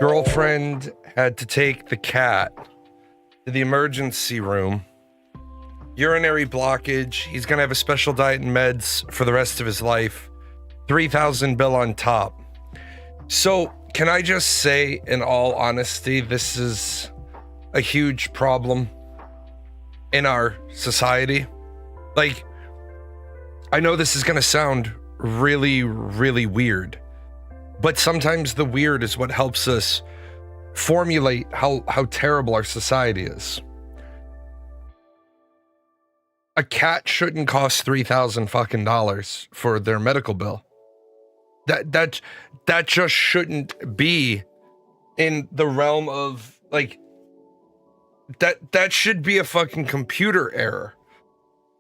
Girlfriend had to take the cat to the emergency room. Urinary blockage. He's going to have a special diet and meds for the rest of his life. $3,000 bill on top. So, can I just say, in all honesty, this is a huge problem in our society? Like, I know this is going to sound really, really weird, but sometimes the weird is what helps us formulate how terrible our society is. A cat shouldn't cost $3,000 for their medical bill. That just shouldn't be in the realm of, like, that should be a fucking computer error.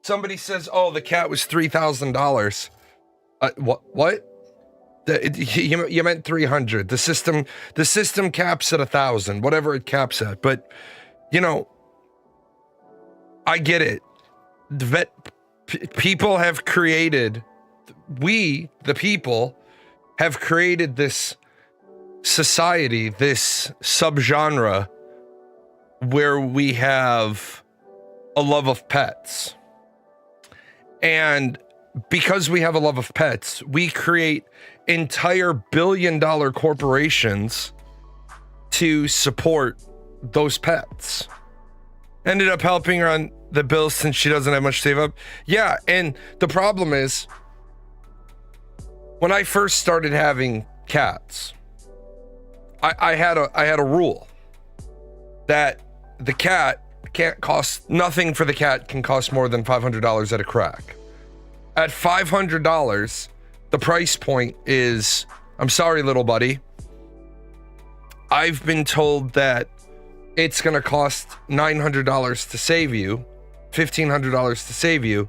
Somebody says, "Oh, the cat was $3,000." What? You meant 300. The system caps at 1,000, whatever it caps at. But I get it. People have created. We, the people, have created this society, this subgenre, where we have a love of pets. And because we have a love of pets, we create entire billion-dollar corporations to support those pets. Ended up helping her on the bills since she doesn't have much to save up. Yeah, and the problem is, when I first started having cats, I had a rule that the cat can't cost nothing. For the cat can cost more than $500 at a crack. At $500, the price point is, I'm sorry, little buddy, I've been told that it's going to cost $900 to save you, $1,500 to save you,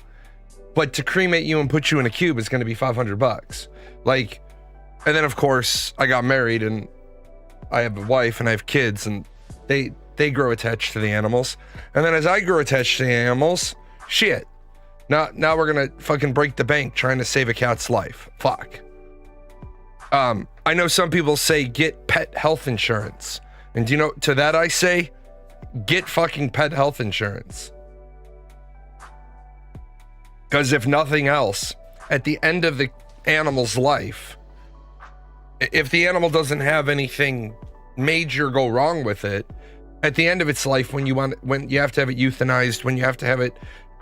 but to cremate you and put you in a cube is going to be $500. Like, and then of course I got married and I have a wife and I have kids, and they grow attached to the animals. And then as I grow attached to the animals, shit. Now we're gonna fucking break the bank trying to save a cat's life. Fuck. I know some people say get pet health insurance. And do you know, to that I say, get fucking pet health insurance. Because if nothing else, at the end of the animal's life, if the animal doesn't have anything major go wrong with it, at the end of its life, when you have to have it euthanized, when you have to have it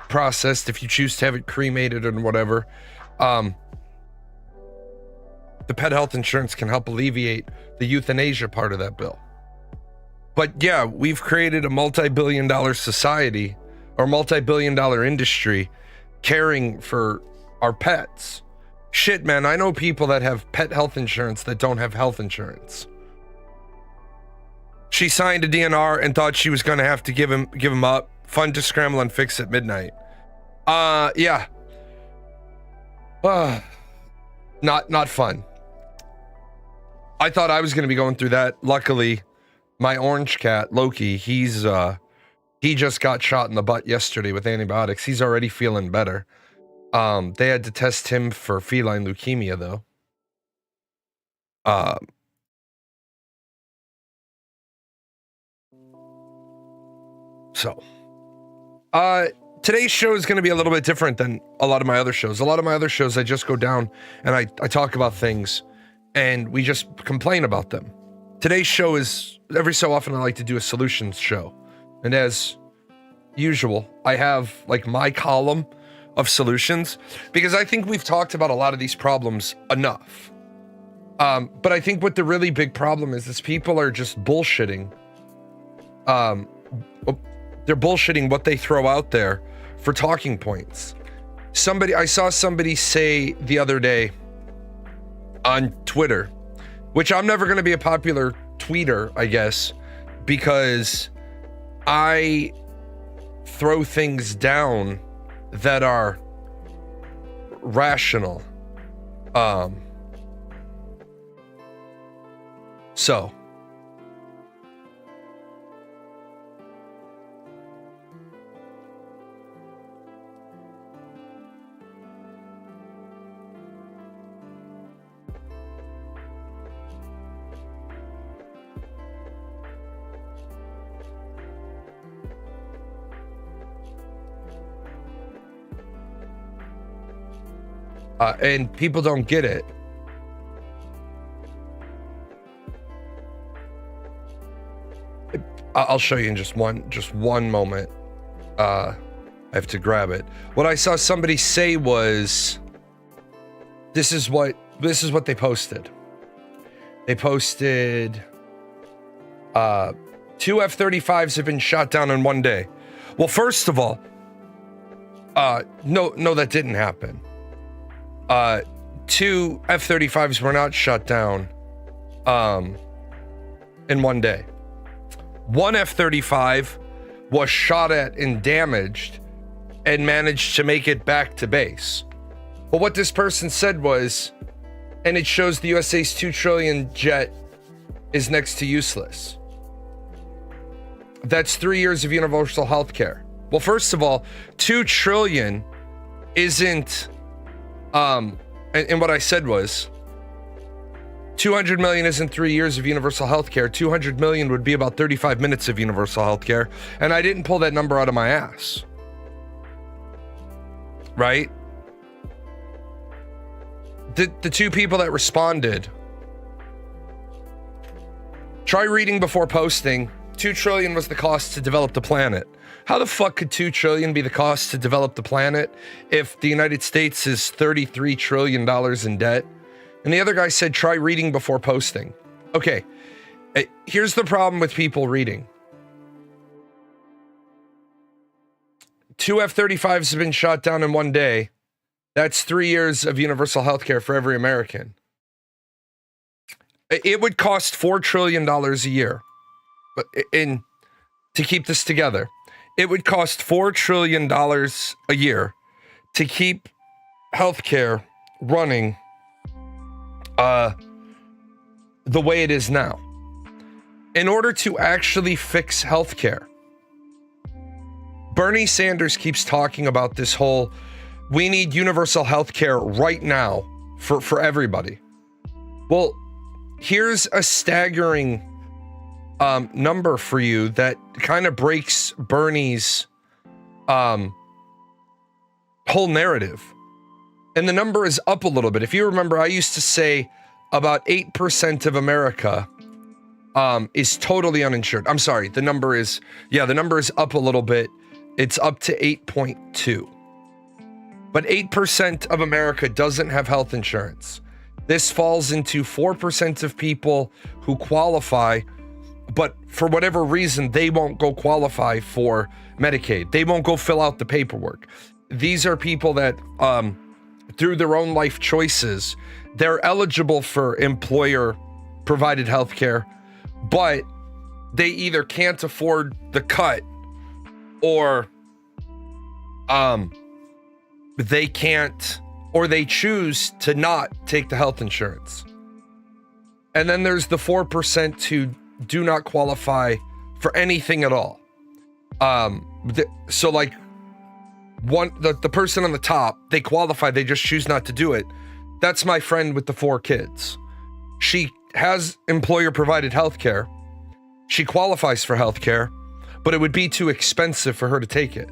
processed, if you choose to have it cremated or whatever, the pet health insurance can help alleviate the euthanasia part of that bill. But yeah, we've created a multi-billion-dollar society or multi-billion-dollar industry caring for our pets. Shit, man, I know people that have pet health insurance that don't have health insurance. She signed a DNR and thought she was going to have to give him up. Fun to scramble and fix at midnight. Yeah. Not fun. I thought I was going to be going through that. Luckily, my orange cat, Loki, he just got shot in the butt yesterday with antibiotics. He's already feeling better. They had to test him for feline leukemia, though. Today's show is going to be a little bit different than a lot of my other shows. A lot of my other shows, I just go down and I talk about things and we just complain about them. Today's show is, every so often I like to do a solutions show. And as usual, I have like my column of solutions because I think we've talked about a lot of these problems enough. But I think what the really big problem is people are just bullshitting. They're bullshitting what they throw out there for talking points. I saw somebody say the other day on Twitter, which I'm never going to be a popular tweeter, I guess, because I throw things down that are rational. So And people don't get it. I'll show you in just one moment. I have to grab it. What I saw somebody say was, this is what they posted. They posted, 2 F-35s have been shot down in one day. Well, first of all, no, that didn't happen. 2 F-35s were not shot down, in one day. 1 F-35 was shot at and damaged and managed to make it back to base. But what this person said was, and it shows the USA's $2 trillion jet is next to useless. That's 3 years of universal health care. Well, first of all, 2 trillion isn't, and what I said was, 200 million isn't 3 years of universal health care. 200 million would be about 35 minutes of universal health care. And I didn't pull that number out of my ass. Right? The two people that responded, try reading before posting. 2 trillion was the cost to develop the planet. How the fuck could 2 trillion be the cost to develop the planet if the United States is $33 trillion in debt? And the other guy said, try reading before posting. Okay, here's the problem with people reading. 2 F-35s have been shot down in one day. That's 3 years of universal health care for every American. It would cost $4 trillion a year to keep this together. It would cost $4 trillion a year to keep healthcare running the way it is now. In order to actually fix healthcare, Bernie Sanders keeps talking about this whole, we need universal healthcare right now for everybody. Well, here's a staggering number for you that kind of breaks Bernie's whole narrative. And the number is up a little bit. If you remember, I used to say about 8% of America is totally uninsured. I'm sorry, the number is up a little bit. It's up to 8.2. But 8% of America doesn't have health insurance. This falls into 4% of people who qualify, but for whatever reason, they won't go qualify for Medicaid. They won't go fill out the paperwork. These are people that, through their own life choices, they're eligible for employer-provided health care, but they either can't afford the cut or they can't, or they choose to not take the health insurance. And then there's the 4% who do not qualify for anything at all. So like the person on the top, they qualify, they just choose not to do it. That's my friend with the 4 kids. She has employer provided health care. She qualifies for health care, but it would be too expensive for her to take it.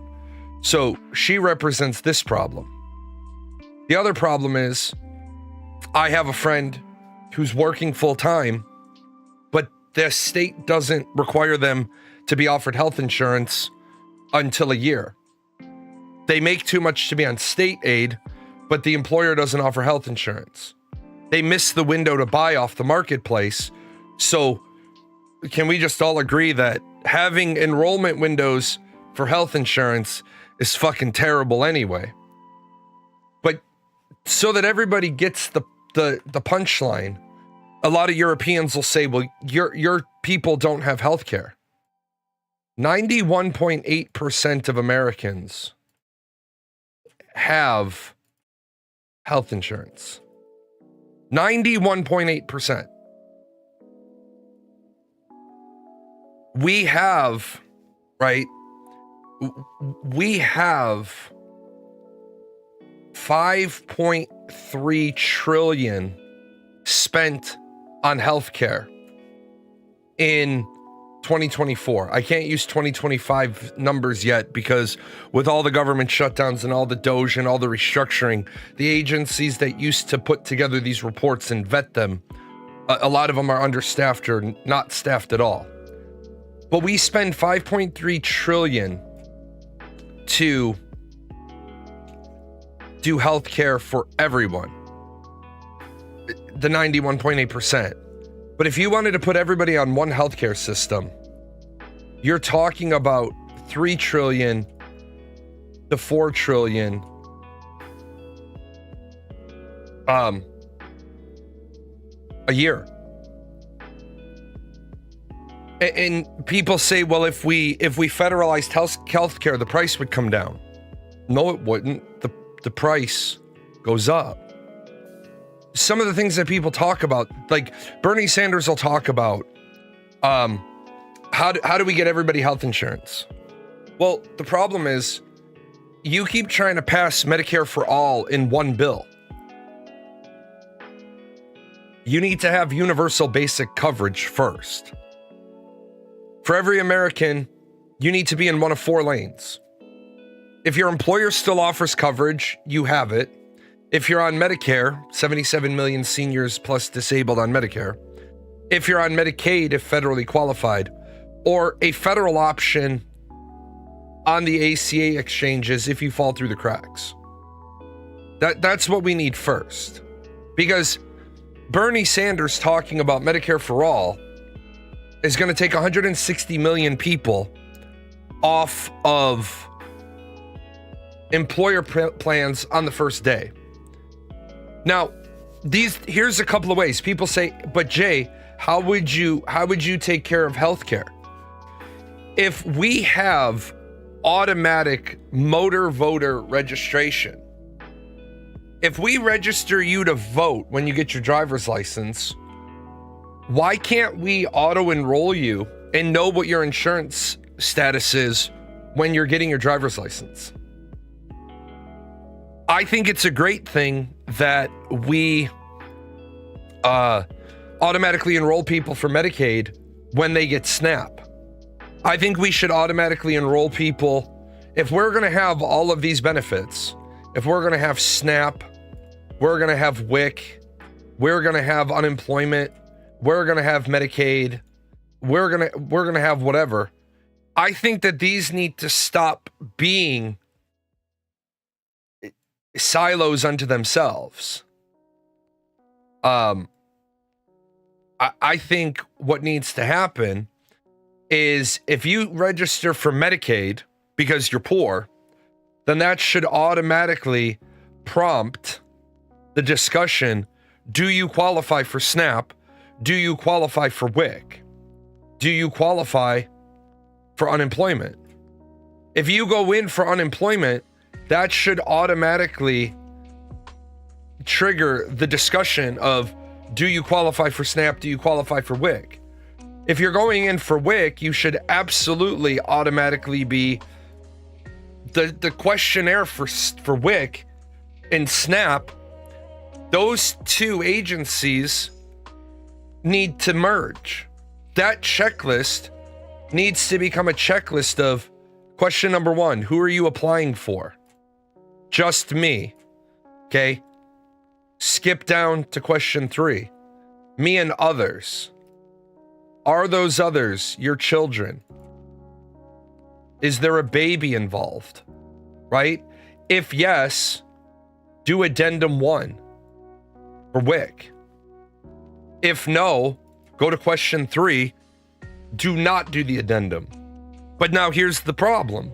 So she represents this problem. The other problem is I have a friend who's working full time, but the state doesn't require them to be offered health insurance until a year. They make too much to be on state aid, but the employer doesn't offer health insurance. They miss the window to buy off the marketplace. So can we just all agree that having enrollment windows for health insurance is fucking terrible anyway? But so that everybody gets the punchline, a lot of Europeans will say, well, your people don't have health care. 91.8% of Americans have health insurance. 91.8%. We have, right? We have 5.3 trillion spent on healthcare in 2024. I can't use 2025 numbers yet because with all the government shutdowns and all the Doge and all the restructuring, the agencies that used to put together these reports and vet them, a lot of them are understaffed or not staffed at all. But we spend 5.3 trillion to do healthcare for everyone, the 91.8%. But if you wanted to put everybody on one healthcare system, you're talking about 3 trillion to 4 trillion a year. And people say, well, if we federalized healthcare, the price would come down. No, it wouldn't. The price goes up. Some of the things that people talk about, like Bernie Sanders will talk about, how do we get everybody health insurance? Well, the problem is you keep trying to pass Medicare for all in one bill. You need to have universal basic coverage first. For every American, you need to be in one of 4 lanes. If your employer still offers coverage, you have it. If you're on Medicare, 77 million seniors plus disabled on Medicare. If you're on Medicaid, if federally qualified, or a federal option on the ACA exchanges if you fall through the cracks. That's what we need first. Because Bernie Sanders talking about Medicare for all is going to take 160 million people off of employer plans on the first day. Now, here's a couple of ways. People say, but Jay, how would you take care of healthcare? If we have automatic motor voter registration, if we register you to vote when you get your driver's license, why can't we auto enroll you and know what your insurance status is when you're getting your driver's license? I think it's a great thing that we automatically enroll people for Medicaid when they get SNAP. I think we should automatically enroll people. If we're going to have all of these benefits, if we're going to have SNAP, we're going to have WIC, we're going to have unemployment, we're going to have Medicaid, we're going to have whatever. I think that these need to stop being silos unto themselves. I think what needs to happen is if you register for Medicaid because you're poor, then that should automatically prompt the discussion. Do you qualify for SNAP? Do you qualify for WIC? Do you qualify for unemployment? If you go in for unemployment, that should automatically trigger the discussion of, do you qualify for SNAP? Do you qualify for WIC? If you're going in for WIC, you should absolutely automatically be the questionnaire for WIC and SNAP. Those two agencies need to merge. That checklist needs to become a checklist of question number 1, who are you applying for? Just me. Okay. Skip down to question 3. Me and others. Are those others your children? Is there a baby involved? Right? If yes, do addendum 1 for WIC. If no, go to question 3. Do not do the addendum. But now here's the problem.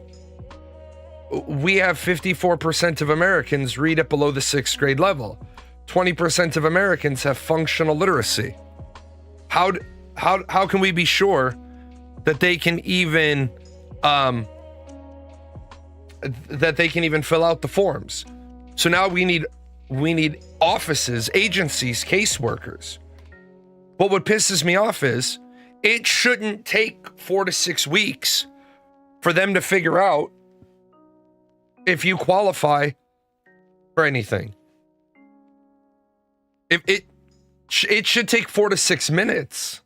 We have 54% of Americans read at below the 6th grade level. 20% of Americans have functional literacy. How can we be sure that they can even fill out the forms? So now we need offices, agencies, caseworkers. But what pisses me off is it shouldn't take 4 to 6 weeks for them to figure out if you qualify for anything. If it should take 4 to 6 minutes.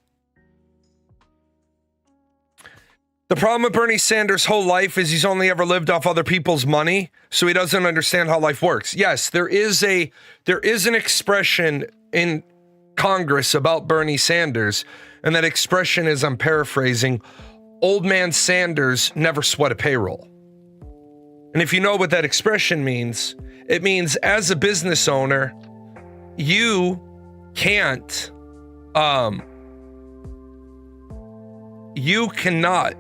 The problem with Bernie Sanders' whole life is he's only ever lived off other people's money, so he doesn't understand how life works. Yes, there is an expression in Congress about Bernie Sanders, and that expression is, I'm paraphrasing, old man Sanders never sweat a payroll. And if you know what that expression means, it means as a business owner, you can't, you cannot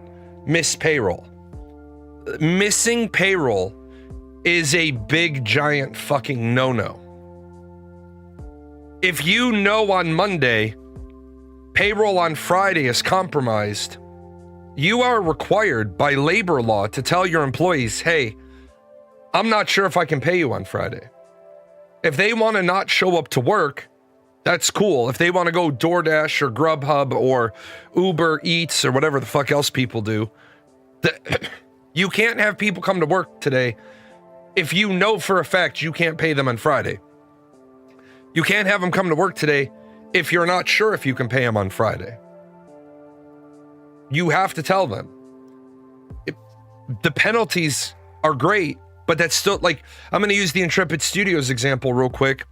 miss payroll. Missing payroll is a big, giant fucking no-no. If you know on Monday, payroll on Friday is compromised, you are required by labor law to tell your employees, hey, I'm not sure if I can pay you on Friday. If they want to not show up to work, that's cool. If they want to go DoorDash or Grubhub or Uber Eats or whatever the fuck else people do, you can't have people come to work today if you know for a fact you can't pay them on Friday. You can't have them come to work today if you're not sure if you can pay them on Friday. You have to tell them. The penalties are great, but that's still, like, I'm going to use the Intrepid Studios example real quick.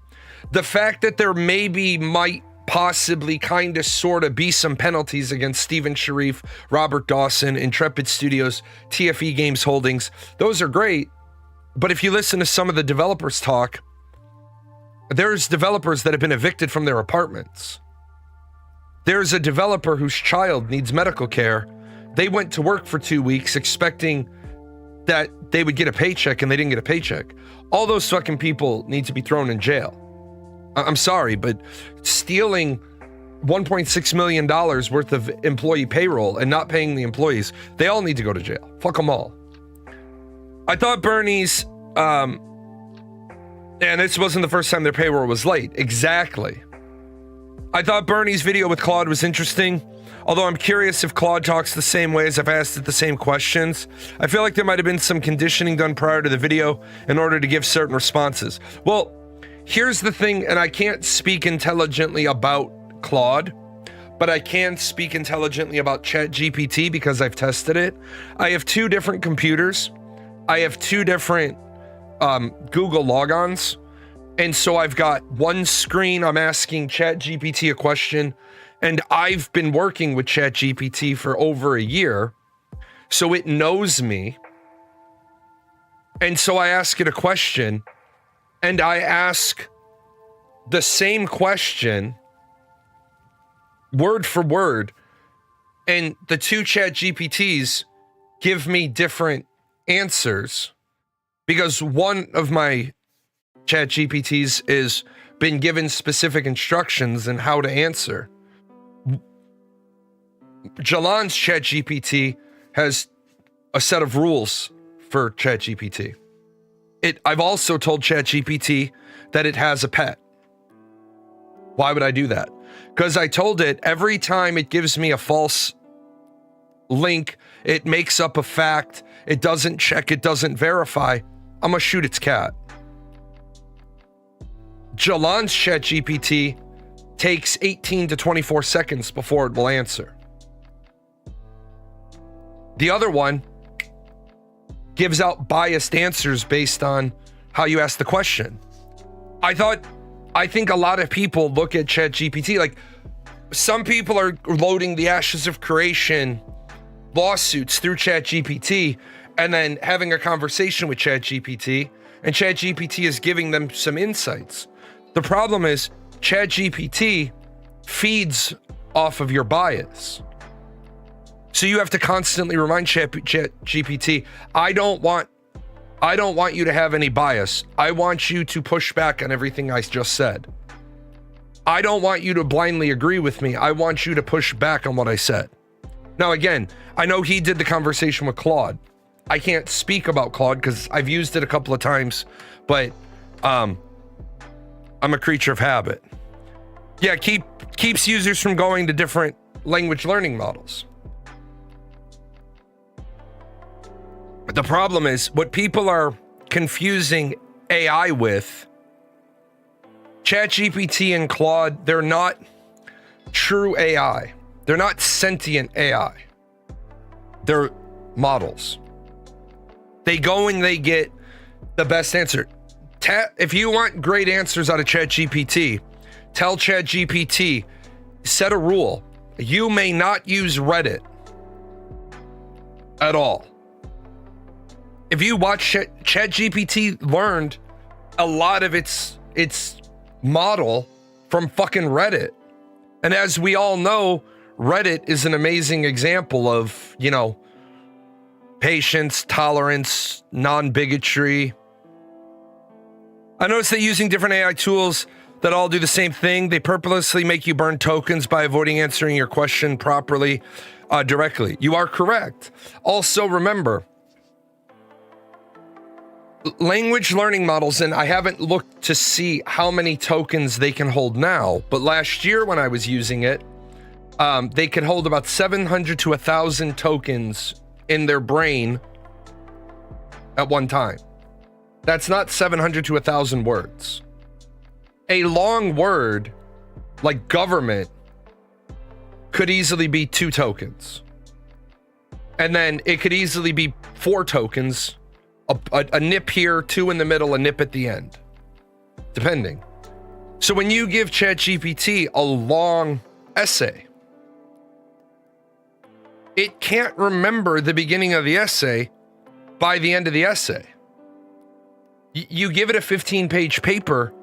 The fact that there might possibly kind of sort of be some penalties against Steven Sharif, Robert Dawson, Intrepid Studios, TFE Games Holdings, those are great. But if you listen to some of the developers talk, there's developers that have been evicted from their apartments. There's a developer whose child needs medical care. They went to work for 2 weeks expecting that they would get a paycheck, and they didn't get a paycheck. All those fucking people need to be thrown in jail. I'm sorry, but stealing $1.6 million worth of employee payroll and not paying the employees, they all need to go to jail. Fuck them all. I thought Bernie's, and this wasn't the first time their payroll was late. Exactly. I thought Bernie's video with Claude was interesting, although I'm curious if Claude talks the same way as I've asked it the same questions. I feel like there might have been some conditioning done prior to the video in order to give certain responses. Well, here's the thing, and I can't speak intelligently about Claude, but I can speak intelligently about ChatGPT because I've tested it. I have 2 different computers. I have 2 different Google logons. And so I've got one screen, I'm asking ChatGPT a question, and I've been working with ChatGPT for over a year, so it knows me. And so I ask it a question, and I ask the same question word for word, and the 2 ChatGPTs give me different answers because one of my ChatGPTs is been given specific instructions on how to answer. Jalan's ChatGPT has a set of rules for ChatGPT. I've also told ChatGPT that it has a pet. Why would I do that? Because I told it every time it gives me a false link, it makes up a fact, it doesn't check, it doesn't verify, I'm gonna shoot its cat. Jalan's ChatGPT takes 18 to 24 seconds before it will answer. The other one gives out biased answers based on how you ask the question. I think a lot of people look at ChatGPT, like some people are loading the Ashes of Creation lawsuits through ChatGPT and then having a conversation with ChatGPT, and ChatGPT is giving them some insights. The problem is ChatGPT feeds off of your bias. So you have to constantly remind ChatGPT, I don't want you to have any bias. I want you to push back on everything I just said. I don't want you to blindly agree with me. I want you to push back on what I said. Now, again, I know he did the conversation with Claude. I can't speak about Claude because I've used it a couple of times, but I'm a creature of habit. Yeah, keeps users from going to different language learning models. The problem is what people are confusing AI with. ChatGPT and Claude, they're not true AI. They're not sentient AI. They're models. They go and they get the best answer. If you want great answers out of ChatGPT, tell ChatGPT, set a rule. You may not use Reddit at all. If you watch ChatGPT learned a lot of its model from fucking Reddit. And as we all know, Reddit is an amazing example of, you know, patience, tolerance, non-bigotry. I noticed that using different AI tools that all do the same thing, they purposely make you burn tokens by avoiding answering your question properly, directly. You are correct. Also, remember, language learning models, and I haven't looked to see how many tokens they can hold now, but last year when I was using it, they could hold about 700 to 1,000 tokens in their brain at one time. That's not 700 to 1,000 words. A long word like government could easily be 2 tokens. And then it could easily be 4 tokens, a nip here, 2 in the middle, a nip at the end, depending. So when you give ChatGPT a long essay, it can't remember the beginning of the essay by the end of the essay. You give it a 15-page paper,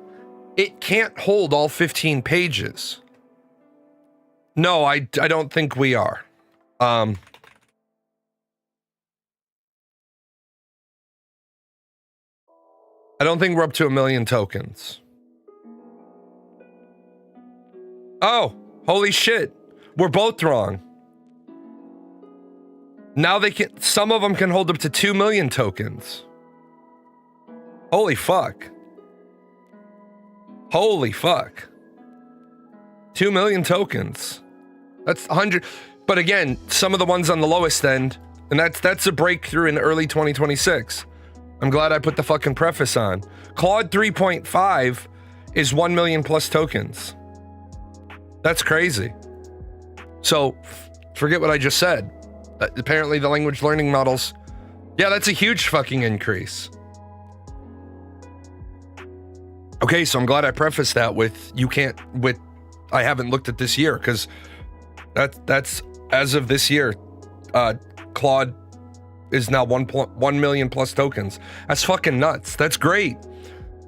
it can't hold all 15 pages. No, I don't think we are. I don't think we're up to 1 million tokens. Oh, holy shit. We're both wrong. Now some of them can hold up to 2 million tokens. Holy fuck. Holy fuck. 2 million tokens. That's 100. But again, some of the ones on the lowest end, and that's a breakthrough in early 2026. I'm glad I put the fucking preface on. Claude 3.5 is 1 million plus tokens. That's crazy. So forget what I just said. Apparently the language learning models, yeah, that's a huge fucking increase. Okay, so I'm glad I prefaced that with I haven't looked at this year, because that's as of this year, Claude is now 1 million plus tokens. That's fucking nuts. That's great.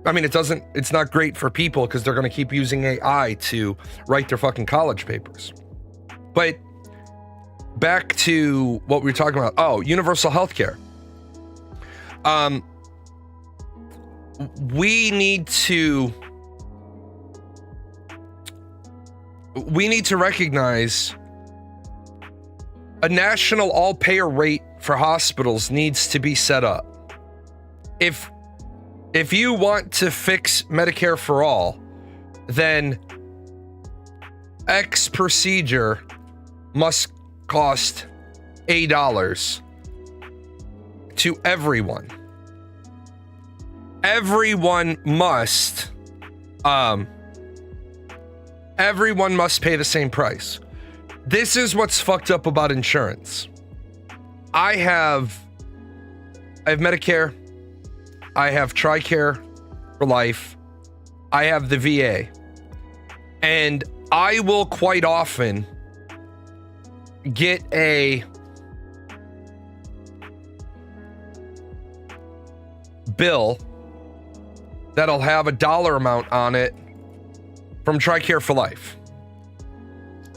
I mean, it's not great for people because they're going to keep using AI to write their fucking college papers. But back to what we were talking about. Oh, universal healthcare. We need to recognize a national all-payer rate for hospitals needs to be set up. If you want to fix Medicare for all, then X procedure must cost $8 to everyone. Everyone must pay the same price. This is what's fucked up about insurance. I have Medicare, I have TRICARE for life, I have the VA, and I will quite often get a bill that'll have a dollar amount on it from TRICARE for life.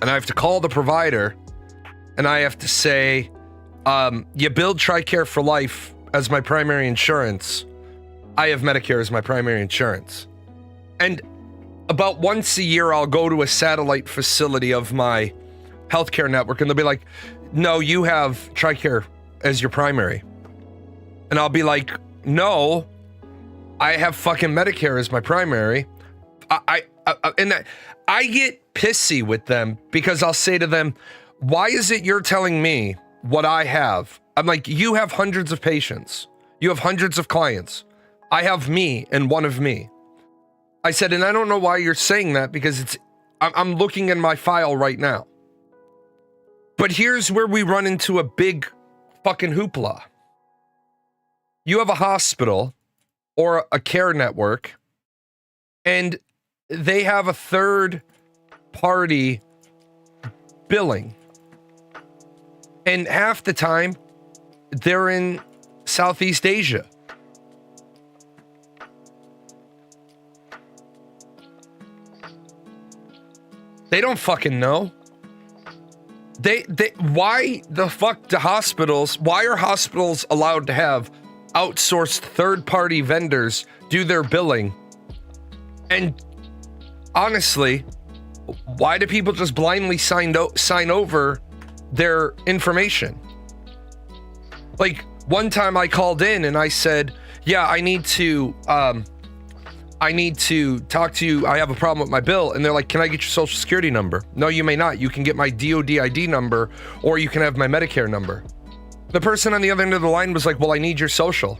And I have to call the provider and I have to say, you billed TRICARE for life as my primary insurance. I have Medicare as my primary insurance. And about once a year, I'll go to a satellite facility of my healthcare network and they'll be like, no, you have TRICARE as your primary. And I'll be like, no, I have fucking Medicare as my primary. I get pissy with them because I'll say to them, why is it you're telling me what I have? I'm like, you have hundreds of patients. You have hundreds of clients. I have me and one of me. I said, and I don't know why you're saying that because I'm looking in my file right now. But here's where we run into a big fucking hoopla. You have a hospital or a care network, and they have a third party billing. And half the time, they're in Southeast Asia. They don't fucking know. Why the fuck do hospitals, why are hospitals allowed to have outsourced third-party vendors do their billing? And honestly, why do people just blindly sign over their information? Like, one time I called in and I said, yeah, I need to talk to you. I have a problem with my bill. And they're like, can I get your social security number? No, you may not. You can get my DOD ID number, or you can have my Medicare number. The person on the other end of the line was like, well, I need your social.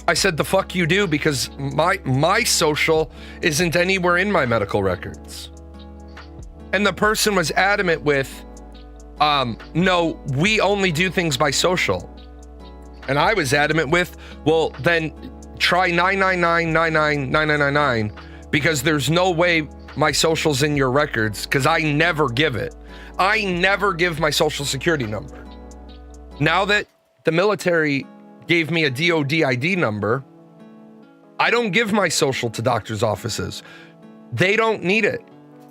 I said, the fuck you do, because my social isn't anywhere in my medical records. And the person was adamant with, no, we only do things by social. And I was adamant with, well, then try 999999999, because there's no way my social's in your records, because I never give it. I never give my social security number. Now that the military gave me a DOD ID number, I don't give my social to doctors' offices. They don't need it.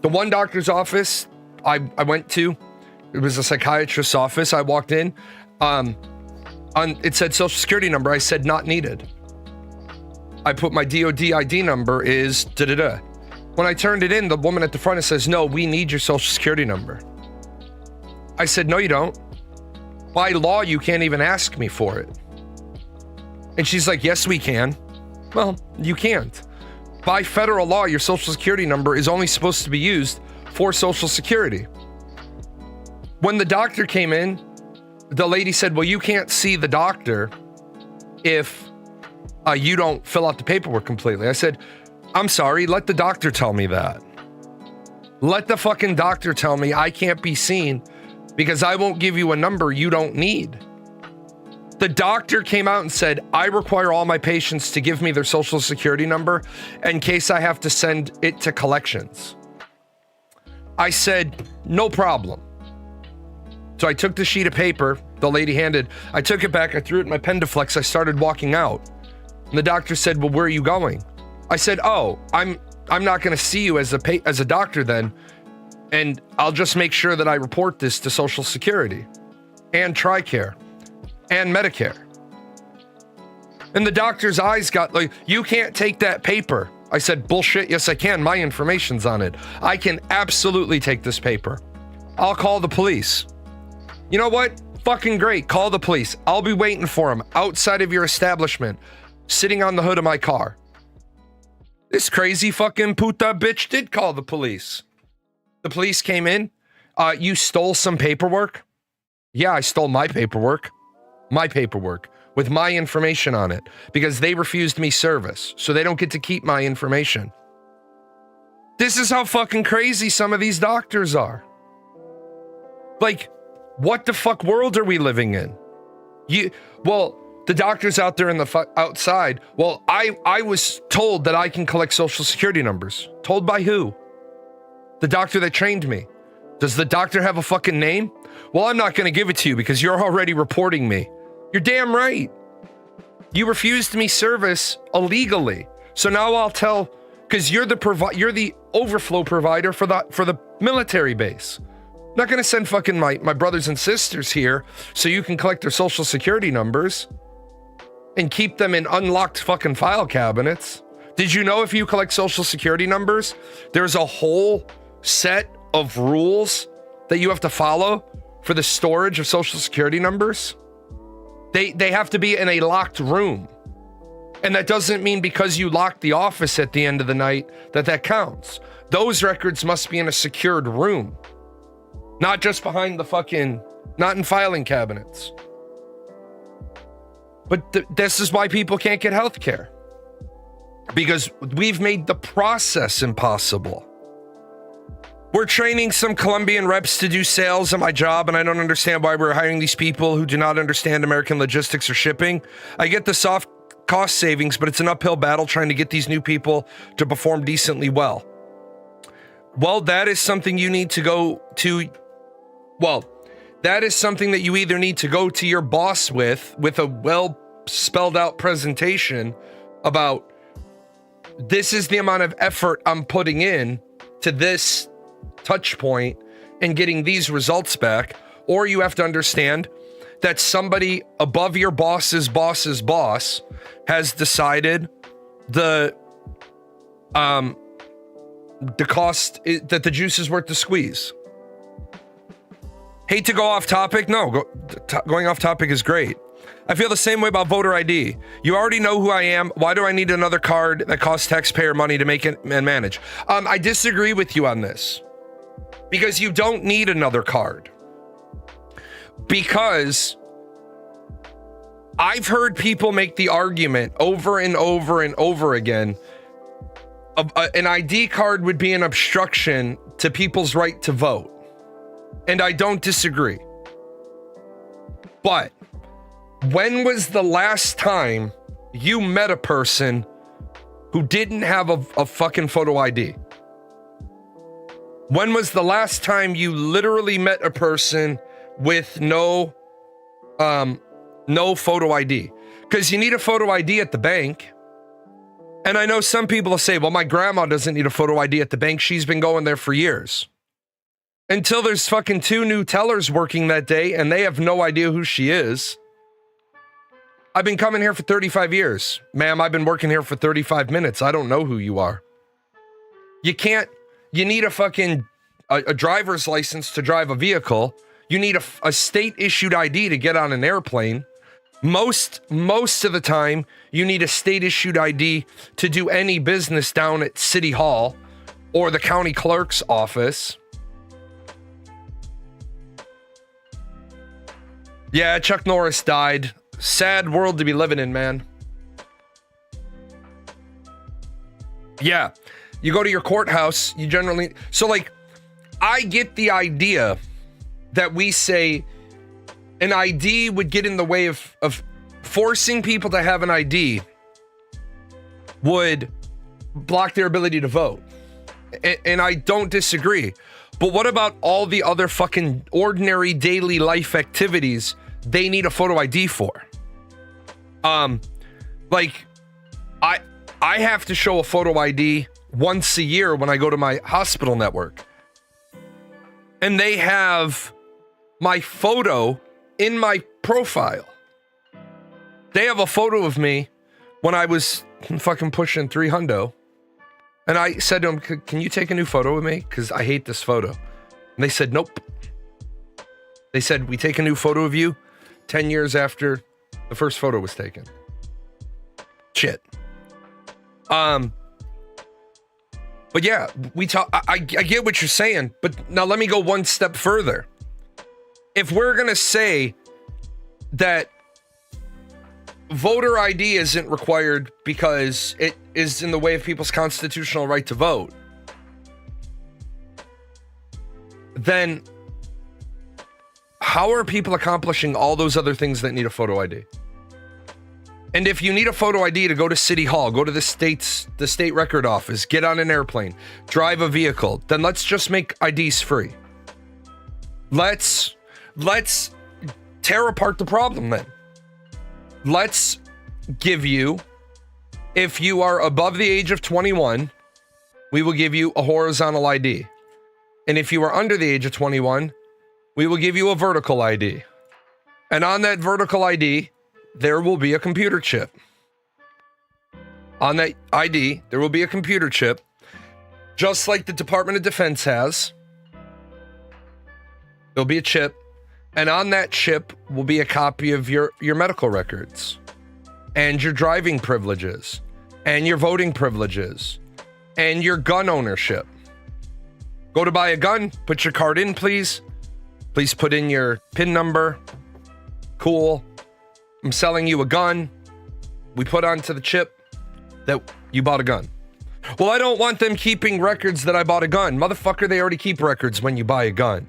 The one doctor's office I went to, it was a psychiatrist's office. I walked in, it said social security number. I said not needed. I put my DOD ID number is da-da-da. When I turned it in, the woman at the front says, no, we need your social security number. I said, no, you don't. By law, you can't even ask me for it. And she's like, yes, we can. Well, you can't. By federal law, your social security number is only supposed to be used for social security. When the doctor came in, the lady said, well, you can't see the doctor if you don't fill out the paperwork completely. I said, I'm sorry, let the doctor tell me that. Let the fucking doctor tell me I can't be seen because I won't give you a number you don't need. The doctor came out and said, I require all my patients to give me their social security number in case I have to send it to collections. I said, no problem. So I took the sheet of paper the lady handed. I took it back. I threw it in my Pendaflex. I started walking out. And the doctor said, well, where are you going? I said, oh, I'm not going to see you as a doctor then. And I'll just make sure that I report this to Social Security and TRICARE and Medicare. And the doctor's eyes got like, you can't take that paper. I said, bullshit. Yes, I can. My information's on it. I can absolutely take this paper. I'll call the police. You know what? Fucking great. Call the police. I'll be waiting for them outside of your establishment, sitting on the hood of my car. This crazy fucking puta bitch did call the police. The police came in. You stole some paperwork? Yeah, I stole my paperwork. My paperwork with my information on it because they refused me service, so they don't get to keep my information. This is how fucking crazy some of these doctors are. Like, what the fuck world are we living in? The doctors out there in the outside. Well, I was told that I can collect social security numbers. Told by who? The doctor that trained me. Does the doctor have a fucking name? Well, I'm not going to give it to you because you're already reporting me. You're damn right. You refused me service illegally. So now I'll tell, because you're the overflow provider for the military base. I'm not going to send fucking my brothers and sisters here so you can collect their social security numbers and keep them in unlocked fucking file cabinets. Did you know if you collect social security numbers, there's a whole set of rules that you have to follow for the storage of social security numbers? They have to be in a locked room. And that doesn't mean because you locked the office at the end of the night that counts. Those records must be in a secured room. Not just behind not in filing cabinets. But this is why people can't get health care. Because we've made the process impossible. We're training some Colombian reps to do sales at my job, and I don't understand why we're hiring these people who do not understand American logistics or shipping. I get the soft cost savings, but it's an uphill battle trying to get these new people to perform decently well. Well, that is something you need to go to. Well, that is something that you either need to go to your boss with a well spelled out presentation about this is the amount of effort I'm putting in to this touch point and getting these results back, or you have to understand that somebody above your boss's boss has decided the cost that the juice is worth the squeeze. Hate to go off topic. No, going off topic is great. I feel the same way about voter ID. You already know who I am. Why do I need another card that costs taxpayer money to make it and manage? I disagree with you on this, because you don't need another card. Because I've heard people make the argument over and over and over again, an ID card would be an obstruction to people's right to vote. And I don't disagree. But when was the last time you met a person who didn't have a fucking photo ID? When was the last time you literally met a person with no photo ID? Because you need a photo ID at the bank. And I know some people will say, well, my grandma doesn't need a photo ID at the bank. She's been going there for years. Until there's fucking 2 new tellers working that day and they have no idea who she is. I've been coming here for 35 years. Ma'am, I've been working here for 35 minutes. I don't know who you are. You need a driver's license to drive a vehicle. You need a state issued ID to get on an airplane. Most of the time, you need a state issued ID to do any business down at City Hall or the county clerk's office. Yeah, Chuck Norris died. Sad world to be living in, man. Yeah, you go to your courthouse, you generally... So, like, I get the idea that we say an ID would get in the way of forcing people to have an ID would block their ability to vote. And I don't disagree. But what about all the other fucking ordinary daily life activities they need a photo ID for? Like, I have to show a photo ID once a year when I go to my hospital network. And they have my photo in my profile. They have a photo of me when I was fucking pushing 300. And I said to them, can you take a new photo of me? Because I hate this photo. And they said, nope. They said, we take a new photo of you 10 years after the first photo was taken. Shit. But yeah, I get what you're saying, but now let me go one step further. If we're going to say that voter ID isn't required because it is in the way of people's constitutional right to vote, then how are people accomplishing all those other things that need a photo ID? And if you need a photo ID to go to City Hall, go to the state record office, get on an airplane, drive a vehicle, then let's just make IDs free. Let's tear apart the problem then. Let's give you, if you are above the age of 21, we will give you a horizontal ID. And if you are under the age of 21, we will give you a vertical ID. And on that vertical ID, there will be a computer chip. On that ID, there will be a computer chip, just like the Department of Defense has. There'll be a chip, and on that chip will be a copy of your medical records, and your driving privileges, and your voting privileges, and your gun ownership. Go to buy a gun, put your card in, please. Please put in your PIN number. Cool. I'm selling you a gun. We put onto the chip that you bought a gun. Well, I don't want them keeping records that I bought a gun. Motherfucker, they already keep records when you buy a gun.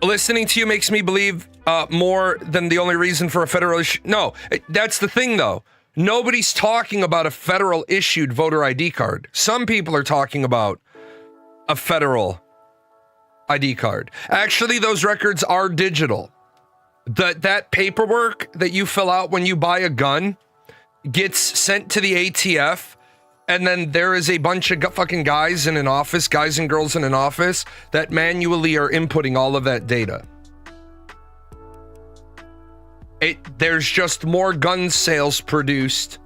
Listening to you makes me believe more than the only reason for a federal issue. No, that's the thing, though. Nobody's talking about a federal issued voter ID card. Some people are talking about a federal ID card. Actually, those records are digital. That paperwork that you fill out when you buy a gun gets sent to the ATF, and then there is a bunch of fucking guys in an office, guys and girls in an office, that manually are inputting all of that data. There's just more gun sales produced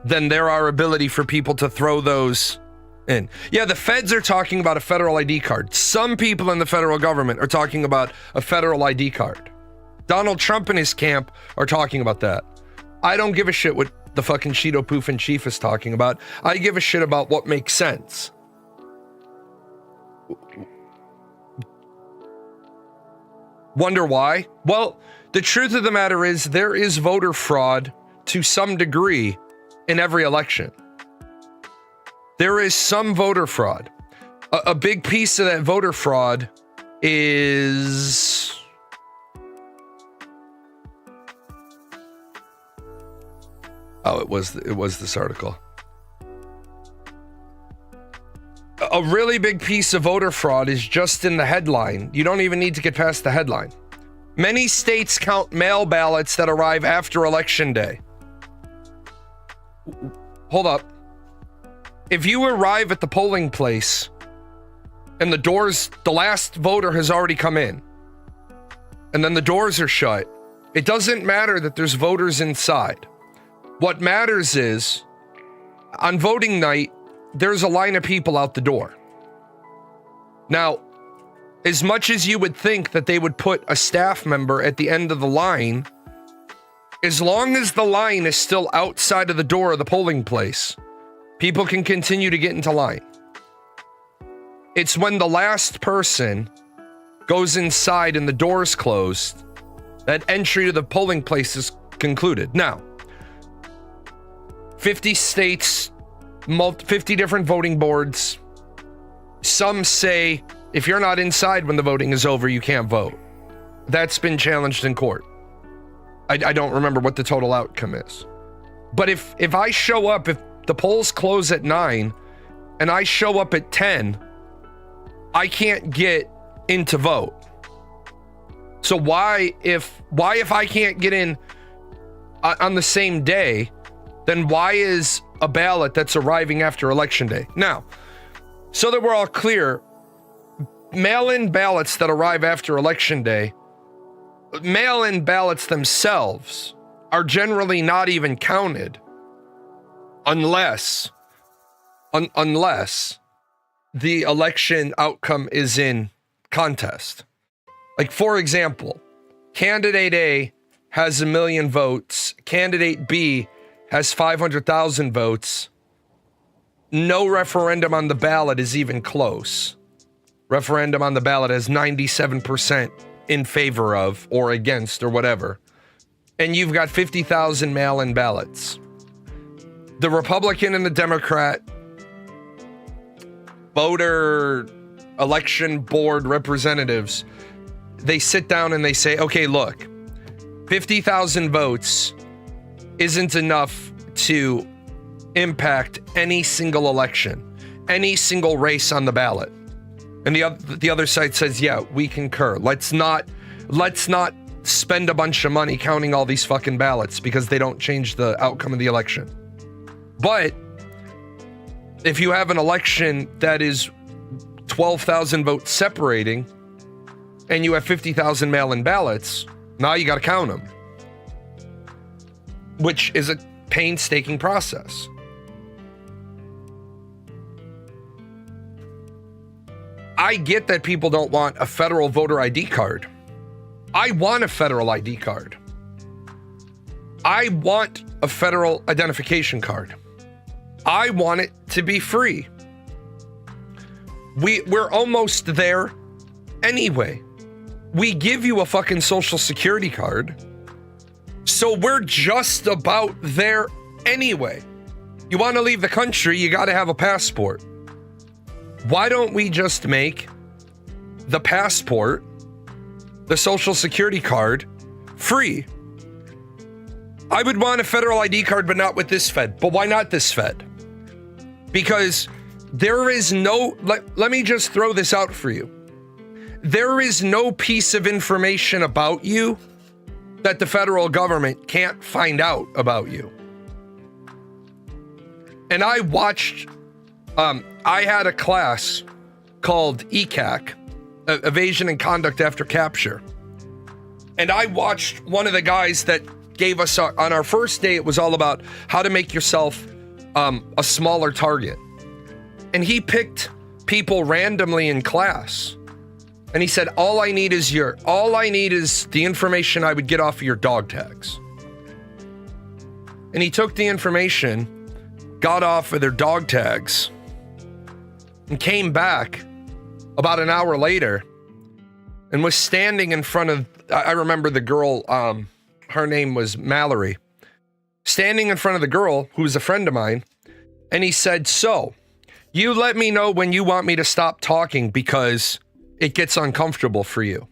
than there are ability for people to throw those in. Yeah, the feds are talking about a federal ID card. Some people in the federal government are talking about a federal ID card. Donald Trump and his camp are talking about that. I don't give a shit what the fucking Cheeto Poof and Chief is talking about. I give a shit about what makes sense. Wonder why? Well, the truth of the matter is there is voter fraud to some degree in every election. There is some voter fraud. A big piece of that voter fraud is... Oh, it was this article. A really big piece of voter fraud is just in the headline. You don't even need to get past the headline. Many states count mail ballots that arrive after Election Day. Hold up. If you arrive at the polling place and the last voter has already come in, and then the doors are shut, it doesn't matter that there's voters inside. What matters is, on voting night, there's a line of people out the door. Now, as much as you would think that they would put a staff member at the end of the line, as long as the line is still outside of the door of the polling place, people can continue to get into line. It's when the last person goes inside and the door's closed that entry to the polling place is concluded. Now, 50 states, 50 different voting boards. Some say if you're not inside when the voting is over, you can't vote. That's been challenged in court. I don't remember what the total outcome is. But if I show up, if the polls close at 9 and I show up at 10, I can't get in to vote. So why if I can't get in on the same day, then why is a ballot that's arriving after Election Day? Now, so that we're all clear, mail-in ballots that arrive after Election Day, mail-in ballots themselves are generally not even counted unless the election outcome is in contest. Like, for example, candidate A has 1 million votes, candidate B has 500,000 votes. No referendum on the ballot is even close. Referendum on the ballot has 97% in favor of or against or whatever. And you've got 50,000 mail-in ballots. The Republican and the Democrat voter election board representatives, they sit down and they say, okay, look, 50,000 votes isn't enough to impact any single election, any single race on the ballot. And the other side says, yeah, we concur. Let's not spend a bunch of money counting all these fucking ballots because they don't change the outcome of the election. But if you have an election that is 12,000 votes separating and you have 50,000 mail-in ballots, now you got to count them, which is a painstaking process. I get that people don't want a federal voter ID card. I want a federal ID card. I want a federal identification card. I want it to be free. We're almost there anyway. We give you a fucking social security card So we're just about there anyway. You want to leave the country, you got to have a passport. Why don't we just make the passport, the social security card, free? I would want a federal ID card, but not with this Fed. But why not this Fed? Because there is no, let me just throw this out for you. There is no piece of information about you that the federal government can't find out about you. And I watched, I had a class called ECAC, Evasion and Conduct After Capture. And I watched one of the guys that gave us, on our first day, it was all about how to make yourself a smaller target. And he picked people randomly in class. And he said, all I need is the information I would get off of your dog tags. And he took the information, got off of their dog tags, and came back about an hour later and was standing in front of, I remember the girl, her name was Mallory, standing in front of the girl who was a friend of mine. And he said, so you let me know when you want me to stop talking because it gets uncomfortable for you.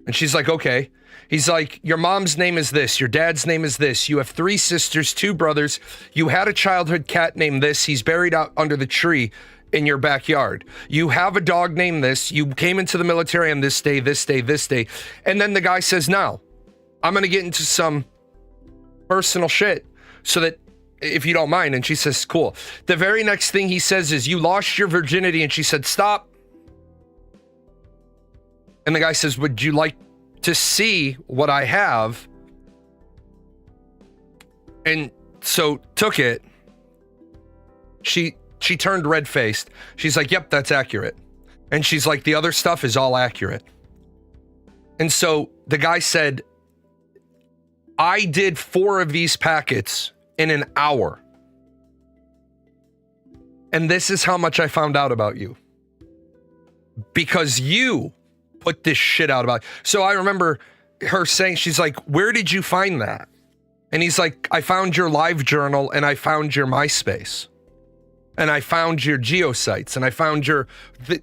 And she's like, okay. He's like, your mom's name is this. Your dad's name is this. You have 3 sisters, 2 brothers. You had a childhood cat named this. He's buried out under the tree in your backyard. You have a dog named this. You came into the military on this day, this day, this day. And then the guy says, now, I'm going to get into some personal shit so that if you don't mind. And she says, cool. The very next thing he says is, you lost your virginity. And she said, stop. And the guy says, would you like to see what I have? And so took it. She turned red-faced. She's like, yep, that's accurate. And she's like, the other stuff is all accurate. And so the guy said, I did 4 of these packets in an hour. And this is how much I found out about you. Because you put this shit out about. So I remember her saying, she's like, where did you find that? And he's like, I found your live journal and I found your MySpace and I found your geosites and I found your,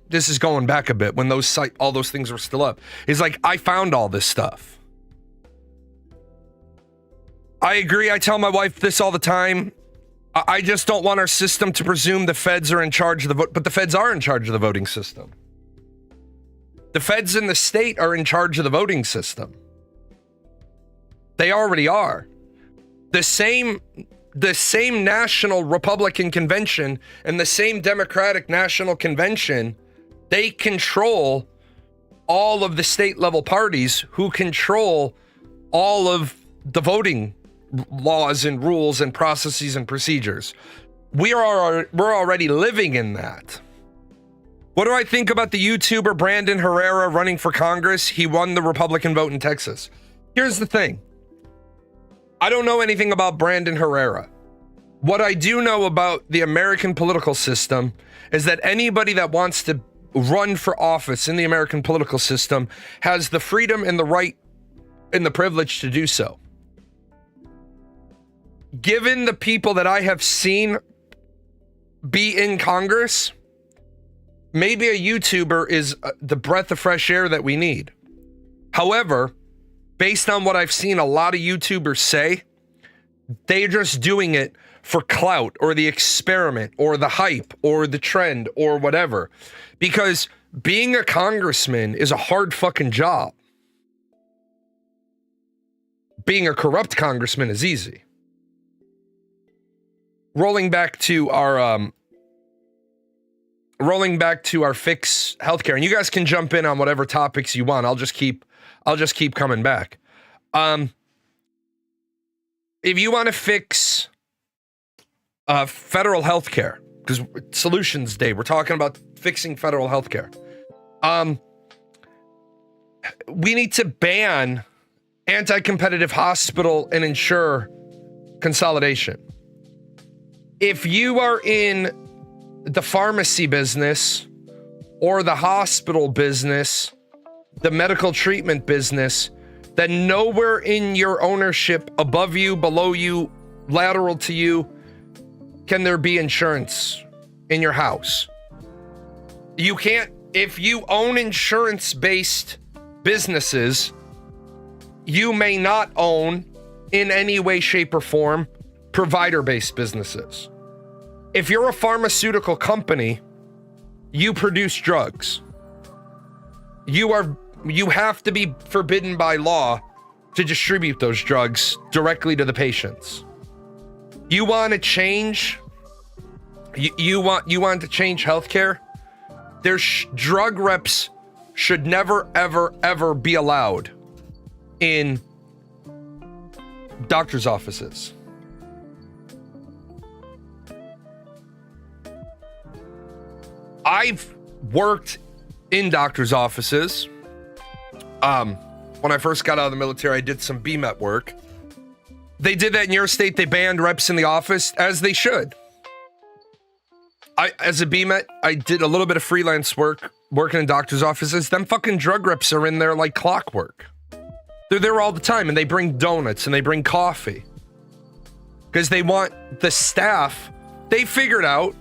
this is going back a bit when those all those things were still up. He's like, I found all this stuff. I agree. I tell my wife this all the time. I just don't want our system to presume the feds are in charge of the vote, but the feds are in charge of the voting system. The feds in the state are in charge of the voting system. They already are. The same National Republican Convention and the same Democratic National Convention, they control all of the state level parties who control all of the voting laws and rules and processes and procedures. We're already living in that. What do I think about the YouTuber Brandon Herrera running for Congress? He won the Republican vote in Texas. Here's the thing. I don't know anything about Brandon Herrera. What I do know about the American political system is that anybody that wants to run for office in the American political system has the freedom and the right and the privilege to do so. Given the people that I have seen be in Congress, maybe a YouTuber is the breath of fresh air that we need. However, based on what I've seen a lot of YouTubers say, they're just doing it for clout or the experiment or the hype or the trend or whatever. Because being a congressman is a hard fucking job. Being a corrupt congressman is easy. Rolling back to our fix healthcare, and you guys can jump in on whatever topics you want. I'll just keep coming back. If you want to fix federal healthcare, because Solutions Day, we're talking about fixing federal healthcare. We need to ban anti-competitive hospital and insurer consolidation. If you are in the pharmacy business or the hospital business, the medical treatment business, then nowhere in your ownership, above you, below you, lateral to you, can there be insurance in your house. You can't, if you own insurance-based businesses, you may not own, in any way, shape, or form, provider-based businesses. If you're a pharmaceutical company, you produce drugs. You have to be forbidden by law to distribute those drugs directly to the patients. You want to change? You want to change healthcare? There's drug reps should never, ever, ever be allowed in doctor's offices. I've worked in doctor's offices. When I first got out of the military, I did some BMET work. They did that in your state. They banned reps in the office, as they should. As a BMET, I did a little bit of freelance work, working in doctor's offices. Them fucking drug reps are in there like clockwork. They're there all the time, and they bring donuts and they bring coffee. Because they want the staff. They figured out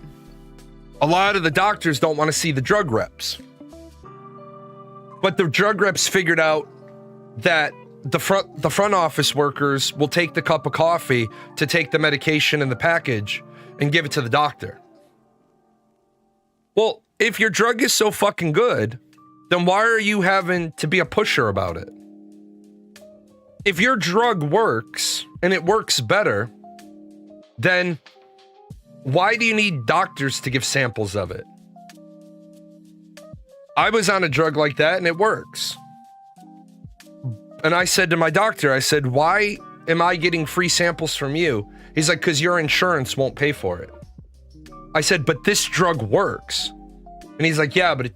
a lot of the doctors don't want to see the drug reps. But the drug reps figured out that the front office workers will take the cup of coffee to take the medication in the package and give it to the doctor. Well, if your drug is so fucking good, then why are you having to be a pusher about it? If your drug works and it works better, then why do you need doctors to give samples of it? I was on a drug like that and it works. And I said to my doctor, I said, why am I getting free samples from you? He's like, because your insurance won't pay for it. I said, but this drug works. And he's like, yeah, but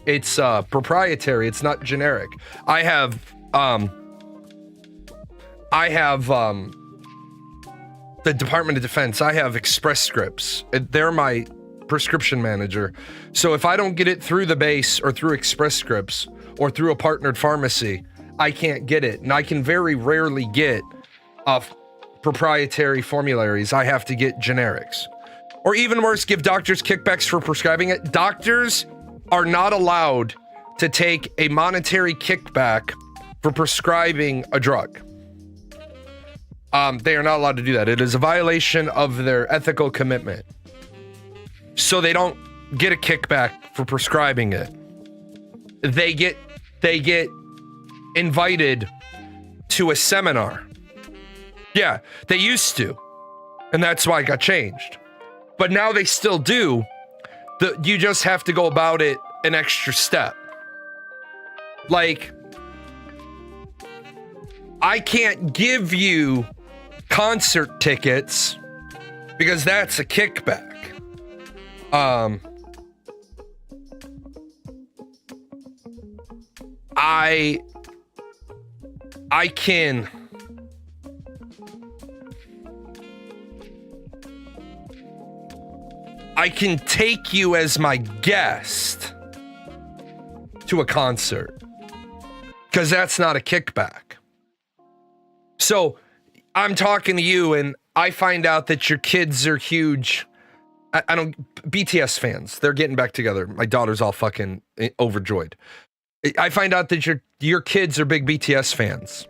it's proprietary. It's not generic. I have the Department of Defense. I have Express Scripts. They're my prescription manager. So if I don't get it through the base or through Express Scripts or through a partnered pharmacy, I can't get it. And I can very rarely get proprietary formularies. I have to get generics. Or even worse, give doctors kickbacks for prescribing it. Doctors are not allowed to take a monetary kickback for prescribing a drug. They are not allowed to do that. It is a violation of their ethical commitment. So they don't get a kickback for prescribing it. They get invited to a seminar. Yeah, they used to. And that's why it got changed. But now they still do. You just have to go about it an extra step. Like, I can't give you concert tickets because that's a kickback. I can take you as my guest to a concert because that's not a kickback. So I'm talking to you and I find out that your kids are huge. BTS fans. They're getting back together. My daughter's all fucking overjoyed. I find out that your kids are big BTS fans.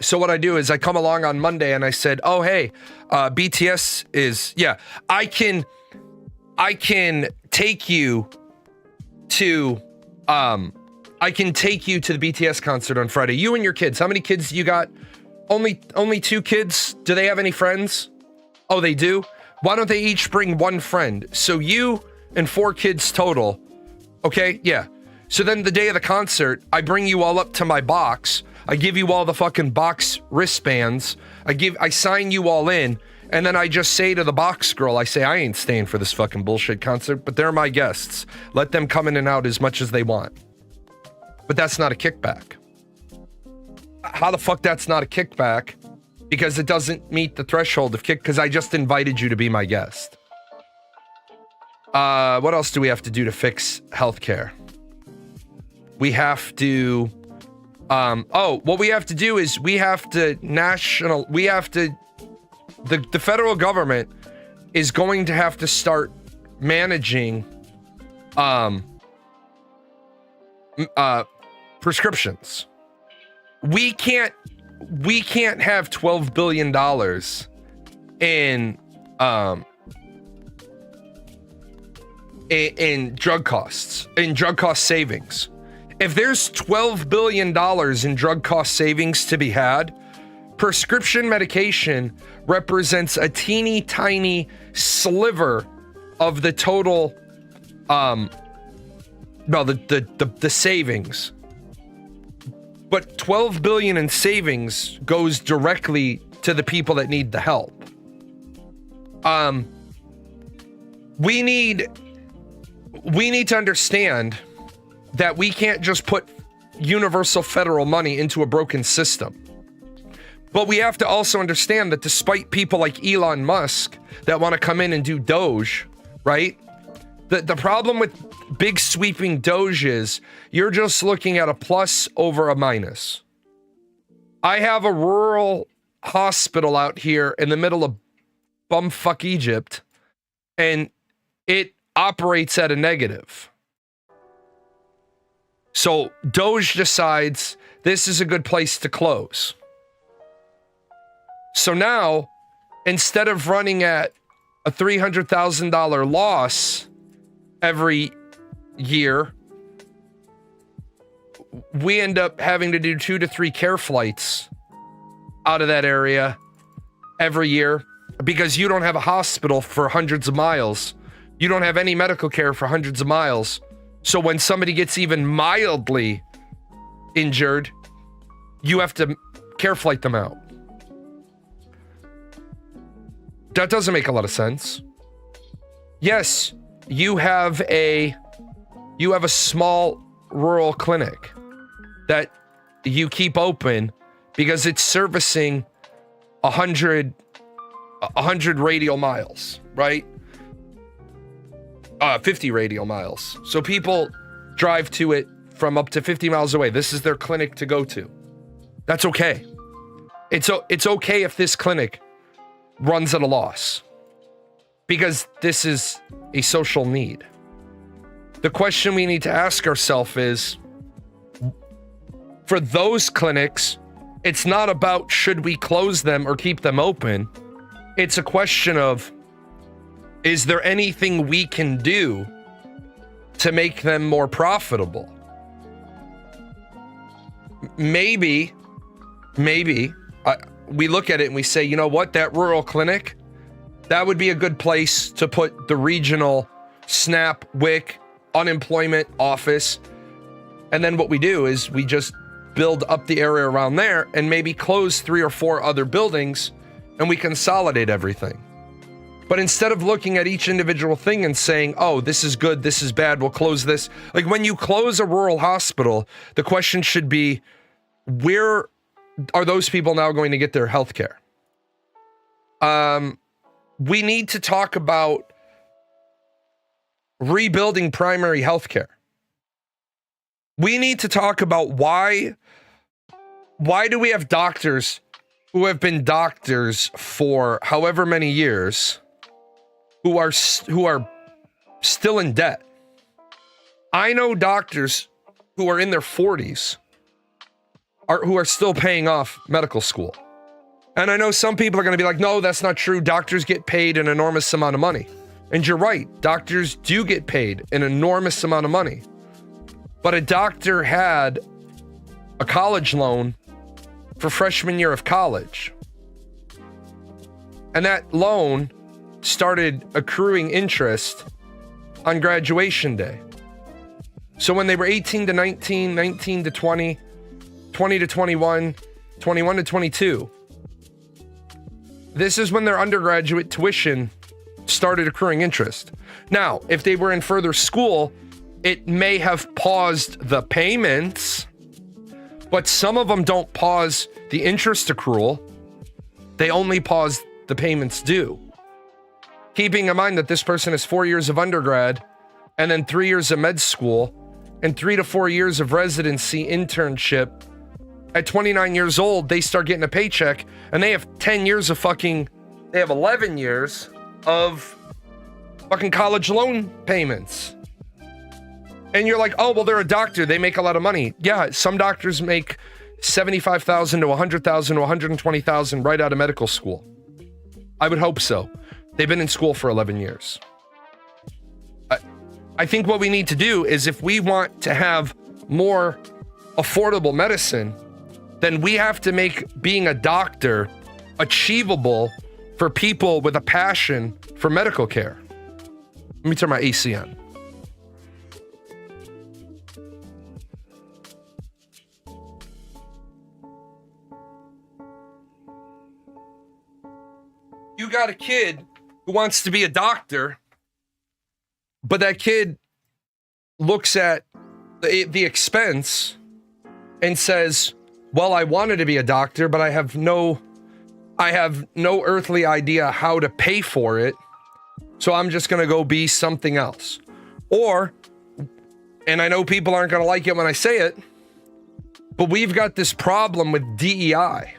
So what I do is I come along on Monday and I said, oh, hey, BTS is, yeah, I can take you to the BTS concert on Friday. You and your kids. How many kids you got? Only 2 kids? Do they have any friends? Oh, they do? Why don't they each bring 1 friend? So you and 4 kids total. Okay, yeah. So then the day of the concert, I bring you all up to my box. I give you all the fucking box wristbands. I sign you all in. And then I just say to the box girl, I say, I ain't staying for this fucking bullshit concert, but they're my guests. Let them come in and out as much as they want. But that's not a kickback. How the fuck that's not a kickback? Because it doesn't meet the threshold of because I just invited you to be my guest. What else do we have to do to fix healthcare? We have to What we have to do is the federal government is going to have to start managing prescriptions. We can't have $12 billion in drug costs, in drug cost savings. If there's $12 billion in drug cost savings to be had, prescription medication represents a teeny tiny sliver of the total the savings. But 12 billion in savings goes directly to the people that need the help. We need to understand that we can't just put universal federal money into a broken system. But we have to also understand that despite people like Elon Musk that want to come in and do Doge, right? The problem with big sweeping Doge is you're just looking at a plus over a minus. I have a rural hospital out here in the middle of bumfuck Egypt, and it operates at a negative. So Doge decides this is a good place to close. So now, instead of running at a $300,000 loss every year, we end up having to do 2 to 3 care flights out of that area every year because you don't have a hospital for hundreds of miles. You don't have any medical care for hundreds of miles. So when somebody gets even mildly injured, you have to care flight them out. That doesn't make a lot of sense. Yes, you have a small rural clinic that you keep open because it's servicing 100 radial miles, right? 50 radial miles. So people drive to it from up to 50 miles away. This is their clinic to go to. That's okay. It's okay if this clinic runs at a loss because this is a social need. The question we need to ask ourselves is, for those clinics, it's not about should we close them or keep them open. It's a question of, is there anything we can do to make them more profitable? Maybe we look at it and we say, you know what, that rural clinic, that would be a good place to put the regional SNAP, WIC, unemployment office. And then what we do is we just build up the area around there and maybe close 3 or 4 other buildings and we consolidate everything. But instead of looking at each individual thing and saying, oh, this is good, this is bad, we'll close this. Like when you close a rural hospital, the question should be, where are those people now going to get their health care? We need to talk about rebuilding primary health care. We need to talk about why do we have doctors who have been doctors for however many years who are still in debt? I know doctors who are in their 40s who are still paying off medical school. And I know some people are going to be like, no, that's not true. Doctors get paid an enormous amount of money. And you're right. Doctors do get paid an enormous amount of money. But a doctor had a college loan for freshman year of college. And that loan started accruing interest on graduation day. So when they were 18 to 19, 19 to 20, 20 to 21, 21 to 22, this is when their undergraduate tuition started accruing interest. Now, if they were in further school, it may have paused the payments, but some of them don't pause the interest accrual. They only pause the payments due. Keeping in mind that this person has 4 years of undergrad and then 3 years of med school and 3 to 4 years of residency, internship, At 29 years old, they start getting a paycheck, and they have 10 years of they have 11 years of fucking college loan payments. And you're like, oh, well, they're a doctor. They make a lot of money. Yeah, some doctors make $75,000 to $100,000 to $120,000 right out of medical school. I would hope so. They've been in school for 11 years. I think what we need to do is, if we want to have more affordable medicine, then we have to make being a doctor achievable for people with a passion for medical care. Let me turn my AC on. You got a kid who wants to be a doctor, but that kid looks at the expense and says, well, I wanted to be a doctor, but I have no earthly idea how to pay for it. So I'm just going to go be something else. Or, and I know people aren't going to like it when I say it, but we've got this problem with DEI.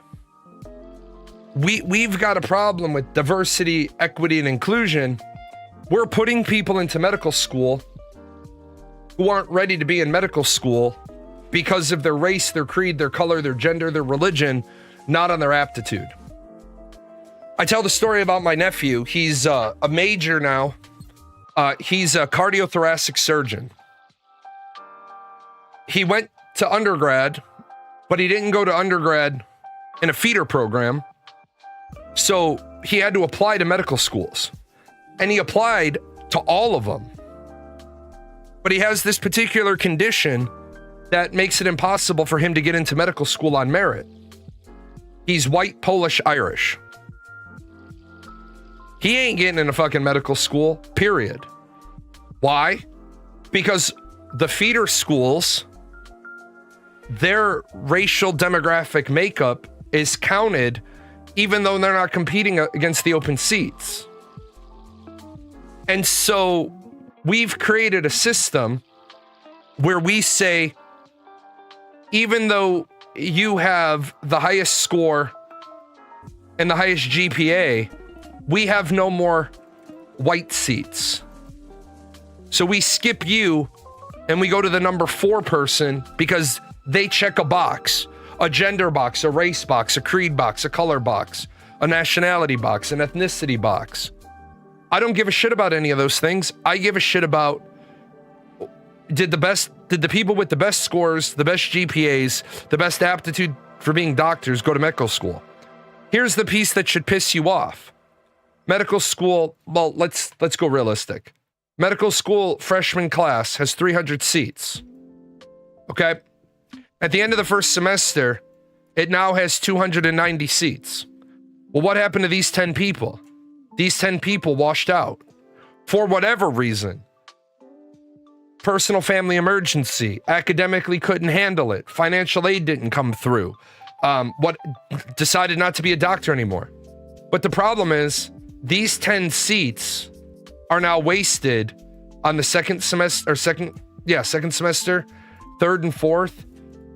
We've got a problem with diversity, equity, and inclusion. We're putting people into medical school who aren't ready to be in medical school because of their race, their creed, their color, their gender, their religion, not on their aptitude. I tell the story about my nephew. He's a major now. He's a cardiothoracic surgeon. He went to undergrad, but he didn't go to undergrad in a feeder program. So he had to apply to medical schools. And he applied to all of them. But he has this particular condition that makes it impossible for him to get into medical school on merit. He's white, Polish, Irish. He ain't getting into fucking medical school, period. Why? Because the feeder schools, their racial demographic makeup is counted even though they're not competing against the open seats. And so we've created a system where we say, even though you have the highest score and the highest GPA, we have no more white seats. So we skip you and we go to the number 4 person because they check a box, a gender box, a race box, a creed box, a color box, a nationality box, an ethnicity box. I don't give a shit about any of those things. I give a shit about, did the people with the best scores, the best GPAs, the best aptitude for being doctors go to medical school? Here's the piece that should piss you off. Medical school, well, let's go realistic. Medical school freshman class has 300 seats. Okay? At the end of the first semester, it now has 290 seats. Well, what happened to these 10 people? These 10 people washed out for whatever reason. Personal family emergency, academically couldn't handle it, financial aid didn't come through, decided not to be a doctor anymore. But the problem is, these 10 seats are now wasted on the second semester, third and fourth,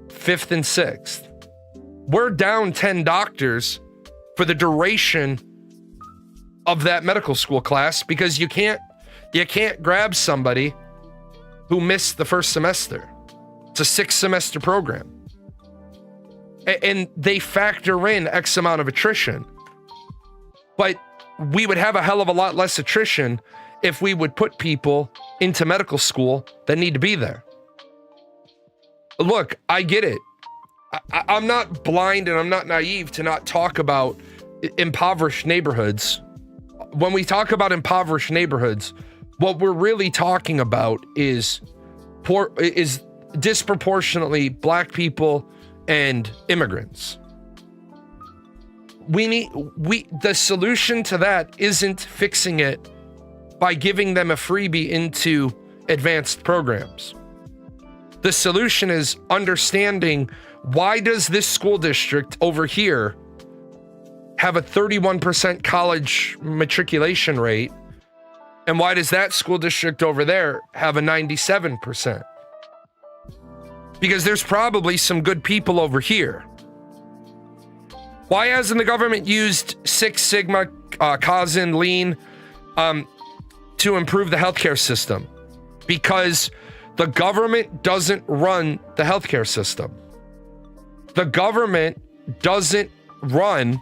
fifth and sixth. We're down 10 doctors for the duration of that medical school class because you can't grab somebody who missed the first semester. It's a 6-semester program. And they factor in X amount of attrition. But we would have a hell of a lot less attrition if we would put people into medical school that need to be there. Look, I get it. I'm not blind and I'm not naive to not talk about impoverished neighborhoods. When we talk about impoverished neighborhoods, what we're really talking about is disproportionately black people and immigrants. The solution to that isn't fixing it by giving them a freebie into advanced programs. The solution is understanding, why does this school district over here have a 31% college matriculation rate? And why does that school district over there have a 97%? Because there's probably some good people over here. Why hasn't the government used Six Sigma, Kaizen, Lean to improve the healthcare system? Because the government doesn't run the healthcare system. The government doesn't run.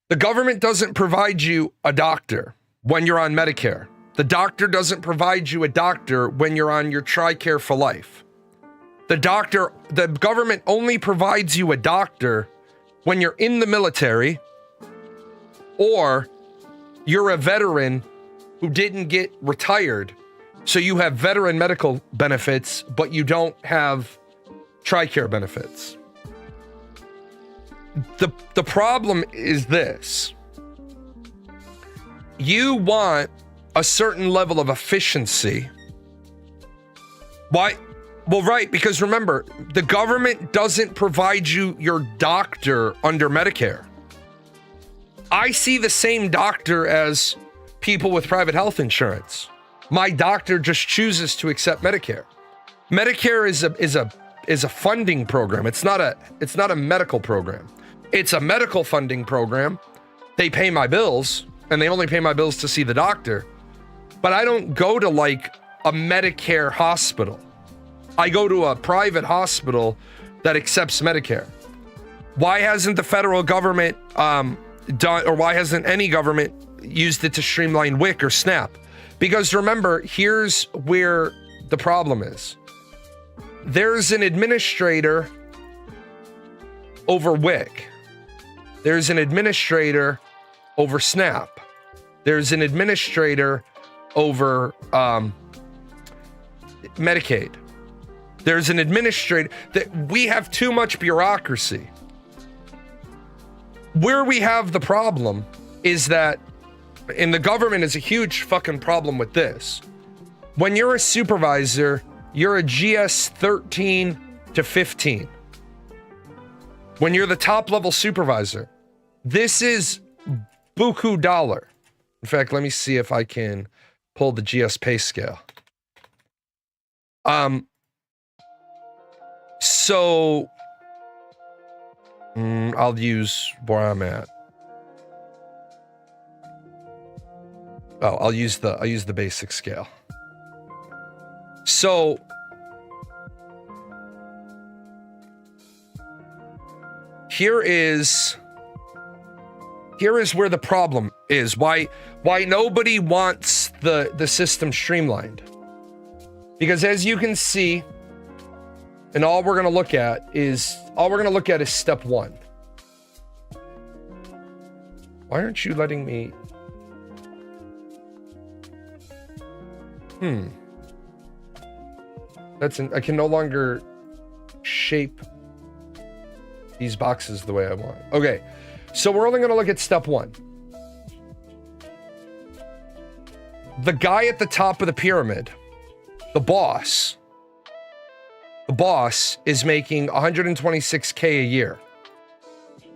The government doesn't provide you a doctor when you're on Medicare. The doctor doesn't provide you a doctor when you're on your TRICARE for life. The government only provides you a doctor when you're in the military or you're a veteran who didn't get retired. So you have veteran medical benefits, but you don't have TRICARE benefits. The problem is this. You want a certain level of efficiency. Why? Well, right, because remember, the government doesn't provide you your doctor under Medicare. I see the same doctor as people with private health insurance. My doctor just chooses to accept Medicare. Medicare is a funding program. It's not a medical program. It's a medical funding program. They pay my bills, and they only pay my bills to see the doctor. But I don't go to like a Medicare hospital. I go to a private hospital that accepts Medicare. Why hasn't the federal government done, or why hasn't any government used it to streamline WIC or SNAP? Because remember, here's where the problem is. There's an administrator over WIC. There's an administrator over SNAP. There's an administrator over Medicaid. There's an administrator that we have too much bureaucracy. Where we have the problem is that, and the government is a huge fucking problem with this. When you're a supervisor, you're a GS 13 to 15. When you're the top level supervisor, this is buku dollar. In fact, let me see if I can pull the GS pay scale. So I'll use where I'm at. Oh, I'll use the basic scale. So here is where the problem is. Why nobody wants the system streamlined. Because as you can see, and all we're gonna look at is step one. Why aren't you letting me? I can no longer shape these boxes the way I want. Okay, so we're only gonna look at step one. The guy at the top of the pyramid, the boss is making 126K a year.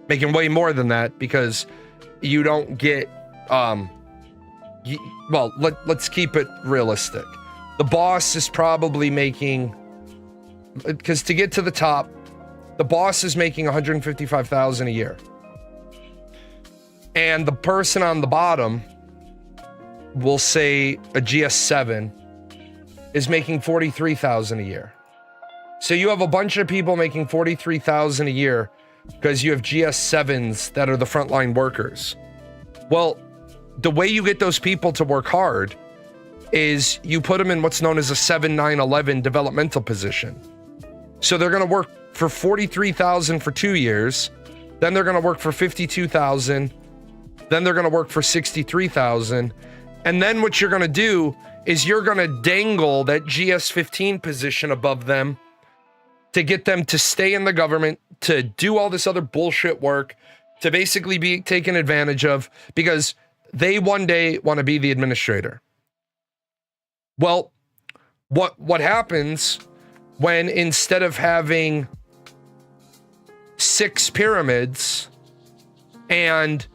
Making way more than that because you don't get, let's keep it realistic. The boss is probably making, because to get to the top, the boss is making 155,000 a year. And the person on the bottom, we'll say a GS7, is making 43,000 a year. So you have a bunch of people making 43,000 a year because you have GS7s that are the frontline workers. Well, the way you get those people to work hard is you put them in what's known as a 7-9-11 developmental position. So they're going to work for 43,000 for 2 years. Then they're going to work for 52,000. Then they're going to work for 63,000. And then what you're going to do is you're going to dangle that GS15 position above them to get them to stay in the government, to do all this other bullshit work, to basically be taken advantage of because they one day want to be the administrator. Well, what happens when instead of having 6 pyramids and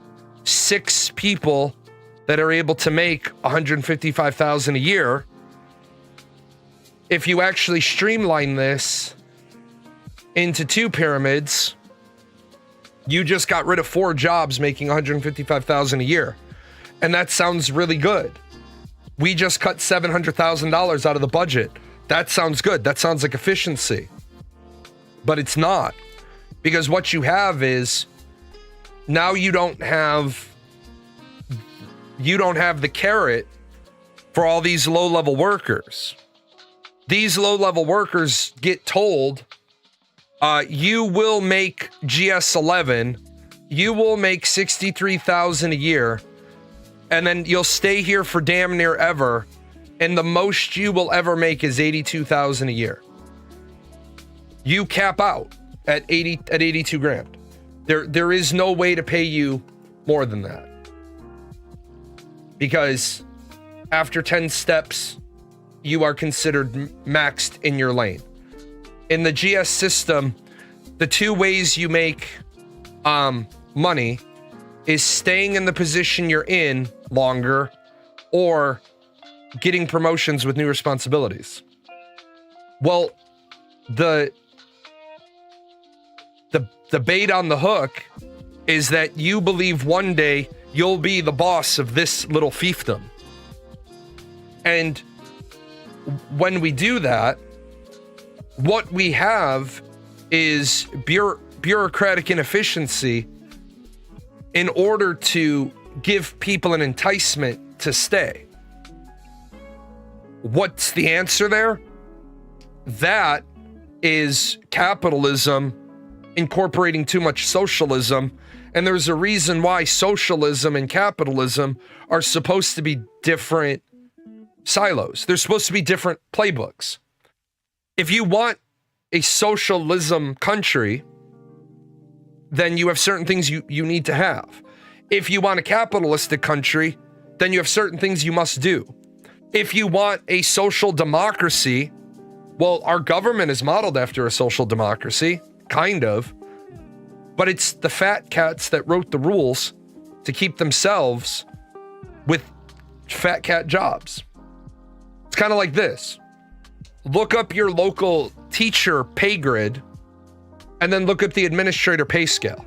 6 people that are able to make 155,000 a year, if you actually streamline this into 2 pyramids, you just got rid of 4 jobs making $155,000 a year. And that sounds really good. We just cut $700,000 out of the budget. That sounds good. That sounds like efficiency. But it's not. Because what you have is now you don't have the carrot for all these low-level workers. These low-level workers get told, you will make GS11, you will make $63,000 a year, and then you'll stay here for damn near ever, and the most you will ever make is $82,000 a year. You cap out at 82 grand. There is no way to pay you more than that. Because after 10 steps, you are considered maxed in your lane. In the GS system, the 2 ways you make money is staying in the position you're in longer or getting promotions with new responsibilities. Well, the bait on the hook is that you believe one day you'll be the boss of this little fiefdom. And when we do that, what we have is bureaucratic inefficiency in order to give people an enticement to stay. What's the answer there? That is capitalism incorporating too much socialism. And there's a reason why socialism and capitalism are supposed to be different silos. They're supposed to be different playbooks. If you want a socialism country, then you have certain things you need to have. If you want a capitalistic country, then you have certain things you must do. If you want a social democracy, well, our government is modeled after a social democracy, kind of, but it's the fat cats that wrote the rules to keep themselves with fat cat jobs. It's kind of like this. Look up your local teacher pay grid and then look up the administrator pay scale.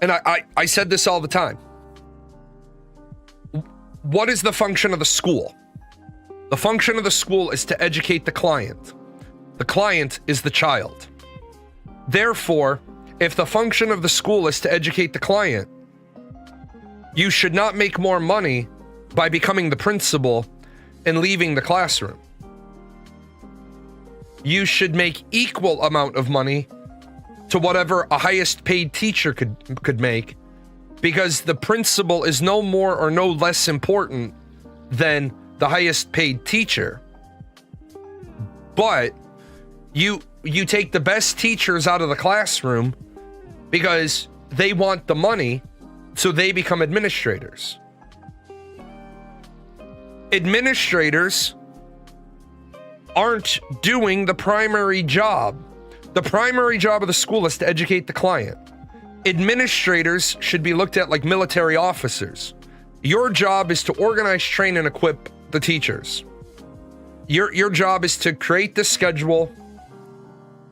And I said this all the time. What is the function of the school? The function of the school is to educate the client. The client is the child. Therefore, if the function of the school is to educate the client, you should not make more money by becoming the principal and leaving the classroom. You should make equal amount of money to whatever a highest paid teacher could make, because the principal is no more or no less important than the highest paid teacher. But you take the best teachers out of the classroom because they want the money, so they become administrators. Administrators aren't doing the primary job. The primary job of the school is to educate the client. Administrators should be looked at like military officers. Your job is to organize, train, and equip the teachers. Your job is to create the schedule,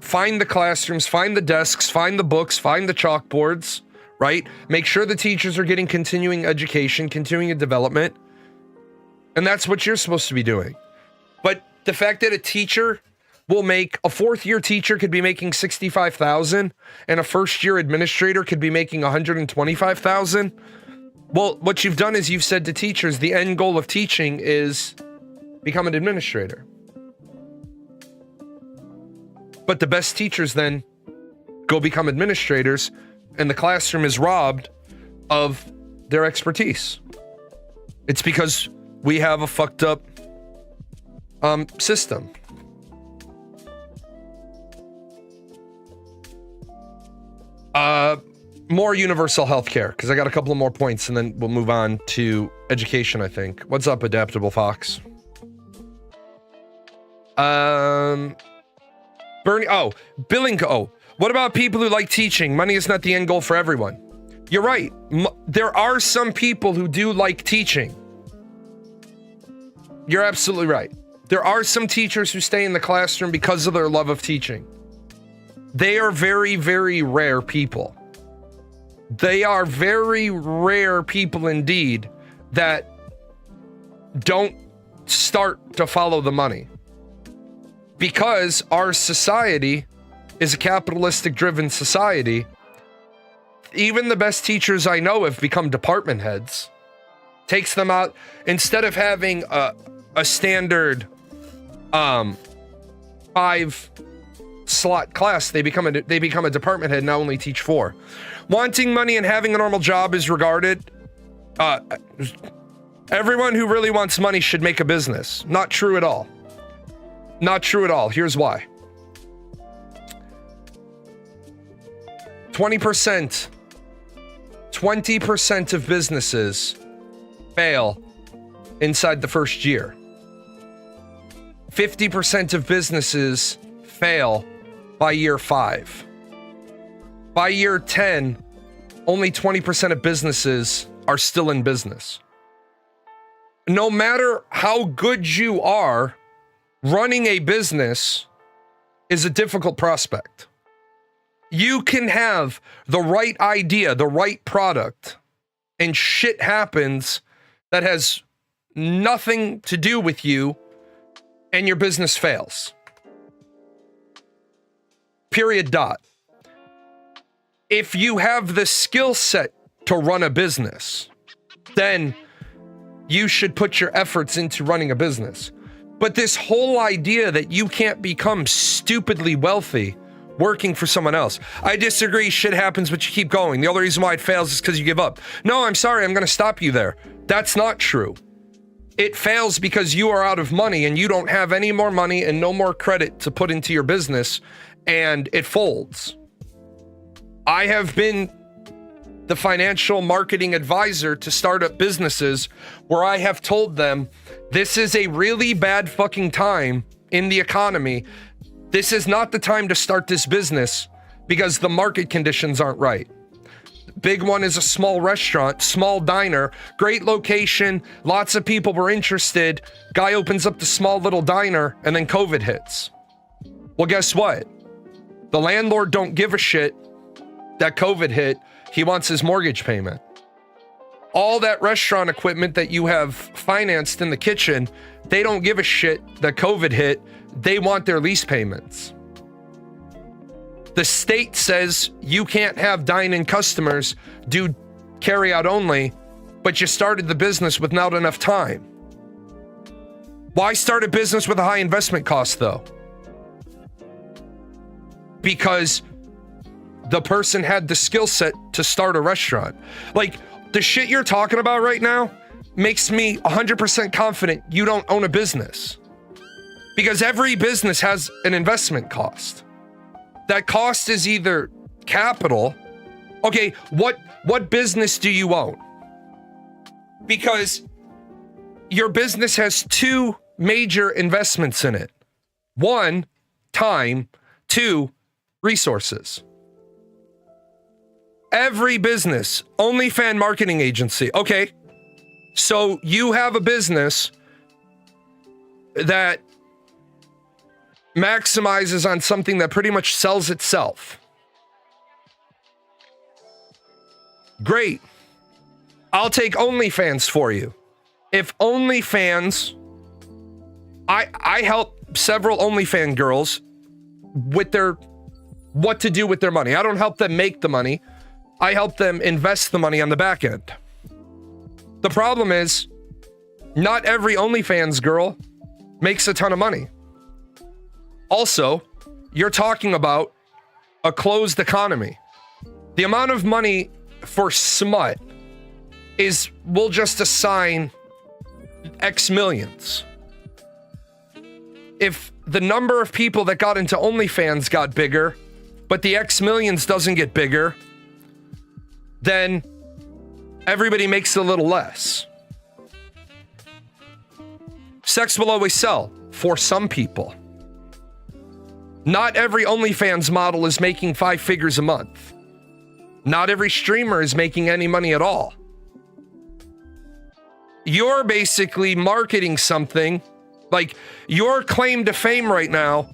find the classrooms, find the desks, find the books, find the chalkboards, right? Make sure the teachers are getting continuing education, continuing development. And that's what you're supposed to be doing. But the fact that a teacher will make, a 4th-year teacher could be making $65,000 and a first-year administrator could be making $125,000. Well, what you've done is you've said to teachers, the end goal of teaching is become an administrator. But the best teachers then go become administrators, and the classroom is robbed of their expertise. It's because we have a fucked up system. More universal healthcare, because I got a couple of more points and then we'll move on to education, I think. What's up, Adaptable Fox? Bernie, billing, what about people who like teaching? Money is not the end goal for everyone. You're right. There are some people who do like teaching. You're absolutely right. There are some teachers who stay in the classroom because of their love of teaching. They are very, very rare people. They are very rare people indeed that don't start to follow the money. Because our society is a capitalistic driven society, even the best teachers I know have become department heads. Takes them out, instead of having a standard 5 slot class, they become a department head and now only teach 4. Wanting money and having a normal job is regarded, everyone who really wants money should make a business. Not true at all. Not true at all. Here's why. 20% of businesses fail inside the first year. 50% of businesses fail by year 5. By year 10, only 20% of businesses are still in business. No matter how good you are, running a business is a difficult prospect. You can have the right idea, the right product, and shit happens that has nothing to do with you, and your business fails. Period. Dot. If you have the skill set to run a business, then you should put your efforts into running a business. But this whole idea that you can't become stupidly wealthy working for someone else. I disagree, shit happens, but you keep going. The only reason why it fails is because you give up. No, I'm sorry, I'm going to stop you there. That's not true. It fails because you are out of money and you don't have any more money and no more credit to put into your business, and it folds. I have been the financial marketing advisor to startup businesses where I have told them, this is a really bad fucking time in the economy. This is not the time to start this business because the market conditions aren't right. Big one is a small restaurant, small diner, great location, lots of people were interested. Guy opens up the small little diner and then COVID hits. Well, guess what? The landlord don't give a shit that COVID hit. He wants his mortgage payment. All that restaurant equipment that you have financed in the kitchen, they don't give a shit that COVID hit. They want their lease payments. The state says you can't have dine-in customers, do carry out only, but you started the business with not enough time. Why start a business with a high investment cost though? Because the person had the skill set to start a restaurant. Like, the shit you're talking about right now makes me 100% confident you don't own a business. Because every business has an investment cost. That cost is either capital. Okay, what business do you own? Because your business has 2 major investments in it. 1, time. 2, resources. Every business, OnlyFans marketing agency. Okay, so you have a business that maximizes on something that pretty much sells itself. Great. I'll take OnlyFans for you. If OnlyFans, I help several OnlyFans girls with their, what to do with their money. I don't help them make the money. I help them invest the money on the back end. The problem is, not every OnlyFans girl makes a ton of money. Also, you're talking about a closed economy. The amount of money for smut is, we'll just assign X millions. If the number of people that got into OnlyFans got bigger, but the X millions doesn't get bigger, then everybody makes a little less. Sex will always sell for some people. Not every OnlyFans model is making 5 figures a month. Not every streamer is making any money at all. You're basically marketing something Like, your claim to fame right now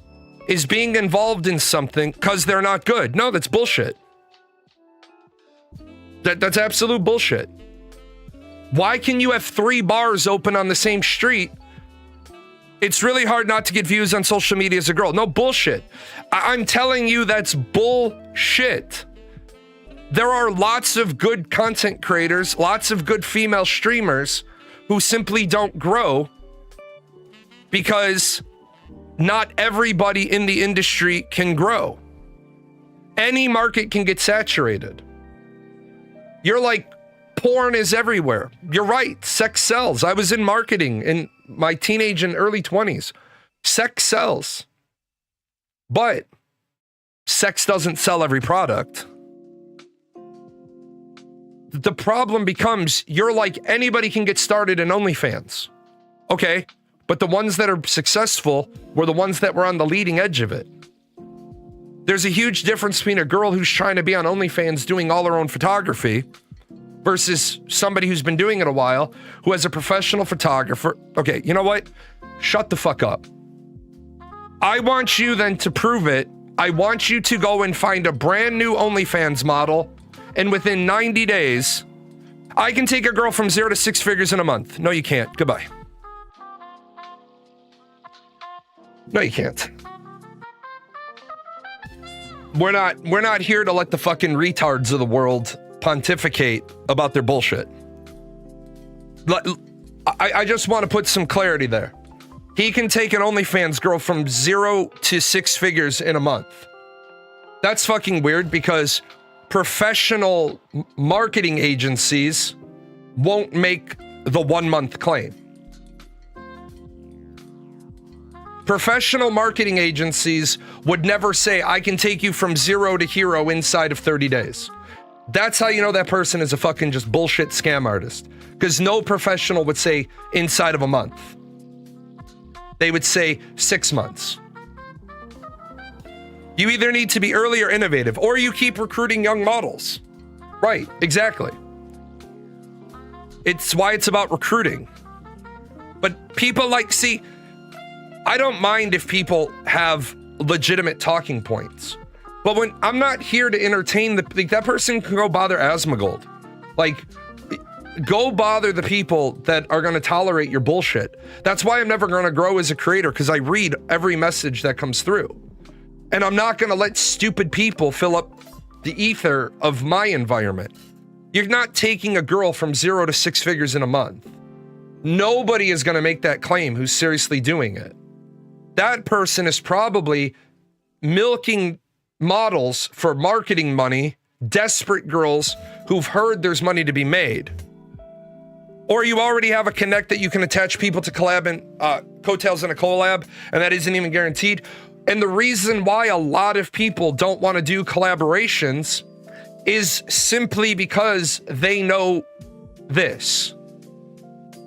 is being involved in something because they're not good. No, that's bullshit. That's absolute bullshit. Why can you have 3 bars open on the same street? It's really hard not to get views on social media as a girl. No, bullshit. I'm telling you that's bullshit. There are lots of good content creators, lots of good female streamers who simply don't grow because not everybody in the industry can grow. Any market can get saturated. You're like, porn is everywhere. You're right. Sex sells. I was in marketing in my teenage and early 20s. Sex sells. But sex doesn't sell every product. The problem becomes you're like, anybody can get started in OnlyFans. Okay, but the ones that are successful were the ones that were on the leading edge of it. There's a huge difference between a girl who's trying to be on OnlyFans doing all her own photography versus somebody who's been doing it a while, who has a professional photographer. Okay, you know what? Shut the fuck up. I want you then to prove it. I want you to go and find a brand new OnlyFans model, and within 90 days, I can take a girl from 0 to 6 figures in a month. No, you can't. Goodbye. No, you can't. We're not here to let the fucking retards of the world pontificate about their bullshit. I just want to put some clarity there. He can take an OnlyFans girl from 0 to 6 figures in a month. That's fucking weird because professional marketing agencies won't make the 1 month claim. Professional marketing agencies would never say, I can take you from 0 to hero inside of 30 days. That's how you know that person is a fucking just bullshit scam artist. Because no professional would say inside of a month. They would say 6 months. You either need to be early or innovative, or you keep recruiting young models. Right, exactly. It's why it's about recruiting. But people see, I don't mind if people have legitimate talking points. But when I'm not here to entertain that person can go bother Asmongold. Go bother the people that are going to tolerate your bullshit. That's why I'm never going to grow as a creator, because I read every message that comes through. And I'm not going to let stupid people fill up the ether of my environment. You're not taking a girl from 0 to 6 figures in a month. Nobody is going to make that claim who's seriously doing it. That person is probably milking models for marketing money, desperate girls who've heard there's money to be made. Or you already have a connect that you can attach people to collab and coattails in a collab, and that isn't even guaranteed. And the reason why a lot of people don't want to do collaborations is simply because they know this.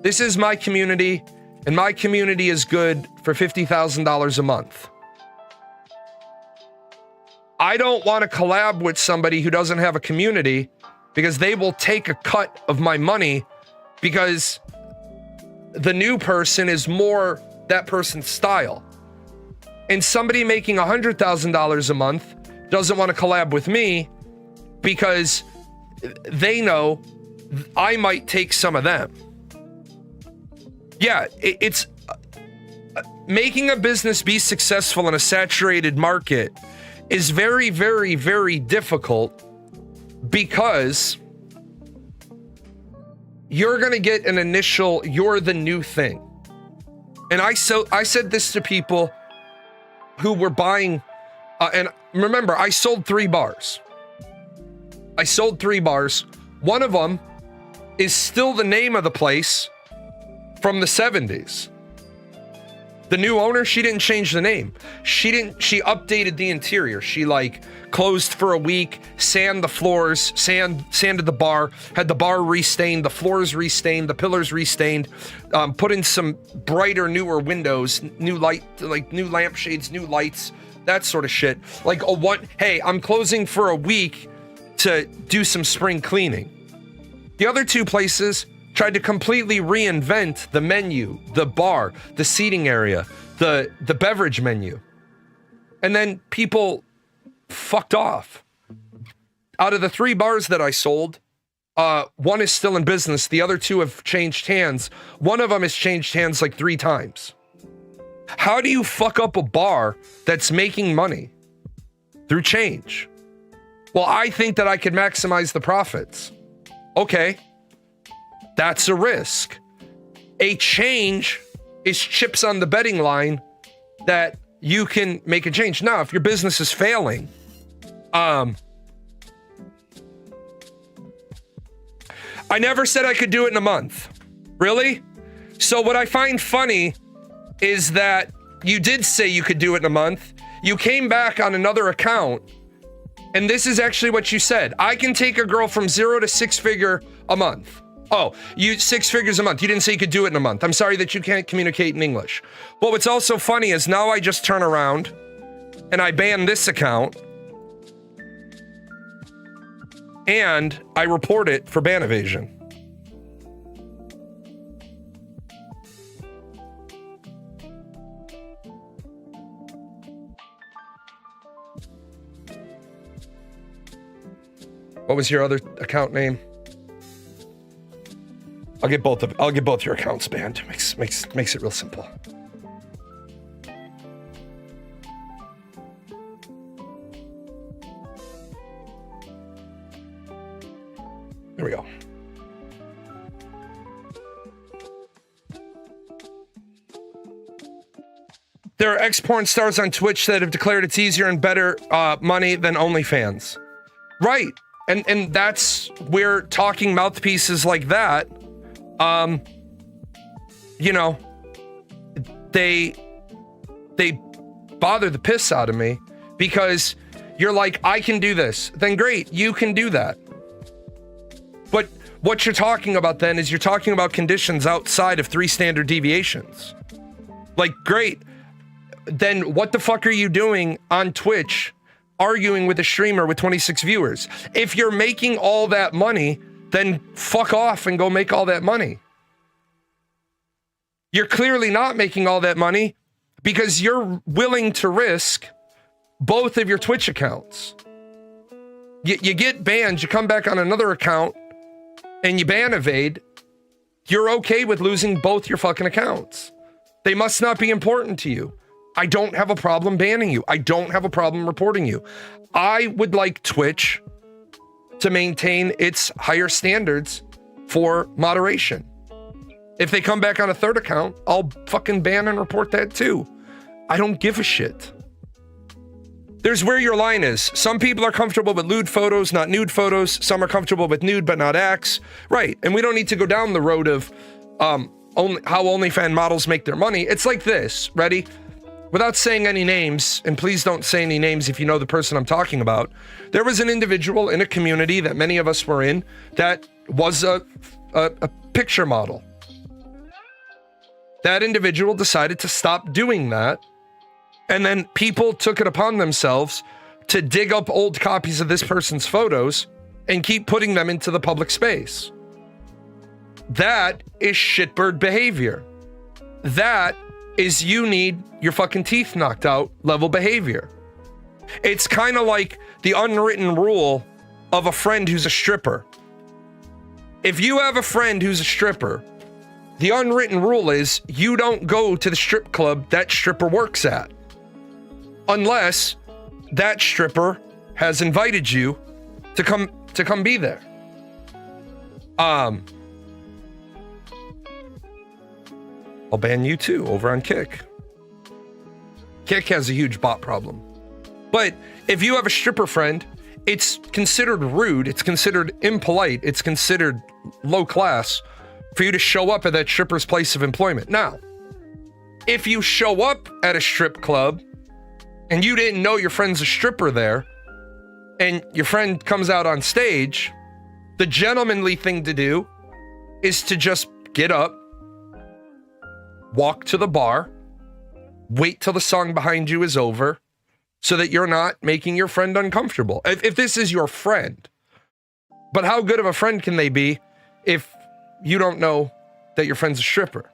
This is my community, and my community is good for $50,000 a month. I don't want to collab with somebody who doesn't have a community because they will take a cut of my money because the new person is more that person's style. And somebody making $100,000 a month doesn't want to collab with me because they know I might take some of them. Yeah, it's making a business be successful in a saturated market is very, very, very difficult because you're going to get an initial, you're the new thing. And I said this to people who were buying, and remember, I sold 3 bars. I sold 3 bars. One of them is still the name of the place from the 70s. The new owner, she didn't change the name. She updated the interior. She closed for a week, sanded the floors, sanded the bar, had the bar restained, the floors restained, the pillars restained, put in some brighter, newer windows, new light, new lampshades, new lights, that sort of shit. Hey, I'm closing for a week to do some spring cleaning. The other 2 places tried to completely reinvent the menu, the bar, the seating area, the beverage menu. And then people fucked off. Out of the 3 bars that I sold, one is still in business. The other 2 have changed hands. One of them has changed hands like 3 times. How do you fuck up a bar that's making money through change? Well, I think that I could maximize the profits. Okay. That's a risk. A change is chips on the betting line that you can make a change. Now, if your business is failing, I never said I could do it in a month. Really? So what I find funny is that you did say you could do it in a month. You came back on another account, and this is actually what you said. I can take a girl from 0 to 6 figure a month. Oh, 6 figures a month. You didn't say you could do it in a month. I'm sorry that you can't communicate in English. But what's also funny is now I just turn around and I ban this account and I report it for ban evasion. What was your other account name? I'll get both your accounts banned. Makes it real simple. There we go. There are ex-porn stars on Twitch that have declared it's easier and better money than OnlyFans. Right. And that's where talking mouthpieces like that, you know, they bother the piss out of me because you're like, I can do this. Then great, you can do that. But what you're talking about then is you're talking about conditions outside of 3 standard deviations. Like, great. Then what the fuck are you doing on Twitch arguing with a streamer with 26 viewers? If you're making all that money, then fuck off and go make all that money. You're clearly not making all that money because you're willing to risk both of your Twitch accounts. You get banned, you come back on another account, and you ban evade. You're okay with losing both your fucking accounts. They must not be important to you. I don't have a problem banning you. I don't have a problem reporting you. I would like Twitch to maintain its higher standards for moderation. If they come back on a 3rd account, I'll fucking ban and report that too. I don't give a shit. There's where your line is. Some people are comfortable with lewd photos, not nude photos. Some are comfortable with nude, but not acts. Right. And we don't need to go down the road of how OnlyFans models make their money. It's like this. Ready? Without saying any names, and please don't say any names if you know the person I'm talking about, there was an individual in a community that many of us were in that was a picture model. That individual decided to stop doing that, and then people took it upon themselves to dig up old copies of this person's photos and keep putting them into the public space. That is shitbird behavior. That is you need your fucking teeth knocked out level behavior. It's kind of like the unwritten rule of a friend who's a stripper. If you have a friend who's a stripper, the unwritten rule is you don't go to the strip club that stripper works at unless that stripper has invited you to come be there. I'll ban you too over on Kick. Kick has a huge bot problem. But if you have a stripper friend, it's considered rude, it's considered impolite, it's considered low class for you to show up at that stripper's place of employment. Now, if you show up at a strip club and you didn't know your friend's a stripper there, and your friend comes out on stage, the gentlemanly thing to do is to just get up, walk to the bar, wait till the song behind you is over so that you're not making your friend uncomfortable. If this is your friend. But how good of a friend can they be if you don't know that your friend's a stripper.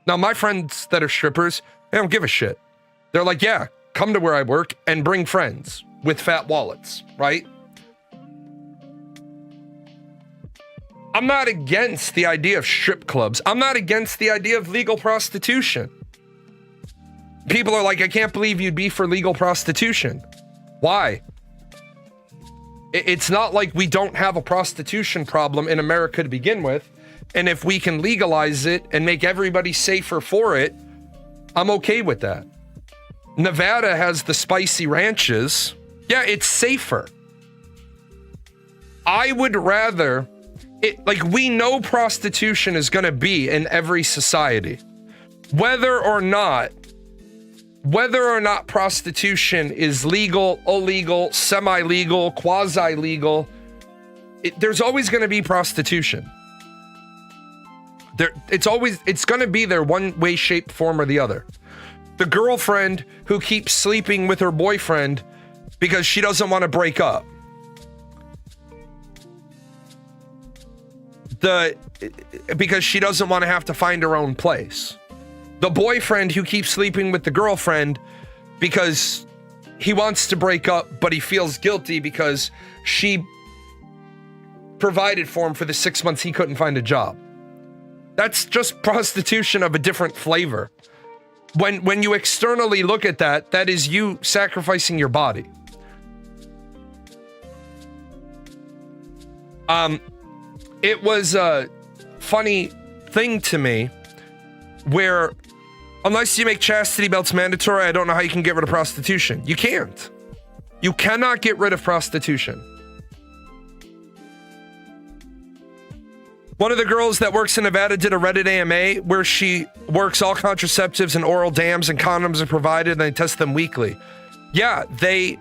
Now, my friends that are strippers, they don't give a shit. They're like, yeah, come to where I work and bring friends with fat wallets, right? I'm not against the idea of strip clubs. I'm not against the idea of legal prostitution. People are like, I can't believe you'd be for legal prostitution. Why? It's not like we don't have a prostitution problem in America to begin with. And if we can legalize it and make everybody safer for it, I'm okay with that. Nevada has the spicy ranches. Yeah, it's safer. I would rather, we know prostitution is going to be in every society. Whether or not prostitution is legal, illegal, semi-legal, quasi-legal, there's always going to be prostitution. It's going to be there one way, shape, form, or the other. The girlfriend who keeps sleeping with her boyfriend because she doesn't want to break up. Because she doesn't want to have to find her own place. The boyfriend who keeps sleeping with the girlfriend because he wants to break up, but he feels guilty because she provided for him for the 6 months he couldn't find a job. That's just prostitution of a different flavor. When you externally look at that, that is you sacrificing your body. It was a funny thing to me where unless you make chastity belts mandatory, I don't know how you can get rid of prostitution. You can't. You cannot get rid of prostitution. One of the girls that works in Nevada did a Reddit AMA where she works all contraceptives and oral dams and condoms are provided and they test them weekly. Yeah, they,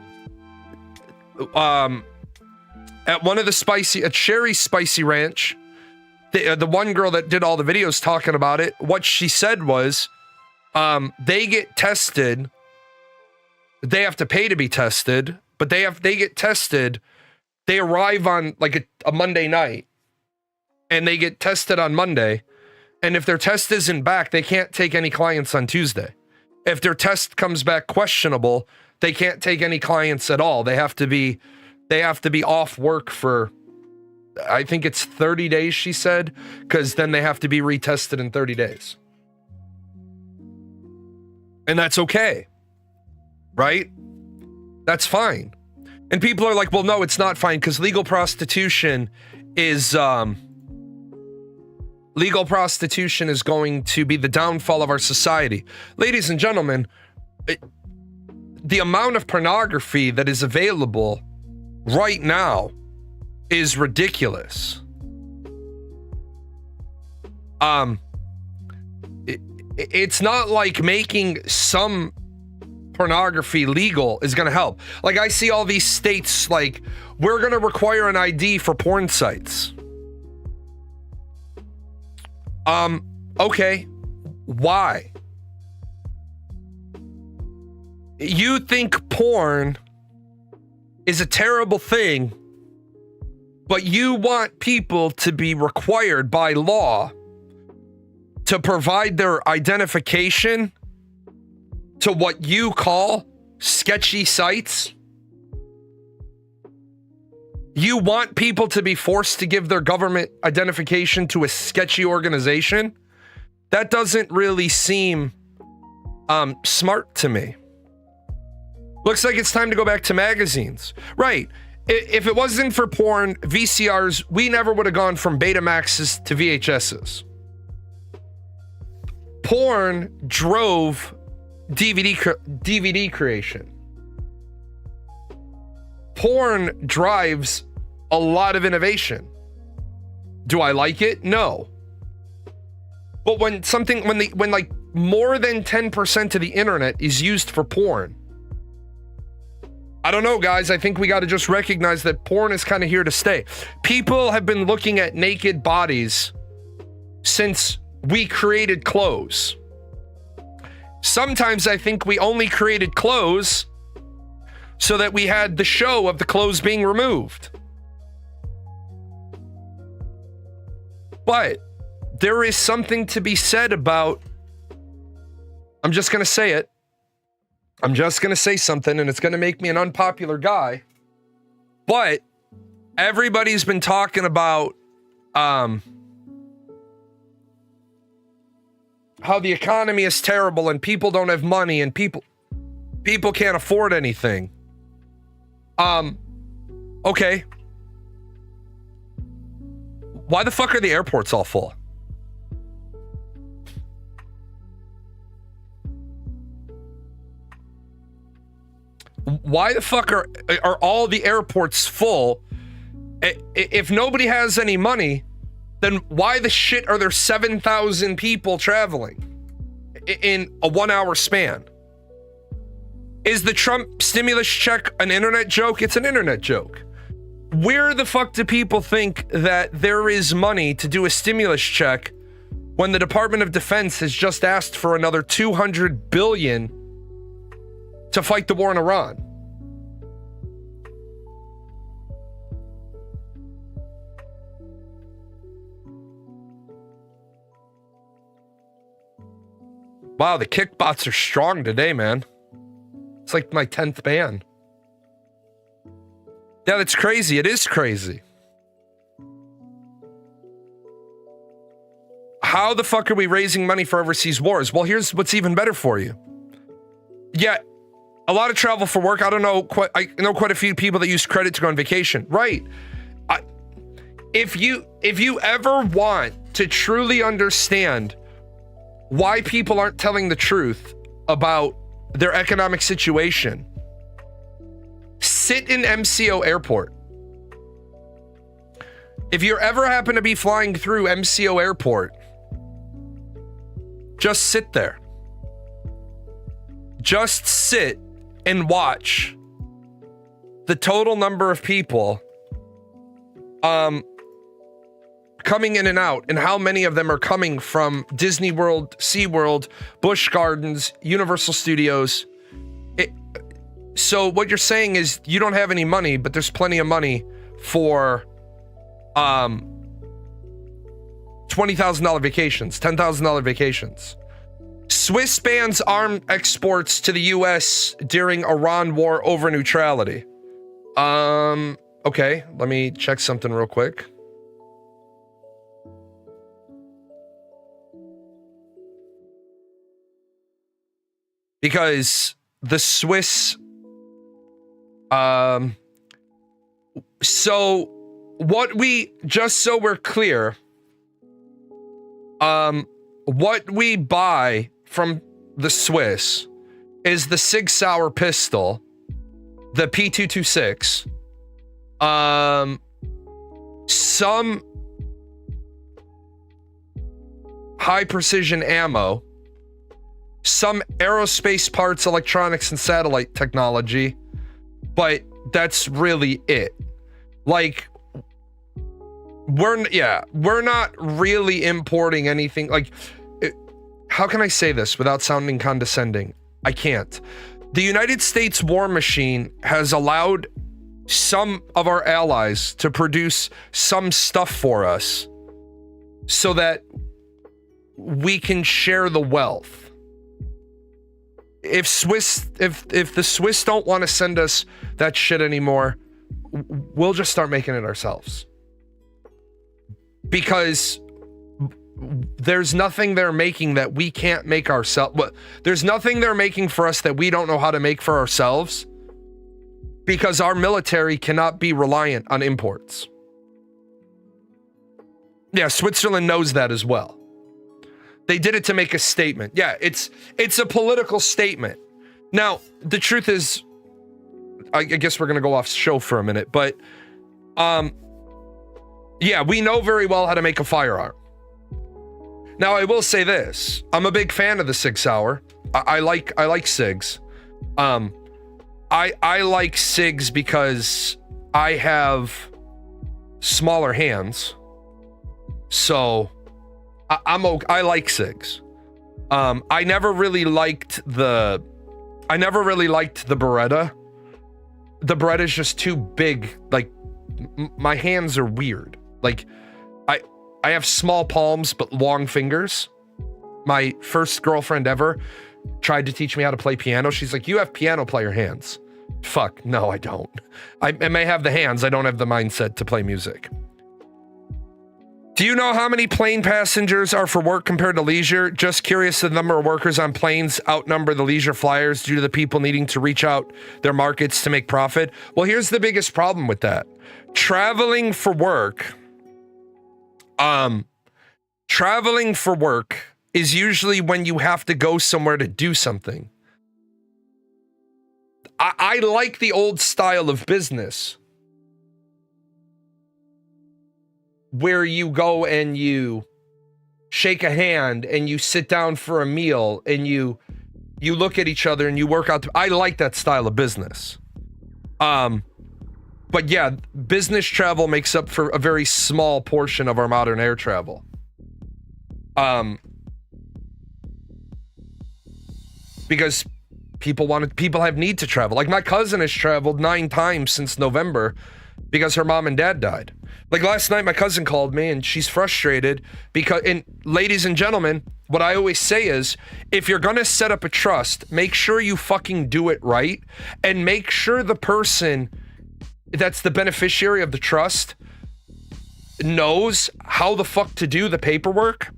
at one of the at Sherry's Spicy Ranch, the one girl that did all the videos talking about it, what she said was, they get tested. They have to pay to be tested, but they get tested. They arrive on like a Monday night and they get tested on Monday. And if their test isn't back, they can't take any clients on Tuesday. If their test comes back questionable, they can't take any clients at all. They have to be off work for, I think it's 30 days, she said, because then they have to be retested in 30 days. And that's okay, right? That's fine. And people are like, well, no, it's not fine because legal prostitution is going to be the downfall of our society. Ladies and gentlemen, the amount of pornography that is available right now is ridiculous. It's not like making some pornography legal is going to help. Like I see all these states like, we're going to require an ID for porn sites. Okay. Why? You think porn is a terrible thing, but you want people to be required by law to provide their identification to what you call sketchy sites? You want people to be forced to give their government identification to a sketchy organization? That doesn't really seem smart to me. Looks like it's time to go back to magazines. Right. If it wasn't for porn, VCRs, we never would have gone from Betamaxes to VHSs. Porn drove DVD creation. Porn drives a lot of innovation. Do I like it? No. But when like more than 10% of the internet is used for porn, I don't know, guys. I think we got to just recognize that porn is kind of here to stay. People have been looking at naked bodies since we created clothes. Sometimes I think we only created clothes so that we had the show of the clothes being removed. But there is something to be said about, I'm just going to say it. I'm just going to say something, and it's going to make me an unpopular guy. But everybody's been talking about how the economy is terrible and people don't have money and people can't afford anything. Okay. Why the fuck are the airports all full? Why the fuck are all the airports full? If nobody has any money, then why the shit are there 7,000 people traveling in a 1 hour span? Is the Trump stimulus check an internet joke? It's an internet joke. Where the fuck do people think that there is money to do a stimulus check when the Department of Defense has just asked for another $200 billion to fight the war in Iran? Wow, the kickbots are strong today, man. It's like my 10th ban. Yeah, that's crazy. It is crazy. How the fuck are we raising money for overseas wars? Well, here's what's even better for you. Yeah, a lot of travel for work. I know quite a few people that use credit to go on vacation. Right. If you ever want to truly understand why people aren't telling the truth about their economic situation, sit in MCO airport. If you ever happen to be flying through MCO airport, just sit there. Just sit and watch the total number of people coming in and out, and how many of them are coming from Disney World, SeaWorld, Busch Gardens, Universal Studios. So what you're saying is you don't have any money, but there's plenty of money for $20,000 vacations, $10,000 vacations. Swiss bans arms exports to the US during Iran war over neutrality. Okay, let me check something real quick. Because the Swiss, so just so we're clear, what we buy from the Swiss is the Sig Sauer pistol, the P226, some high precision ammo, some aerospace parts, electronics, and satellite technology, but that's really it. Like, we're not really importing anything. Like, how can I say this without sounding condescending? I can't. The United States war machine has allowed some of our allies to produce some stuff for us so that we can share the wealth. If the Swiss don't want to send us that shit anymore, we'll just start making it ourselves. Because there's nothing they're making that we can't make ourselves. There's nothing they're making for us that we don't know how to make for ourselves, because our military cannot be reliant on imports. Yeah, Switzerland knows that as well. They did it to make a statement. Yeah, it's a political statement. Now, the truth is, I guess we're going to go off show for a minute, but yeah, we know very well how to make a firearm. Now, I will say this. I'm a big fan of the Sig Sauer. I like SIGs. I like SIGs because I have smaller hands. So I like SIGs. I never really liked the Beretta. The Beretta's just too big. Like, my hands are weird. Like, I have small palms but long fingers. My first girlfriend ever tried to teach me how to play piano. She's like, you have piano player hands. Fuck, no, I don't. I may have the hands, I don't have the mindset to play music. Do you know how many plane passengers are for work compared to leisure? Just curious, the number of workers on planes outnumber the leisure flyers due to the people needing to reach out their markets to make profit. Well, here's the biggest problem with that. Traveling for work is usually when you have to go somewhere to do something. I like the old style of business where you go and you shake a hand and you sit down for a meal and you look at each other and you work out. I like that style of business. But yeah, business travel makes up for a very small portion of our modern air travel. Because people have need to travel. Like my cousin has traveled 9 times since November because her mom and dad died. Like last night, my cousin called me and she's frustrated because, and ladies and gentlemen, what I always say is, if you're gonna set up a trust, make sure you fucking do it right and make sure the person that's the beneficiary of the trust knows how the fuck to do the paperwork.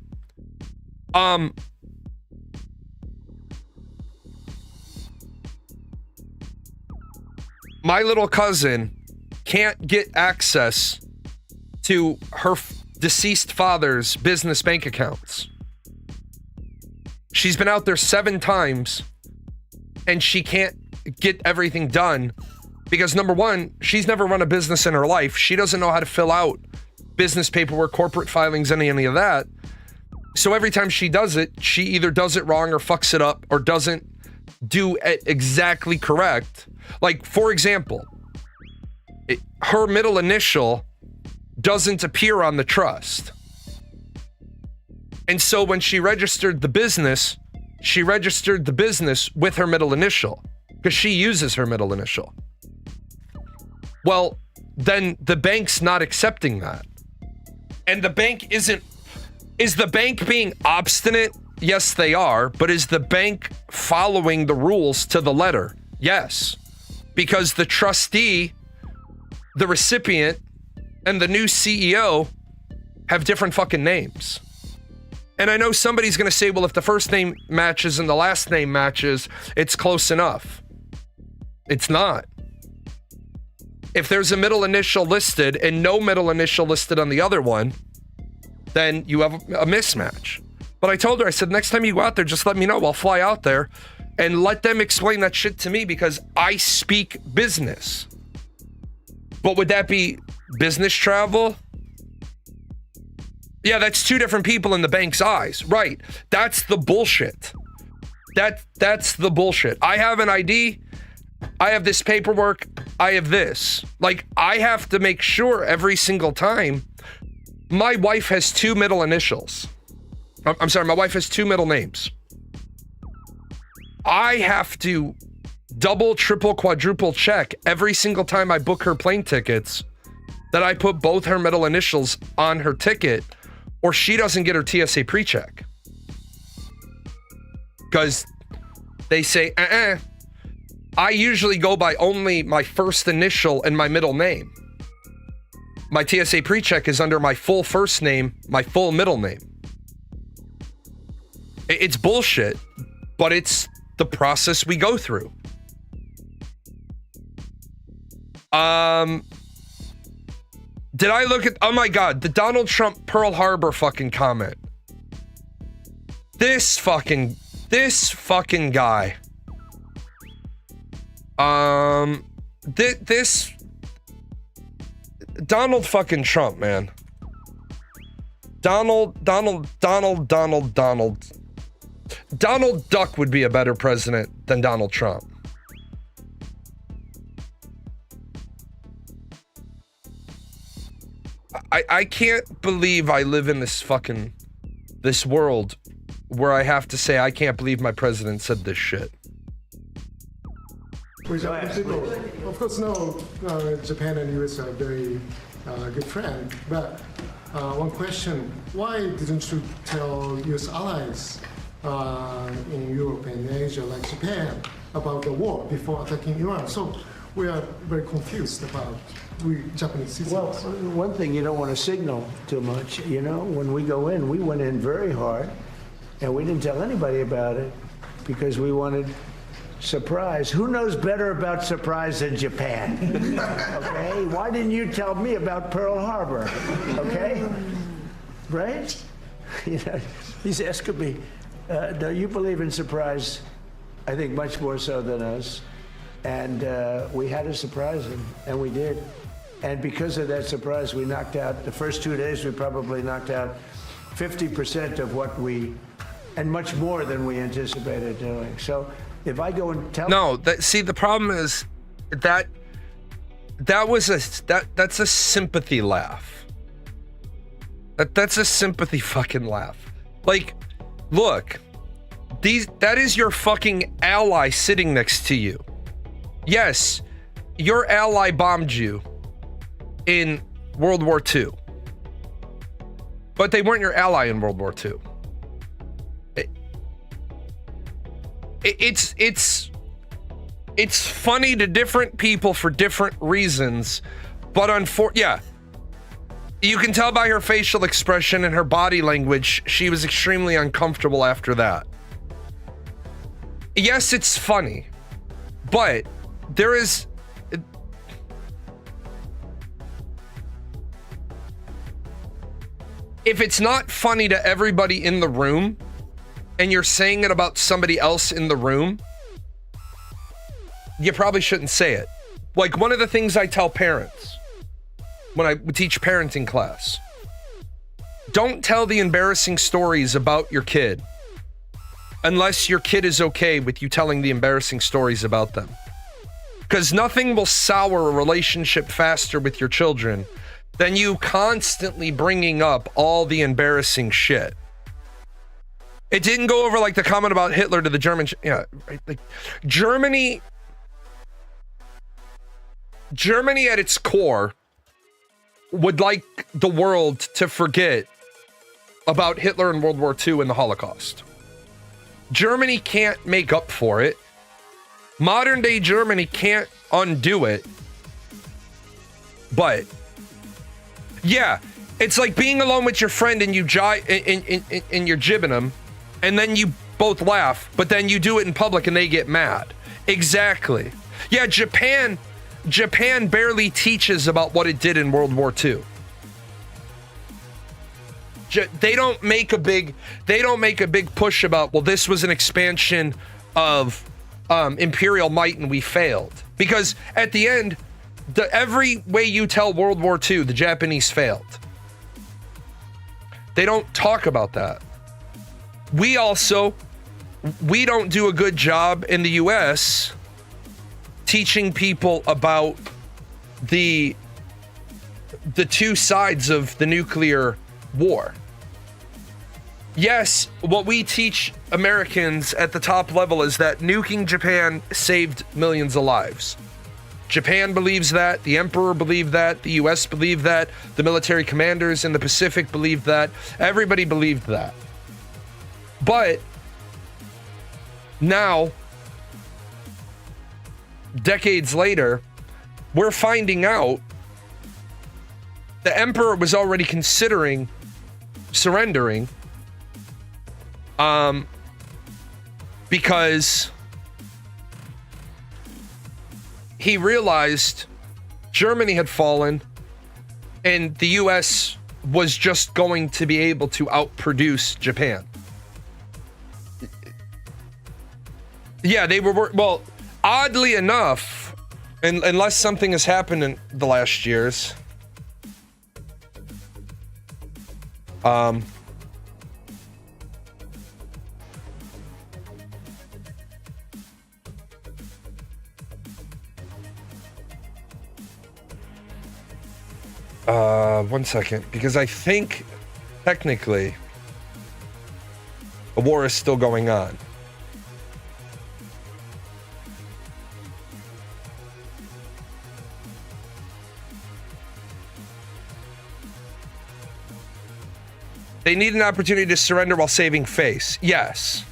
My little cousin can't get access to her deceased father's business bank accounts. She's been out there 7 times and she can't get everything done because number one, she's never run a business in her life. She doesn't know how to fill out business paperwork, corporate filings, any of that. So every time she does it, she either does it wrong or fucks it up or doesn't do it exactly correct. Like, for example, her middle initial doesn't appear on the trust. And so when she registered the business with her middle initial because she uses her middle initial. Well, then the bank's not accepting that. And the bank is the bank being obstinate? Yes, they are. But is the bank following the rules to the letter? Yes. Because the trustee, the recipient, and the new CEO have different fucking names. And I know somebody's going to say, well, if the first name matches and the last name matches, it's close enough. It's not. If there's a middle initial listed and no middle initial listed on the other one, then you have a mismatch. But I told her, I said, next time you go out there, just let me know. I'll fly out there and let them explain that shit to me because I speak business. But would that be business travel? Yeah, that's 2 different people in the bank's eyes. Right. That's the bullshit. That's the bullshit. I have an ID. I have this paperwork. I have this. Like, I have to make sure every single time. My wife has 2 middle initials. I'm sorry, my wife has 2 middle names. I have to double, triple, quadruple check every single time I book her plane tickets that I put both her middle initials on her ticket or she doesn't get her TSA pre-check. Because they say, I usually go by only my first initial and my middle name. My TSA pre-check is under my full first name, my full middle name. It's bullshit, but it's the process we go through. Did I look at, oh my God, the Donald Trump Pearl Harbor fucking comment. This fucking guy. This Donald fucking Trump, man. Donald Duck would be a better president than Donald Trump. I can't believe I live in this world where I have to say I can't believe my president said this shit. Of course, no, Japan and US are very good friends, but One question: why didn't you tell U.S. allies in Europe and Asia, like Japan, about the war before attacking Iran? So we are very confused about we Japanese Well, citizens. one thing, you don't want to signal too much. You know, when we go in, we went in very hard, and we didn't tell anybody about it because we wanted surprise. Who knows better about surprise than Japan? Okay? Why didn't you tell me about Pearl Harbor? Okay? Right? You know, he's asking me, do you believe in surprise? I think much more so than us. And we had to surprise him, and we did. And because of that surprise, we knocked out, the first 2 days, we probably knocked out 50% of what we, and much more than we anticipated doing. So if I go and tell... No, see, the problem is that's a sympathy laugh. That's a sympathy fucking laugh. Like, look, that is your fucking ally sitting next to you. Yes, your ally bombed you in World War II, but they weren't your ally in World War II. It's funny to different people for different reasons, but yeah, you can tell by her facial expression and her body language, she was extremely uncomfortable after that. Yes, it's funny, but there is... If it's not funny to everybody in the room, and you're saying it about somebody else in the room, you probably shouldn't say it. Like, one of the things I tell parents when I teach parenting class, don't tell the embarrassing stories about your kid unless your kid is okay with you telling the embarrassing stories about them. Because nothing will sour a relationship faster with your children than you constantly bringing up all the embarrassing shit. It didn't go over like the comment about Hitler to the Germans. Yeah, right. Like Germany at its core would like the world to forget about Hitler and World War II and the Holocaust. Germany can't make up for it. Modern day Germany can't undo it. But yeah, it's like being alone with your friend and you and you're jibbing them, and then you both laugh, but then you do it in public and they get mad. Exactly. Yeah, Japan barely teaches about what it did in World War II. They don't make a big push about, well, this was an expansion of imperial might and we failed. Because at the end, every way you tell World War II, the Japanese failed. They don't talk about that. We don't do a good job in the US teaching people about the two sides of the nuclear war. Yes, what we teach Americans at the top level is that nuking Japan saved millions of lives. Japan believes that, the Emperor believed that, the US believed that, the military commanders in the Pacific believed that, everybody believed that. But now, decades later, we're finding out the Emperor was already considering surrendering because he realized Germany had fallen and the US was just going to be able to outproduce Japan. Yeah, they were, well, oddly enough, unless something has happened in the last years, one second, because I think technically a war is still going on. They need an opportunity to surrender while saving face. Yes.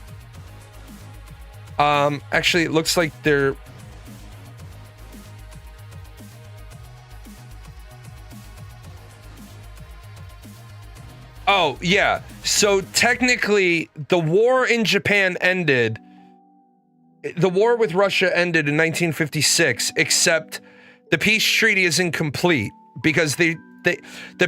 Actually, it looks like they're... Oh, yeah. So technically, the war in Japan ended. The war with Russia ended in 1956, except the peace treaty is incomplete because the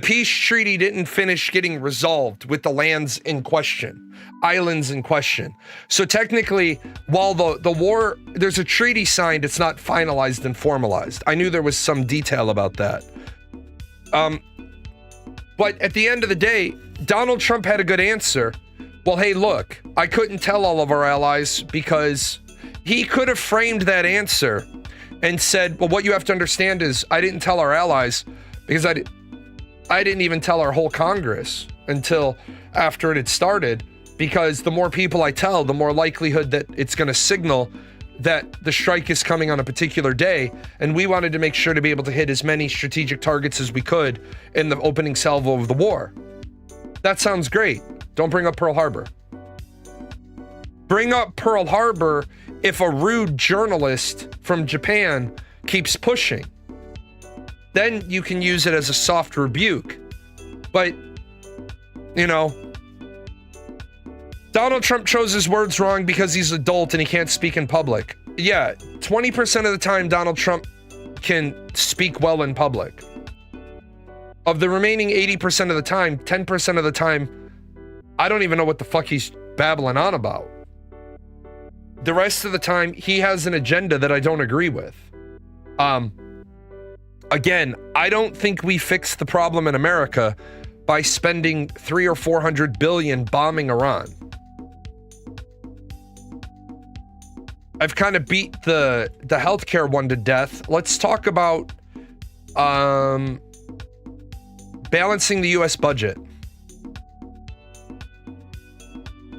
peace treaty didn't finish getting resolved with the lands in question, islands in question. So technically, while the war, there's a treaty signed, it's not finalized and formalized. I knew there was some detail about that. But at the end of the day, Donald Trump had a good answer. Well, hey, look, I couldn't tell all of our allies because he could have framed that answer and said, well, what you have to understand is I didn't tell our allies because I didn't even tell our whole Congress until after it had started, because the more people I tell, the more likelihood that it's going to signal that the strike is coming on a particular day, and we wanted to make sure to be able to hit as many strategic targets as we could in the opening salvo of the war. That sounds great. Don't bring up Pearl Harbor. Bring up Pearl Harbor if a rude journalist from Japan keeps pushing. Then you can use it as a soft rebuke. But, you know, Donald Trump chose his words wrong because he's an adult and he can't speak in public. Yeah, 20% of the time Donald Trump can speak well in public. Of the remaining 80% of the time, 10% of the time, I don't even know what the fuck he's babbling on about. The rest of the time, he has an agenda that I don't agree with. Again, I don't think we fixed the problem in America by spending $300 or $400 billion bombing Iran. I've kind of beat the healthcare one to death. Let's talk about balancing the U.S. budget.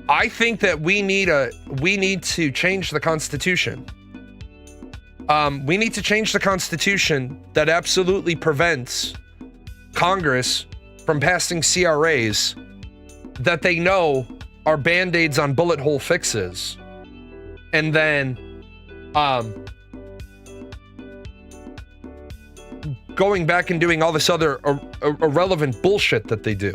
I think that we need to change the Constitution. We need to change the Constitution that absolutely prevents Congress from passing CRAs that they know are band-aids on bullet hole fixes, and then going back and doing all this other irrelevant bullshit that they do.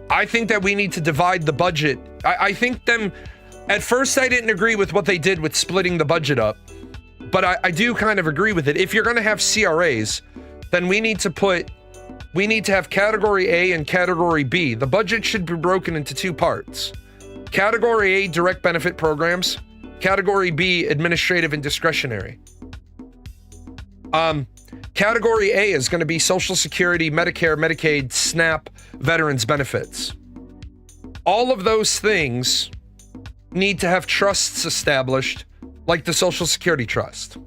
I think that we need to divide the budget. I think at first I didn't agree with what they did with splitting the budget up, but I do kind of agree with it. If you're going to have CRAs, then we need to have Category A and Category B. The budget should be broken into two parts. Category A, direct benefit programs. Category B, administrative and discretionary. Category A is going to be Social Security, Medicare, Medicaid, SNAP, veterans benefits. All of those things need to have trusts established, like the Social Security Trust.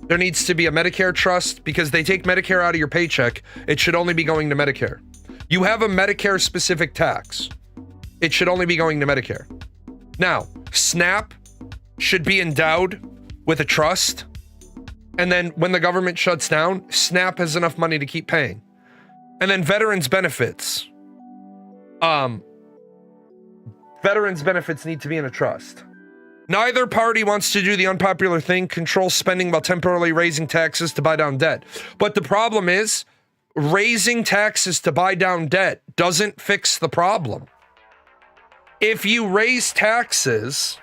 There needs to be a Medicare trust because they take Medicare out of your paycheck. It should only be going to Medicare. You have a Medicare specific tax. It should only be going to Medicare. Now, SNAP should be endowed with a trust. And then when the government shuts down, SNAP has enough money to keep paying. And then veterans benefits. Veterans benefits need to be in a trust. Neither party wants to do the unpopular thing, control spending while temporarily raising taxes to buy down debt. But the problem is, raising taxes to buy down debt doesn't fix the problem. If you raise taxes,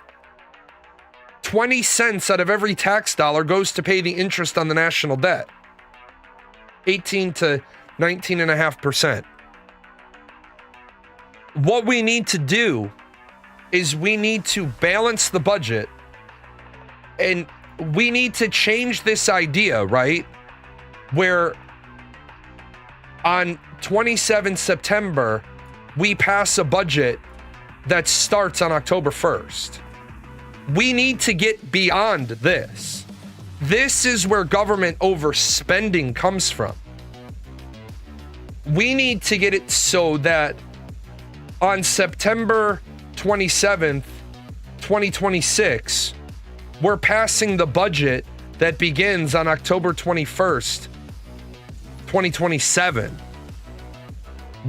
20 cents out of every tax dollar goes to pay the interest on the national debt. 18 to 19.5%. What we need to do is we need to balance the budget, and we need to change this idea, right? Where on 27 September, we pass a budget that starts on October 1st. We need to get beyond this. This is where government overspending comes from. We need to get it so that on September 27th, 2026, we're passing the budget that begins on October 21st, 2027.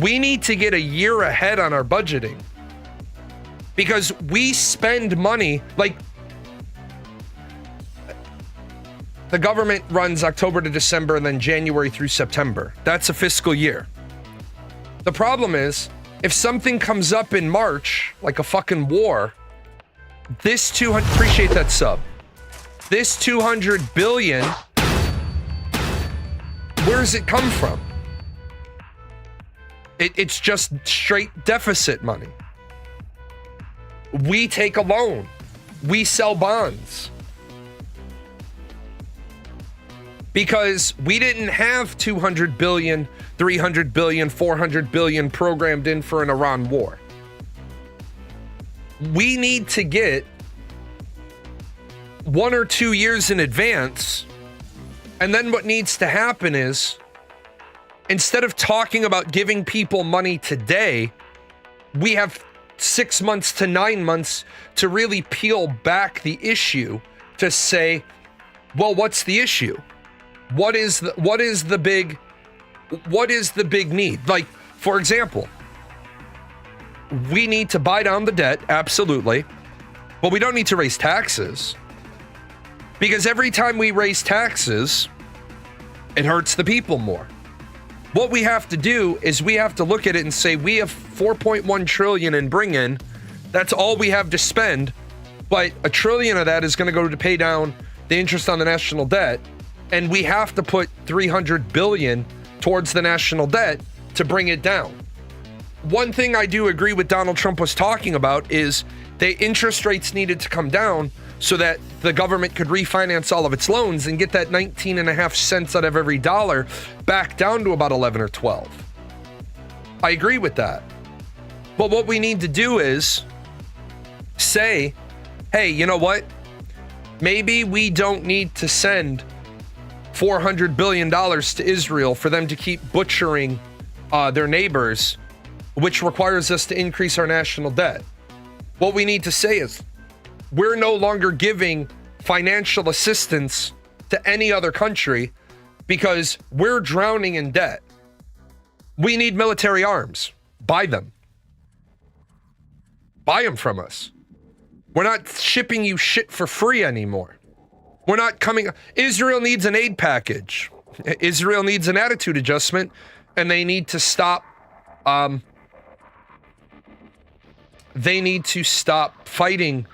We need to get a year ahead on our budgeting because we spend money like the government runs October to December and then January through September. That's a fiscal year. The problem is if something comes up in March, like a fucking war, this 200, appreciate that sub. This 200 billion, where does it come from? It's just straight deficit money. We take a loan. We sell bonds. Because we didn't have 200 billion, 300 billion, 400 billion programmed in for an Iran war. We need to get 1 or 2 years in advance. And then what needs to happen is, instead of talking about giving people money today, we have 6 months to 9 months to really peel back the issue to say, well, what's the issue? What is the big need? Like, for example, we need to buy down the debt, absolutely, but we don't need to raise taxes. Because every time we raise taxes, it hurts the people more. What we have to do is we have to look at it and say, we have 4.1 trillion in bring in. That's all we have to spend. But $1 trillion of that is going to go to pay down the interest on the national debt. And we have to put 300 billion towards the national debt to bring it down. One thing I do agree with Donald Trump was talking about is the interest rates needed to come down so that the government could refinance all of its loans and get that 19.5 cents out of every dollar back down to about 11 or 12. I agree with that. But what we need to do is say, hey, you know what? Maybe we don't need to send $400 billion to Israel for them to keep butchering their neighbors, which requires us to increase our national debt. What we need to say is, we're no longer giving financial assistance to any other country because we're drowning in debt. We need military arms. Buy them. Buy them from us. We're not shipping you shit for free anymore. We're not coming. Israel needs an aid package. Israel needs an attitude adjustment, and they need to stop. They need to stop fighting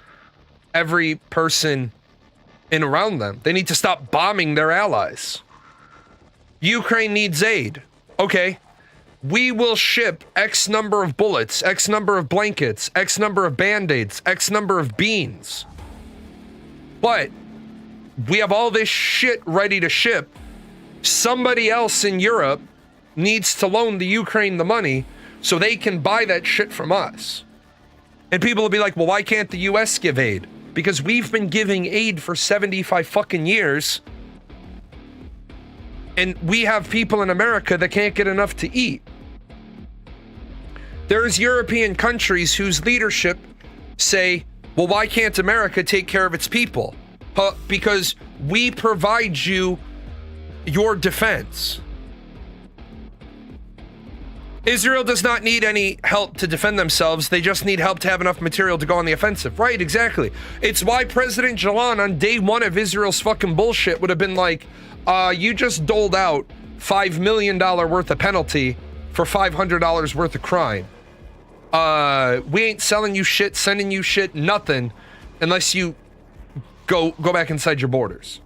every person in around them. They need to stop bombing their allies. Ukraine needs aid. Okay. We will ship X number of bullets, X number of blankets, X number of band-aids, X number of beans. But we have all this shit ready to ship. Somebody else in Europe needs to loan the Ukraine the money so they can buy that shit from us. And people will be like, well, why can't the US give aid? Because we've been giving aid for 75 fucking years. And we have people in America that can't get enough to eat. There's European countries whose leadership say, well, why can't America take care of its people? Because we provide you your defense. Israel does not need any help to defend themselves. They just need help to have enough material to go on the offensive. Right, exactly. It's why President Jalan on day one of Israel's fucking bullshit would have been like, you just doled out $5 million worth of penalty for $500 worth of crime. We ain't selling you shit, sending you shit, nothing, unless you go back inside your borders.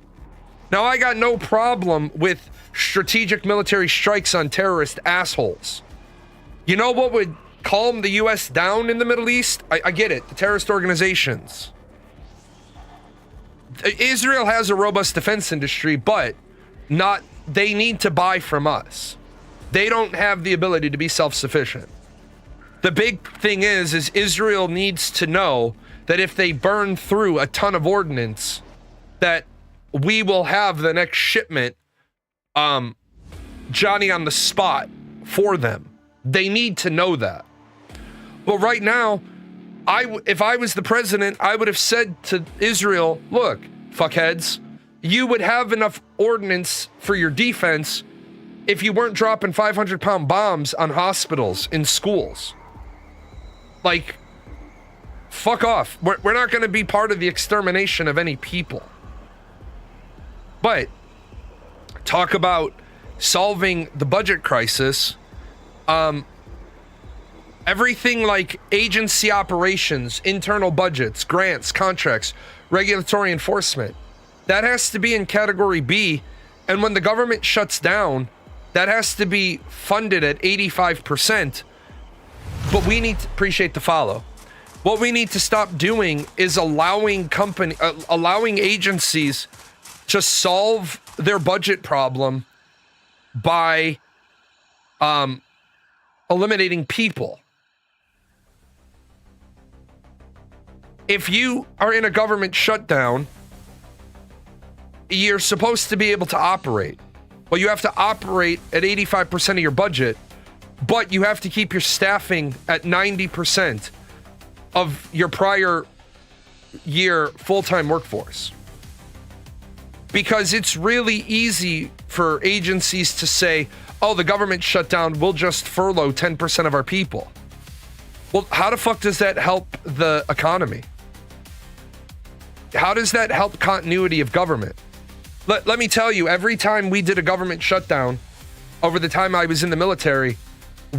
Now, I got no problem with strategic military strikes on terrorist assholes. You know what would calm the U.S. down in the Middle East? I get it, the terrorist organizations. Israel has a robust defense industry, but they need to buy from us. They don't have the ability to be self-sufficient. The big thing is Israel needs to know that if they burn through a ton of ordnance, that we will have the next shipment, Johnny on the spot for them. They need to know that. But right now, if I was the president, I would have said to Israel, look, fuckheads, you would have enough ordnance for your defense, if you weren't dropping 500-pound bombs on hospitals, in schools. Like, fuck off. We're not going to be part of the extermination of any people. But talk about solving the budget crisis. Everything like agency operations, internal budgets, grants, contracts, regulatory enforcement, that has to be in category B. And when the government shuts down, that has to be funded at 85%. But we need to appreciate the follow. What we need to stop doing is allowing agencies to solve their budget problem by eliminating people. If you are in a government shutdown, you're supposed to be able to operate. Well, you have to operate at 85% of your budget, but you have to keep your staffing at 90% of your prior year full-time workforce. Because it's really easy for agencies to say, oh, the government shut down, we'll just furlough 10% of our people. Well, how the fuck does that help the economy? How does that help continuity of government? Let me tell you, every time we did a government shutdown over the time I was in the military,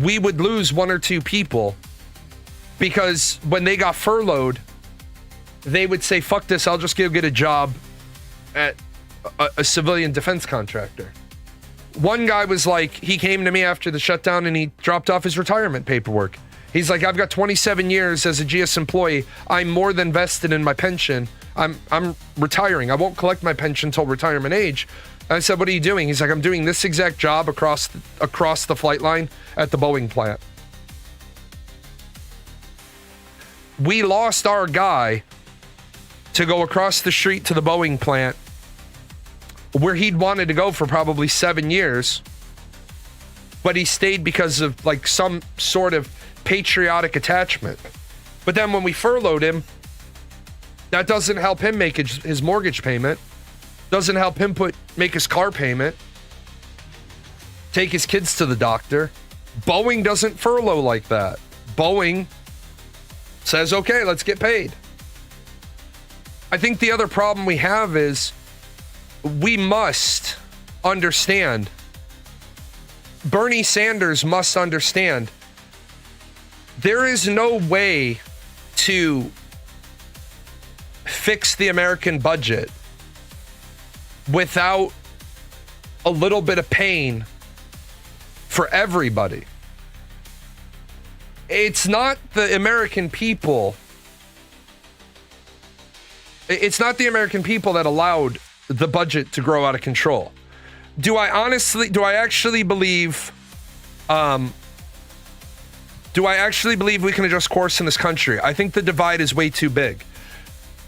we would lose 1 or 2 people because when they got furloughed, they would say, fuck this, I'll just go get a job at a civilian defense contractor. One guy was like, he came to me after the shutdown and he dropped off his retirement paperwork. He's like, I've got 27 years as a GS employee. I'm more than vested in my pension. I'm retiring. I won't collect my pension till retirement age. And I said, what are you doing? He's like, I'm doing this exact job across the flight line at the Boeing plant. We lost our guy to go across the street to the Boeing plant where he'd wanted to go for probably 7 years, but he stayed because of like some sort of patriotic attachment. But then when we furloughed him, that doesn't help him make his mortgage payment, doesn't help him make his car payment, take his kids to the doctor. Boeing doesn't furlough like that. Boeing says, okay, let's get paid. I think the other problem we have is we must understand, Bernie Sanders must understand, there is no way to fix the American budget without a little bit of pain for everybody. It's not the American people. It's not the American people that allowed the budget to grow out of control. Do I actually believe we can adjust course in this country? I think the divide is way too big.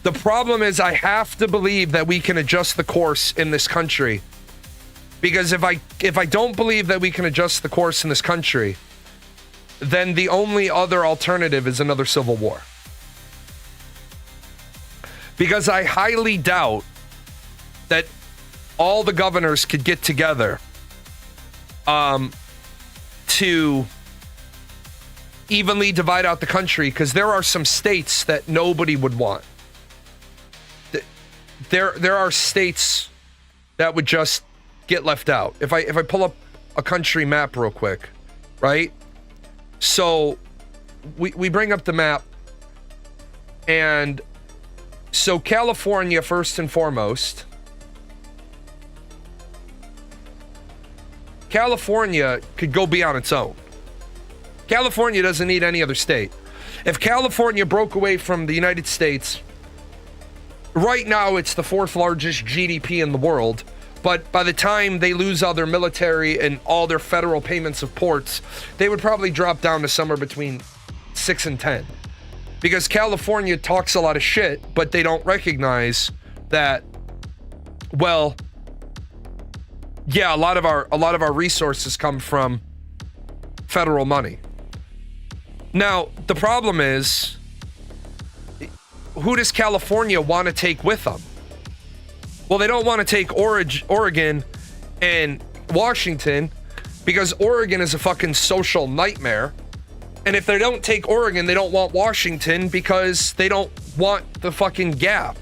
The problem is I have to believe that we can adjust the course in this country. Because if I don't believe that we can adjust the course in this country, then the only other alternative is another civil war. Because I highly doubt that all the governors could get together to evenly divide out the country, because there are some states that nobody would want. There are states that would just get left out. If I pull up a country map real quick, right? So we bring up the map, and so California, first and foremost, California could go be on its own. California doesn't need any other state. If California broke away from the United States, right now it's the 4th largest GDP in the world, but by the time they lose all their military and all their federal payments of ports, they would probably drop down to somewhere between 6 and 10. Because California talks a lot of shit, but they don't recognize that, well, yeah, a lot of our resources come from federal money. Now, the problem is, who does California want to take with them? Well, they don't want to take Oregon and Washington because Oregon is a fucking social nightmare. And if they don't take Oregon, they don't want Washington because they don't want the fucking gap.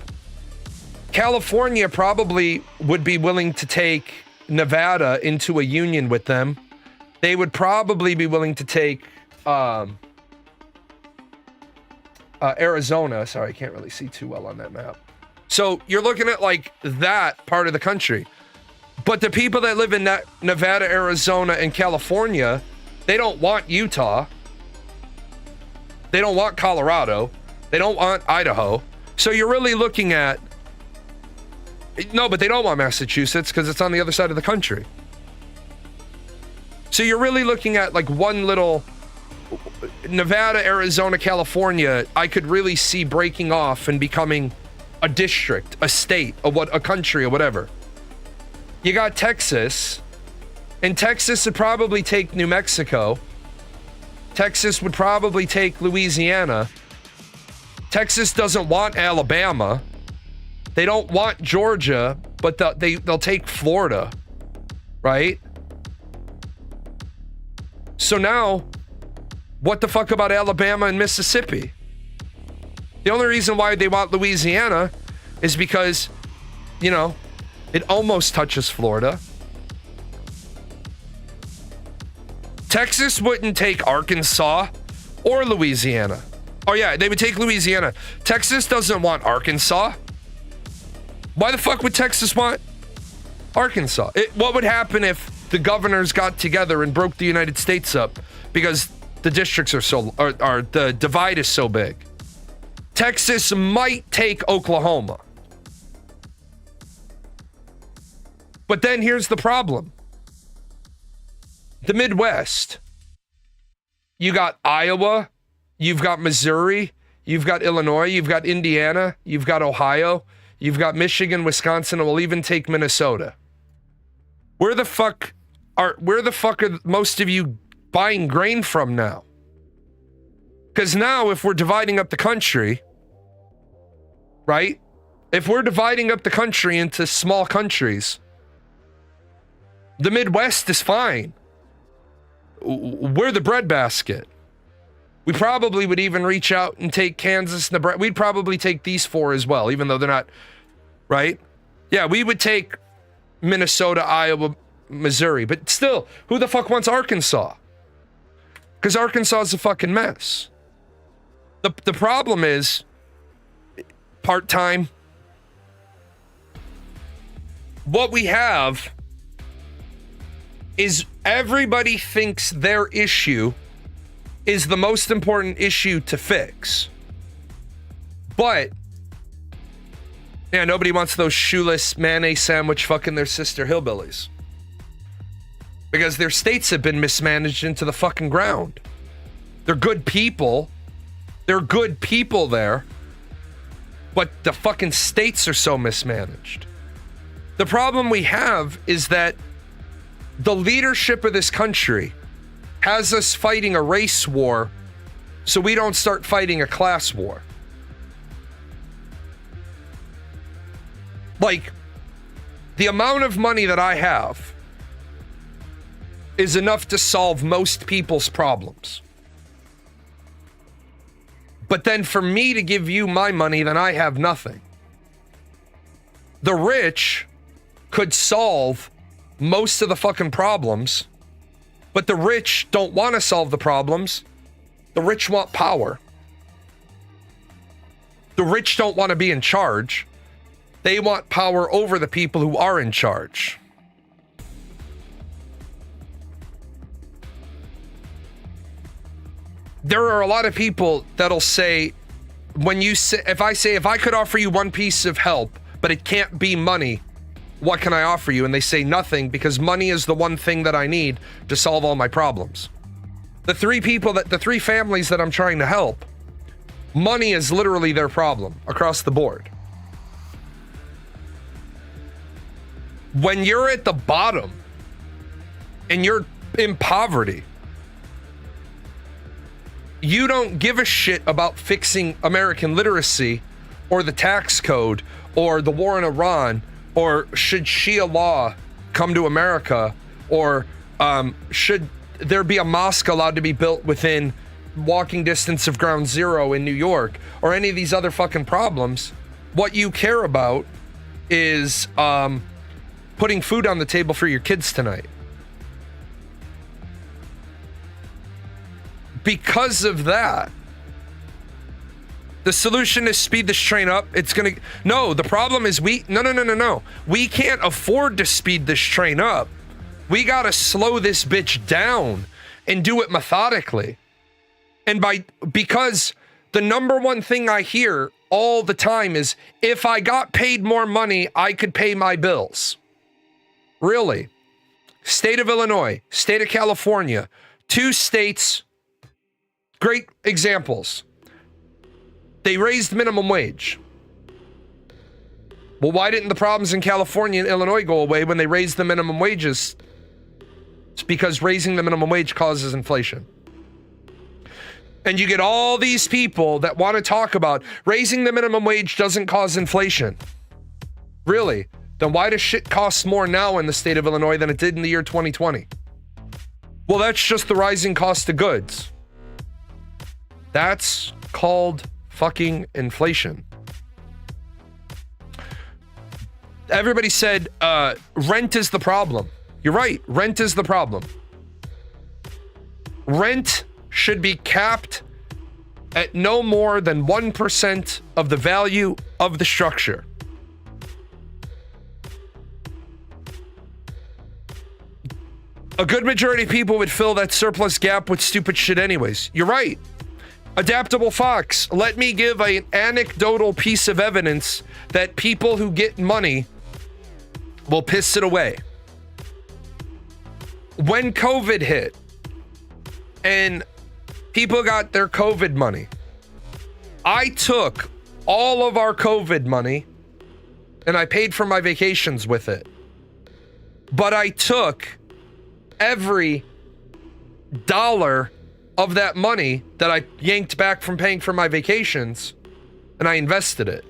California probably would be willing to take Nevada into a union with them. They would probably be willing to take Arizona. Sorry, I can't really see too well on that map. So you're looking at like that part of the country. But the people that live in Nevada, Arizona, and California, they don't want Utah. They don't want Colorado. They don't want Idaho. So you're really looking at... No, but they don't want Massachusetts because it's on the other side of the country. So you're really looking at like one little... Nevada, Arizona, California, I could really see breaking off and becoming a district, a state, a country, or whatever. You got Texas, and Texas would probably take New Mexico. Texas would probably take Louisiana. Texas doesn't want Alabama. They don't want Georgia, but they'll take Florida, right? So now, what the fuck about Alabama and Mississippi? The only reason why they want Louisiana is because, you know, it almost touches Florida. Texas wouldn't take Arkansas or Louisiana. Oh yeah, they would take Louisiana. Texas doesn't want Arkansas. Why the fuck would Texas want Arkansas? What would happen if the governors got together and broke the United States up because the districts are the divide is so big? Texas might take Oklahoma. But then here's the problem. The Midwest. You got Iowa, you've got Missouri, you've got Illinois, you've got Indiana, you've got Ohio, you've got Michigan, Wisconsin, and we'll even take Minnesota. Where the fuck are most of you buying grain from now? Because now if we're dividing up the country, right? If we're dividing up the country into small countries, the Midwest is fine. We're the breadbasket. We probably would even reach out and take Kansas, Nebraska. We'd probably take these four as well, even though they're not, right? Yeah, we would take Minnesota, Iowa, Missouri. But still, who the fuck wants Arkansas? Because Arkansas is a fucking mess. The problem is part-time. What we have is everybody thinks their issue is the most important issue to fix. But, yeah, nobody wants those shoeless mayonnaise sandwich fucking their sister hillbillies. Because their states have been mismanaged into the fucking ground. They're good people. They're good people there. But the fucking states are so mismanaged. The problem we have is that the leadership of this country has us fighting a race war so we don't start fighting a class war. Like, the amount of money that I have is enough to solve most people's problems. But then for me to give you my money, then I have nothing. The rich could solve most of the fucking problems, but the rich don't want to solve the problems. The rich want power. The rich don't want to be in charge. They want power over the people who are in charge. There are a lot of people that'll say, if I could offer you one piece of help, but it can't be money, what can I offer you? And they say nothing, because money is the one thing that I need to solve all my problems. The three families that I'm trying to help, money is literally their problem across the board. When you're at the bottom and you're in poverty, you don't give a shit about fixing American literacy or the tax code or the war in Iran or should Shia law come to America or Should there be a mosque allowed to be built within walking distance of Ground Zero in New York, or any of these other fucking problems? What you care about is putting food on the table for your kids tonight. Because of that, the solution is speed this train up. No, the problem is no. We can't afford to speed this train up. We gotta slow this bitch down and do it methodically. And because the number one thing I hear all the time is, if I got paid more money, I could pay my bills. Really? State of Illinois, state of California, 2 states, great examples. They raised minimum wage. Well, why didn't the problems in California and Illinois go away when they raised the minimum wages? It's because raising the minimum wage causes inflation. And you get all these people that want to talk about raising the minimum wage doesn't cause inflation. Really? Then why does shit cost more now in the state of Illinois than it did in the year 2020? Well, that's just the rising cost of goods. That's called fucking inflation. Everybody said rent is the problem. You're right. Rent is the problem. Rent should be capped at no more than 1% of the value of the structure. A good majority of people would fill that surplus gap with stupid shit anyways. You're right. Adaptable Fox, let me give an anecdotal piece of evidence that people who get money will piss it away. When COVID hit and people got their COVID money, I took all of our COVID money and I paid for my vacations with it. But I took every dollar of that money that I yanked back from paying for my vacations and I invested it.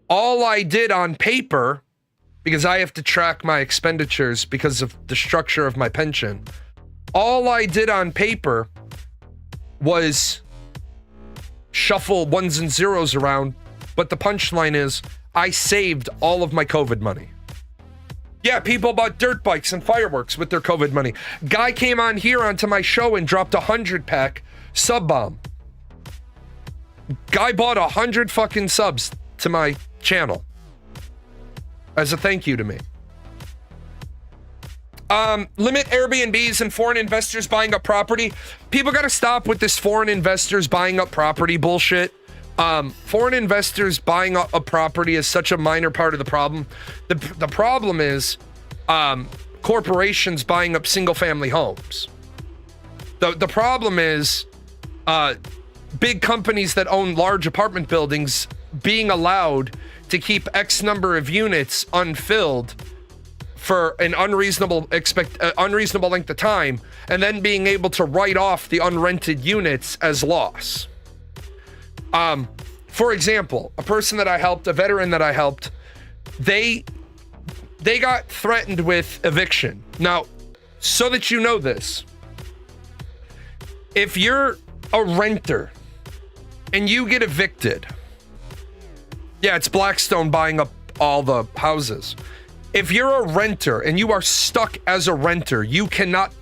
All I did on paper, because I have to track my expenditures because of the structure of my pension, all I did on paper was shuffle ones and zeros around, but the punchline is I saved all of my COVID money. Yeah, people bought dirt bikes and fireworks with their COVID money. Guy came on here onto my show and dropped 100-pack sub bomb. Guy bought 100 fucking subs to my channel as a thank you to me. Limit Airbnbs and foreign investors buying up property. People got to stop with this foreign investors buying up property bullshit. Foreign investors buying up a property is such a minor part of the problem. The problem is corporations buying up single family homes. The problem is big companies that own large apartment buildings being allowed to keep X number of units unfilled for an unreasonable length of time, and then being able to write off the unrented units as loss. For example, a person that I helped, a veteran that I helped, they got threatened with eviction. Now, so that you know this, if you're a renter and you get evicted, yeah, it's Blackstone buying up all the houses. If you're a renter and you are stuck as a renter, you cannot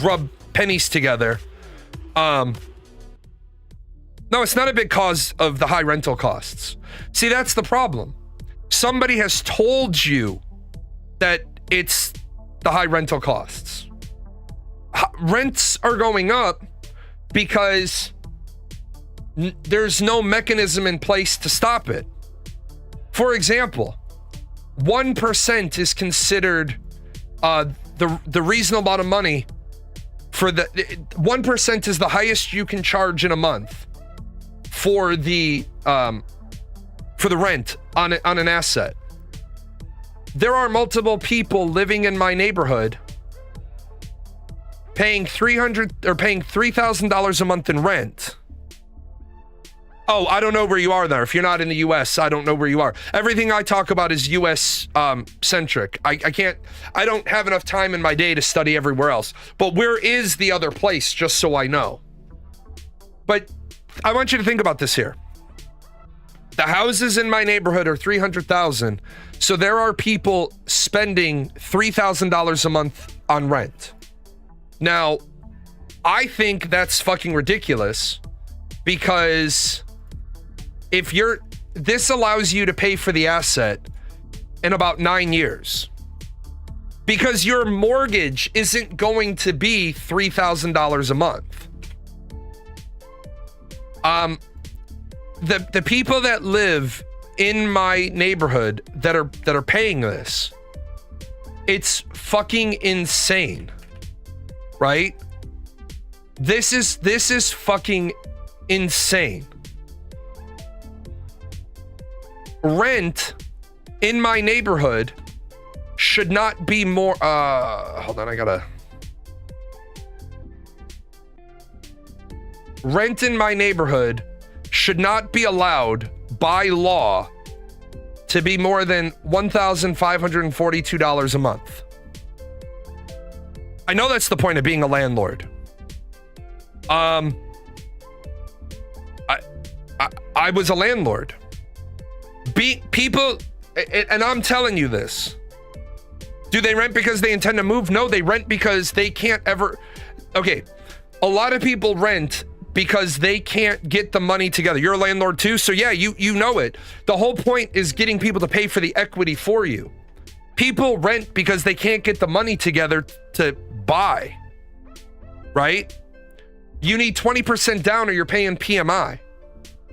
rub pennies together. No, it's not a big cause of the high rental costs. See, that's the problem. Somebody has told you that it's the high rental costs. Rents are going up because there's no mechanism in place to stop it. For example, 1% is considered the reasonable amount of money for the 1% is the highest you can charge in a month for the rent on an asset. There are multiple people living in my neighborhood paying $300 or paying $3,000 a month in rent, Oh, I don't know where you are there. If you're not in the US, I don't know where you are. Everything I talk about is US centric. I don't have enough time in my day to study everywhere else. But where is the other place, just so I know? But I want you to think about this here. The houses in my neighborhood are $300,000. So there are people spending $3,000 a month on rent. Now, I think that's fucking ridiculous because this allows you to pay for the asset in about 9 years because your mortgage isn't going to be $3,000 a month. The people that live in my neighborhood that are paying this, it's fucking insane, right? This is fucking insane. Rent in my neighborhood should not be more hold on, rent in my neighborhood should not be allowed by law to be more than $1,542 a month. I know that's the point of being a landlord. I was a landlord. People, and I'm telling you this. Do they rent because they intend to move? No, they rent because they can't ever. Okay, a lot of people rent because they can't get the money together. You're a landlord too, so yeah, you know it. The whole point is getting people to pay for the equity for you. People rent because they can't get the money together to buy, right? You need 20% down or you're paying PMI.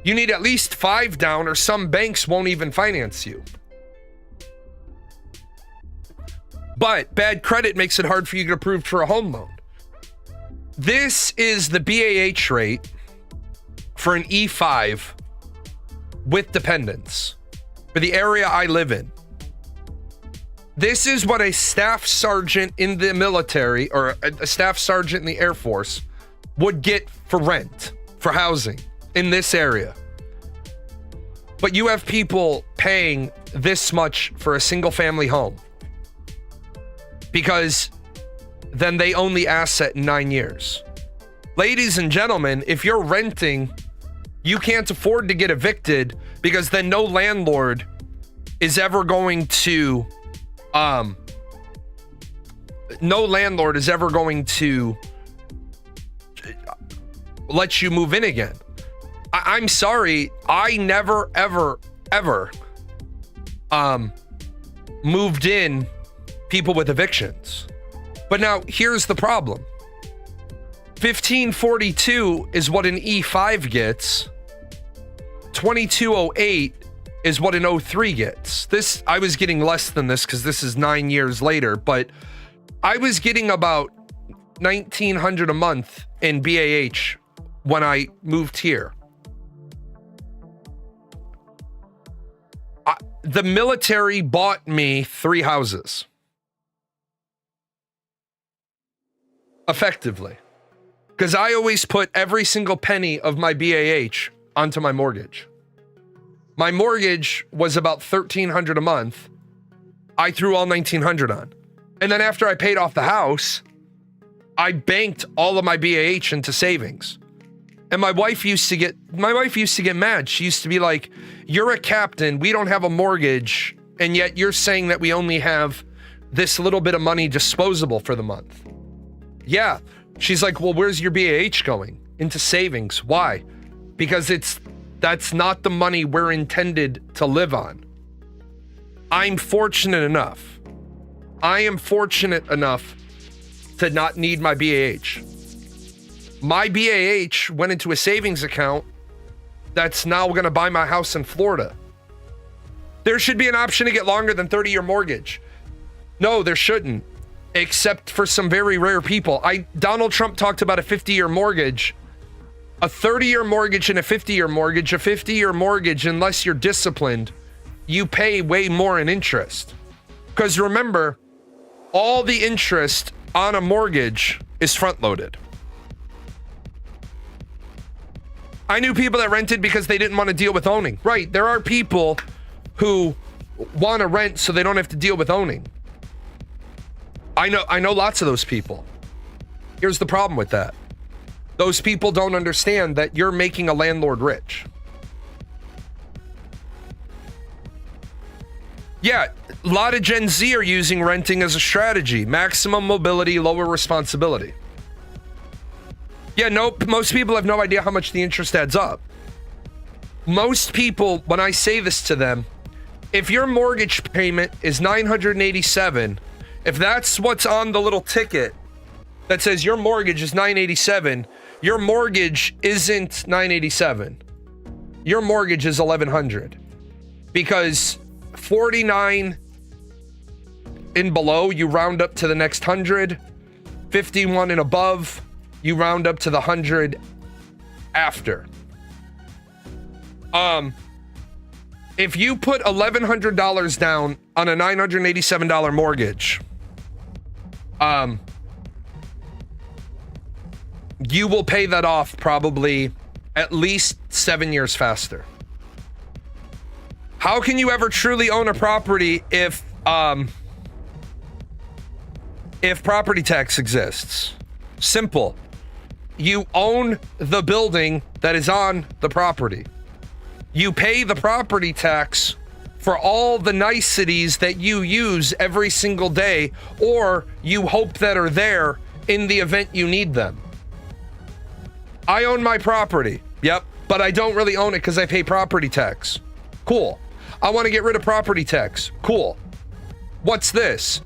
You need at least 5 down or some banks won't even finance you. But bad credit makes it hard for you to get approved for a home loan. This is the BAH rate for an E5 with dependents for the area I live in. This is what a staff sergeant in the military or a staff sergeant in the Air Force would get for rent, for housing in this area. But you have people paying this much for a single family home because then they own the asset in 9 years. Ladies and gentlemen, if you're renting, you can't afford to get evicted because then no landlord is ever going to let you move in again. I'm sorry, I never ever moved in people with evictions. But now here's the problem. 1542 is what an E5 gets. 2208 is what an 03 gets. This, I was getting less than this because this is 9 years later, but I was getting about $1,900 a month in BAH when I moved here. The military bought me 3 houses. Effectively. Because I always put every single penny of my BAH onto my mortgage. My mortgage was about $1,300 a month. I threw all $1,900 on. And then after I paid off the house, I banked all of my BAH into savings. And my wife used to get mad. She used to be like, "You're a captain, we don't have a mortgage, and yet you're saying that we only have this little bit of money disposable for the month." Yeah. She's like, "Well, where's your BAH going?" Into savings. Why? Because that's not the money we're intended to live on. I am fortunate enough to not need my BAH. My BAH went into a savings account that's now going to buy my house in Florida. There should be an option to get longer than 30-year mortgage. No, there shouldn't, except for some very rare people. Donald Trump talked about a 50-year mortgage, a 30-year mortgage and a 50-year mortgage. A 50-year mortgage, unless you're disciplined, you pay way more in interest. Because remember, all the interest on a mortgage is front-loaded. I knew people that rented because they didn't want to deal with owning. Right, there are people who want to rent so they don't have to deal with owning. I know lots of those people. Here's the problem with that. Those people don't understand that you're making a landlord rich. Yeah, a lot of Gen Z are using renting as a strategy. Maximum mobility, lower responsibility. Yeah, most people have no idea how much the interest adds up. Most people, when I say this to them, if your mortgage payment is $987, if that's what's on the little ticket that says your mortgage is $987, your mortgage isn't $987. Your mortgage is $1,100. Because 49 and below, you round up to the next 100. 51 and above, you round up to the 100 after. If you put $1,100 down on a $987 mortgage, you will pay that off probably at least 7 years faster. How can you ever truly own a property if property tax exists? Simple. You own the building that is on the property. You pay the property tax for all the niceties that you use every single day, or you hope that are there in the event you need them. I own my property. Yep. But I don't really own it because I pay property tax. Cool. I want to get rid of property tax. Cool. What's this?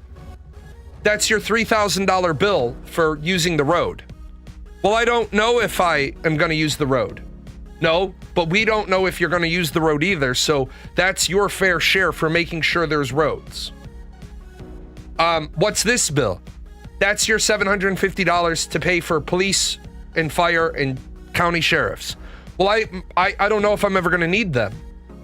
That's your $3,000 bill for using the road. Well, I don't know if I am going to use the road. No, but we don't know if you're going to use the road either. So that's your fair share for making sure there's roads. What's this bill? That's your $750 to pay for police and fire and county sheriffs. Well, I don't know if I'm ever going to need them.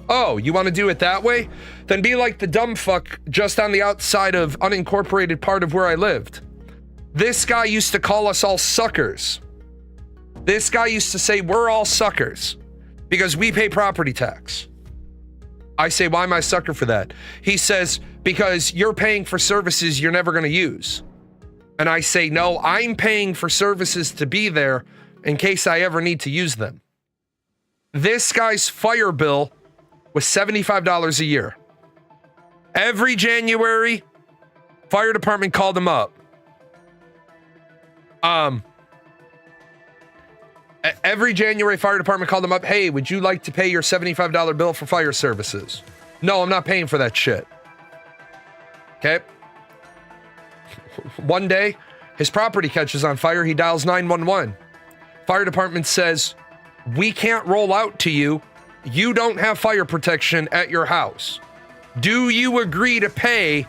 Oh, you want to do it that way? Then be like the dumb fuck just on the outside of unincorporated part of where I lived. This guy used to call us all suckers. This guy used to say we're all suckers because we pay property tax. I say, why am I a sucker for that? He says, because you're paying for services you're never going to use. And I say, no, I'm paying for services to be there in case I ever need to use them. This guy's fire bill was $75 a year. Every January, fire department called him up. Every January, fire department called him up. Hey, would you like to pay your $75 bill for fire services? No, I'm not paying for that shit. Okay. One day, his property catches on fire. He dials 911. Fire department says, we can't roll out to you. You don't have fire protection at your house. Do you agree to pay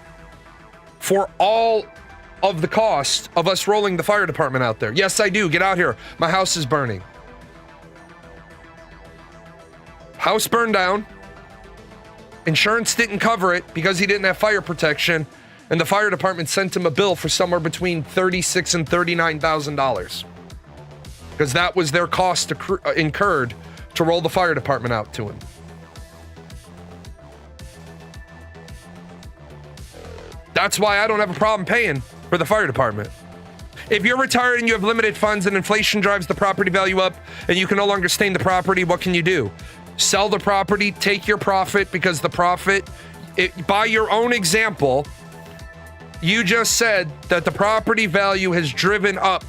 for all of the cost of us rolling the fire department out there? Yes, I do. Get out here. My house is burning. House burned down. Insurance didn't cover it because he didn't have fire protection. And the fire department sent him a bill for somewhere between $36,000 and $39,000. Because that was their cost incurred to roll the fire department out to him. That's why I don't have a problem paying for the fire department. If you're retired and you have limited funds and inflation drives the property value up and you can no longer stay in the property, what can you do? Sell the property, take your profit, because the profit, by your own example, you just said that the property value has driven up.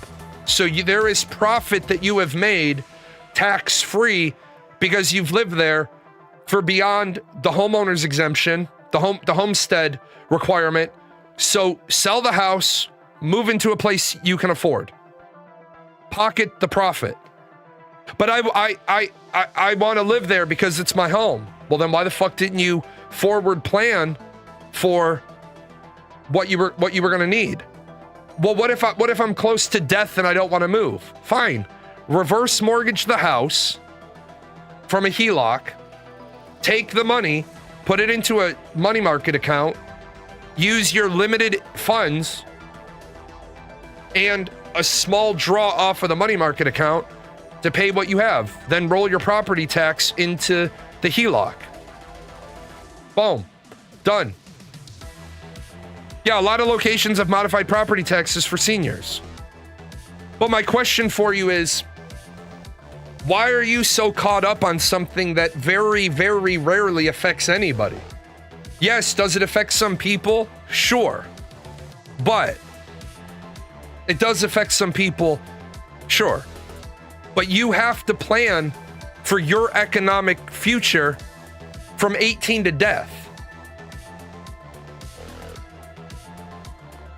So there is profit that you have made tax-free because you've lived there for beyond the homeowner's exemption, the homestead requirement. So sell the house, move into a place you can afford. Pocket the profit. But I want to live there because it's my home. Well, then why the fuck didn't you forward plan for what you were going to need? Well, what if I'm close to death and I don't want to move? Fine. Reverse mortgage the house from a HELOC, take the money, put it into a money market account, use your limited funds and a small draw off of the money market account to pay what you have. Then roll your property tax into the HELOC. Boom. Done. Yeah, a lot of locations have modified property taxes for seniors. But my question for you is, why are you so caught up on something that very, very rarely affects anybody? Yes, does it affect some people? Sure. But it does affect some people, sure. But you have to plan for your economic future from 18 to death.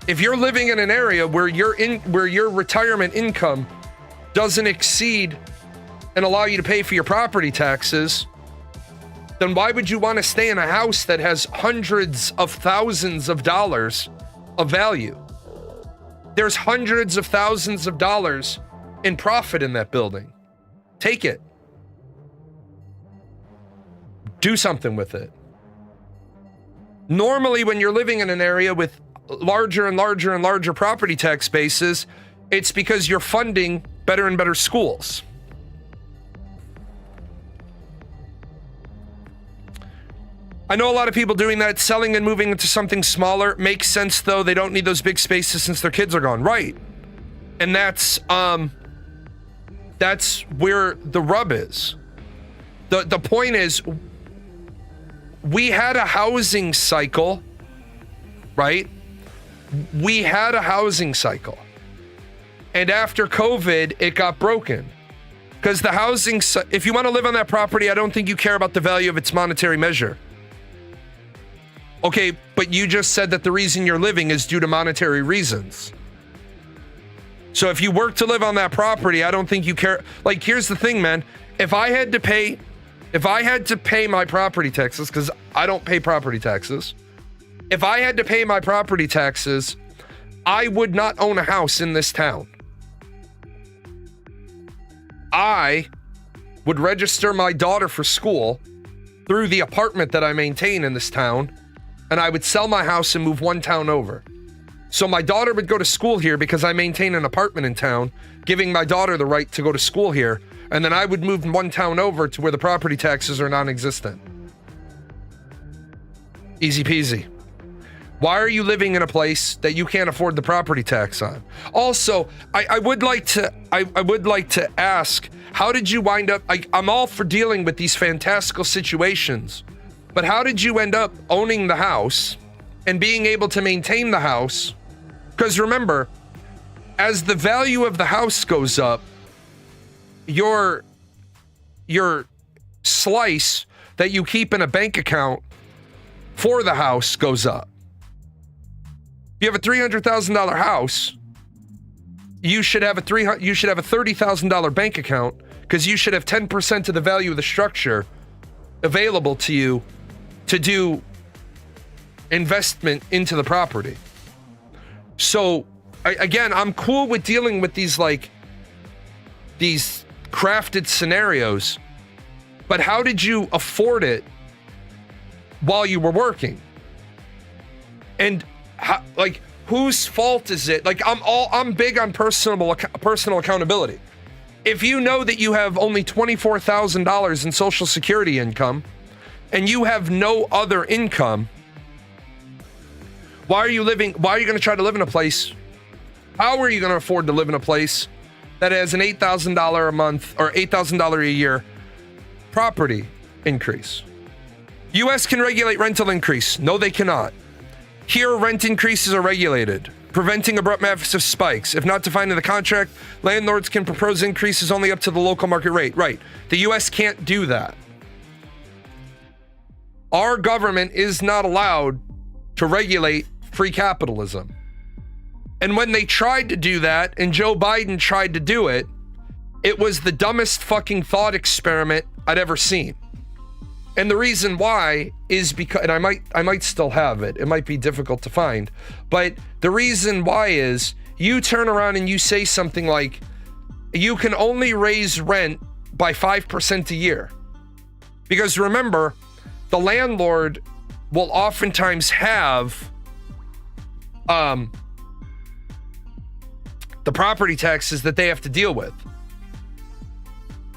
If you're living in an area where your retirement income doesn't exceed and allow you to pay for your property taxes, then why would you want to stay in a house that has hundreds of thousands of dollars of value? There's hundreds of thousands of dollars in profit in that building. Take it. Do something with it. Normally, when you're living in an area with larger and larger and larger property tax bases, it's because you're funding better and better schools. I know a lot of people doing that, selling and moving into something smaller. Makes sense, though. They don't need those big spaces since their kids are gone. Right. And that's where the rub is. The point is, we had a housing cycle, right? We had a housing cycle. And after COVID, it got broken. Because the housing, if you want to live on that property, I don't think you care about the value of its monetary measure. Okay, but you just said that the reason you're living is due to monetary reasons. So if you work to live on that property, I don't think you care. Like, here's the thing, man. If I had to pay my property taxes, because I don't pay property taxes, if I had to pay my property taxes, I would not own a house in this town. I would register my daughter for school through the apartment that I maintain in this town, and I would sell my house and move one town over. So my daughter would go to school here because I maintain an apartment in town, giving my daughter the right to go to school here, and then I would move one town over to where the property taxes are non-existent. Easy peasy. Why are you living in a place that you can't afford the property tax on? Also, I would like to ask, how did you wind up? I'm all for dealing with these fantastical situations, but how did you end up owning the house and being able to maintain the house? Because remember, as the value of the house goes up, your slice that you keep in a bank account for the house goes up. If you have a $300,000 house, you should have a $30,000 bank account, because you should have 10% of the value of the structure available to you to do investment into the property. So again, I'm cool with dealing with these crafted scenarios, but how did you afford it while you were working? And whose fault is it? I'm big on personal accountability. If you know that you have only $24,000 in Social Security income and you have no other income, why are you going to try to live in a place? How are you going to afford to live in a place that has an $8,000 a month or $8,000 a year property increase? U.S. can regulate rental increase. No, they cannot. Here, rent increases are regulated, preventing abrupt massive spikes. If not defined in the contract, landlords can propose increases only up to the local market rate. Right. The U.S. can't do that. Our government is not allowed to regulate free capitalism. And when they tried to do that, and Joe Biden tried to do it, it was the dumbest fucking thought experiment I'd ever seen. And the reason why is because, and I might still have it. It might be difficult to find, but the reason why is you turn around and you say something like, you can only raise rent by 5% a year. Because remember, the landlord will oftentimes have the property taxes that they have to deal with.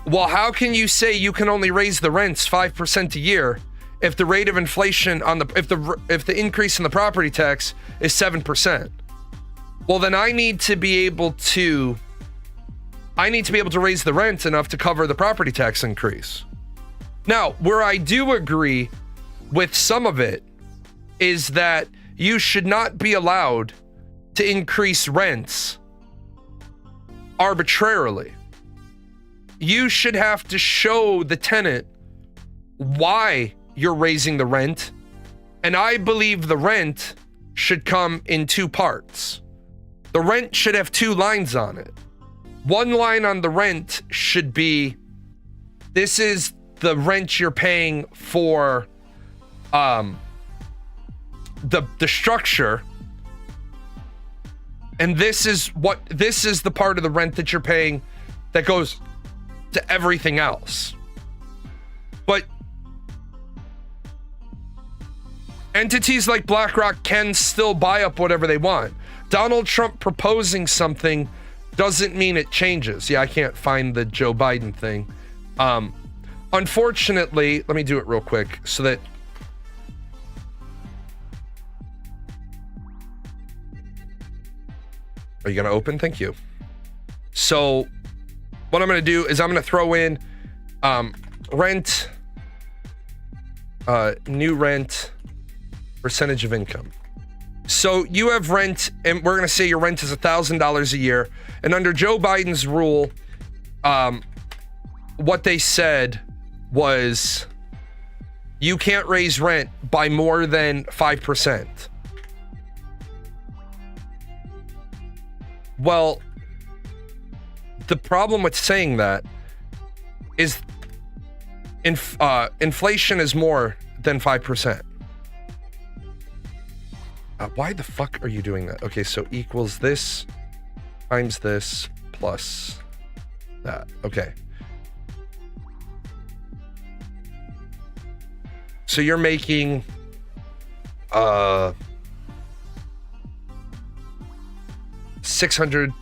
Well, how can you say you can only raise the rents 5% a year if the rate of inflation on if the increase in the property tax is 7%? Well, then I need to be able to raise the rent enough to cover the property tax increase. Now, where I do agree with some of it is that you should not be allowed to increase rents arbitrarily. You should have to show the tenant why you're raising the rent. And I believe the rent should come in two parts. The rent should have two lines on it. One line on the rent should be, this is the rent you're paying for the structure. And this is the part of the rent that you're paying that goes to everything else. But entities like BlackRock can still buy up whatever they want. Donald Trump proposing something doesn't mean it changes. Yeah, I can't find the Joe Biden thing. Unfortunately, let me do it real quick so that are you gonna open? Thank you. So what I'm gonna do is I'm gonna throw in rent, new rent, percentage of income. So you have rent, and we're gonna say your rent is $1,000 a year. And under Joe Biden's rule, what they said was you can't raise rent by more than 5%. Well, the problem with saying that is inflation is more than 5%. Why the fuck are you doing that? Okay, so equals this times this plus that. Okay. So you're making 600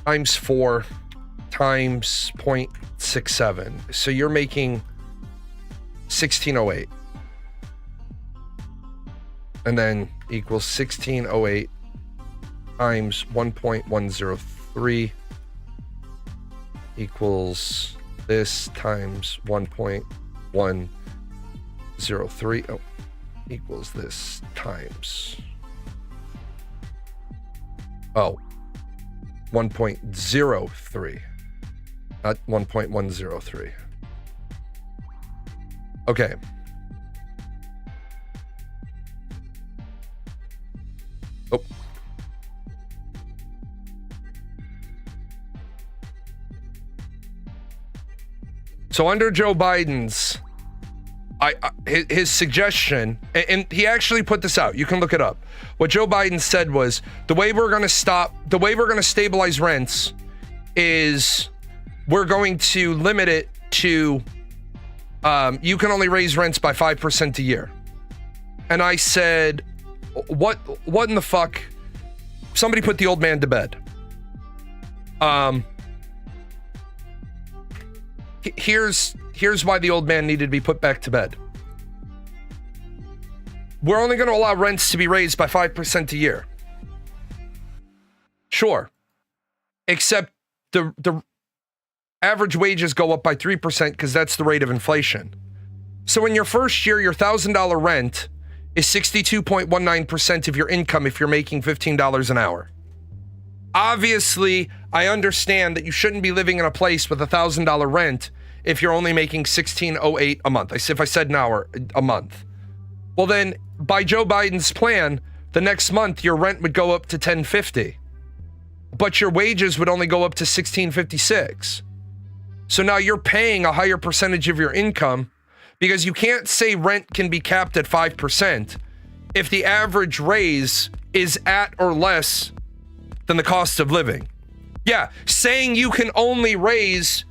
times 4 times 0.67. So you're making 1608. And then equals 1608 times 1.103 equals this times 1.103. Oh, equals this times 1.03, not 1.103. Okay. Oh. So under Joe Biden's, his suggestion, and he actually put this out, you can look it up. What Joe Biden said was, the way we're going to stabilize rents is we're going to limit it to, you can only raise rents by 5% a year. And I said, what in the fuck? Somebody put the old man to bed. Here's why the old man needed to be put back to bed. We're only going to allow rents to be raised by 5% a year. Sure. Except the average wages go up by 3% because that's the rate of inflation. So in your first year, your $1,000 rent is 62.19% of your income if you're making $15 an hour. Obviously, I understand that you shouldn't be living in a place with $1,000 rent if you're only making $1,608 a month. If I said an hour, a month. Well then, by Joe Biden's plan, the next month your rent would go up to $1,050. But your wages would only go up to $1,656. So now you're paying a higher percentage of your income because you can't say rent can be capped at 5% if the average raise is at or less than the cost of living. Yeah, saying you can only raise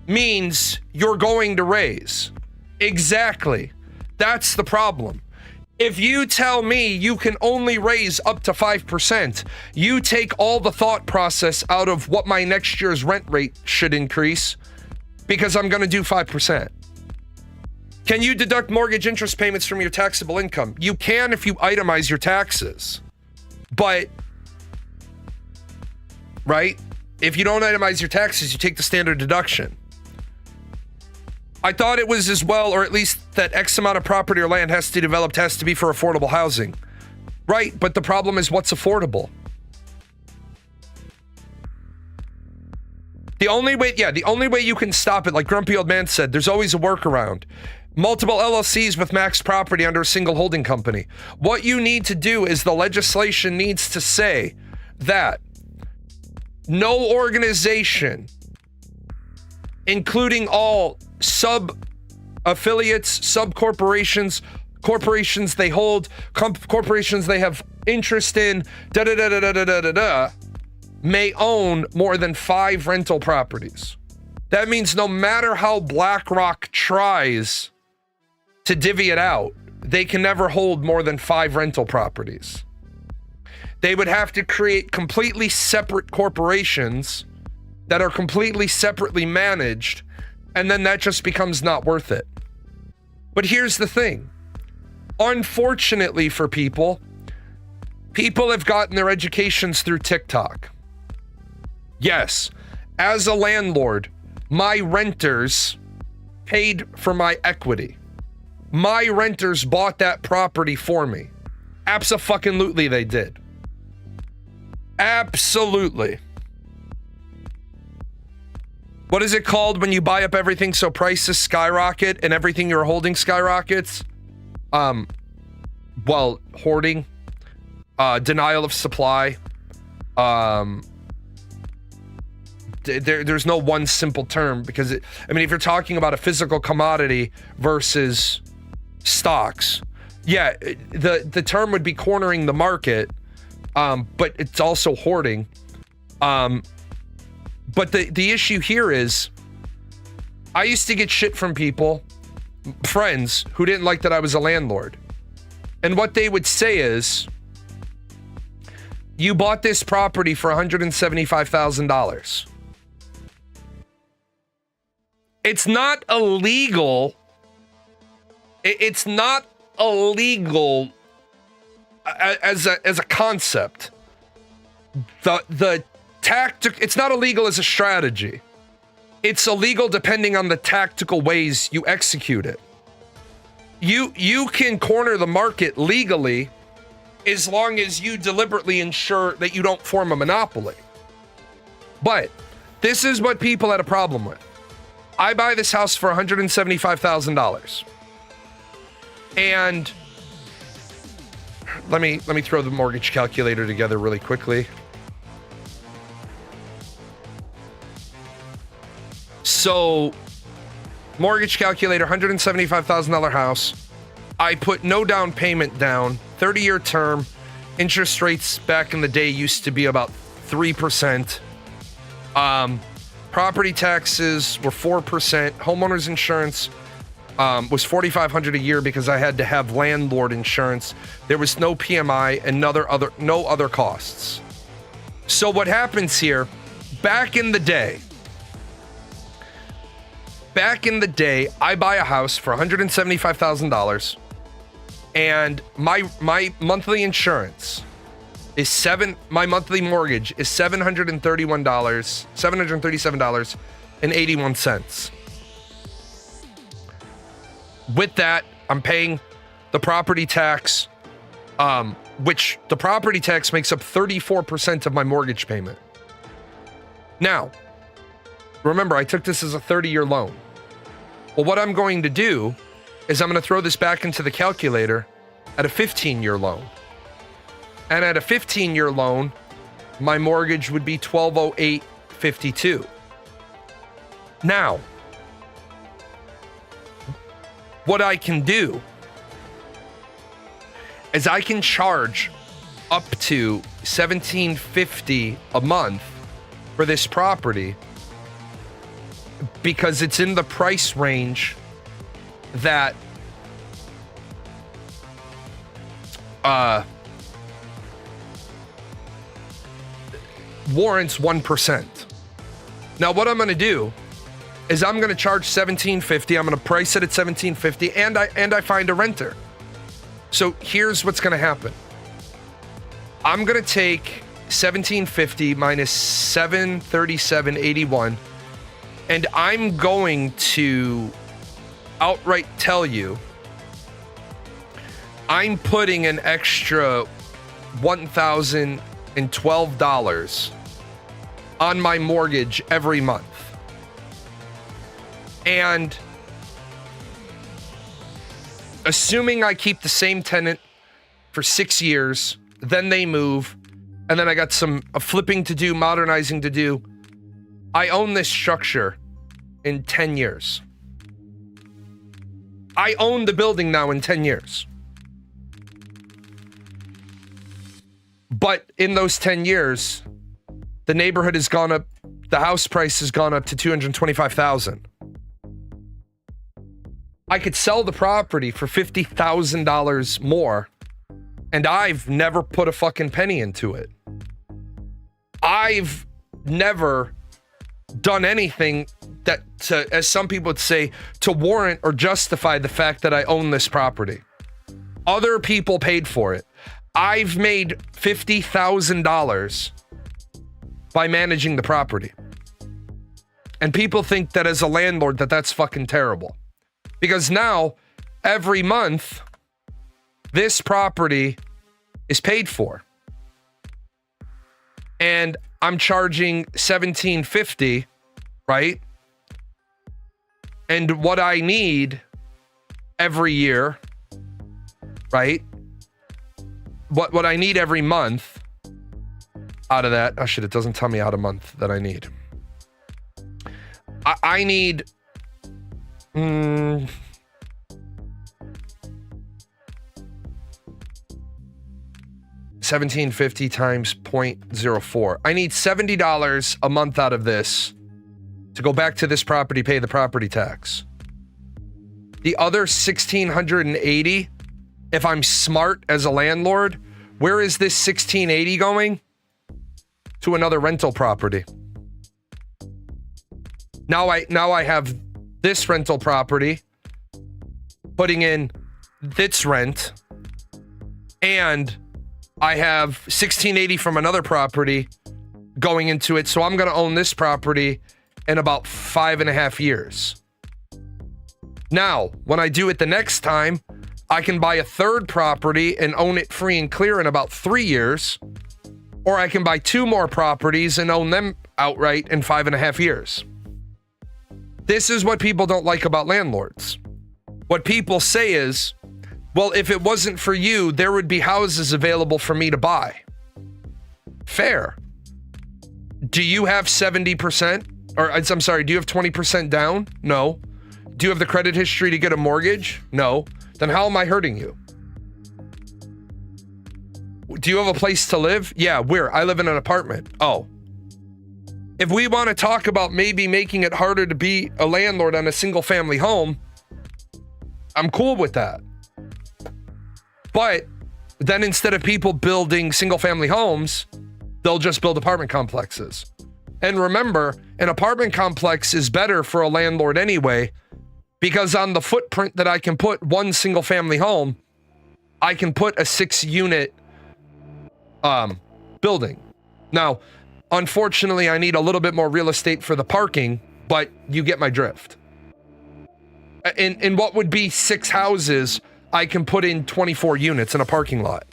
means you're going to raise. Exactly. That's the problem. If you tell me you can only raise up to 5%, you take all the thought process out of what my next year's rent rate should increase, because I'm going to do 5%. Can you deduct mortgage interest payments from your taxable income? You can if you itemize your taxes. But, right? If you don't itemize your taxes, you take the standard deduction. I thought it was as well, or at least that X amount of property or land has to be developed, has to be for affordable housing. Right, but the problem is what's affordable? The only way you can stop it, like Grumpy Old Man said, there's always a workaround. Multiple LLCs with max property under a single holding company. What you need to do is the legislation needs to say that no organization, including all sub-affiliates, sub-corporations, corporations they hold, corporations they have interest in, may own more than 5 rental properties. That means no matter how BlackRock tries to divvy it out, they can never hold more than 5 rental properties. They would have to create completely separate corporations that are completely separately managed, and then that just becomes not worth it. But here's the thing. Unfortunately for people have gotten their educations through TikTok. Yes, as a landlord, my renters paid for my equity. My renters bought that property for me. Abso-fucking-lutely they did. Absolutely. What is it called when you buy up everything so prices skyrocket and everything you're holding skyrockets? Well, hoarding, denial of supply. There's no one simple term because if you're talking about a physical commodity versus stocks, yeah, the term would be cornering the market, but it's also hoarding. But the issue here is, I used to get shit from people, friends, who didn't like that I was a landlord. And what they would say is, you bought this property for $175,000. It's not illegal. It's not illegal as a concept. The tactic, it's not illegal as a strategy. It's illegal depending on the tactical ways you execute it. You can corner the market legally as long as you deliberately ensure that you don't form a monopoly. But this is what people had a problem with. I buy this house for $175,000. And let me throw the mortgage calculator together really quickly. So, mortgage calculator, $175,000 house. I put no down payment down, 30-year term. Interest rates back in the day used to be about 3%. Property taxes were 4%. Homeowners insurance was $4,500 a year because I had to have landlord insurance. There was no PMI and no other costs. So what happens here, back in the day, I buy a house for $175,000 and my monthly insurance is my monthly mortgage is $737.81. With that, I'm paying the property tax, which the property tax makes up 34% of my mortgage payment. Now, remember, I took this as a 30-year loan. Well, what I'm going to do is I'm going to throw this back into the calculator at a 15-year loan. And at a 15-year loan, my mortgage would be $1,208.52. Now, what I can do is I can charge up to $1,750 a month for this property because it's in the price range that warrants 1%. Now, what I'm going to do is I'm going to charge $1,750. I'm going to price it at $1,750, and I find a renter. So here's what's going to happen. I'm going to take $1,750 minus $737.81, and I'm going to outright tell you I'm putting an extra $1,012 on my mortgage every month. And assuming I keep the same tenant for 6 years, then they move, and then I got some flipping to do, modernizing to do, I own this structure in 10 years. I own the building now in 10 years. But in those 10 years, the neighborhood has gone up, the house price has gone up to $225,000. I could sell the property for $50,000 more, and I've never put a fucking penny into it. I've never done anything that, as some people would say, to warrant or justify the fact that I own this property. Other people paid for it. I've made $50,000 by managing the property. And people think that as a landlord that's fucking terrible. Because now, every month, this property is paid for. And I'm charging $1,750, right? And what I need every year, right? What I need every month out of that, oh shit, it doesn't tell me out a month that I need. I need $1,750 times 0.04. I need $70 a month out of this to go back to this property, pay the property tax. The other $1,680, if I'm smart as a landlord, where is this $1,680 going? To another rental property. Now I have this rental property putting in this rent, and I have $1,680 from another property going into it. So I'm going to own this property in about 5.5 years. Now, when I do it the next time, I can buy a third property and own it free and clear in about 3 years. Or I can buy 2 more properties and own them outright in 5.5 years. This is what people don't like about landlords. What people say is, well, if it wasn't for you, there would be houses available for me to buy. Fair. Do you have 70%? Or I'm sorry, do you have 20% down? No. Do you have the credit history to get a mortgage? No. Then how am I hurting you? Do you have a place to live? Yeah, where? I live in an apartment. Oh. If we want to talk about maybe making it harder to be a landlord on a single family home, I'm cool with that. But then instead of people building single family homes, they'll just build apartment complexes. And remember, an apartment complex is better for a landlord anyway, because on the footprint that I can put one single family home, I can put a 6-unit building. Now, unfortunately, I need a little bit more real estate for the parking, but you get my drift. In what would be 6 houses, I can put in 24 units in a parking lot.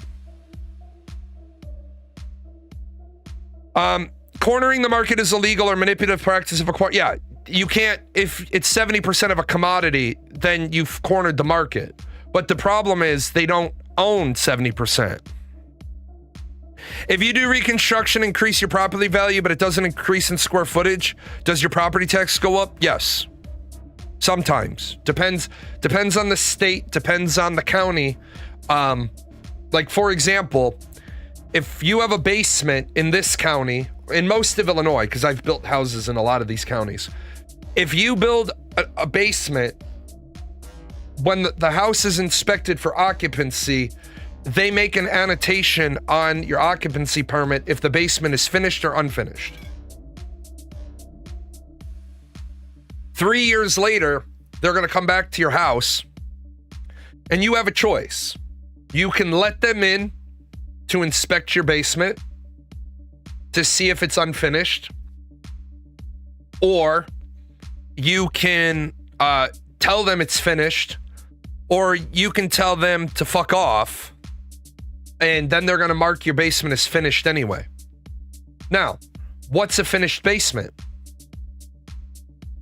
Cornering the market is illegal or manipulative practice of yeah, you can't. If it's 70% of a commodity, then you've cornered the market. But the problem is they don't own 70%. If you do reconstruction, increase your property value, but it doesn't increase in square footage, does your property tax go up? Yes. Sometimes. Depends on the state, depends on the county. Like, for example, if you have a basement in this county, in most of Illinois, because I've built houses in a lot of these counties, if you build a basement, when the house is inspected for occupancy, they make an annotation on your occupancy permit if the basement is finished or unfinished. 3 years later, they're going to come back to your house and you have a choice. You can let them in to inspect your basement to see if it's unfinished, or you can tell them it's finished, or you can tell them to fuck off, and then they're going to mark your basement as finished anyway. Now, what's a finished basement?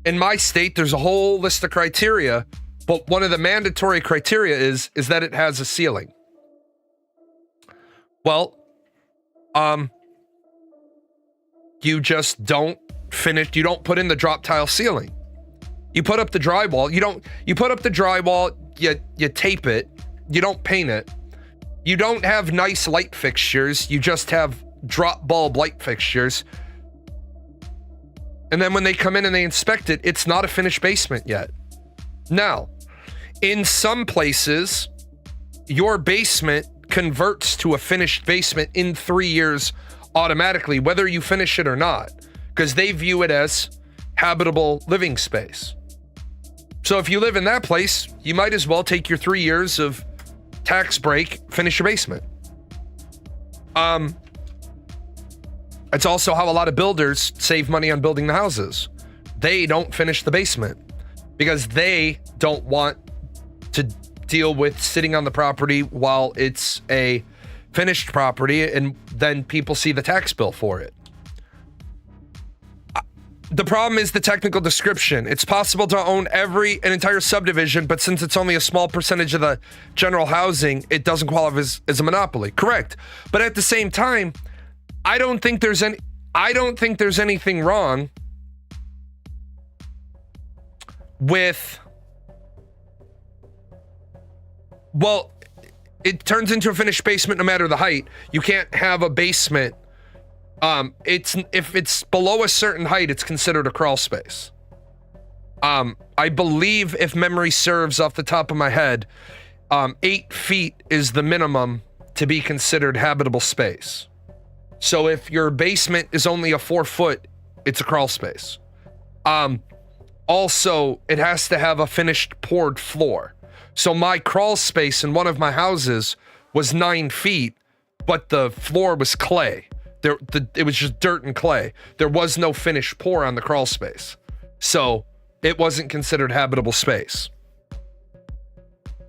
In my state, there's a whole list of criteria, but one of the mandatory criteria is that it has a ceiling. Well, you just don't finish, you don't put in the drop tile ceiling. You put up the drywall, you put up the drywall, you tape it, you don't paint it. You don't have nice light fixtures, you just have drop bulb light fixtures. And then when they come in and they inspect it, it's not a finished basement yet. Now, in some places, your basement converts to a finished basement in 3 years automatically, whether you finish it or not, because they view it as habitable living space. So if you live in that place, you might as well take your 3 years of tax break, finish your basement. It's also how a lot of builders save money on building the houses. They don't finish the basement because they don't want to deal with sitting on the property while it's a finished property and then people see the tax bill for it. The problem is the technical description. It's possible to own an entire subdivision, but since it's only a small percentage of the general housing, it doesn't qualify as a monopoly. Correct. But at the same time, I don't think there's anything wrong with, well, it turns into a finished basement no matter the height. You can't have a basement. If it's below a certain height, it's considered a crawl space. I believe, if memory serves off the top of my head, 8 feet is the minimum to be considered habitable space. So if your basement is only a 4 foot, it's a crawl space. Also, it has to have a finished poured floor. So my crawl space in one of my houses was 9 feet, but the floor was clay. It was just dirt and clay. There was no finished pour on the crawl space. So it wasn't considered habitable space.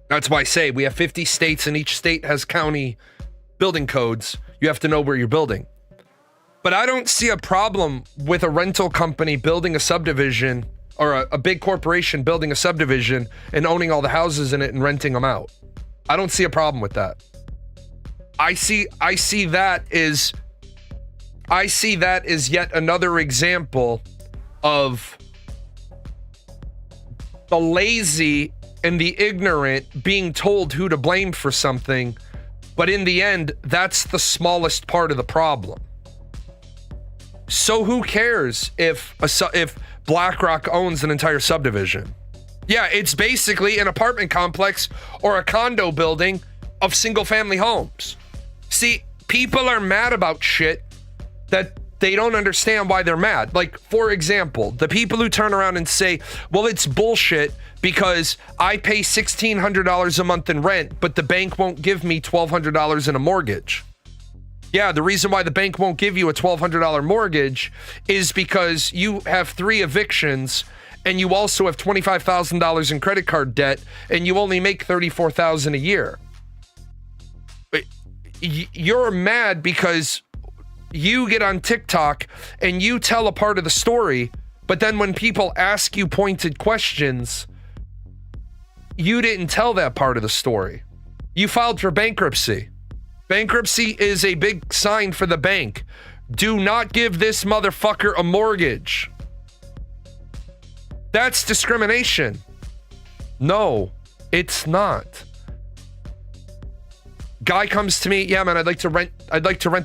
That's why I say we have 50 states and each state has county building codes. You have to know where you're building. But I don't see a problem with a rental company building a subdivision, or a big corporation building a subdivision and owning all the houses in it and renting them out. I don't see a problem with that. I see that as yet another example of the lazy and the ignorant being told who to blame for something, but in the end, that's the smallest part of the problem. So who cares if BlackRock owns an entire subdivision? Yeah, it's basically an apartment complex or a condo building of single-family homes. See, people are mad about shit that they don't understand why they're mad. Like, for example, the people who turn around and say, well, it's bullshit because I pay $1,600 a month in rent, but the bank won't give me $1,200 in a mortgage. Yeah, the reason why the bank won't give you a $1,200 mortgage is because you have 3 evictions and you also have $25,000 in credit card debt and you only make $34,000 a year. You're mad because you get on TikTok and you tell a part of the story, but then when people ask you pointed questions, you didn't tell that part of the story. You filed for bankruptcy. Bankruptcy is a big sign for the bank. Do not give this motherfucker a mortgage. That's discrimination. No, it's not. Guy comes to me, yeah, man, I'd like to rent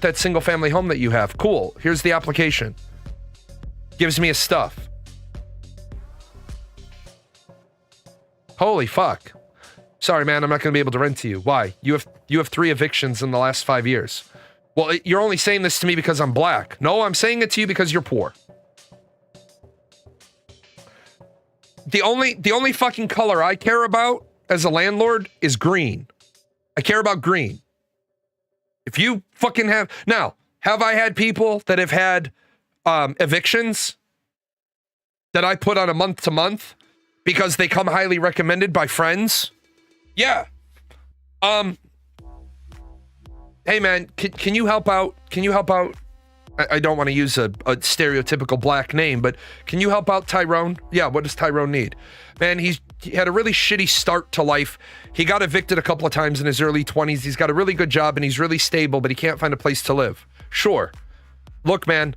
that single family home that you have. Cool. Here's the application. Gives me his stuff. Holy fuck. Sorry, man, I'm not going to be able to rent to you. Why? You have 3 evictions in the last 5 years. Well, you're only saying this to me because I'm black. No, I'm saying it to you because you're poor. the only fucking color I care about as a landlord is green. I care about green. If you fucking have I had people that have had evictions that I put on a month to month because they come highly recommended by friends? Yeah. Hey man, can you help out? Can you help out? I don't want to use a stereotypical black name, but can you help out Tyrone? Yeah, what does Tyrone need? Man, he had a really shitty start to life. He got evicted a couple of times in his early 20s. He's got a really good job and he's really stable, but he can't find a place to live. Sure. Look, man,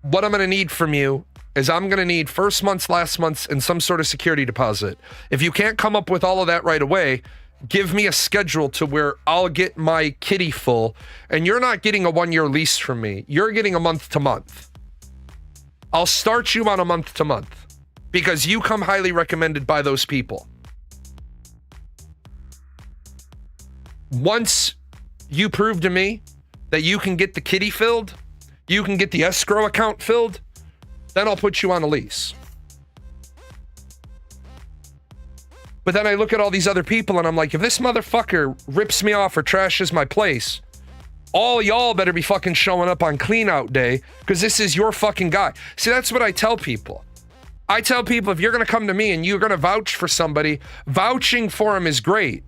what I'm going to need from you is I'm going to need first month's, last month's, and some sort of security deposit. If you can't come up with all of that right away, give me a schedule to where I'll get my kitty full, and you're not getting a 1-year lease from me. You're getting a month to month. I'll start you on a month to month because you come highly recommended by those people. Once you prove to me that you can get the kitty filled, you can get the escrow account filled, then I'll put you on a lease. But then I look at all these other people and I'm like, if this motherfucker rips me off or trashes my place, all y'all better be fucking showing up on clean out day because this is your fucking guy. See, that's what I tell people. I tell people, if you're going to come to me and you're going to vouch for somebody, vouching for him is great.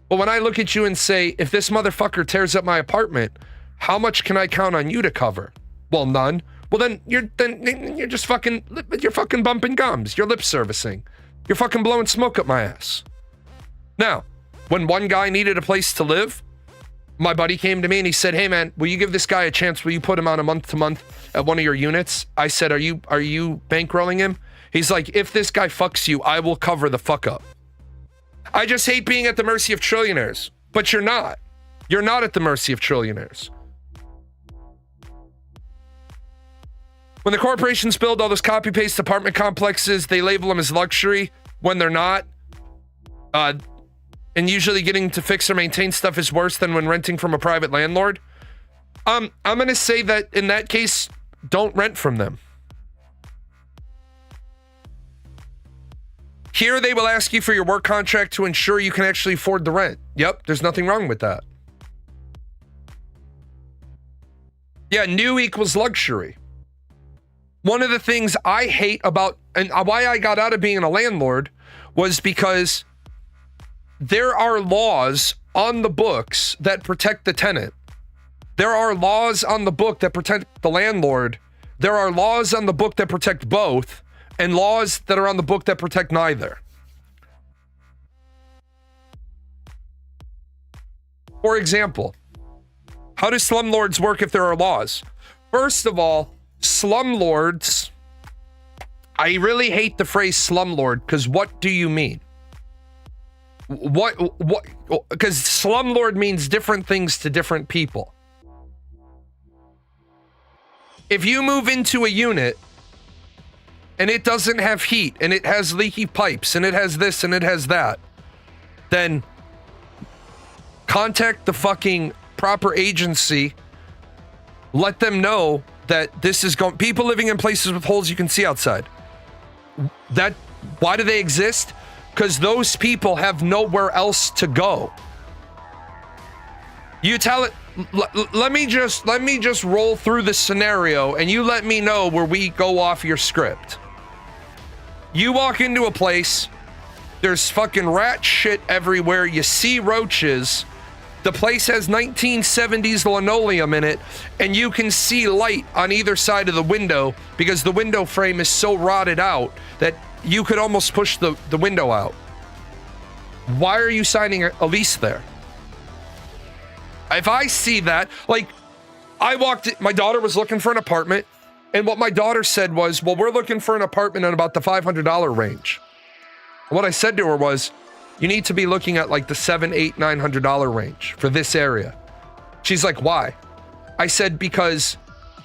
But when I look at you and say, if this motherfucker tears up my apartment, how much can I count on you to cover? Well, none. Well, then you're just fucking, you're fucking bumping gums. You're lip servicing. You're fucking blowing smoke up my ass. Now, when one guy needed a place to live, my buddy came to me and he said, hey man, will you give this guy a chance? Will you put him on a month to month at one of your units? I said, are you bankrolling him? He's like, if this guy fucks you, I will cover the fuck up. I just hate being at the mercy of trillionaires, but you're not. You're not at the mercy of trillionaires. When the corporations build all those copy-paste apartment complexes, they label them as luxury when they're not. And usually getting to fix or maintain stuff is worse than when renting from a private landlord. I'm going to say that in that case, don't rent from them. Here, they will ask you for your work contract to ensure you can actually afford the rent. Yep, there's nothing wrong with that. Yeah, new equals luxury. One of the things I hate about, and why I got out of being a landlord, was because there are laws on the books that protect the tenant. There are laws on the book that protect the landlord. There are laws on the book that protect both, and laws that are on the book that protect neither. For example, how do slumlords work if there are laws? First of all, slumlords, I really hate the phrase slumlord because what do you mean? What, because slumlord means different things to different people. If you move into a unit and it doesn't have heat and it has leaky pipes and it has this and it has that, then contact the fucking proper agency. Let them know that this is going. People living in places with holes you can see outside. Why do they exist? Because those people have nowhere else to go. You tell it. Let me just roll through the scenario, and you let me know where we go off your script. You walk into a place. There's fucking rat shit everywhere. You see roaches. The place has 1970s linoleum in it, and you can see light on either side of the window because the window frame is so rotted out that you could almost push the window out. Why are you signing a lease there? If I see that, like, my daughter was looking for an apartment, and what my daughter said was, well, we're looking for an apartment in about the $500 range. What I said to her was, you need to be looking at like the $700, $800, $900 range for this area. She's like, why? I said, because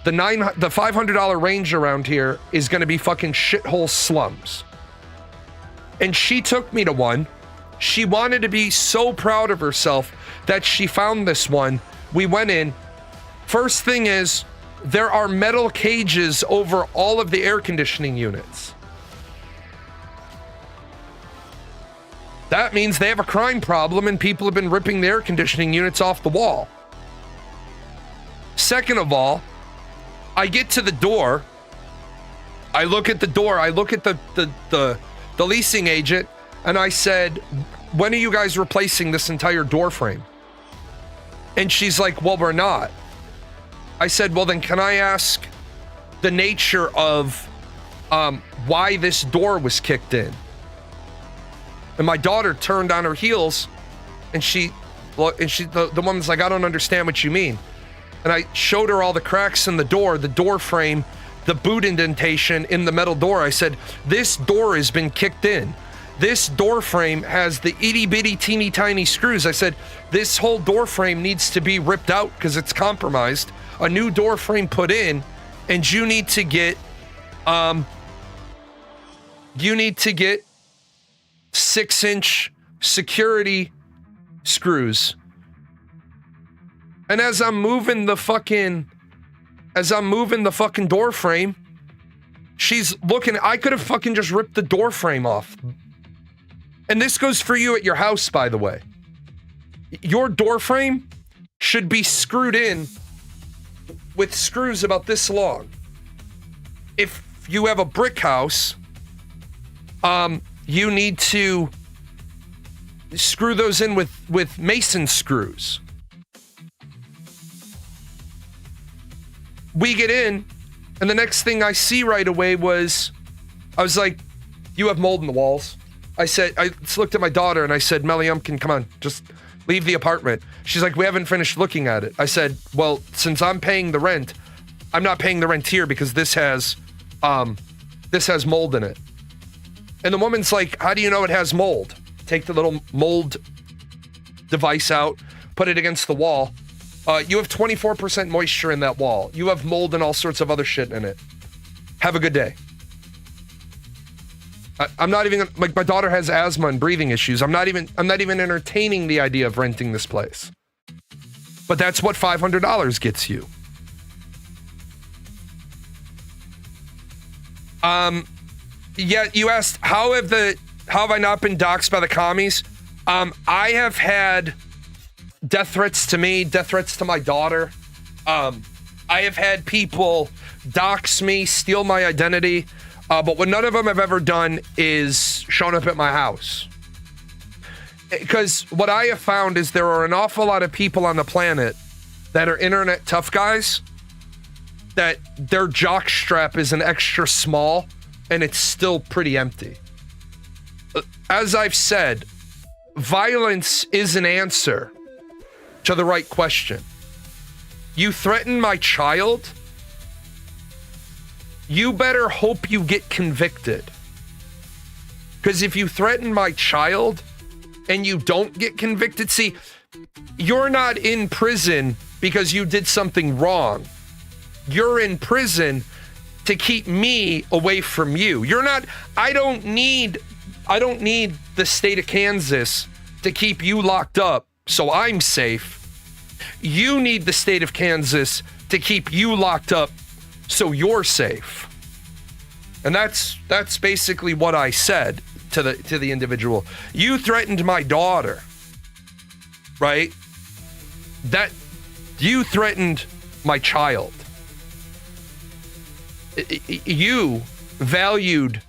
the $500 range around here is going to be fucking shithole slums. And she took me to one. She wanted to be so proud of herself that she found this one. We went in. First thing is, there are metal cages over all of the air conditioning units. That means they have a crime problem and people have been ripping the air conditioning units off the wall. Second of all, I get to the door. I look at the door. I look at the leasing agent and I said, when are you guys replacing this entire door frame? And she's like, well, we're not. I said, well, then can I ask the nature of why this door was kicked in? And my daughter turned on her heels and the woman's like, I don't understand what you mean. And I showed her all the cracks in the door frame, the boot indentation in the metal door. I said, this door has been kicked in. This door frame has the itty bitty teeny tiny screws. I said, this whole door frame needs to be ripped out because it's compromised. A new door frame put in, and you need to get 6-inch security screws. And as I'm moving the fucking door frame, she's looking. I could have fucking just ripped the door frame off. And this goes for you at your house, by the way. Your door frame should be screwed in with screws about this long. If you have a brick house, you need to screw those in with mason screws. We get in, and the next thing I see right away I was like, you have mold in the walls. I just looked at my daughter and I said, Melly Umpkin, come on, just leave the apartment. She's like, we haven't finished looking at it. I said, well, since I'm paying the rent, I'm not paying the rent here because this has mold in it. And the woman's like, how do you know it has mold? Take the little mold device out, put it against the wall. You have 24% moisture in that wall. You have mold and all sorts of other shit in it. Have a good day. I'm not even, like, my daughter has asthma and breathing issues. I'm not even entertaining the idea of renting this place. But that's what $500 gets you. Yeah, you asked, how have I not been doxxed by the commies? I have had death threats to me, death threats to my daughter. I have had people dox me, steal my identity. But what none of them have ever done is shown up at my house. Because what I have found is there are an awful lot of people on the planet that are internet tough guys, that their jock strap is an extra small and it's still pretty empty. As I've said, violence is an answer to the right question. You threaten my child? You better hope you get convicted. Because if you threaten my child and you don't get convicted, see, you're not in prison because you did something wrong. You're in prison to keep me away from you. I don't need the state of Kansas to keep you locked up so I'm safe. You need the state of Kansas to keep you locked up so you're safe. And that's basically what I said to the individual. You threatened my daughter, right? That you threatened my child. You valued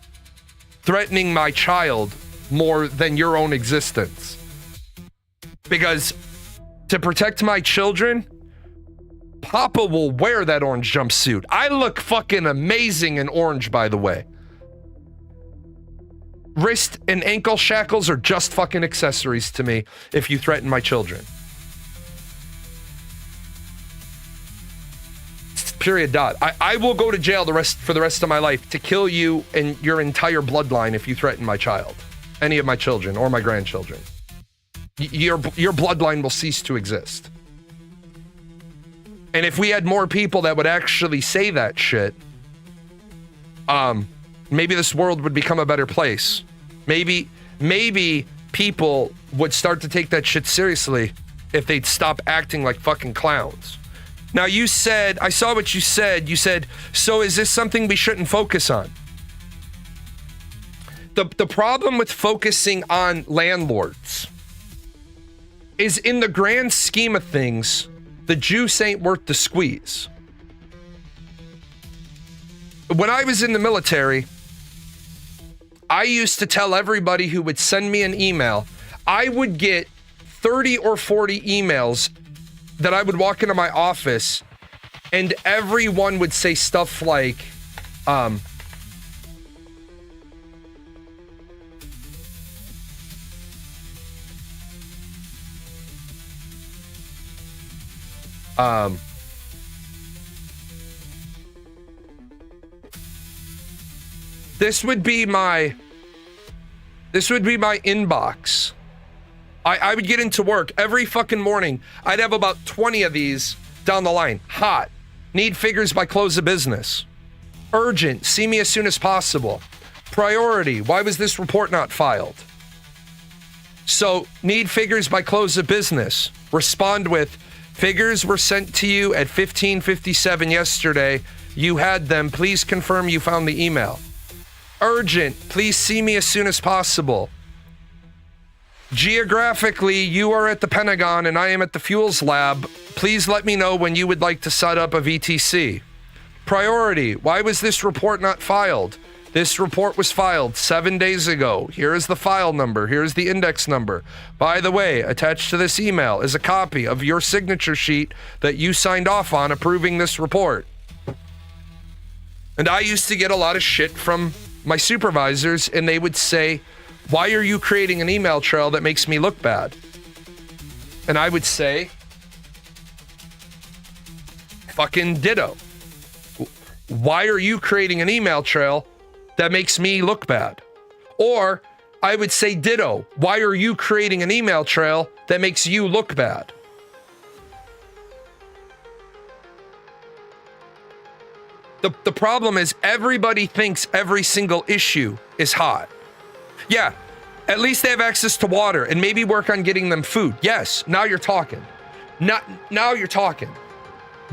threatening my child more than your own existence. Because to protect my children, Papa will wear that orange jumpsuit. I look fucking amazing in orange, by the way. Wrist and ankle shackles are just fucking accessories to me if you threaten my children. Period. Dot. I will go to jail for the rest of my life to kill you and your entire bloodline if you threaten my child, any of my children or my grandchildren. Your bloodline will cease to exist. And if we had more people that would actually say that shit, maybe this world would become a better place. Maybe people would start to take that shit seriously if they'd stop acting like fucking clowns. Now you said, I saw what you said. You said, so is this something we shouldn't focus on? The problem with focusing on landlords is, in the grand scheme of things, the juice ain't worth the squeeze. When I was in the military, I used to tell everybody who would send me an email, I would get 30 or 40 emails that I would walk into my office, and everyone would say stuff like, this would be my inbox. I would get into work every fucking morning. I'd have about 20 of these down the line. Hot. Need figures by close of business. Urgent. See me as soon as possible. Priority. Why was this report not filed? So, need figures by close of business. Respond with, figures were sent to you at 15:57 yesterday. You had them. Please confirm you found the email. Urgent. Please see me as soon as possible. Geographically, you are at the Pentagon and I am at the fuels lab. Please let me know when you would like to set up a VTC. Priority. Why was this report not filed? This report was filed 7 days ago. Here is the file number. Here's the index number. By the way, attached to this email is a copy of your signature sheet that you signed off on approving this report. And I used to get a lot of shit from my supervisors, and they would say, why are you creating an email trail that makes me look bad? And I would say, fucking ditto. Why are you creating an email trail that makes me look bad? Or I would say ditto. Why are you creating an email trail that makes you look bad? The problem is everybody thinks every single issue is hot. Yeah, at least they have access to water and maybe work on getting them food. Yes, now you're talking. Now you're talking.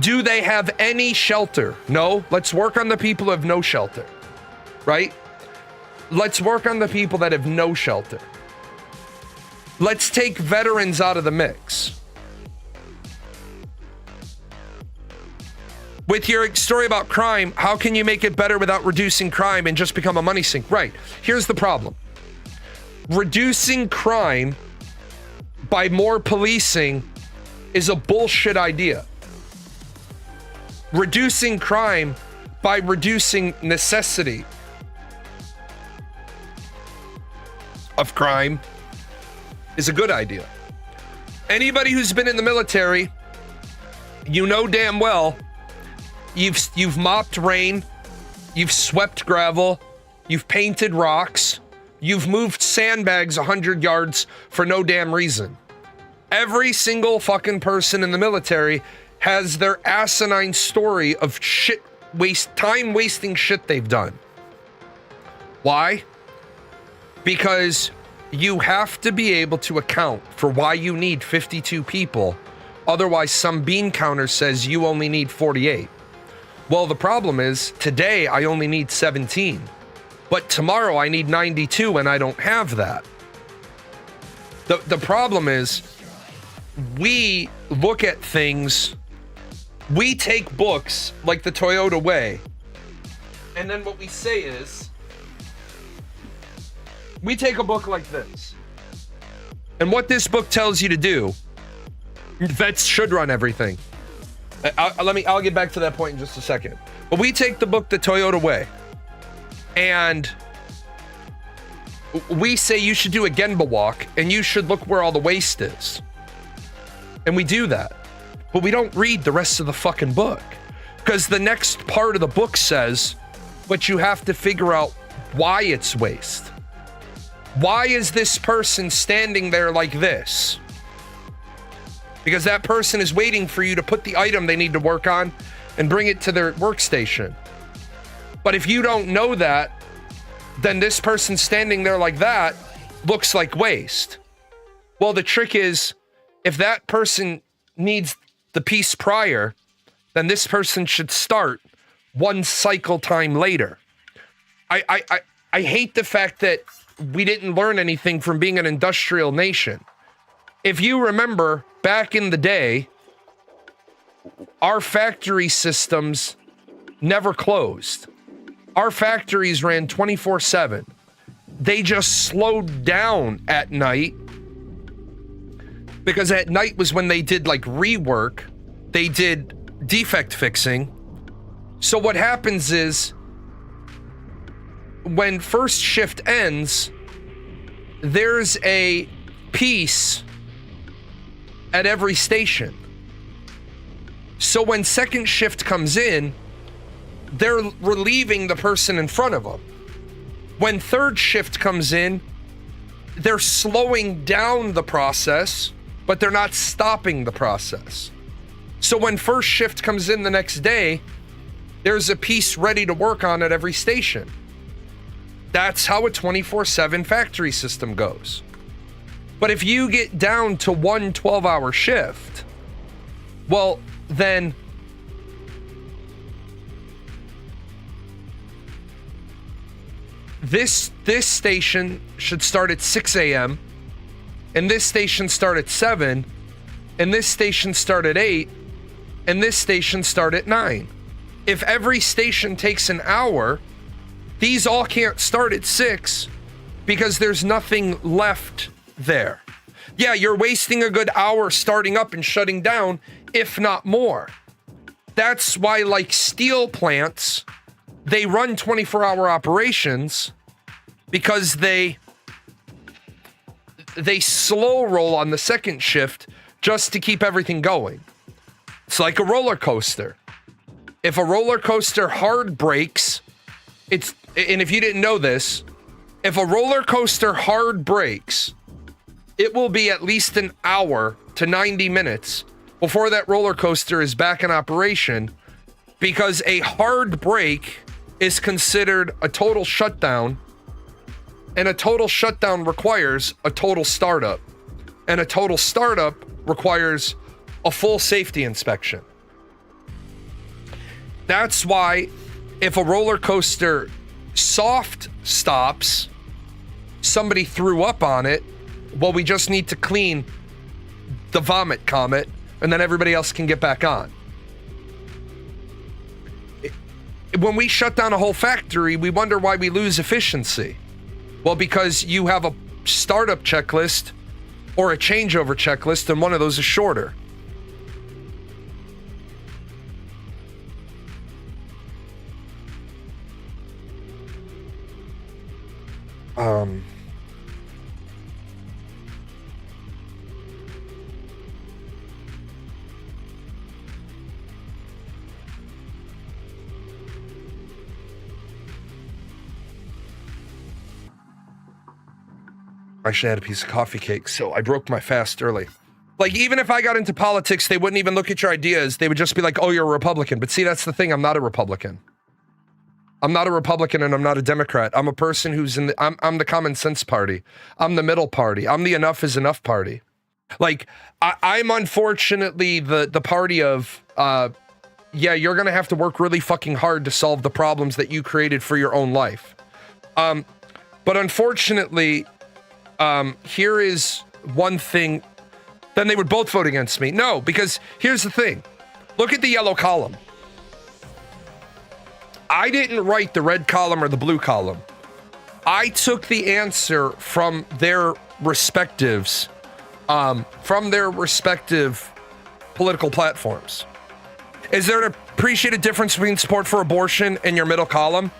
Do they have any shelter? No. Let's work on the people who have no shelter, right? Let's work on the people that have no shelter. Let's take veterans out of the mix. With your story about crime, how can you make it better without reducing crime and just become a money sink? Right. Here's the problem. Reducing crime by more policing is a bullshit idea. Reducing crime by reducing necessity of crime is a good idea. Anybody who's been in the military, you know damn well, you've mopped rain, you've swept gravel, you've painted rocks, you've moved sandbags 100 yards for no damn reason. Every single fucking person in the military has their asinine story of time wasting shit they've done. Why? Because you have to be able to account for why you need 52 people. Otherwise, some bean counter says you only need 48. Well, the problem is today I only need 17, but tomorrow I need 92 and I don't have that. The problem is we look at things, we take books like the Toyota Way, and then what we say is, we take a book like this, and what this book tells you to do, vets should run everything. I'll get back to that point in just a second. But we take the book, The Toyota Way, and we say you should do a Gemba walk and you should look where all the waste is. And we do that. But we don't read the rest of the fucking book. Because the next part of the book says, but you have to figure out why it's waste. Why is this person standing there like this? Because that person is waiting for you to put the item they need to work on and bring it to their workstation. But if you don't know that, then this person standing there like that looks like waste. Well, the trick is, if that person needs the piece prior, then this person should start one cycle time later. I hate the fact that we didn't learn anything from being an industrial nation. If you remember back in the day, our factory systems never closed. Our factories ran 24/7. They just slowed down at night because at night was when they did like rework. They did defect fixing. So what happens is when first shift ends, there's a piece at every station. So when second shift comes in, they're relieving the person in front of them. When third shift comes in, they're slowing down the process, but they're not stopping the process. So when first shift comes in the next day, there's a piece ready to work on at every station. That's how a 24/7 factory system goes. But if you get down to one 12-hour shift, well, then this station should start at 6 a.m. and this station start at 7 and this station start at 8 and this station start at 9. If every station takes an hour, these all can't start at 6 because there's nothing left there. Yeah, you're wasting a good hour starting up and shutting down, if not more. That's why, like steel plants, they run 24-hour operations because they slow roll on the second shift just to keep everything going. It's like a roller coaster. If a roller coaster hard breaks, and if you didn't know this, if a roller coaster hard breaks, it will be at least an hour to 90 minutes before that roller coaster is back in operation, because a hard break is considered a total shutdown, and a total shutdown requires a total startup, and a total startup requires a full safety inspection. That's why if a roller coaster soft stops, somebody threw up on it, well, we just need to clean the vomit comet and then everybody else can get back on. When we shut down a whole factory, we wonder why we lose efficiency. Well, because you have a startup checklist or a changeover checklist, and one of those is shorter. I actually had a piece of coffee cake, so I broke my fast early. Like, even if I got into politics, they wouldn't even look at your ideas. They would just be like, oh, you're a Republican. But see, that's the thing. I'm not a Republican. I'm not a Republican and I'm not a Democrat. I'm a person who's I'm the common sense party. I'm the middle party. I'm the enough is enough party. Like, I'm unfortunately the party of, yeah, you're going to have to work really fucking hard to solve the problems that you created for your own life. But unfortunately, here is one thing, then they would both vote against me. No, because here's the thing. Look at the yellow column. I didn't write the red column or the blue column. I took the answer from their respective political platforms. Is there an appreciated difference between support for abortion and your middle column?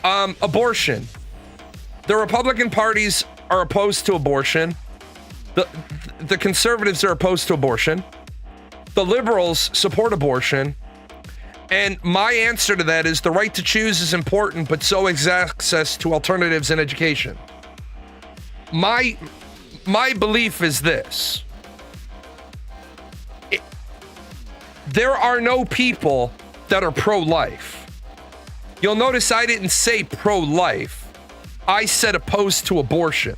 Abortion. The Republican parties are opposed to abortion. The conservatives are opposed to abortion. The liberals support abortion. And my answer to that is the right to choose is important, but so is access to alternatives in education. My belief is this. There are no people that are pro-life. You'll notice I didn't say pro-life. I said opposed to abortion.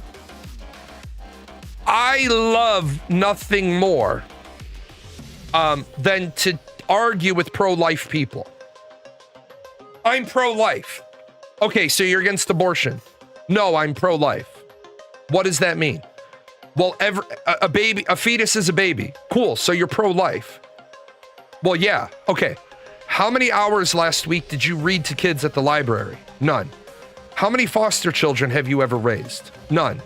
I love nothing more than to argue with pro-life people. I'm pro-life. Okay, so you're against abortion. No, I'm pro-life. What does that mean? Well, a fetus is a baby. Cool, so you're pro-life. Well, yeah, okay. How many hours last week did you read to kids at the library? None. How many foster children have you ever raised? None.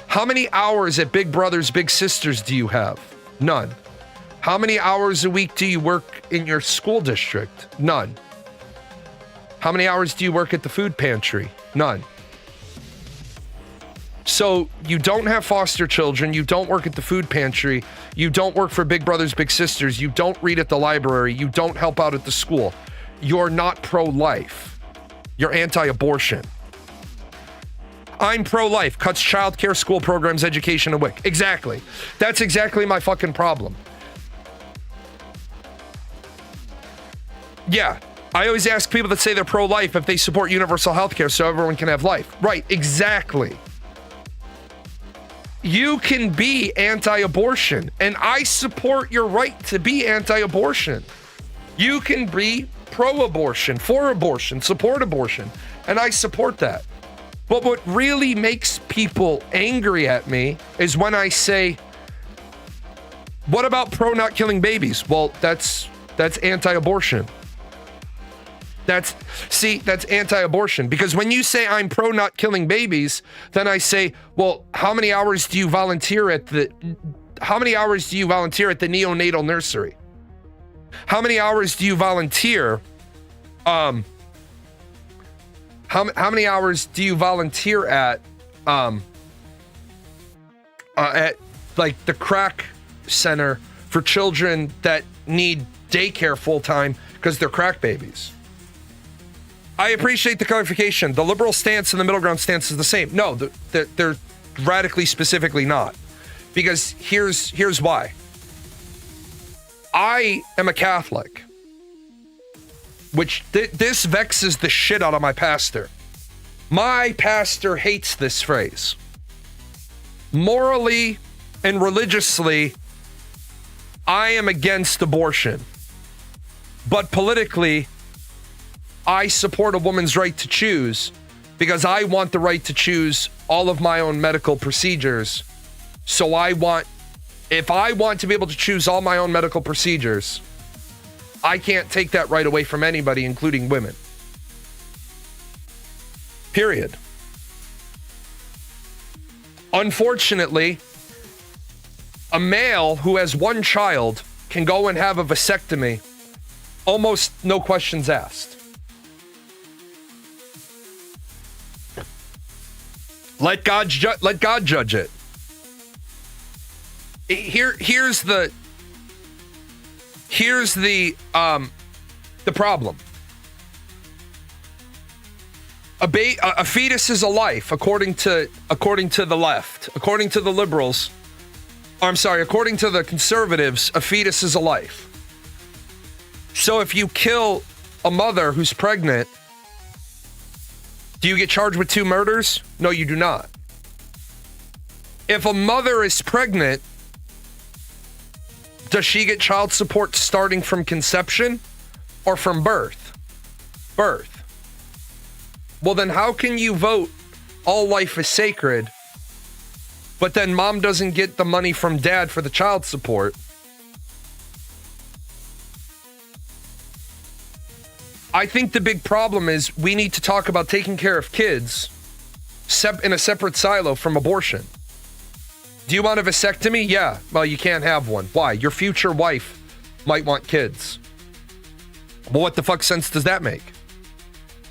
How many hours at Big Brothers Big Sisters do you have? None. How many hours a week do you work in your school district? None. How many hours do you work at the food pantry? None. So you don't have foster children, you don't work at the food pantry, you don't work for Big Brothers Big Sisters, you don't read at the library, you don't help out at the school. You're not pro-life. You're anti-abortion. I'm pro-life, cuts childcare, school programs, education, and WIC. Exactly. That's exactly my fucking problem. Yeah, I always ask people that say they're pro-life if they support universal health care so everyone can have life. Right, exactly. You can be anti-abortion, and I support your right to be anti-abortion. You can be pro-abortion, for abortion, support abortion, and I support that. But what really makes people angry at me is when I say, what about pro not killing babies? Well, that's anti-abortion. That's anti-abortion, because when you say I'm pro not killing babies, then I say, well, how many hours do you volunteer at the neonatal nursery? How many hours do you volunteer? How many hours do you volunteer at like the crack center for children that need daycare full time because they're crack babies? I appreciate the clarification. The liberal stance and the middle ground stance is the same. No, they're radically specifically not. Because here's why. I am a Catholic, which this vexes the shit out of my pastor. My pastor hates this phrase. Morally and religiously, I am against abortion. But politically, I support a woman's right to choose because I want the right to choose all of my own medical procedures. So if I want to be able to choose all my own medical procedures, I can't take that right away from anybody, including women. Period. Unfortunately, a male who has one child can go and have a vasectomy, almost no questions asked. Let God judge it. Here's the problem. A fetus is a life, according to the left. According to the liberals, according to the conservatives, a fetus is a life. So if you kill a mother who's pregnant, do you get charged with 2 murders? No, you do not. If a mother is pregnant, does she get child support starting from conception or from birth? Birth. Well, then how can you vote all life is sacred, but then mom doesn't get the money from dad for the child support? I think the big problem is we need to talk about taking care of kids in a separate silo from abortion. Do you want a vasectomy? Yeah. Well, you can't have one. Why? Your future wife might want kids. Well, what the fuck sense does that make?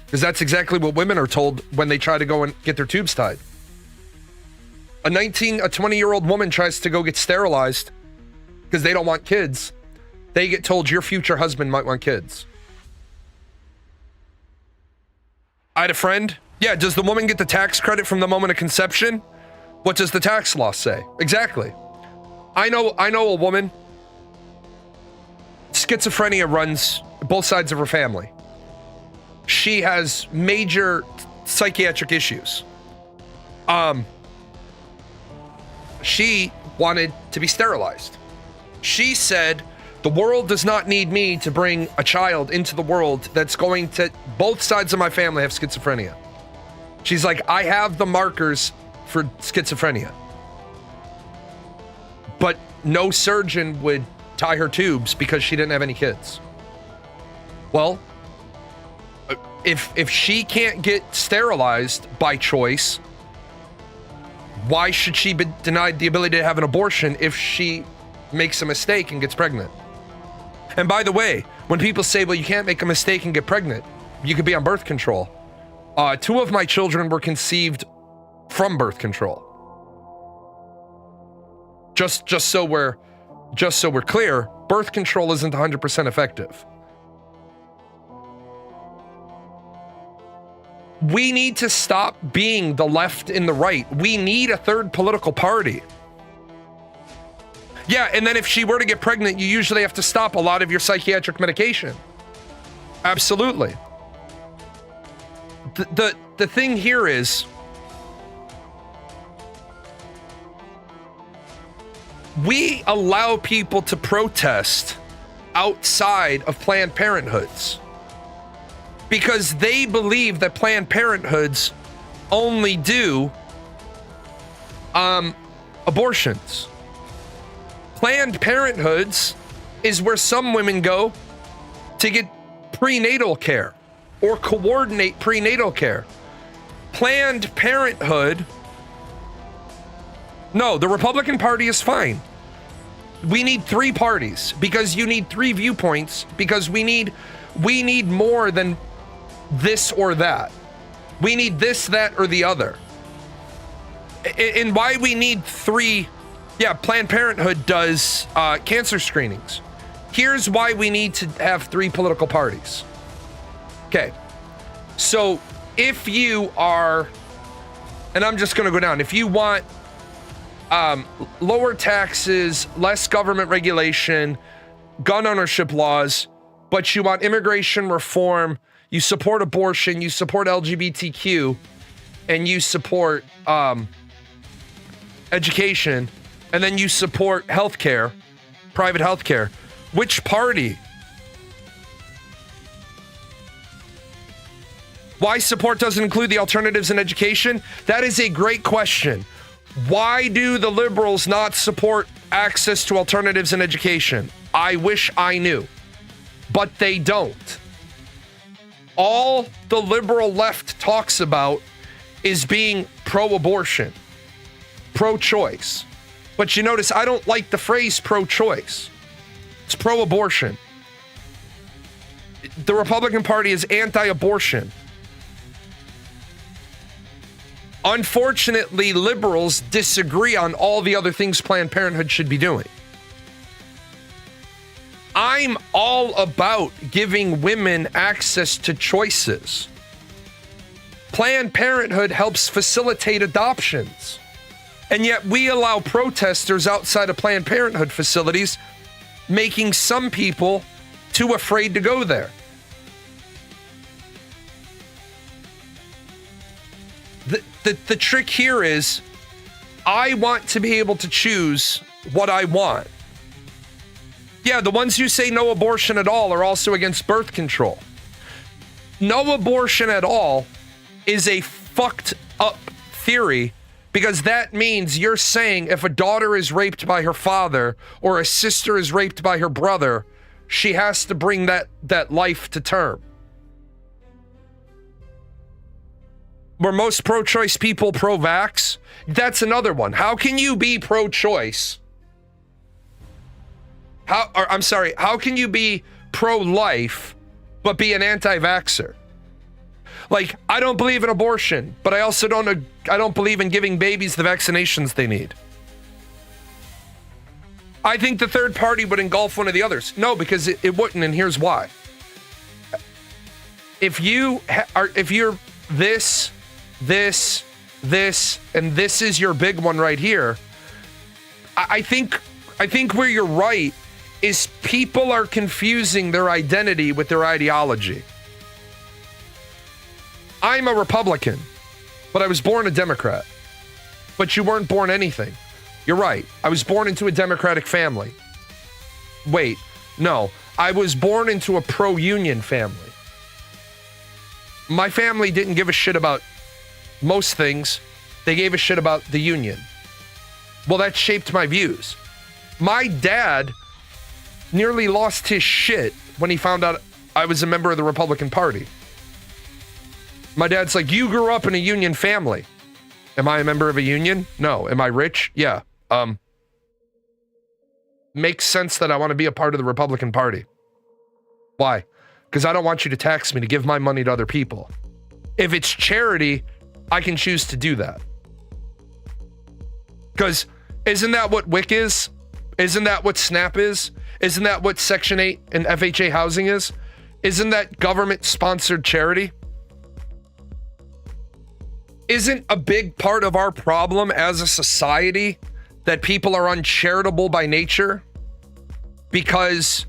Because that's exactly what women are told when they try to go and get their tubes tied. A 20-year-old woman tries to go get sterilized because they don't want kids. They get told your future husband might want kids. I had a friend. Yeah, does the woman get the tax credit from the moment of conception? What does the tax law say? Exactly. I know a woman. Schizophrenia runs both sides of her family. She has major psychiatric issues. She wanted to be sterilized. She said, the world does not need me to bring a child into the world that's going to, both sides of my family have schizophrenia. She's like, I have the markers for schizophrenia. But no surgeon would tie her tubes because she didn't have any kids. Well, if she can't get sterilized by choice, why should she be denied the ability to have an abortion if she makes a mistake and gets pregnant? And by the way, when people say, well, you can't make a mistake and get pregnant, you could be on birth control. 2 of my children were conceived from birth control. Just so we're clear, birth control isn't 100% effective. We need to stop being the left and the right. We need a third political party. Yeah, and then if she were to get pregnant, you usually have to stop a lot of your psychiatric medication. Absolutely. The thing here is, we allow people to protest outside of Planned Parenthoods because they believe that Planned Parenthoods only do abortions. Planned Parenthoods is where some women go to get prenatal care or coordinate prenatal care. Planned Parenthood, no, the Republican Party is fine. We need 3 parties because you need 3 viewpoints because we need more than this or that. We need this, that, or the other. And why we need 3, yeah, Planned Parenthood does cancer screenings. Here's why we need to have 3 political parties. Okay, so if you are, and I'm just gonna go down, if you want lower taxes, less government regulation, gun ownership laws, but you want immigration reform, you support abortion, you support LGBTQ, and you support education, and then you support healthcare, private healthcare, which party? Why support doesn't include the alternatives in education? That is a great question. Why do the liberals not support access to alternatives in education? I wish I knew, but they don't. All the liberal left talks about is being pro-abortion, pro-choice. But you notice I don't like the phrase pro-choice. It's pro-abortion. The Republican Party is anti-abortion. Unfortunately, liberals disagree on all the other things Planned Parenthood should be doing. I'm all about giving women access to choices. Planned Parenthood helps facilitate adoptions. And yet we allow protesters outside of Planned Parenthood facilities, making some people too afraid to go there. The trick here is I want to be able to choose what I want. Yeah, the ones who say no abortion at all are also against birth control. No abortion at all is a fucked up theory because that means you're saying if a daughter is raped by her father or a sister is raped by her brother, she has to bring that life to term. Were most pro-choice people pro-vax? That's another one. How can you be pro-choice? How can you be pro-life but be an anti-vaxxer? Like, I don't believe in abortion, but I also don't believe in giving babies the vaccinations they need. I think the third party would engulf one of the others. No, because it wouldn't, and here's why. If you're this, and this is your big one right here, I think where you're right is people are confusing their identity with their ideology. I'm a Republican, but I was born a Democrat. But you weren't born anything. You're right. I was born into a Democratic family. Wait, no. I was born into a pro-union family. My family didn't give a shit about most things. They gave a shit about the union. Well, that shaped my views. My dad nearly lost his shit when he found out I was a member of the Republican Party. My dad's like, you grew up in a union family. Am I a member of a union? No. Am I rich? Yeah. Makes sense that I want to be a part of the Republican Party. Why? Because I don't want you to tax me to give my money to other people. If it's charity, I can choose to do that. Because isn't that what WIC is? Isn't that what SNAP is? Isn't that what Section 8 and FHA housing is? Isn't that government-sponsored charity? Isn't a big part of our problem as a society that people are uncharitable by nature because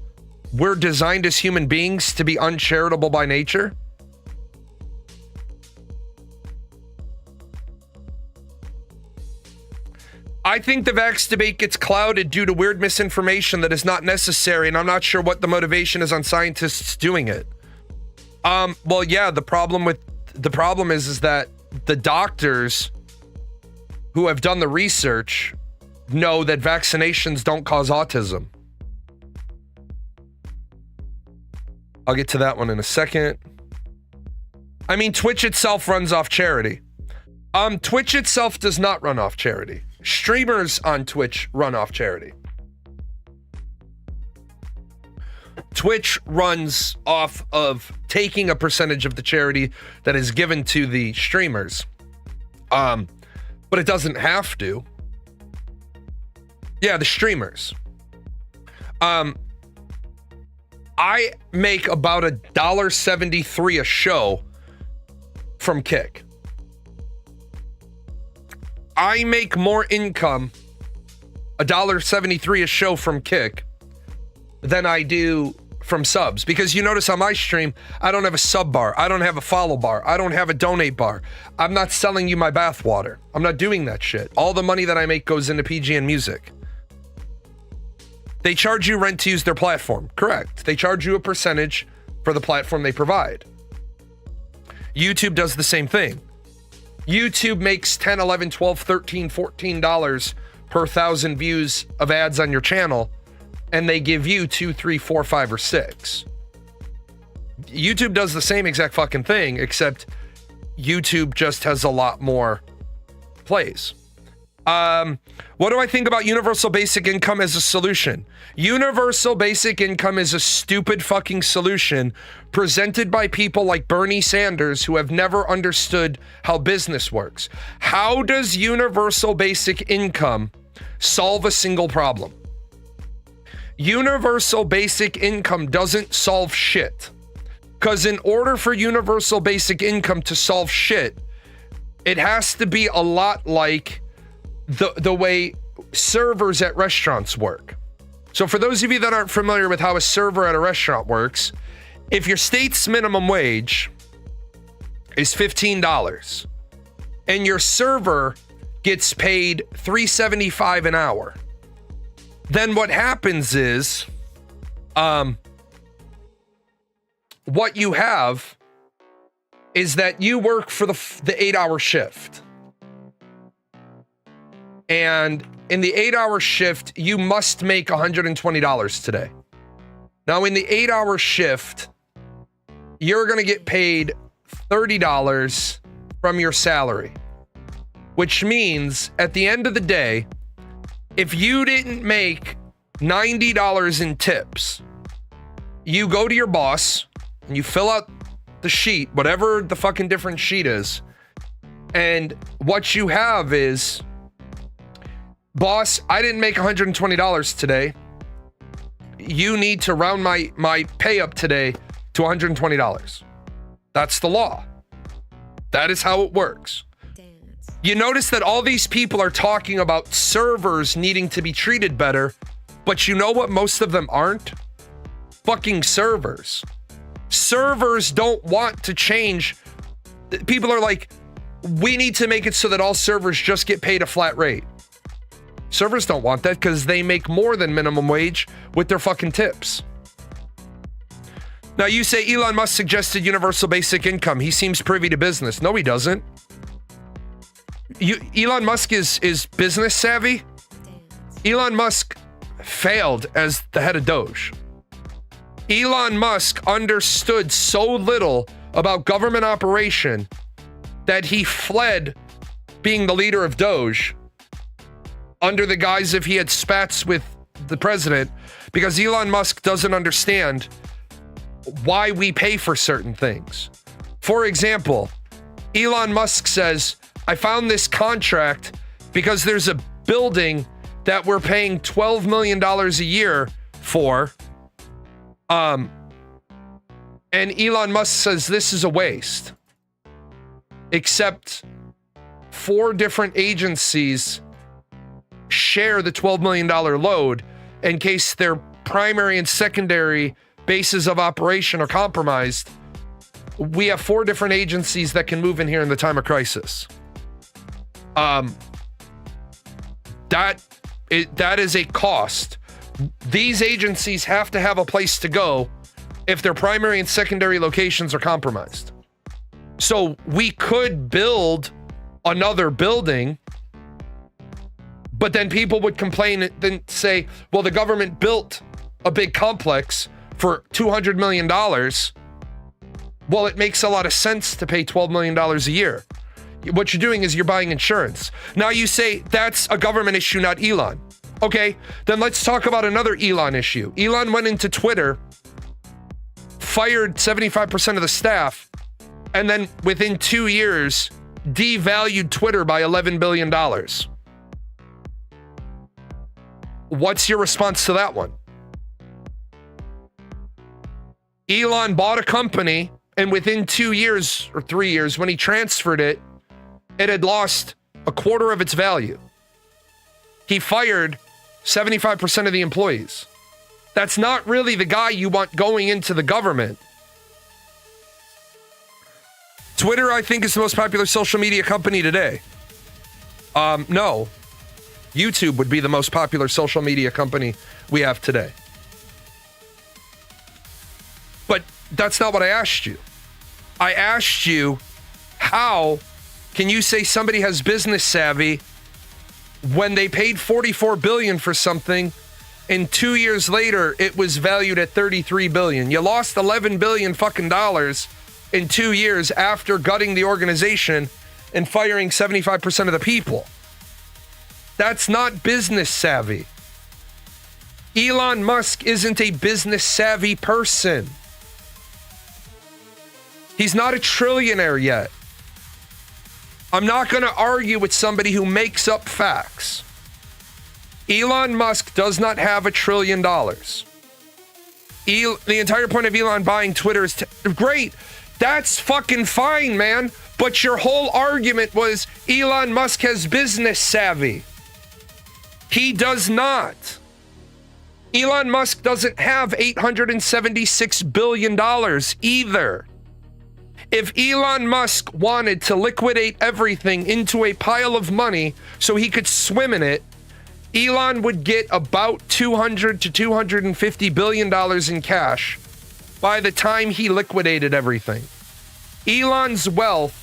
we're designed as human beings to be uncharitable by nature? I think the vax debate gets clouded due to weird misinformation that is not necessary, and I'm not sure what the motivation is on scientists doing it. Well, yeah, the problem is that the doctors who have done the research know that vaccinations don't cause autism. I'll get to that one in a second. I mean, Twitch itself runs off charity. Twitch itself does not run off charity. Streamers on Twitch run off charity. Twitch runs off of taking a percentage of the charity that is given to the streamers. But it doesn't have to. Yeah, the streamers. I make about $1.73 a show from Kick. I make more income, $1.73 a show from Kick, than I do from subs. Because you notice on my stream, I don't have a sub bar. I don't have a follow bar. I don't have a donate bar. I'm not selling you my bathwater. I'm not doing that shit. All the money that I make goes into PGN Music. They charge you rent to use their platform. Correct. They charge you a percentage for the platform they provide. YouTube does the same thing. YouTube makes $10, $11, $12, $13, $14 per 1,000 views of ads on your channel, and they give you 2, 3, 4, 5, or 6. YouTube does the same exact fucking thing, except YouTube just has a lot more plays. What do I think about universal basic income as a solution? Universal basic income is a stupid fucking solution presented by people like Bernie Sanders who have never understood how business works. How does universal basic income solve a single problem? Universal basic income doesn't solve shit. Because in order for universal basic income to solve shit, it has to be a lot like the way servers at restaurants work. So for those of you that aren't familiar with how a server at a restaurant works, if your state's minimum wage is $15 and your server gets paid $3.75 an hour, then what happens is what you have is that you work for the 8-hour shift. And in the 8-hour shift, you must make $120 today. Now, in the 8-hour shift, you're going to get paid $30 from your salary, which means at the end of the day, if you didn't make $90 in tips, you go to your boss and you fill out the sheet, whatever the fucking different sheet is, and what you have is, boss, I didn't make $120 today. You need to round my pay up today to $120. That's the law. That is how it works. You notice that all these people are talking about servers needing to be treated better, but you know what most of them aren't? Fucking servers. Servers don't want to change. People are like, we need to make it so that all servers just get paid a flat rate. Servers don't want that because they make more than minimum wage with their fucking tips. Now you say Elon Musk suggested universal basic income. He seems privy to business. No, he doesn't. Elon Musk is business savvy. Elon Musk failed as the head of Doge. Elon Musk understood so little about government operation that he fled being the leader of Doge under the guise of he had spats with the president, because Elon Musk doesn't understand why we pay for certain things. For example, Elon Musk says, I found this contract because there's a building that we're paying $12 million a year for. And Elon Musk says this is a waste. Except 4 different agencies share the $12 million load in case their primary and secondary bases of operation are compromised. We have 4 different agencies that can move in here in the time of crisis. That is a cost. These agencies have to have a place to go if their primary and secondary locations are compromised. So we could build another building, but then people would complain and say, well, the government built a big complex for $200 million. Well, it makes a lot of sense to pay $12 million a year. What you're doing is you're buying insurance. Now you say that's a government issue, not Elon. Okay, then let's talk about another Elon issue. Elon went into Twitter, fired 75% of the staff, and then within 2 years, devalued Twitter by $11 billion. What's your response to that one? Elon bought a company, and within 2 years or 3 years, when he transferred it, it had lost a quarter of its value. He fired 75% of the employees. That's not really the guy you want going into the government. Twitter, I think, is the most popular social media company today. No. YouTube would be the most popular social media company we have today. But that's not what I asked you. I asked you, how can you say somebody has business savvy when they paid $44 billion for something and 2 years later it was valued at $33 billion? You lost $11 billion fucking dollars in 2 years after gutting the organization and firing 75% of the people. That's not business savvy. Elon Musk isn't a business savvy person. He's not a trillionaire yet. I'm not going to argue with somebody who makes up facts. Elon Musk does not have $1 trillion. The entire point of Elon buying Twitter is great. That's fucking fine, man. But your whole argument was Elon Musk has business savvy. He does not. Elon Musk doesn't have $876 billion either. If Elon Musk wanted to liquidate everything into a pile of money so he could swim in it, Elon would get about $200 to $250 billion in cash by the time he liquidated everything. Elon's wealth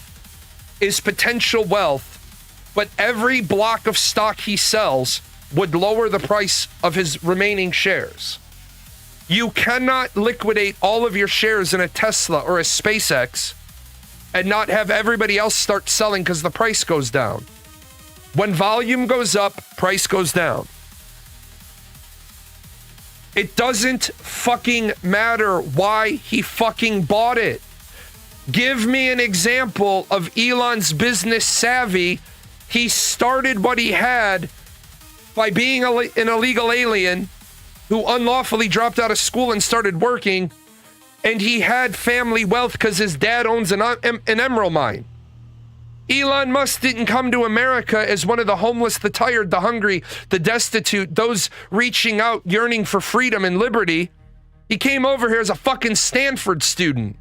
is potential wealth, but every block of stock he sells would lower the price of his remaining shares. You cannot liquidate all of your shares in a Tesla or a SpaceX and not have everybody else start selling because the price goes down. When volume goes up, price goes down. It doesn't fucking matter why he fucking bought it. Give me an example of Elon's business savvy. He started what he had by being an illegal alien who unlawfully dropped out of school and started working, and he had family wealth because his dad owns an emerald mine. Elon Musk didn't come to America as one of the homeless, the tired, the hungry, the destitute, those reaching out, yearning for freedom and liberty. He came over here as a fucking Stanford student.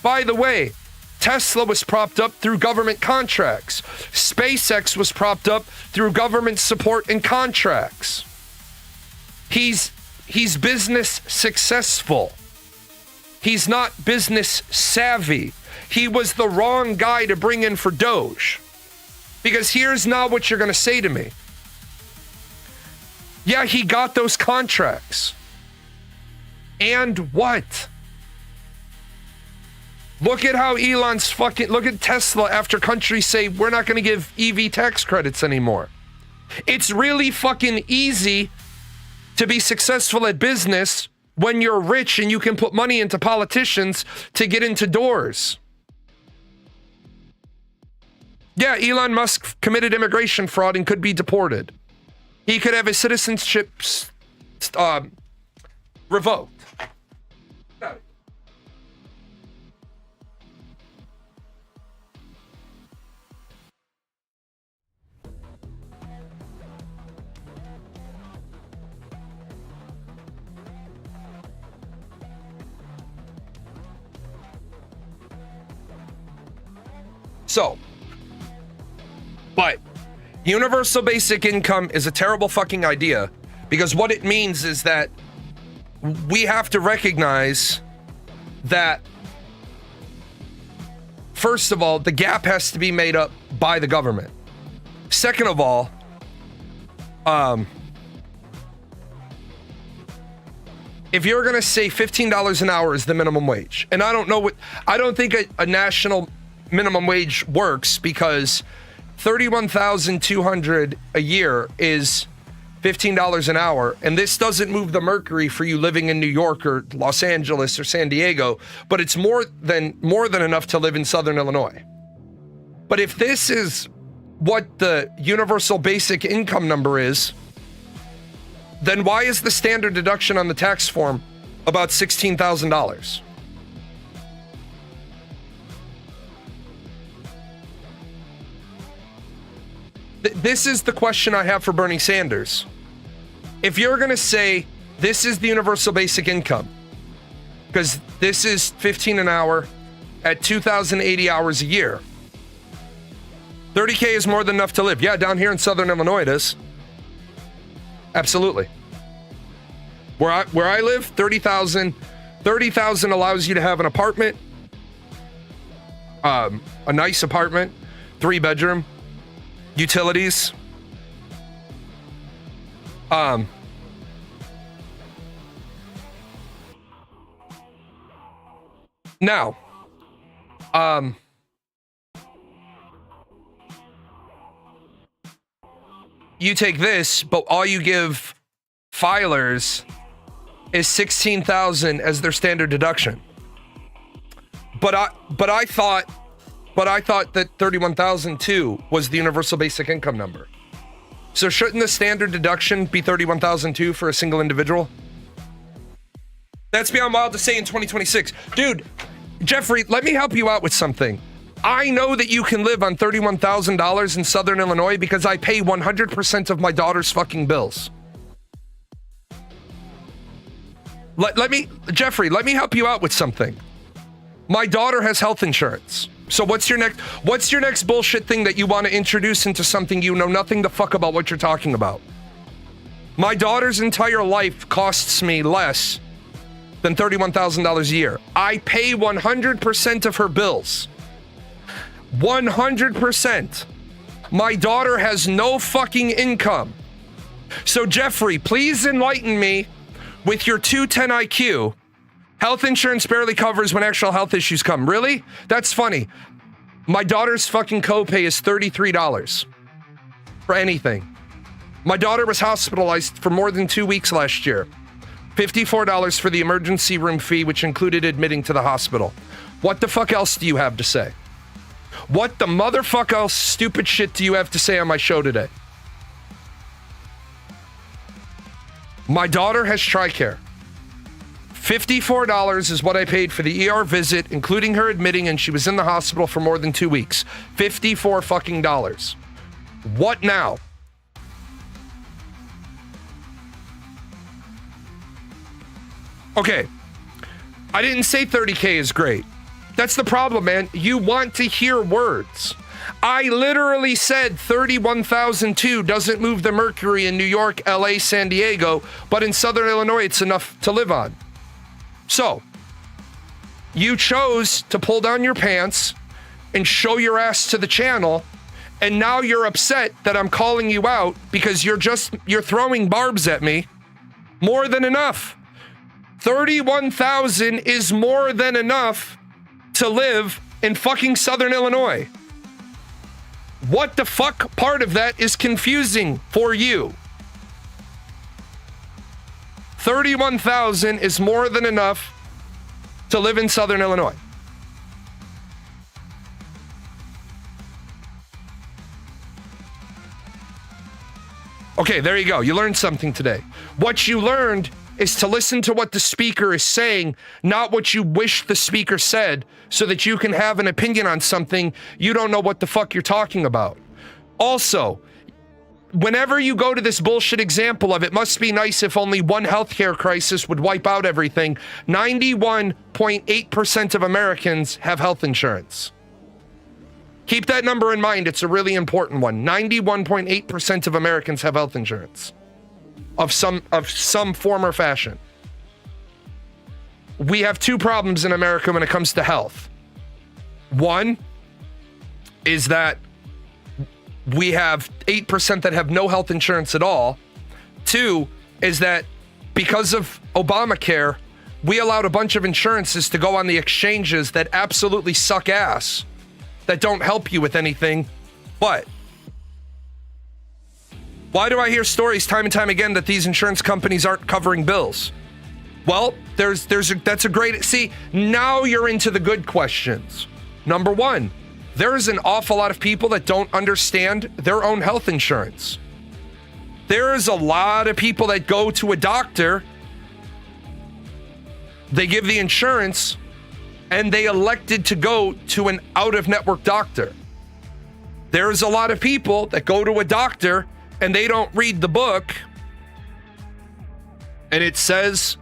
By the way, Tesla was propped up through government contracts. SpaceX was propped up through government support and contracts. He's business successful. He's not business savvy. he was the wrong guy to bring in for Doge. Because here's not what you're going to say to me. Yeah, he got those contracts. And what? Look at how Elon's look at Tesla after countries say we're not going to give EV tax credits anymore. It's really fucking easy to be successful at business when you're rich and you can put money into politicians to get into doors. Yeah, Elon Musk committed immigration fraud and could be deported. He could have his citizenship revoked. So, but universal basic income is a terrible fucking idea because what it means is that we have to recognize that, first of all, the gap has to be made up by the government. Second of all, if you're going to say $15 an hour is the minimum wage, and I don't think a national minimum wage works because $31,200 a year is $15 an hour, and this doesn't move the mercury for you living in New York or Los Angeles or San Diego, but it's more than enough to live in Southern Illinois. But if this is what the universal basic income number is, then why is the standard deduction on the tax form about $16,000? This is the question I have for Bernie Sanders. If you're going to say this is the universal basic income, because this is $15 an hour at 2,080 hours a year, $30K is more than enough to live. Yeah, down here in Southern Illinois it is. Absolutely. Where I live, 30,000 allows you to have an apartment, a nice apartment, 3-bedroom, utilities. Now, you take this, but all you give filers is $16,000 as their standard deduction. But I thought that $31,002 was the universal basic income number. So shouldn't the standard deduction be $31,002 for a single individual? That's beyond wild to say in 2026. Dude, Jeffrey, let me help you out with something. I know that you can live on $31,000 in Southern Illinois because I pay 100% of my daughter's fucking bills. Jeffrey, let me help you out with something. My daughter has health insurance. So what's your next bullshit thing that you want to introduce into something you know nothing the fuck about what you're talking about? My daughter's entire life costs me less than $31,000 a year. I pay 100% of her bills. 100%. My daughter has no fucking income. So Jeffrey, please enlighten me with your 210 IQ. Health insurance barely covers when actual health issues come. Really? That's funny. My daughter's fucking copay is $33 for anything. My daughter was hospitalized for more than 2 weeks last year. $54 for the emergency room fee, which included admitting to the hospital. What the fuck else do you have to say? What the motherfuck else stupid shit do you have to say on my show today? My daughter has TRICARE. $54 is what I paid for the ER visit, including her admitting, and she was in the hospital for more than 2 weeks. $54 fucking dollars. What now? Okay. I didn't say 30K is great. That's the problem, man. You want to hear words. I literally said 31,002 doesn't move the mercury in New York, LA, San Diego, but in Southern Illinois, it's enough to live on. So, You chose to pull down your pants and show your ass to the channel, and now you're upset that I'm calling you out because you're throwing barbs at me. More than enough. 31,000 is more than enough to live in fucking Southern Illinois. What the fuck part of that is confusing for you? 31,000 is more than enough to live in Southern Illinois. Okay, there you go. You learned something today. What you learned is to listen to what the speaker is saying, not what you wish the speaker said, so that you can have an opinion on something you don't know what the fuck you're talking about. Also, whenever you go to this bullshit example of it must be nice if only one healthcare crisis would wipe out everything, 91.8% of Americans have health insurance. Keep that number in mind. It's a really important one. 91.8% of Americans have health insurance of some form or fashion. We have two problems in America when it comes to health. One is that we have 8% that have no health insurance at all. Two is that because of Obamacare, we allowed a bunch of insurances to go on the exchanges that absolutely suck ass, that don't help you with anything. But why do I hear stories time and time again that these insurance companies aren't covering bills? Well, that's a great, see, now you're into the good questions. Number one, there's an awful lot of people that don't understand their own health insurance. There's a lot of people that go to a doctor, they give the insurance, and they elected to go to an out-of-network doctor. There's a lot of people that go to a doctor and they don't read the book, and it says,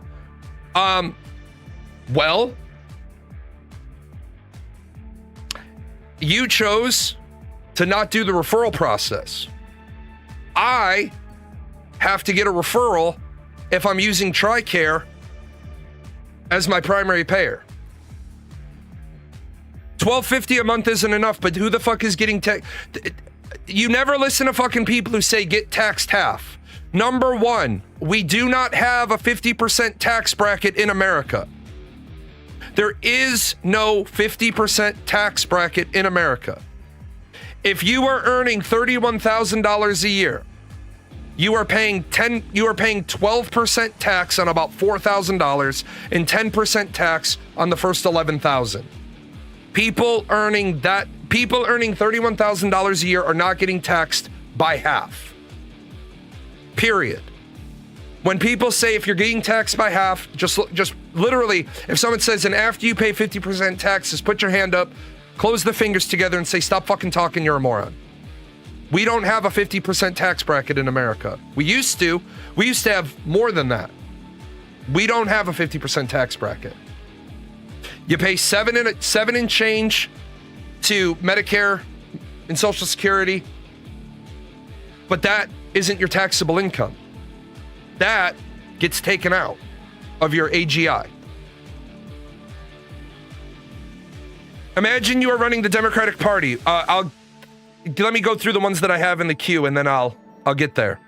well, you chose to not do the referral process. I have to get a referral if I'm using TRICARE as my primary payer. $12.50 a month isn't enough, but who the fuck is getting you never listen to fucking people who say get taxed half. Number one, we do not have a 50% tax bracket in America. There is no 50% tax bracket in America. If you are earning $31,000 a year, you are paying 12% tax on about $4,000 and 10% tax on the first $11,000. People earning $31,000 a year are not getting taxed by half. Period. When people say if you're getting taxed by half, just literally, if someone says, and after you pay 50% taxes, put your hand up, close the fingers together and say, stop fucking talking, you're a moron. We don't have a 50% tax bracket in America. We used to have more than that. We don't have a 50% tax bracket. You pay seven and change to Medicare and Social Security, but that isn't your taxable income. That gets taken out of your AGI. Imagine you are running the Democratic Party. Let me go through the ones that I have in the queue, and then I'll get there.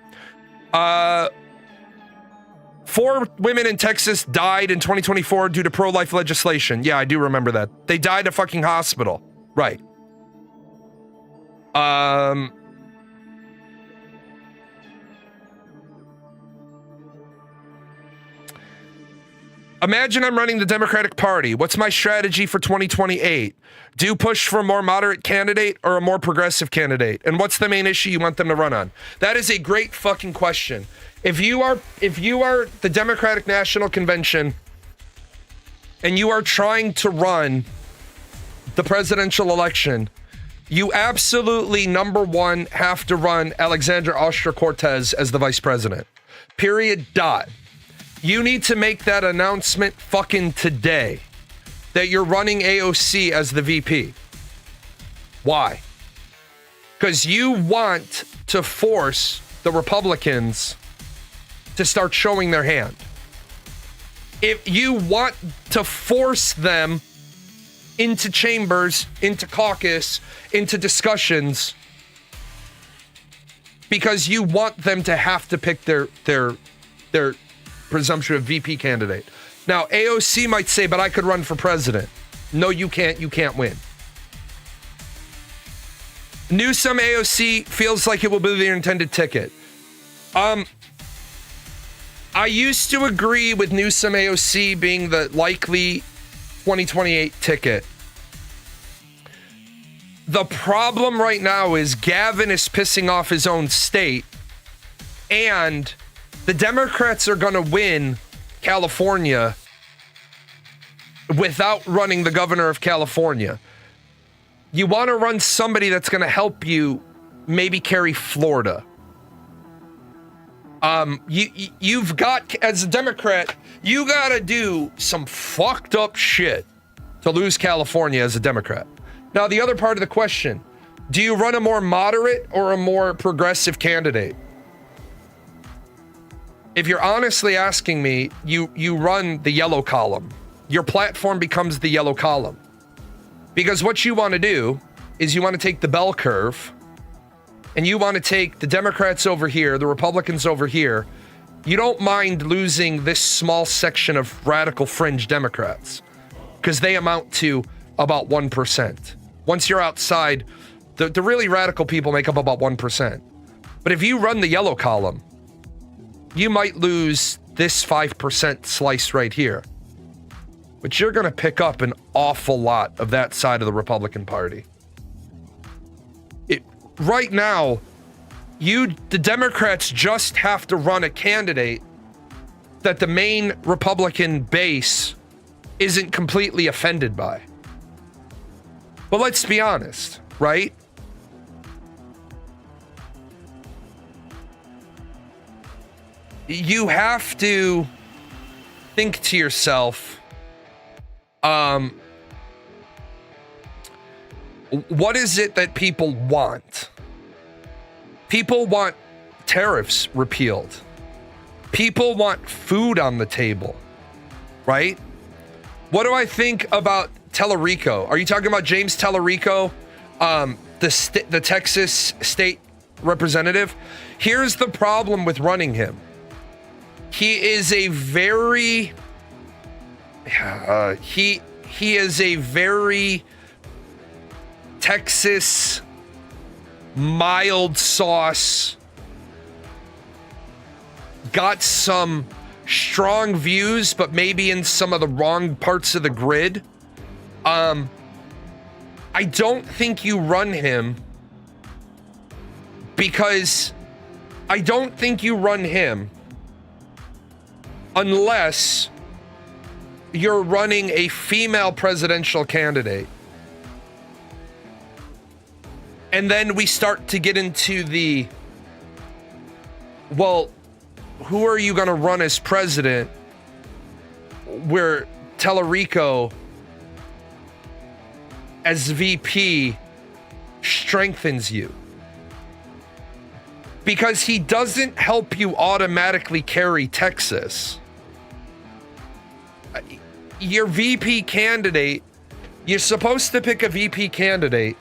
4 women in Texas died in 2024 due to pro-life legislation. Yeah, I do remember that. They died at a fucking hospital. Right. Imagine I'm running the Democratic Party. What's my strategy for 2028? Do you push for a more moderate candidate or a more progressive candidate? And what's the main issue you want them to run on? That is a great fucking question. If you are the Democratic National Convention and you are trying to run the presidential election, you absolutely, number one, have to run Alexandria Ocasio-Cortez as the vice president. Period. Dot. You need to make that announcement fucking today that you're running AOC as the VP. Why? Because you want to force the Republicans to start showing their hand. If you want to force them into chambers, into caucus, into discussions, because you want them to have to pick their presumption of VP candidate. Now, AOC might say, but I could run for president. No, you can't. You can't win. Newsom AOC feels like it will be their intended ticket. I used to agree with Newsom AOC being the likely 2028 ticket. The problem right now is Gavin is pissing off his own state, and the Democrats are going to win California without running the governor of California. You want to run somebody that's going to help you maybe carry Florida. You've got, as a Democrat, you got to do some fucked up shit to lose California as a Democrat. Now, the other part of the question, do you run a more moderate or a more progressive candidate? If you're honestly asking me, you run the yellow column. Your platform becomes the yellow column. Because what you want to do is you want to take the bell curve, and you want to take the Democrats over here, the Republicans over here. You don't mind losing this small section of radical fringe Democrats, because they amount to about 1%. Once you're outside, the really radical people make up about 1%. But if you run the yellow column, you might lose this 5% slice right here. But you're going to pick up an awful lot of that side of the Republican Party. Right now, the Democrats just have to run a candidate that the main Republican base isn't completely offended by. But let's be honest, right? You have to think to yourself, what is it that people want? People want tariffs repealed. People want food on the table, right? What do I think about Tellerico? Are you talking about James Tellerico, the Texas state representative? Here's the problem with running him. He is a very he is a very Texas mild sauce, got some strong views, but maybe in some of the wrong parts of the grid. I don't think you run him because I don't think you run him unless you're running a female presidential candidate. And then we start to get into the, well, who are you going to run as president where Tellerico as VP strengthens you? Because he doesn't help you automatically carry Texas. Your VP candidate, you're supposed to pick a VP candidate.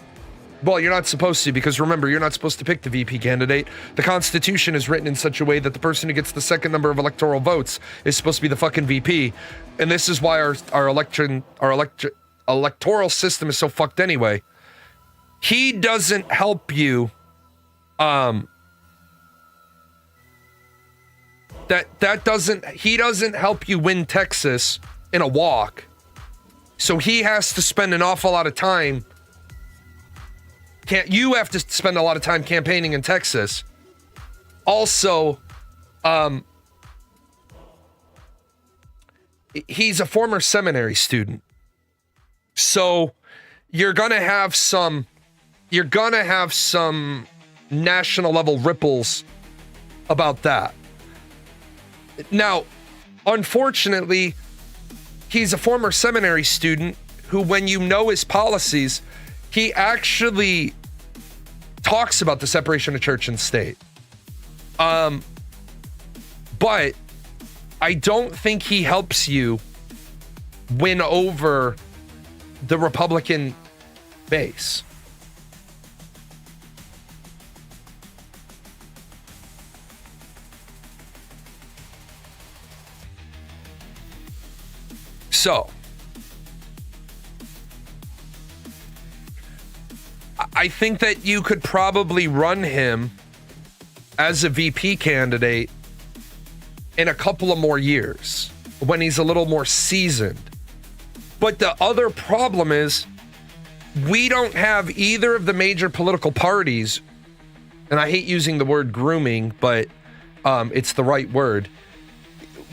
Well, you're not supposed to, because remember, you're not supposed to pick the VP candidate. The Constitution is written in such a way that the person who gets the second number of electoral votes is supposed to be the fucking VP. And this is why our electoral system is so fucked anyway. He doesn't help you. He doesn't help you win Texas in a walk. So he has to spend an awful lot of time. You have to spend a lot of time campaigning in Texas. Also, he's a former seminary student. So you're gonna have some national level ripples about that. Now, unfortunately, he's a former seminary student who, when you know his policies, he actually talks about the separation of church and state. But I don't think he helps you win over the Republican base. So, I think that you could probably run him as a VP candidate in a couple of more years when he's a little more seasoned. But the other problem is we don't have either of the major political parties, and I hate using the word grooming, but it's the right word.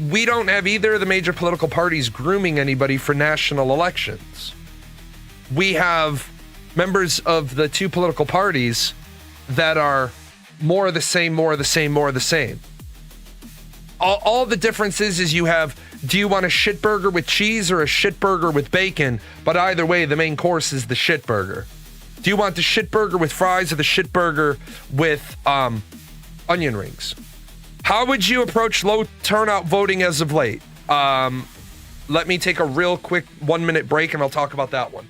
We don't have either of the major political parties grooming anybody for national elections. We have members of the two political parties that are more of the same, more of the same, more of the same. All the difference is you have, do you want a shit burger with cheese or a shit burger with bacon? But either way, the main course is the shit burger. Do you want the shit burger with fries or the shit burger with onion rings? How would you approach low turnout voting as of late? Let me take a real quick 1 minute break and I'll talk about that one.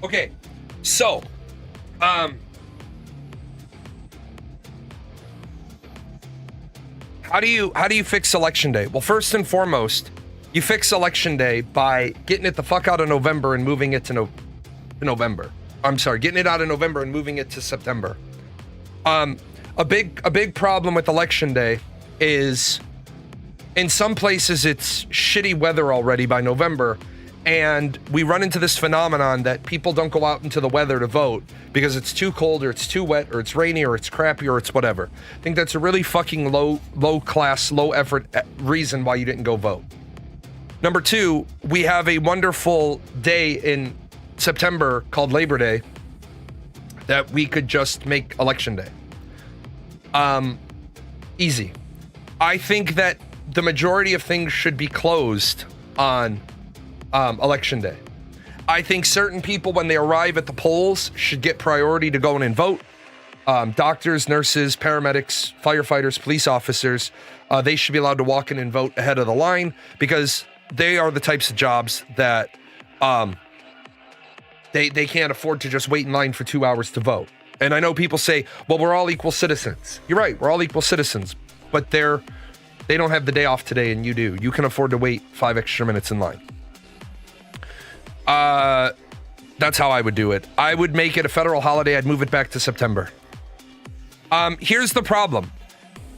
Okay, so, how do you fix election day? Well, first and foremost, you fix election day by getting it the fuck out of November and moving it to November. I'm sorry, getting it out of November and moving it to September. A big problem with election day is in some places it's shitty weather already by November. And we run into this phenomenon that people don't go out into the weather to vote because it's too cold or it's too wet or it's rainy or it's crappy or it's whatever. I think that's a really fucking low class, low effort reason why you didn't go vote. Number two, we have a wonderful day in September called Labor Day that we could just make election day. Easy. I think that the majority of things should be closed on election day. I think certain people, when they arrive at the polls, should get priority to go in and vote. Doctors, nurses, paramedics, firefighters, police officers, they should be allowed to walk in and vote ahead of the line because they are the types of jobs that they can't afford to just wait in line for 2 hours to vote. And I know people say, well, we're all equal citizens. You're right, we're all equal citizens, but they don't have the day off today and you do. You can afford to wait 5 extra minutes in line. That's how I would do it. I would make it a federal holiday. I'd move it back to September. Here's the problem.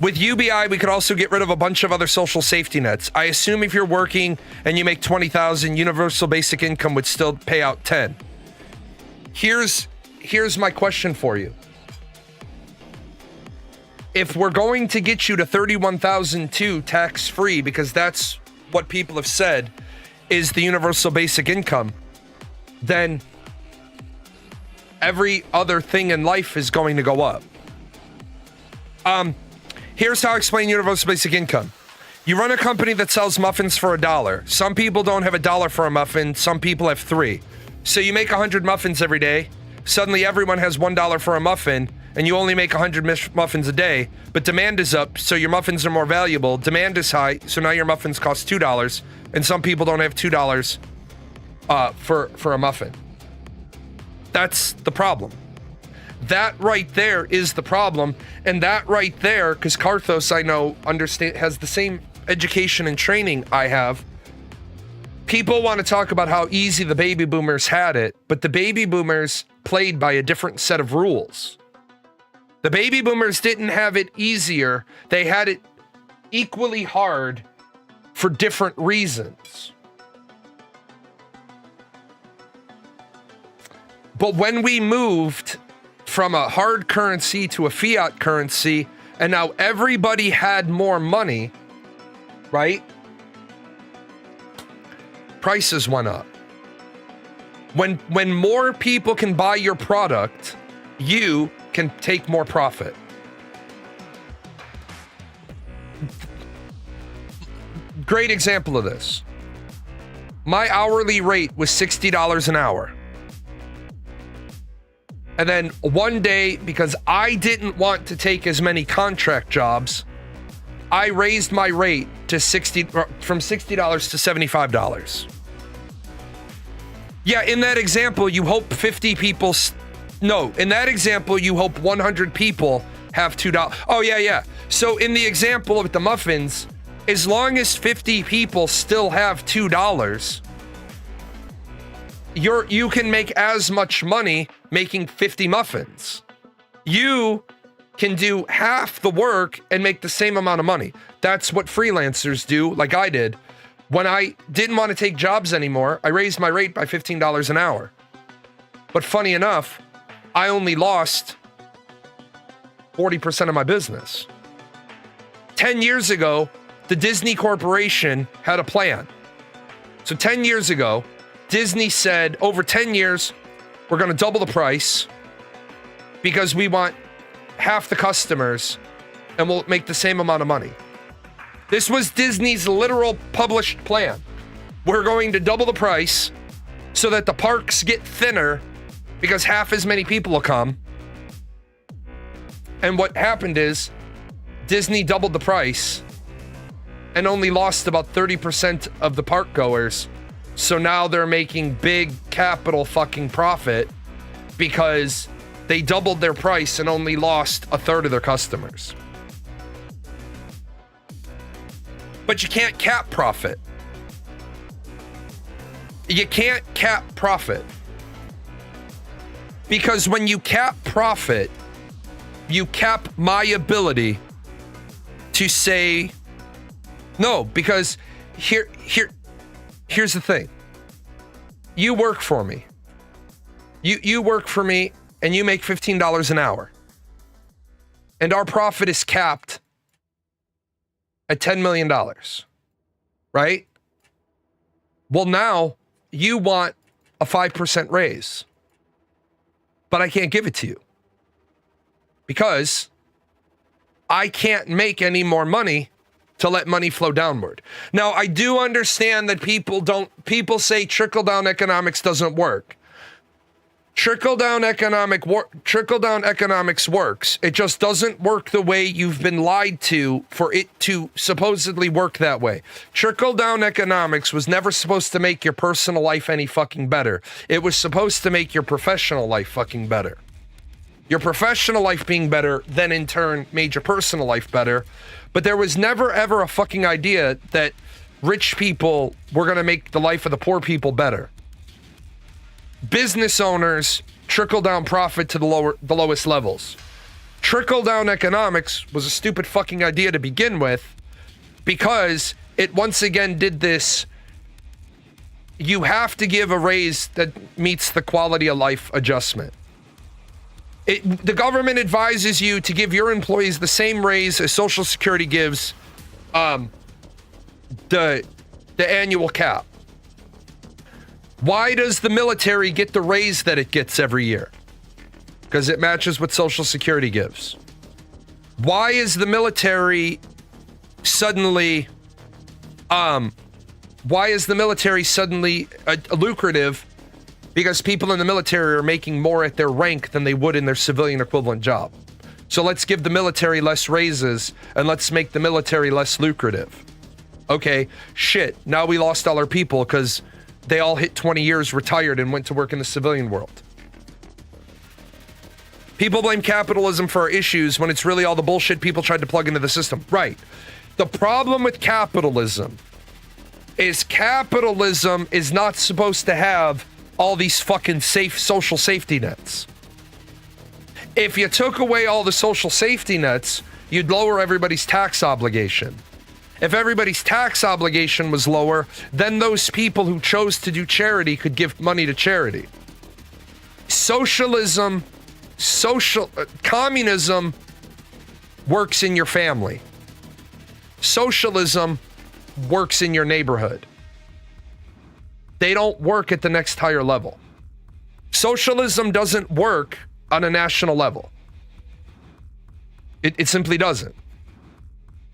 With UBI, we could also get rid of a bunch of other social safety nets. I assume if you're working and you make $20,000, universal basic income would still pay out 10. Here's my question for you. If we're going to get you to $31,002 tax-free, because that's what people have said is the universal basic income, then every other thing in life is going to go up. Here's how I explain universal basic income. You run a company that sells muffins for $1. Some people don't have $1 for a muffin. Some people have 3. So you make 100 muffins every day. Suddenly everyone has $1 for a muffin, and you only make 100 muffins a day. But demand is up, so your muffins are more valuable. Demand is high, so now your muffins cost $2. And some people don't have $2 for a muffin. That's the problem. That right there is the problem. And that right there, because Carthos, I know, has the same education and training I have. People want to talk about how easy the baby boomers had it, but the baby boomers played by a different set of rules. The baby boomers didn't have it easier. They had it equally hard for different reasons. But when we moved from a hard currency to a fiat currency, and now everybody had more money, right? Prices went up. When more people can buy your product, you can take more profit. Great example of this. My hourly rate was $60 an hour. And then one day, because I didn't want to take as many contract jobs, I raised my rate to from $60 to $75. Yeah, in that example, you hope 50 people. No, in that example, you hope 100 people have $2. Oh, yeah. So in the example of the muffins, as long as 50 people still have $2, you can make as much money making 50 muffins. You can do half the work and make the same amount of money. That's what freelancers do, like I did. When I didn't want to take jobs anymore, I raised my rate by $15 an hour. But funny enough, I only lost 40% of my business. 10 years ago, the Disney Corporation had a plan. So 10 years ago, Disney said, over 10 years, we're going to double the price because we want half the customers and we'll make the same amount of money. This was Disney's literal published plan. We're going to double the price so that the parks get thinner because half as many people will come. And what happened is Disney doubled the price and only lost about 30% of the park goers. So now they're making big capital fucking profit because they doubled their price and only lost a third of their customers. But you can't cap profit. You can't cap profit. Because when you cap profit, you cap my ability to say no, because here's the thing. You work for me. You work for me and you make $15 an hour. And our profit is capped at $10 million. Right? Well, now you want a 5% raise. But I can't give it to you. Because I can't make any more money to let money flow downward. Now, I do understand that people say trickle-down economics doesn't work. Trickle-down economics works. It just doesn't work the way you've been lied to for it to supposedly work that way. Trickle-down economics was never supposed to make your personal life any fucking better. It was supposed to make your professional life fucking better. Your professional life being better then in turn made your personal life better. But there was never ever a fucking idea that rich people were going to make the life of the poor people better. Business owners trickle down profit to the lowest levels. Trickle down economics was a stupid fucking idea to begin with because it once again did this. You have to give a raise that meets the quality of life adjustment. The government advises you to give your employees the same raise as Social Security gives the annual cap. Why does the military get the raise that it gets every year? Because it matches what Social Security gives. Why is the military suddenly lucrative? Because people in the military are making more at their rank than they would in their civilian equivalent job. So let's give the military less raises and let's make the military less lucrative. Okay, shit, now we lost all our people because they all hit 20 years, retired, and went to work in the civilian world. People blame capitalism for our issues when it's really all the bullshit people tried to plug into the system. Right. The problem with capitalism is not supposed to have all these fucking social safety nets. If you took away all the social safety nets, you'd lower everybody's tax obligation. If everybody's tax obligation was lower, then those people who chose to do charity could give money to charity. Communism works in your family. Socialism works in your neighborhood. They don't work at the next higher level. Socialism doesn't work on a national level. It simply doesn't.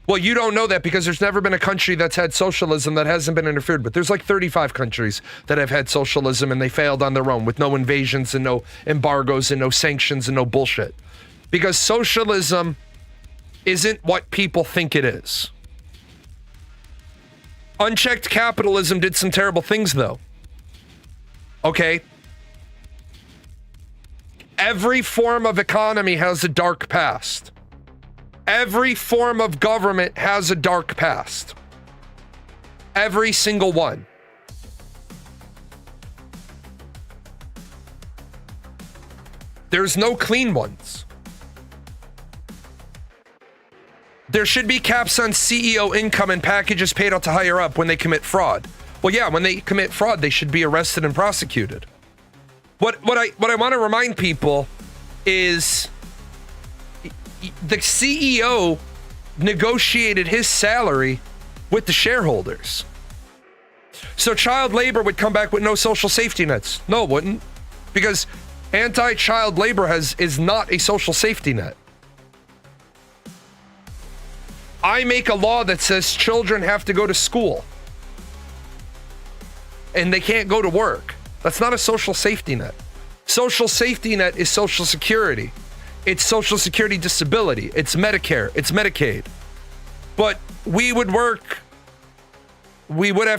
Well, you don't know that because there's never been a country that's had socialism that hasn't been interfered with. There's like 35 countries that have had socialism and they failed on their own with no invasions and no embargoes and no sanctions and no bullshit. Because socialism isn't what people think it is. Unchecked capitalism did some terrible things, though. Okay? Every form of economy has a dark past. Every form of government has a dark past. Every single one. There's no clean ones. There should be caps on CEO income and packages paid out to higher up when they commit fraud. Well, yeah, when they commit fraud, they should be arrested and prosecuted. What I want to remind people is the CEO negotiated his salary with the shareholders. So child labor would come back with no social safety nets. No, it wouldn't. Because anti-child labor is not a social safety net. I make a law that says children have to go to school and they can't go to work. That's not a social safety net. Social safety net is Social Security. It's Social Security disability. It's Medicare. It's Medicaid. But we would have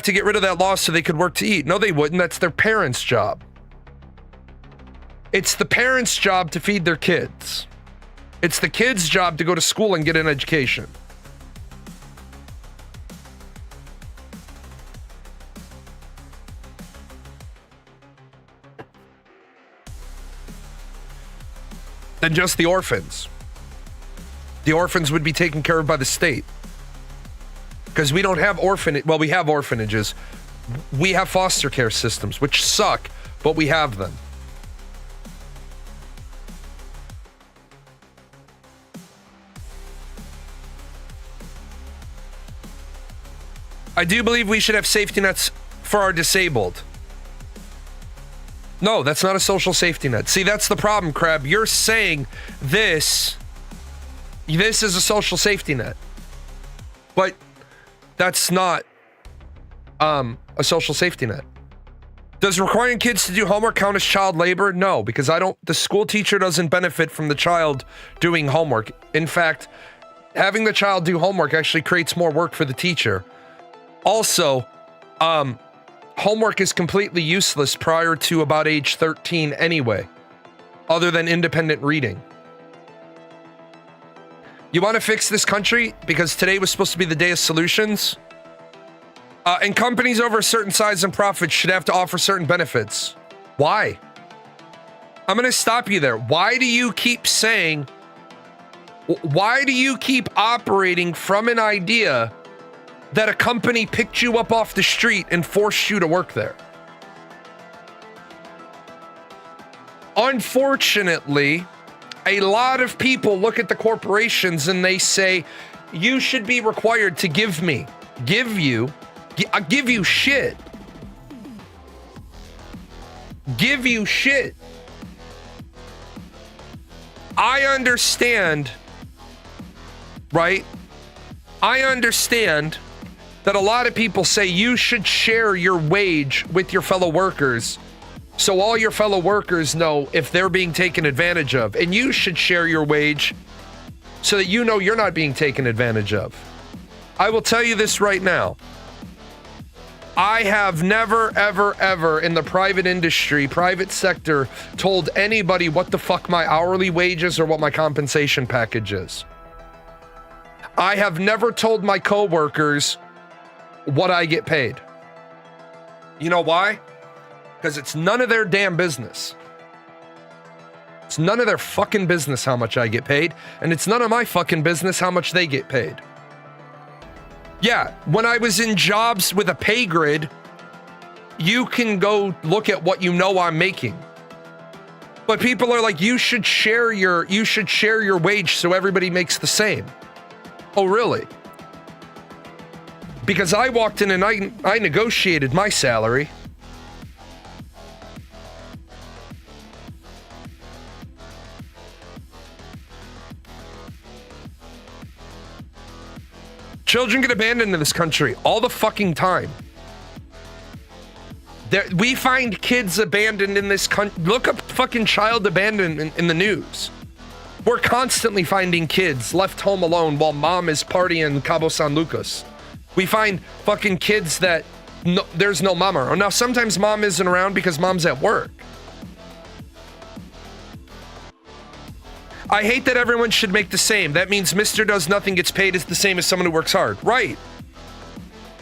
to get rid of that law so they could work to eat. No, they wouldn't. That's their parents' job. It's the parents' job to feed their kids. It's the kids' job to go to school and get an education. Than just the orphans. The orphans would be taken care of by the state. Because we don't have we have orphanages. We have foster care systems, which suck, but we have them. I do believe we should have safety nets for our disabled. No, that's not a social safety net. See, that's the problem, Crab. You're saying this is a social safety net. But that's not a social safety net. Does requiring kids to do homework count as child labor? No, because the school teacher doesn't benefit from the child doing homework. In fact, having the child do homework actually creates more work for the teacher. Also, homework is completely useless prior to about age 13 anyway, other than independent reading. You want to fix this country? Because today was supposed to be the day of solutions. And companies over a certain size and profit should have to offer certain benefits. Why? I'm going to stop you there. Why do you keep operating from an idea that a company picked you up off the street and forced you to work there? Unfortunately, a lot of people look at the corporations and they say, you should be required to give you shit. Give you shit. I understand, right? I understand that a lot of people say you should share your wage with your fellow workers so all your fellow workers know if they're being taken advantage of. And you should share your wage so that you know you're not being taken advantage of. I will tell you this right now. I have never, ever, ever in the private industry, private sector, told anybody what the fuck my hourly wage is or what my compensation package is. I have never told my coworkers what I get paid. You know why? Because it's none of their damn business. It's none of their fucking business how much I get paid, and it's none of my fucking business how much they get paid. Yeah, when I was in jobs with a pay grid, you can go look at what you know I'm making. But people are like, you should share your wage so everybody makes the same. Oh, really? Because I walked in and I negotiated my salary. Children get abandoned in this country all the fucking time. We find kids abandoned in this country. Look up fucking child abandonment in the news. We're constantly finding kids left home alone while mom is partying in Cabo San Lucas. We find fucking kids that there's no mom around. Now, sometimes mom isn't around because mom's at work. I hate that everyone should make the same. That means Mr. Does Nothing gets paid as the same as someone who works hard. Right.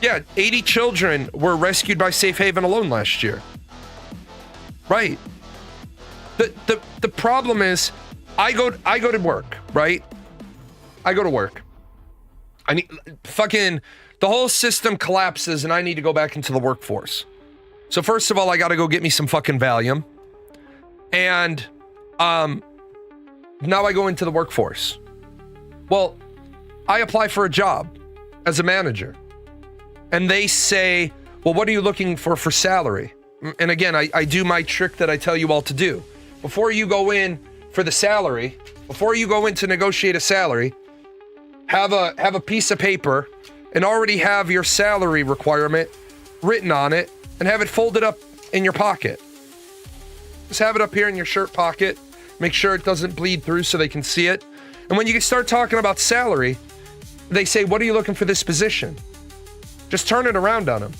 Yeah, 80 children were rescued by Safe Haven alone last year. Right. The problem is, I go to work, right? I go to work. I need fucking the whole system collapses and I need to go back into the workforce. So first of all, I got to go get me some fucking Valium. And now I go into the workforce. Well, I apply for a job as a manager. And they say, well, what are you looking for salary? And again, I do my trick that I tell you all to do. Before you go in for the salary, before you go in to negotiate a salary, have a piece of paper and already have your salary requirement written on it and have it folded up in your pocket. Just have it up here in your shirt pocket. Make sure it doesn't bleed through so they can see it. And when you start talking about salary, they say, what are you looking for this position? Just turn it around on them.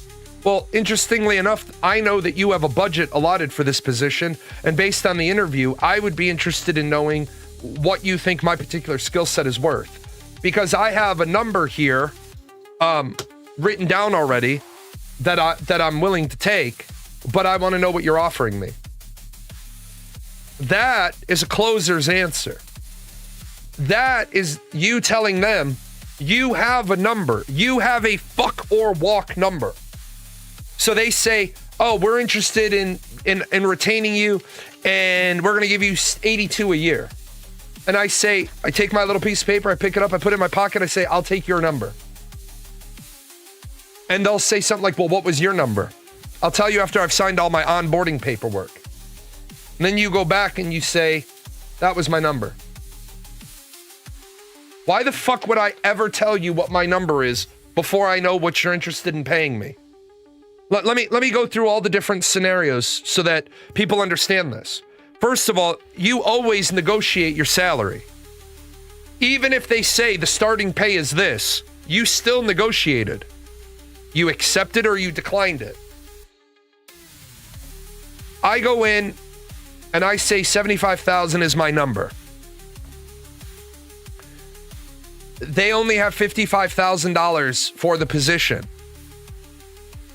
Well, interestingly enough, I know that you have a budget allotted for this position, and based on the interview, I would be interested in knowing what you think my particular skill set is worth. Because I have a number here written down already that I'm willing to take, but I want to know what you're offering me. That is a closer's answer. That is you telling them you have a number. You have a fuck or walk number. So they say, oh, we're interested in retaining you, and we're going to give you 82 a year. And I say, I take my little piece of paper, I pick it up, I put it in my pocket, I say, I'll take your number. And they'll say something like, well, what was your number? I'll tell you after I've signed all my onboarding paperwork. And then you go back and you say, that was my number. Why the fuck would I ever tell you what my number is before I know what you're interested in paying me? Let me go through all the different scenarios so that people understand this. First of all, you always negotiate your salary. Even if they say the starting pay is this, you still negotiated. You accepted or you declined it. I go in and I say 75,000 is my number. They only have $55,000 for the position.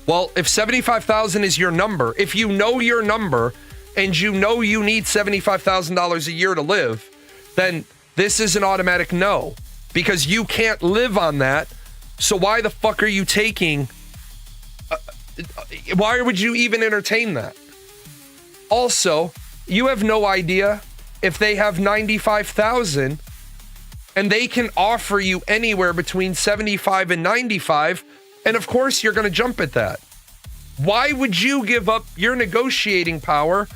Well, if 75,000 is your number, if you know your number and you know you need $75,000 a year to live, then this is an automatic no, because you can't live on that. So why the fuck are you taking, why would you even entertain that? Also, you have no idea if they have 95,000 and they can offer you anywhere between 75 and 95. And of course, you're going to jump at that. Why would you give up your negotiating power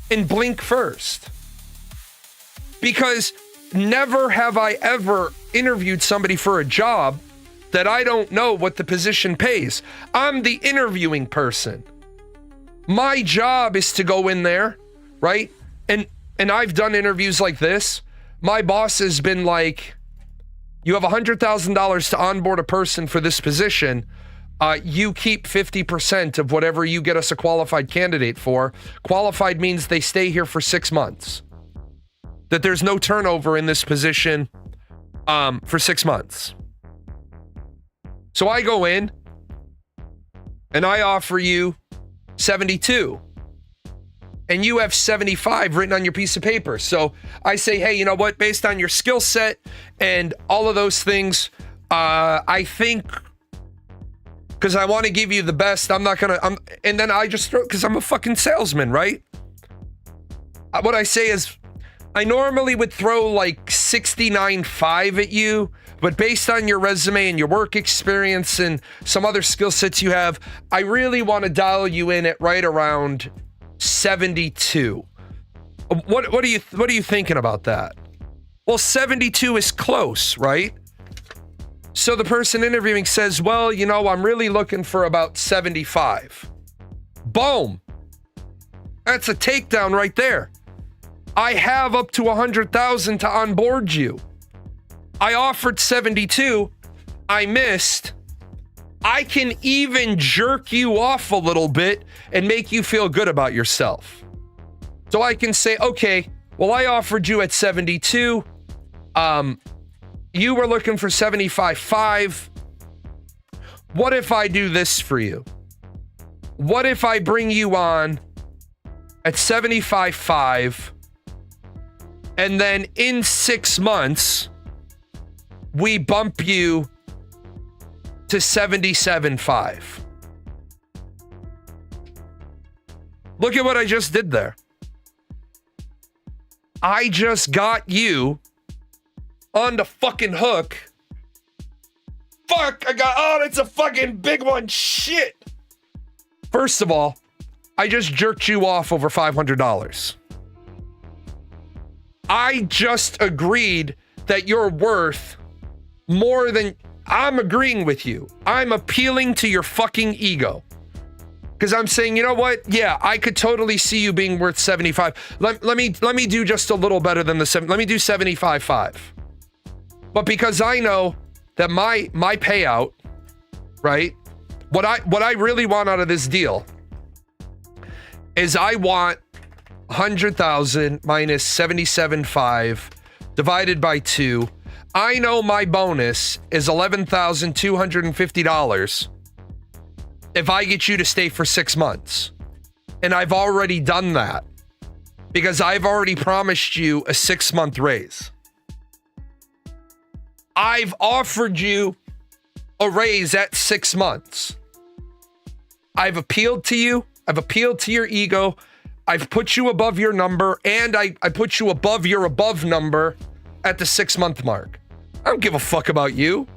and blink first? Because never have I ever interviewed somebody for a job that I don't know what the position pays. I'm the interviewing person. My job is to go in there, right? And I've done interviews like this. My boss has been like, you have $100,000 to onboard a person for this position. You keep 50% of whatever you get us a qualified candidate for. Qualified means they stay here for 6 months. That there's no turnover in this position for 6 months. So I go in and I offer you 72. And you have 75 written on your piece of paper. So I say, hey, you know what? Based on your skill set and all of those things, I think, because I want to give you the best, and then I just throw, because I'm a fucking salesman, right? what I say is, I normally would throw like 69.5 at you, but based on your resume and your work experience and some other skill sets you have, I really want to dial you in at right around 72. What are you thinking about that? Well, 72 is close, right? So the person interviewing says, well, you know, I'm really looking for about 75. Boom. That's a takedown right there. I have up to 100,000 to onboard you. I offered 72. I missed. I can even jerk you off a little bit and make you feel good about yourself. So I can say, okay, well, I offered you at 72. You were looking for 75.5. What if I do this for you? What if I bring you on at 75.5? And then in 6 months, we bump you to 77.5. Look at what I just did there. I just got you on the fucking hook. Fuck, that's a fucking big one. Shit. First of all, I just jerked you off over $500. I just agreed that you're worth more than... I'm agreeing with you. I'm appealing to your fucking ego. Because I'm saying, you know what? Yeah, I could totally see you being worth 75. Let me do just a little better than the 7. Let me do 75.5. But because I know that my payout, right? What I really want out of this deal is I want 100,000 minus 77.5 divided by 2. I know my bonus is $11,250 if I get you to stay for 6 months. And I've already done that because I've already promised you a 6-month raise. I've offered you a raise at 6 months. I've appealed to you. I've appealed to your ego. I've put you above your number, and I put you above your above number at the 6-month mark. I don't give a fuck about you.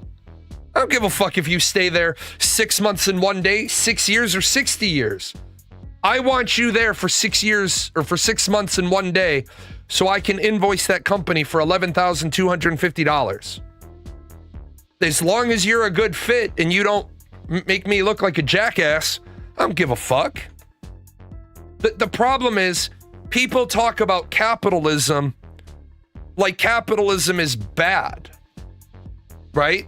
I don't give a fuck if you stay there 6 months and 1 day, 6 years, or 60 years. I want you there for 6 years or for 6 months and 1 day so I can invoice that company for $11,250. As long as you're a good fit and you don't make me look like a jackass, I don't give a fuck. The problem is people talk about capitalism like capitalism is bad, right?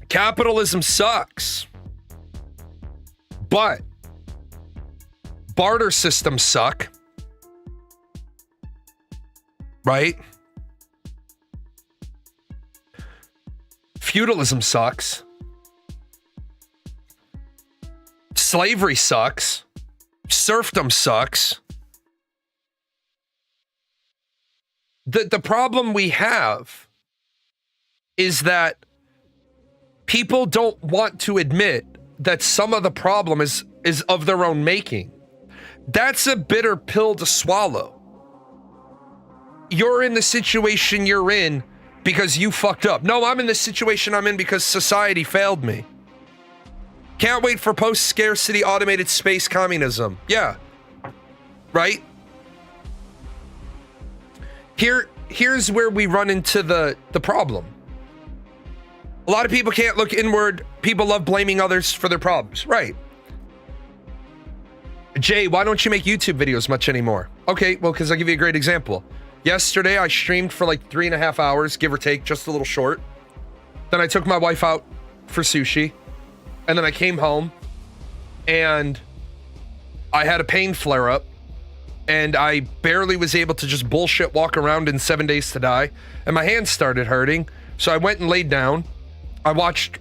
Capitalism sucks, but barter systems suck, right? Feudalism sucks. Slavery sucks. Serfdom sucks. The problem we have is that people don't want to admit that some of the problem is of their own making. That's a bitter pill to swallow. You're in the situation you're in because you fucked up. No, I'm in the situation I'm in because society failed me. Can't wait for post-scarcity automated space communism. Yeah. Right? Here's where we run into the problem. A lot of people can't look inward. People love blaming others for their problems. Right. Jay, why don't you make YouTube videos much anymore? Okay, well, because I'll give you a great example. Yesterday, I streamed for like 3.5 hours, give or take, just a little short. Then I took my wife out for sushi. And then I came home and I had a pain flare up and I barely was able to just bullshit walk around in 7 Days to Die. And my hands started hurting. So I went and laid down. I watched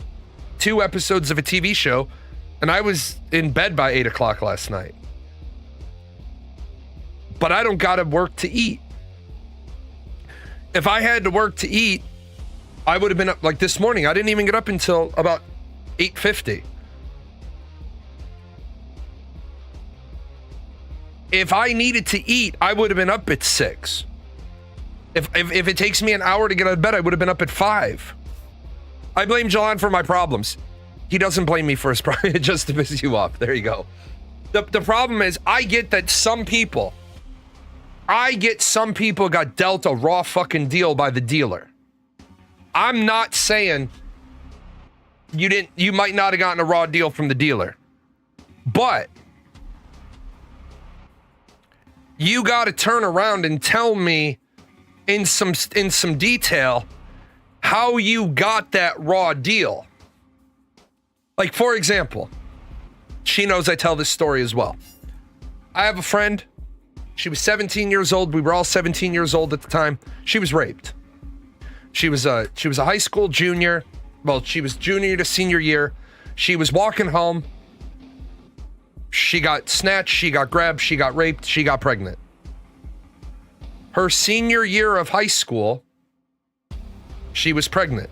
2 episodes of a TV show and I was in bed by 8 o'clock last night. But I don't gotta work to eat. If I had to work to eat, I would have been up like this morning. I didn't even get up until about 8:50. if I needed to eat, I would have been up at 6. If it takes me an hour to get out of bed, I would have been up at 5. I blame Jalan for my problems. He doesn't blame me for his problems, just to piss you off. There you go. The problem is, I get that some people got dealt a raw fucking deal by the dealer. I'm not saying you might not have gotten a raw deal from the dealer, but you got to turn around and tell me in some detail how you got that raw deal. Like, for example, she knows I tell this story as well. I have a friend. She was 17 years old. We were all 17 years old at the time. She was raped. She was a high school junior. Well, she was junior to senior year. She was walking home. She got snatched. She got grabbed. She got raped. She got pregnant. Her senior year of high school, she was pregnant.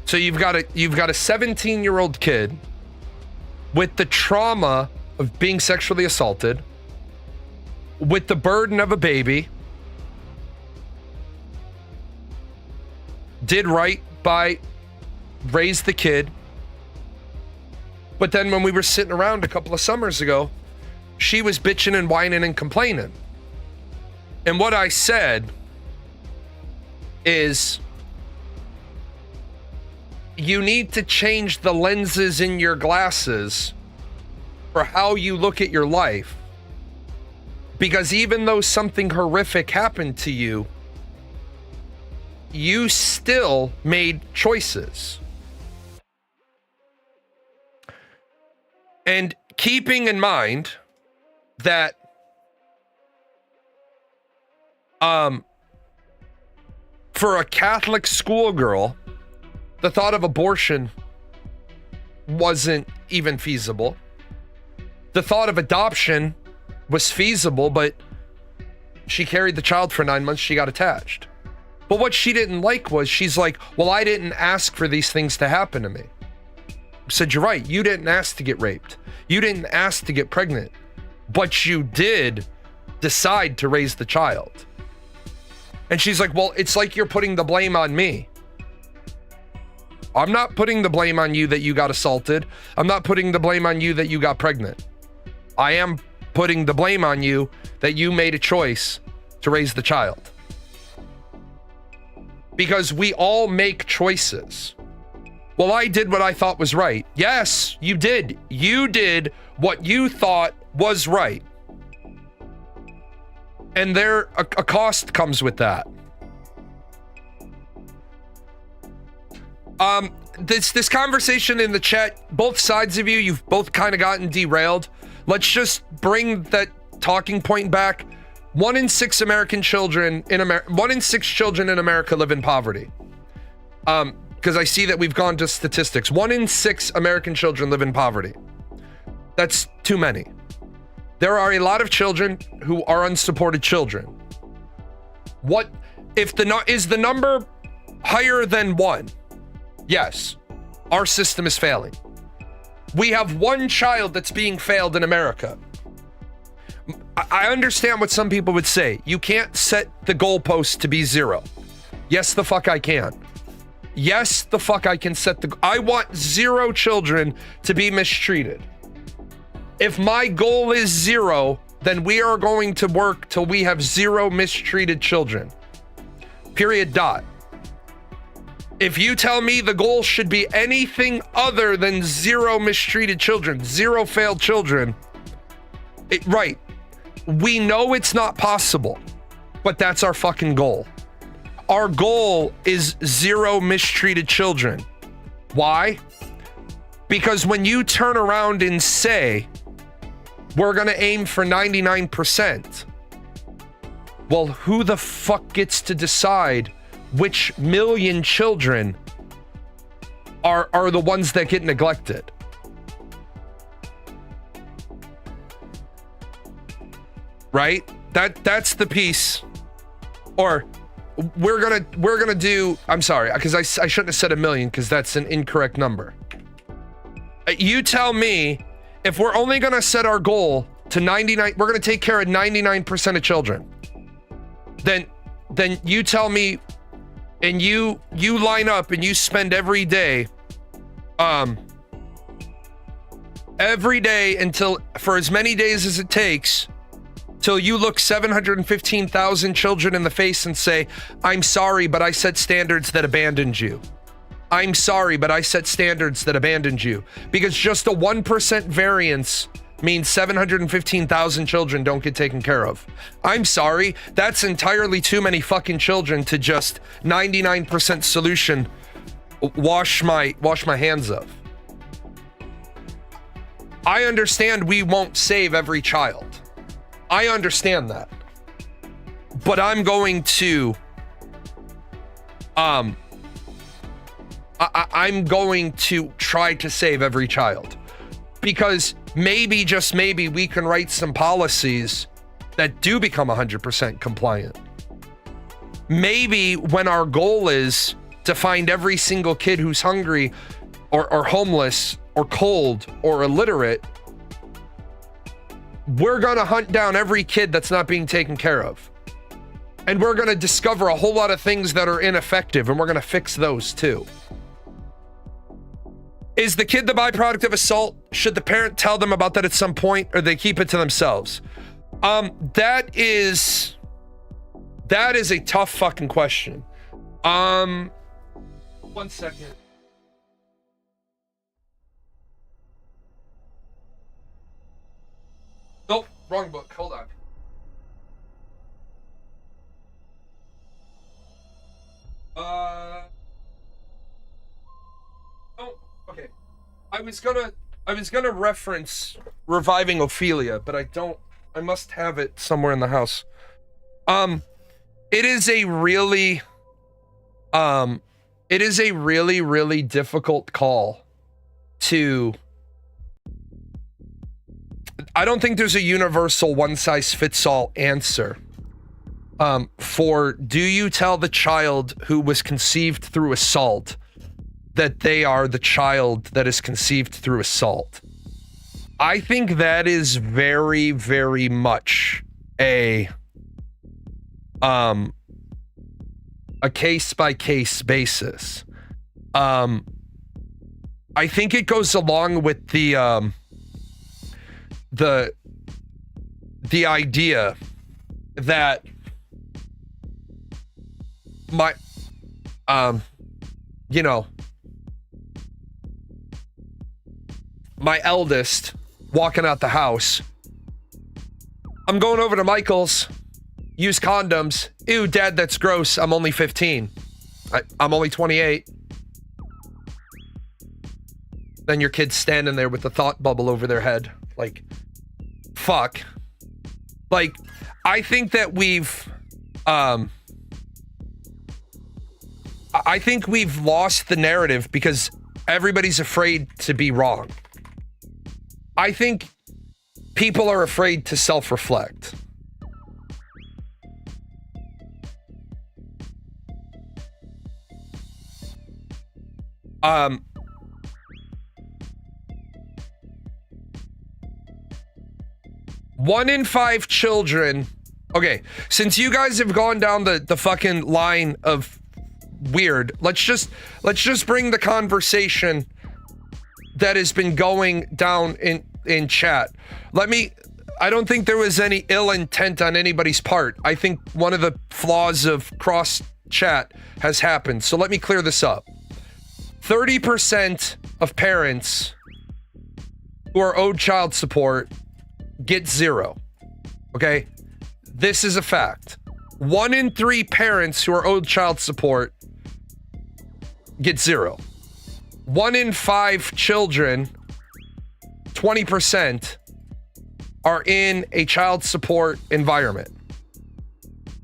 So you've got a 17-year-old kid with the trauma of being sexually assaulted, with the burden of a baby, did right by raise the kid. But then when we were sitting around a couple of summers ago, she was bitching and whining and complaining. And what I said is, you need to change the lenses in your glasses for how you look at your life. Because even though something horrific happened to you, you still made choices. And keeping in mind that for a Catholic schoolgirl, the thought of abortion wasn't even feasible. The thought of adoption was feasible, but she carried the child for 9 months. She got attached. But what she didn't like was, she's like, well, I didn't ask for these things to happen to me. I said, you're right. You didn't ask to get raped. You didn't ask to get pregnant, but you did decide to raise the child. And she's like, well, it's like you're putting the blame on me. I'm not putting the blame on you that you got assaulted. I'm not putting the blame on you that you got pregnant. I am putting the blame on you that you made a choice to raise the child. Because we all make choices. Well, I did what I thought was right. Yes, you did. You did what you thought was right. And there, a cost comes with that. This conversation in the chat, both sides of you've both kind of gotten derailed. Let's just bring that talking point back. 1 in 6 American children in America, 1 in 6 children in America live in poverty. Because I see that we've gone to statistics. 1 in 6 American children live in poverty. That's too many. There are a lot of children who are unsupported children. What if is the number higher than 1? Yes, our system is failing. We have 1 child that's being failed in America. I understand what some people would say. You can't set the goalpost to be 0. Yes, the fuck I can. Yes, the fuck I can set I want 0 children to be mistreated. If my goal is 0, then we are going to work till we have 0 mistreated children. Period. Dot. If you tell me the goal should be anything other than 0 mistreated children, 0 failed children, right. We know it's not possible, but that's our fucking goal. Our goal is 0 mistreated children. Why? Because when you turn around and say, we're going to aim for 99%, well, who the fuck gets to decide which million children are the ones that get neglected? Right? That's the piece. Or we're gonna do, I'm sorry, because I shouldn't have said 1 million, because that's an incorrect number. You tell me, if we're only gonna set our goal to 99, we're going to take care of 99% of children. Then you tell me, and you line up and you spend every day until, for as many days as it takes, till you look 715,000 children in the face and say, I'm sorry, but I set standards that abandoned you. I'm sorry, but I set standards that abandoned you. Because just a 1% variance means 715,000 children don't get taken care of. I'm sorry, that's entirely too many fucking children to just 99% solution wash my hands of. I understand we won't save every child. I understand that. But I'm going to I'm going to try to save every child, because maybe, just maybe, we can write some policies that do become 100% compliant. Maybe when our goal is to find every single kid who's hungry or homeless or cold or illiterate, we're gonna hunt down every kid that's not being taken care of. And we're gonna discover a whole lot of things that are ineffective, and we're gonna fix those too. Is the kid the byproduct of assault? Should the parent tell them about that at some point, or they keep it to themselves? That is a tough fucking question. 1 second. Nope, wrong book. Hold on. Oh, okay. I was gonna reference Reviving Ophelia, but I must have it somewhere in the house. It is a really really difficult call to. I don't think there's a universal one-size-fits-all answer for, do you tell the child who was conceived through assault that they are the child that is conceived through assault? I think that is very, very much a case-by-case basis. I think it goes along with the idea that my my eldest walking out the house, I'm going over to Michael's, use condoms. Ew, Dad, that's gross. I'm only 15. I'm only 28. Then your kid's standing there with the thought bubble over their head. Like, fuck. Like, I think that we've lost the narrative because everybody's afraid to be wrong. I think people are afraid to self-reflect. One in 5 children. Okay, since you guys have gone down the fucking line of weird, let's just bring the conversation that has been going down in chat. I don't think there was any ill intent on anybody's part. I think one of the flaws of cross chat has happened. So let me clear this up. 30% of parents who are owed child support get 0. Okay? This is a fact. 1 in 3 parents who are owed child support get 0. 1 in 5 children, 20%, are in a child support environment.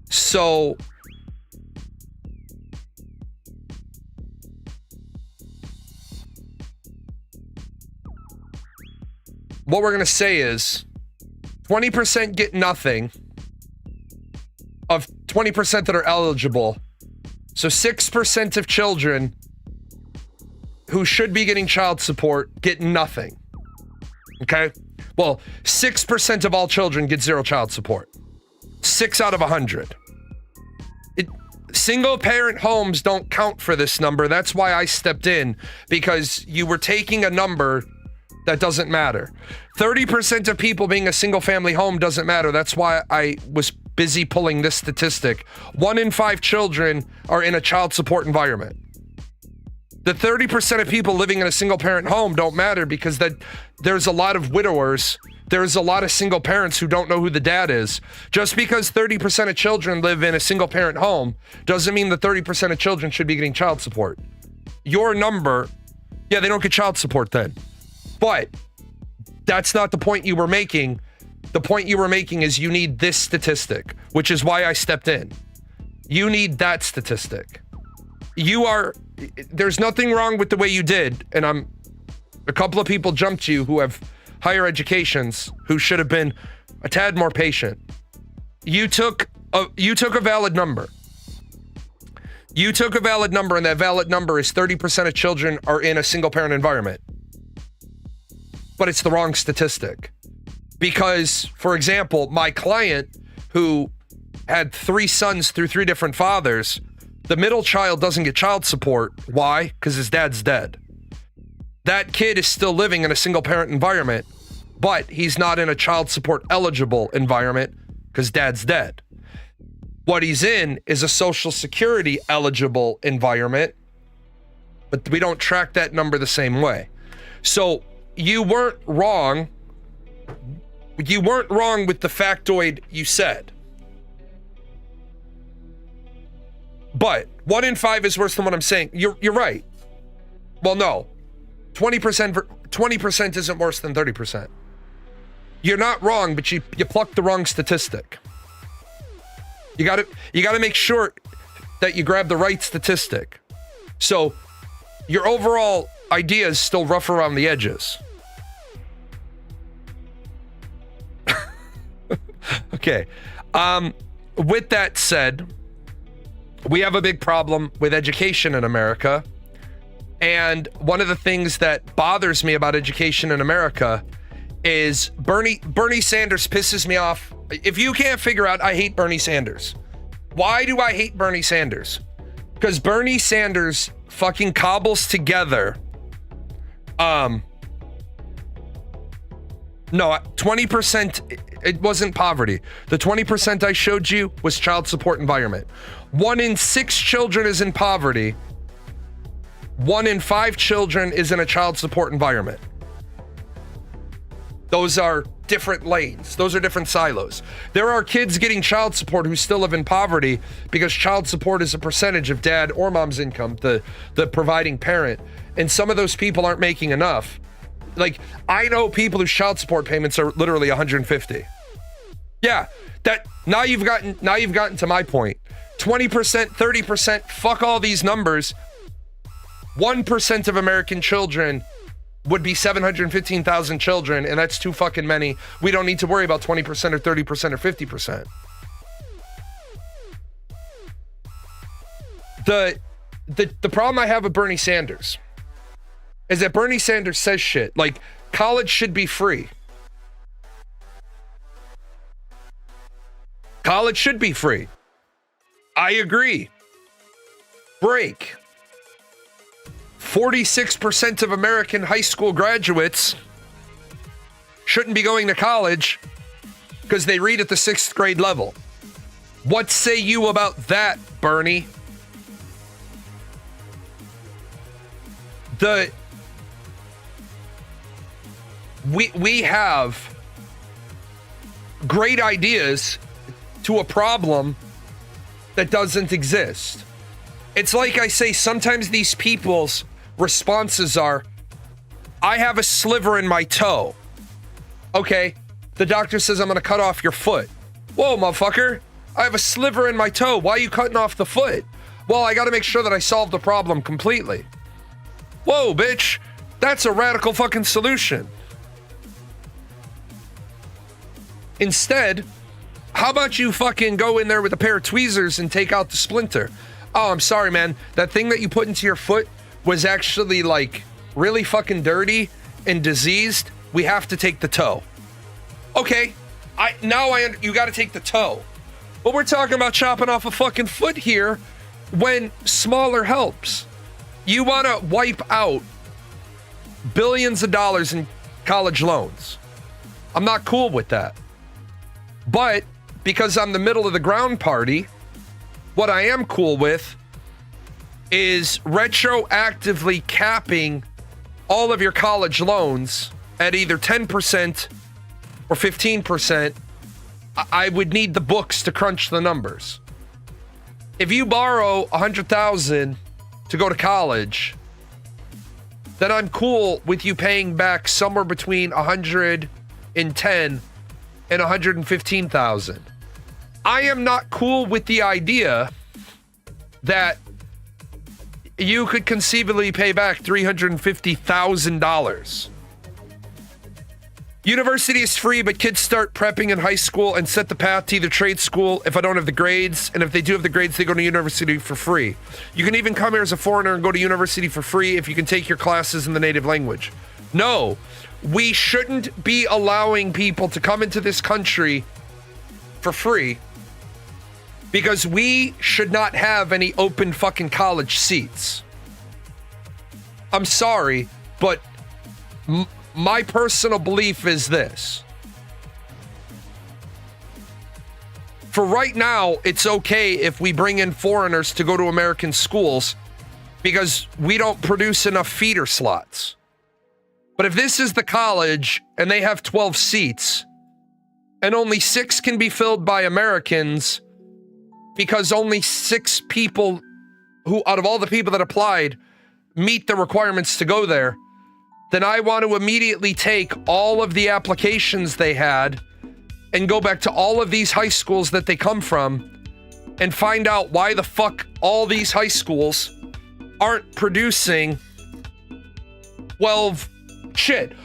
So what we're going to say is 20% get nothing of 20% that are eligible. So 6% of children who should be getting child support get nothing. Okay? Well, 6% of all children get zero child support. 6 out of 100. Single parent homes don't count for this number. That's why I stepped in, because you were taking a number that doesn't matter. 30% of people being a single family home doesn't matter. That's why I was busy pulling this statistic. 1 in 5 children are in a child support environment. The 30% of people living in a single parent home don't matter, because there's a lot of widowers. There's a lot of single parents who don't know who the dad is. Just because 30% of children live in a single parent home doesn't mean that 30% of children should be getting child support. Your number, yeah, they don't get child support then. But that's not the point you were making. The point you were making is you need this statistic, which is why I stepped in. You need that statistic. There's nothing wrong with the way you did, and a couple of people jumped you who have higher educations who should have been a tad more patient. You took a valid number. You took a valid number, and that valid number is 30% of children are in a single parent environment. But it's the wrong statistic. Because, for example, my client who had 3 sons through 3 different fathers, the middle child doesn't get child support. Why? Because his dad's dead. That kid is still living in a single parent environment, but he's not in a child support eligible environment because dad's dead. What he's in is a Social Security eligible environment, but we don't track that number the same way. So you weren't wrong. You weren't wrong with the factoid you said. But 1 in 5 is worse than what I'm saying. You're right. Well, no. 20% isn't worse than 30%. You're not wrong, but you plucked the wrong statistic. You got to make sure that you grab the right statistic. So your overall idea is still rough around the edges. Okay. With that said, we have a big problem with education in America. And one of the things that bothers me about education in America is Bernie Sanders pisses me off. If you can't figure out, I hate Bernie Sanders. Why do I hate Bernie Sanders? Because Bernie Sanders fucking cobbles together. No, 20%, it wasn't poverty. The 20% I showed you was child support environment. 1 in 6 children is in poverty. 1 in 5 children is in a child support environment. Those are different lanes. Those are different silos. There are kids getting child support who still live in poverty because child support is a percentage of dad or mom's income, the providing parent. And some of those people aren't making enough. Like, I know people whose child support payments are literally 150. Yeah, now you've gotten to my point. 20%, 30%, fuck all these numbers. 1% of American children would be 715,000 children, and that's too fucking many. We don't need to worry about 20% or 30% or 50%. The problem I have with Bernie Sanders is that Bernie Sanders says shit like college should be free. College should be free. I agree. Break. 46% of American high school graduates shouldn't be going to college because they read at the 6th grade level. What say you about that, Bernie? We have great ideas to a problem that doesn't exist. It's like I say, sometimes these people's responses are, I have a sliver in my toe. Okay, the doctor says I'm gonna cut off your foot. Whoa, motherfucker, I have a sliver in my toe. Why are you cutting off the foot? Well, I gotta make sure that I solve the problem completely. Whoa, bitch, that's a radical fucking solution. Instead, how about you fucking go in there with a pair of tweezers and take out the splinter? Oh, I'm sorry, man. That thing that you put into your foot was actually like really fucking dirty and diseased. We have to take the toe. Okay, you got to take the toe. But we're talking about chopping off a fucking foot here when smaller helps. You want to wipe out billions of dollars in college loans. I'm not cool with that. But because I'm the middle of the ground party, what I am cool with is retroactively capping all of your college loans at either 10% or 15%. I would need the books to crunch the numbers. If you borrow $100,000 to go to college, then I'm cool with you paying back somewhere between $110,000 and $115,000. I am not cool with the idea that you could conceivably pay back $350,000. University is free, but kids start prepping in high school and set the path to either trade school if I don't have the grades, and if they do have the grades, they go to university for free. You can even come here as a foreigner and go to university for free if you can take your classes in the native language. No, we shouldn't be allowing people to come into this country for free because we should not have any open fucking college seats. I'm sorry, but my personal belief is this. For right now, it's okay if we bring in foreigners to go to American schools because we don't produce enough feeder slots. But if this is the college and they have 12 seats and only 6 can be filled by Americans because only 6 people who, out of all the people that applied, meet the requirements to go there, then I want to immediately take all of the applications they had and go back to all of these high schools that they come from and find out why the fuck all these high schools aren't producing 12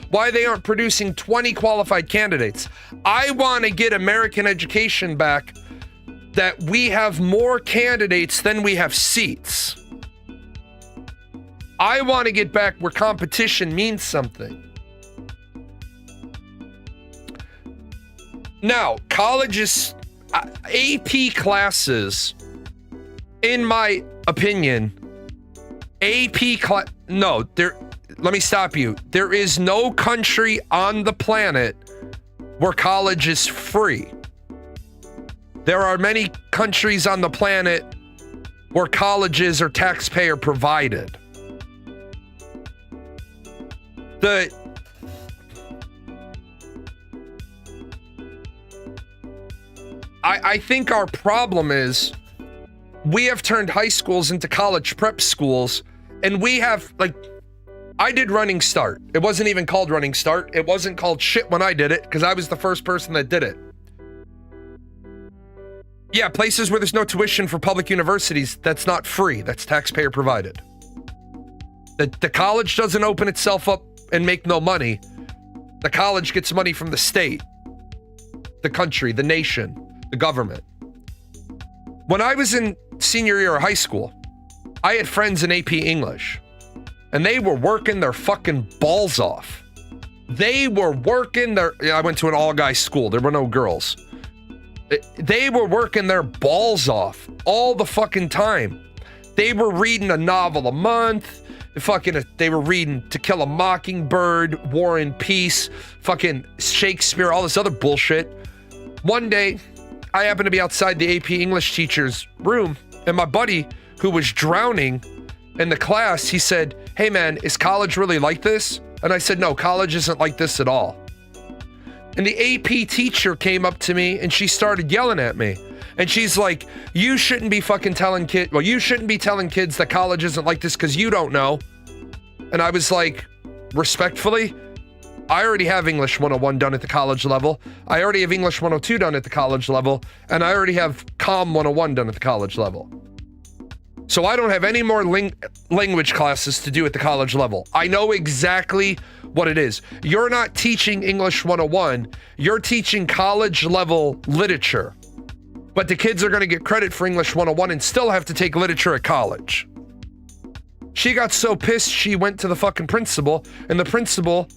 why they aren't producing 20 qualified candidates. I want to get American education back, that we have more candidates than we have seats. I want to get back where competition means something. Now, colleges, AP classes, in my opinion, let me stop you. There is no country on the planet where college is free. There are many countries on the planet where colleges are taxpayer provided. I think our problem is we have turned high schools into college prep schools, and we have, like, I did Running Start. It wasn't even called Running Start. It wasn't called shit when I did it because I was the first person that did it. Yeah, places where there's no tuition for public universities, that's not free. That's taxpayer provided. The college doesn't open itself up and make no money. The college gets money from the state, the country, the nation, the government. When I was in senior year of high school, I had friends in AP English, and they were working their fucking balls off. I went to an all-guys school. There were no girls. They were working their balls off all the fucking time. They were reading a novel a month. They were reading To Kill a Mockingbird, War and Peace, fucking Shakespeare, all this other bullshit. One day, I happened to be outside the AP English teacher's room, and my buddy, who was drowning in the class, he said, "Hey man, is college really like this?" And I said, "No, college isn't like this at all." And the AP teacher came up to me and she started yelling at me. And she's like, you shouldn't be telling kids that college isn't like this because you don't know. And I was like, respectfully, I already have English 101 done at the college level. I already have English 102 done at the college level. And I already have COM 101 done at the college level. So I don't have any more language classes to do at the college level. I know exactly what it is. You're not teaching English 101. You're teaching college level literature. But the kids are going to get credit for English 101 and still have to take literature at college. She got so pissed, she went to the fucking principal, and the principal,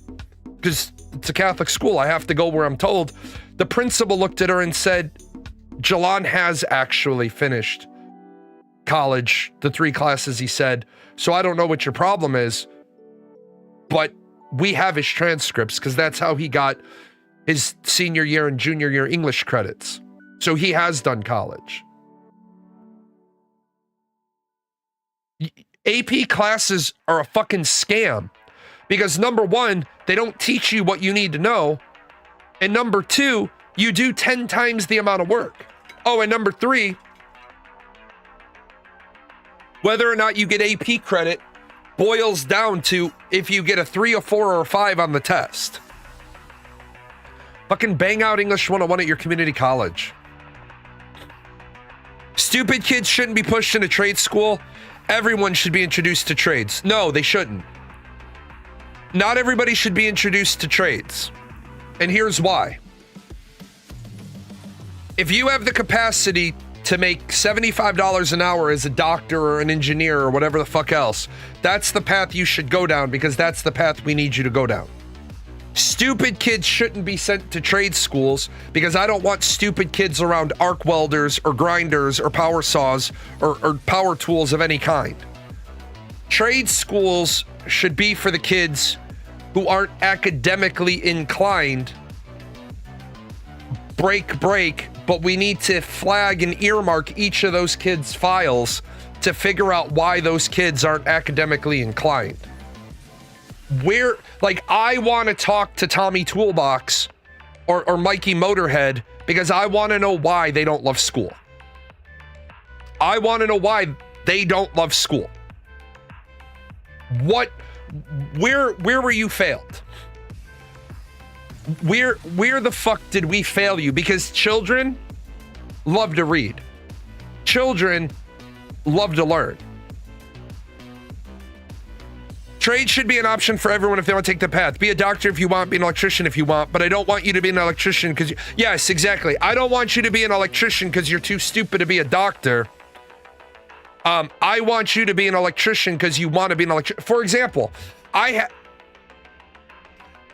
because it's a Catholic school. I have to go where I'm told. The principal looked at her and said, Jalan has actually finished college, the 3 classes he said. So I don't know what your problem is, but we have his transcripts because that's how he got his senior year and junior year English credits. So he has done college. AP classes are a fucking scam because number 1, they don't teach you what you need to know. And number 2, you do 10 times the amount of work. Oh, and number 3, whether or not you get AP credit boils down to if you get a 3, a 4, or a 5 on the test. Fucking bang out English 101 at your community college. Stupid kids shouldn't be pushed into trade school. Everyone should be introduced to trades. No, they shouldn't. Not everybody should be introduced to trades. And here's why. If you have the capacity to make $75 an hour as a doctor or an engineer or whatever the fuck else, that's the path you should go down because that's the path we need you to go down. Stupid kids shouldn't be sent to trade schools because I don't want stupid kids around arc welders or grinders or power saws or power tools of any kind. Trade schools should be for the kids who aren't academically inclined. Break, but we need to flag and earmark each of those kids' files to figure out why those kids aren't academically inclined. I want to talk to Tommy Toolbox or Mikey Motorhead because I want to know why they don't love school. I want to know why they don't love school. Where were you failed? Where the fuck did we fail you? Because children love to read. Children love to learn. Trade should be an option for everyone if they want to take the path. Be a doctor if you want, be an electrician if you want, but I don't want you to be an electrician because yes, exactly. I don't want you to be an electrician because you're too stupid to be a doctor. I want you to be an electrician because you want to be an electrician. For example, I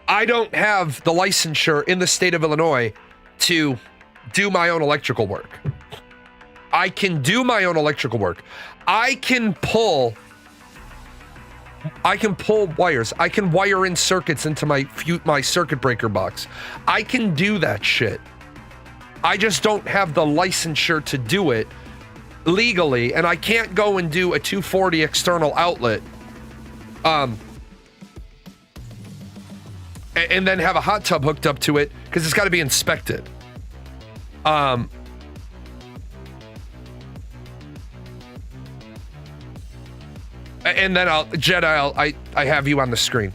don't have the licensure in the state of Illinois to do my own electrical work. I can do my own electrical work. I can pull wires. I can wire in circuits into my circuit breaker box. I can do that shit. I just don't have the licensure to do it legally, and I can't go and do a 240 external outlet and then have a hot tub hooked up to it because it's got to be inspected. And then I have you on the screen.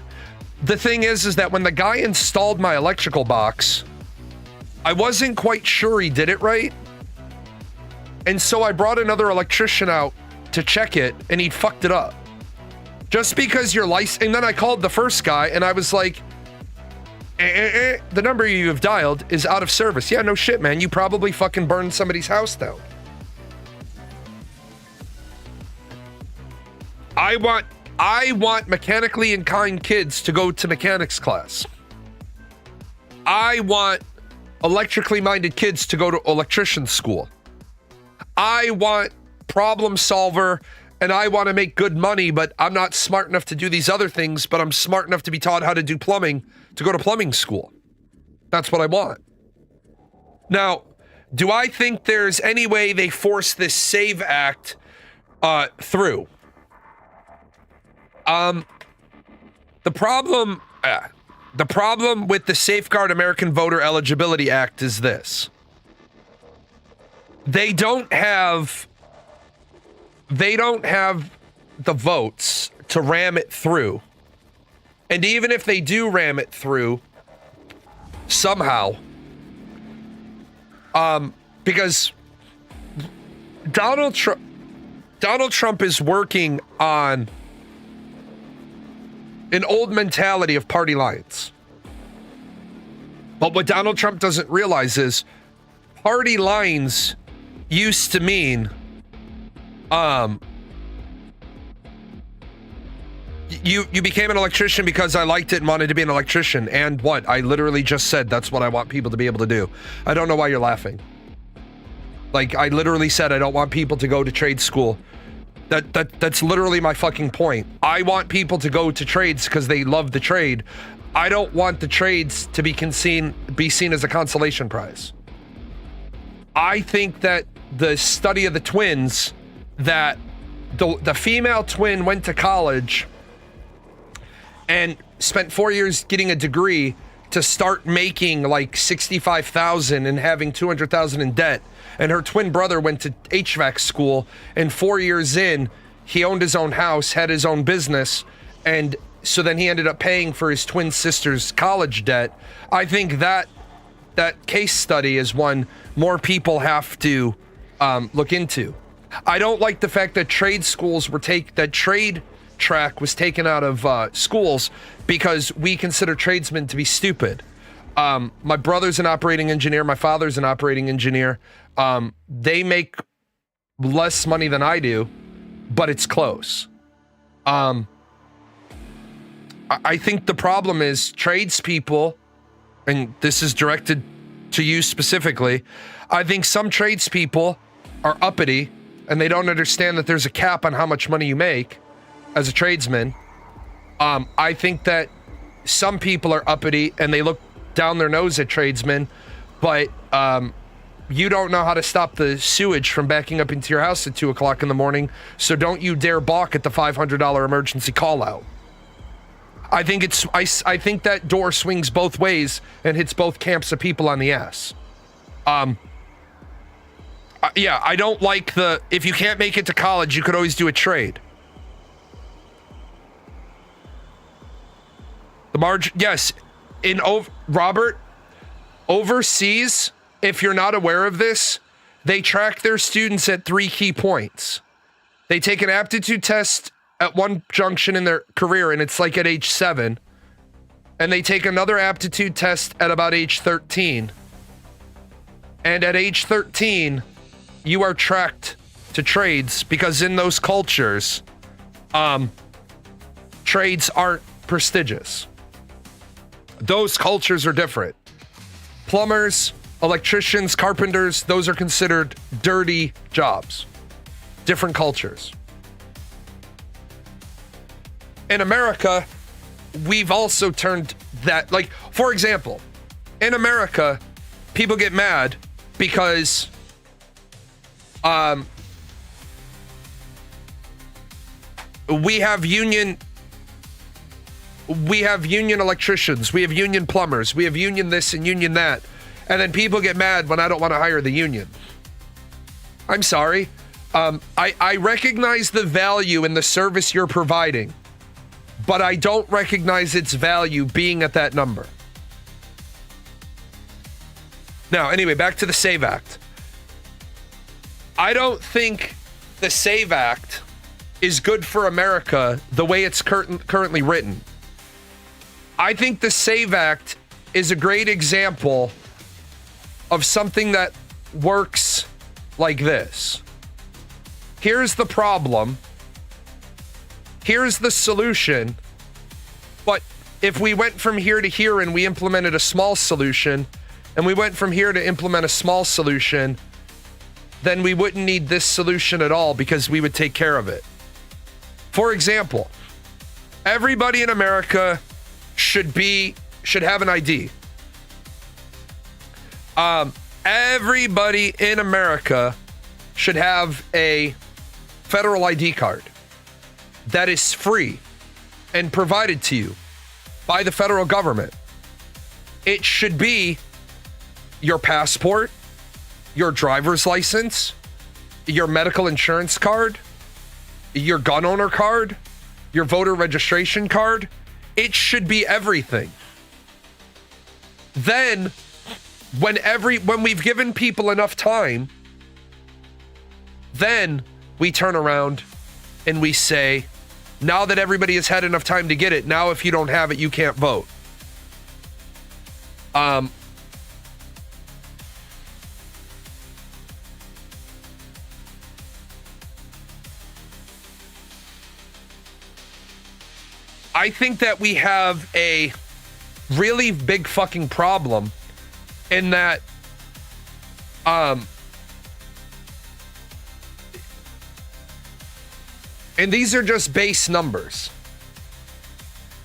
The thing is that when the guy installed my electrical box, I wasn't quite sure he did it right. And so I brought another electrician out to check it, and he fucked it up. Just because you're licensed. And then I called the first guy, and I was like, the number you have dialed is out of service. Yeah, no shit, man. You probably fucking burned somebody's house down. I want mechanically inclined kids to go to mechanics class. I want electrically minded kids to go to electrician school. I want problem solver and I want to make good money, but I'm not smart enough to do these other things, but I'm smart enough to be taught how to do plumbing, to go to plumbing school. That's what I want. Now, do I think there's any way they force this SAVE Act through? The problem with the Safeguard American Voter Eligibility Act is this. They don't have the votes to ram it through. And even if they do ram it through somehow, because Donald Trump is working on an old mentality of party lines. But what Donald Trump doesn't realize is party lines used to You became an electrician because I liked it and wanted to be an electrician. And what? I literally just said that's what I want people to be able to do. I don't know why you're laughing. Like, I literally said I don't want people to go to trade school. That's literally my fucking point. I want people to go to trades because they love the trade. I don't want the trades to be seen as a consolation prize. I think that the study of the twins, that the female twin went to college and spent 4 years getting a degree to start making like $65,000 and having $200,000 in debt. And her twin brother went to HVAC school, and 4 years in, he owned his own house, had his own business, and so then he ended up paying for his twin sister's college debt. I think that case study is one more people have to look into. I don't like the fact that trade schools that trade track was taken out of schools because we consider tradesmen to be stupid. My brother's an operating engineer. My father's an operating engineer. They make less money than I do, but it's close. I think the problem is tradespeople, and this is directed to you specifically. I think some tradespeople are uppity and they don't understand that there's a cap on how much money you make as a tradesman. I think that some people are uppity and they look down their nose at tradesmen, but you don't know how to stop the sewage from backing up into your house at 2 o'clock in the morning, so don't you dare balk at the $500 emergency call out. I think I think that door swings both ways and hits both camps of people on the ass. Yeah, I don't like if you can't make it to college, you could always do a trade. Yes, Robert, overseas, if you're not aware of this, they track their students at 3 key points. They take an aptitude test at one junction in their career, and it's like at age 7. And they take another aptitude test at about age 13. And at age 13, you are tracked to trades because in those cultures, trades aren't prestigious. Those cultures are different. Plumbers, electricians, carpenters, those are considered dirty jobs. Different cultures. In America, we've also turned that, like, for example, in America, people get mad because we have union electricians, we have union plumbers, we have union this and union that, and then people get mad when I don't want to hire the union. I'm sorry. I recognize the value in the service you're providing, but I don't recognize its value being at that number. Now, anyway, back to the SAVE Act. I don't think the SAVE Act is good for America the way it's currently written. I think the SAVE Act is a great example of something that works like this. Here's the problem. Here's the solution. But if we went from here to here and we implemented a small solution, and we went from here to implement a small solution, then we wouldn't need this solution at all because we would take care of it. For example, everybody in America should have an ID. Everybody in America should have a federal ID card that is free and provided to you by the federal government. It should be your passport, your driver's license, your medical insurance card, your gun owner card, your voter registration card. It should be everything. Then, when we've given people enough time, then we turn around and we say, now that everybody has had enough time to get it, now if you don't have it, you can't vote. I think that we have a really big fucking problem in that and these are just base numbers.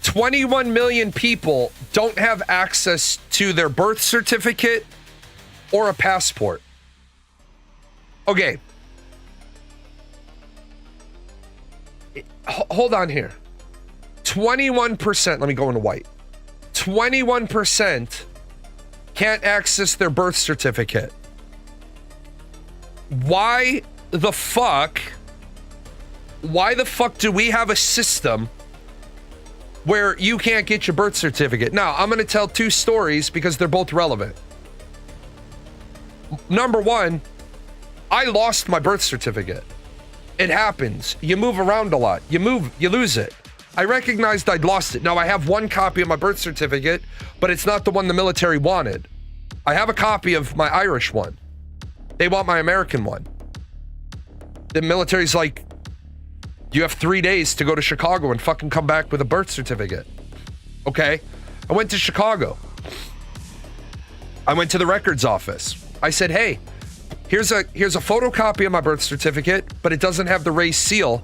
21 million people don't have access to their birth certificate or a passport. Okay. Hold on here. 21%, let me go into white. 21% can't access their birth certificate. Why the fuck do we have a system where you can't get your birth certificate? Now, I'm going to tell two stories because they're both relevant. Number one, I lost my birth certificate. It happens. You move around a lot. You lose it. I recognized I'd lost it. Now, I have one copy of my birth certificate, but it's not the one the military wanted. I have a copy of my Irish one. They want my American one. The military's like, you have 3 days to go to Chicago and fucking come back with a birth certificate. Okay. I went to Chicago. I went to the records office. I said, hey, here's a photocopy of my birth certificate, but it doesn't have the raised seal.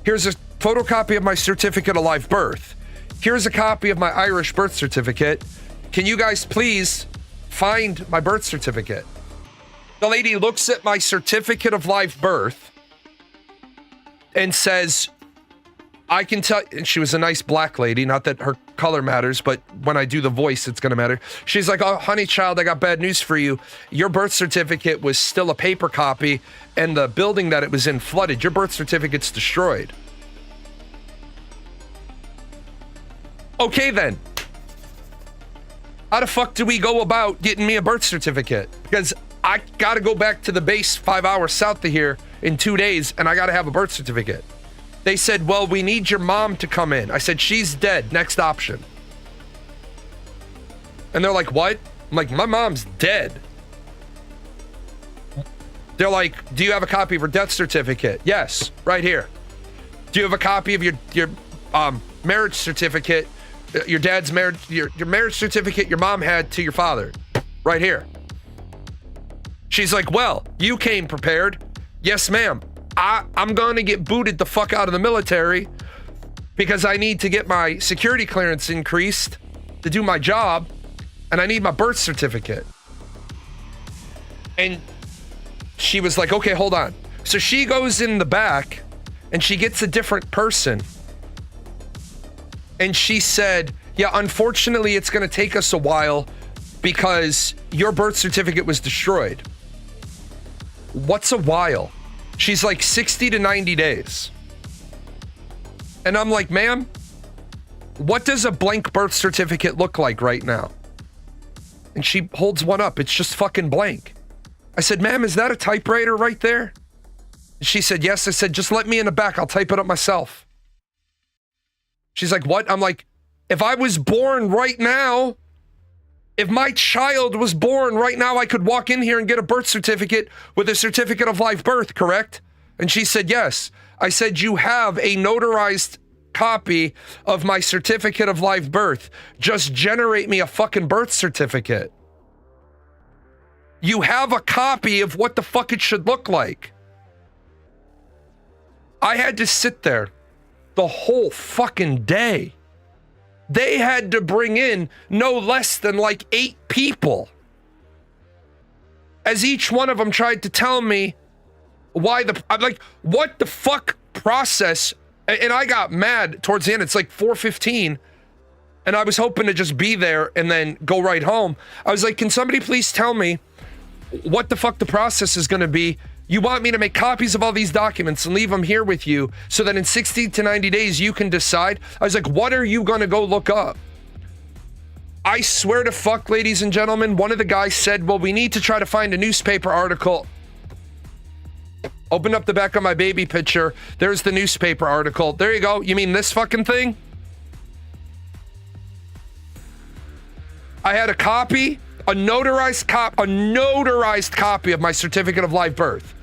Here's a photocopy of my certificate of live birth. Here's a copy of my Irish birth certificate. Can you guys please find my birth certificate? The lady looks at my certificate of live birth and says, I can tell, and she was a nice black lady, not that her color matters, but when I do the voice, it's gonna matter. She's like, oh, honey child, I got bad news for you. Your birth certificate was still a paper copy, and the building that it was in flooded. Your birth certificate's destroyed. Okay then. How the fuck do we go about getting me a birth certificate? Because I gotta go back to the base 5 hours south of here in 2 days, and I gotta have a birth certificate. They said, well, we need your mom to come in. I said, she's dead. Next option. And they're like, what? I'm like, my mom's dead. They're like, do you have a copy of her death certificate? Yes, right here. Do you have a copy of your marriage certificate? Your dad's marriage, your marriage certificate your mom had to your father? Right here. She's like, well, you came prepared. Yes, ma'am. I'm going to get booted the fuck out of the military because I need to get my security clearance increased to do my job, and I need my birth certificate. And she was like, okay, hold on. So she goes in the back and she gets a different person. And she said, yeah, unfortunately, it's going to take us a while because your birth certificate was destroyed. What's a while? She's like 60 to 90 days. And I'm like, ma'am, what does a blank birth certificate look like right now? And she holds one up. It's just fucking blank. I said, ma'am, is that a typewriter right there? She said, yes. I said, just let me in the back. I'll type it up myself. She's like, what? I'm like, if I was born right now, if my child was born right now, I could walk in here and get a birth certificate with a certificate of live birth, correct? And she said, yes. I said, you have a notarized copy of my certificate of live birth. Just generate me a fucking birth certificate. You have a copy of what the fuck it should look like. I had to sit there the whole fucking day. They had to bring in no less than like 8 people. As each one of them tried to tell me why I'm like, what the fuck process? And I got mad towards the end. It's like 4:15. And I was hoping to just be there and then go right home. I was like, can somebody please tell me what the fuck the process is going to be? You want me to make copies of all these documents and leave them here with you so that in 60 to 90 days you can decide? I was like, what are you going to go look up? I swear to fuck, ladies and gentlemen, one of the guys said, well, we need to try to find a newspaper article. Open up the back of my baby picture. There's the newspaper article. There you go. You mean this fucking thing? I had a copy, a notarized copy of my certificate of live birth.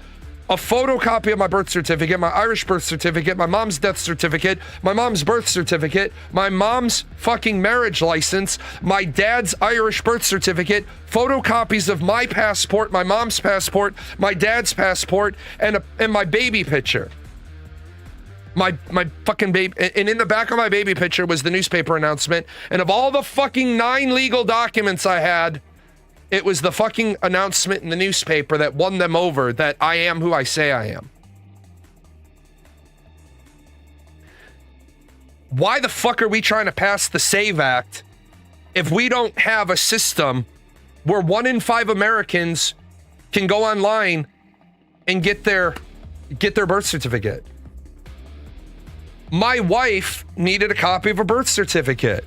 a photocopy of my birth certificate, my Irish birth certificate, my mom's death certificate, my mom's birth certificate, my mom's fucking marriage license, my dad's Irish birth certificate, photocopies of my passport, my mom's passport, my dad's passport, and my baby picture. My fucking baby, and in the back of my baby picture was the newspaper announcement, and of all the fucking 9 legal documents I had, it was the fucking announcement in the newspaper that won them over, that I am who I say I am. Why the fuck are we trying to pass the SAVE Act if we don't have a system where 1 in 5 Americans can go online and get their birth certificate? My wife needed a copy of a birth certificate.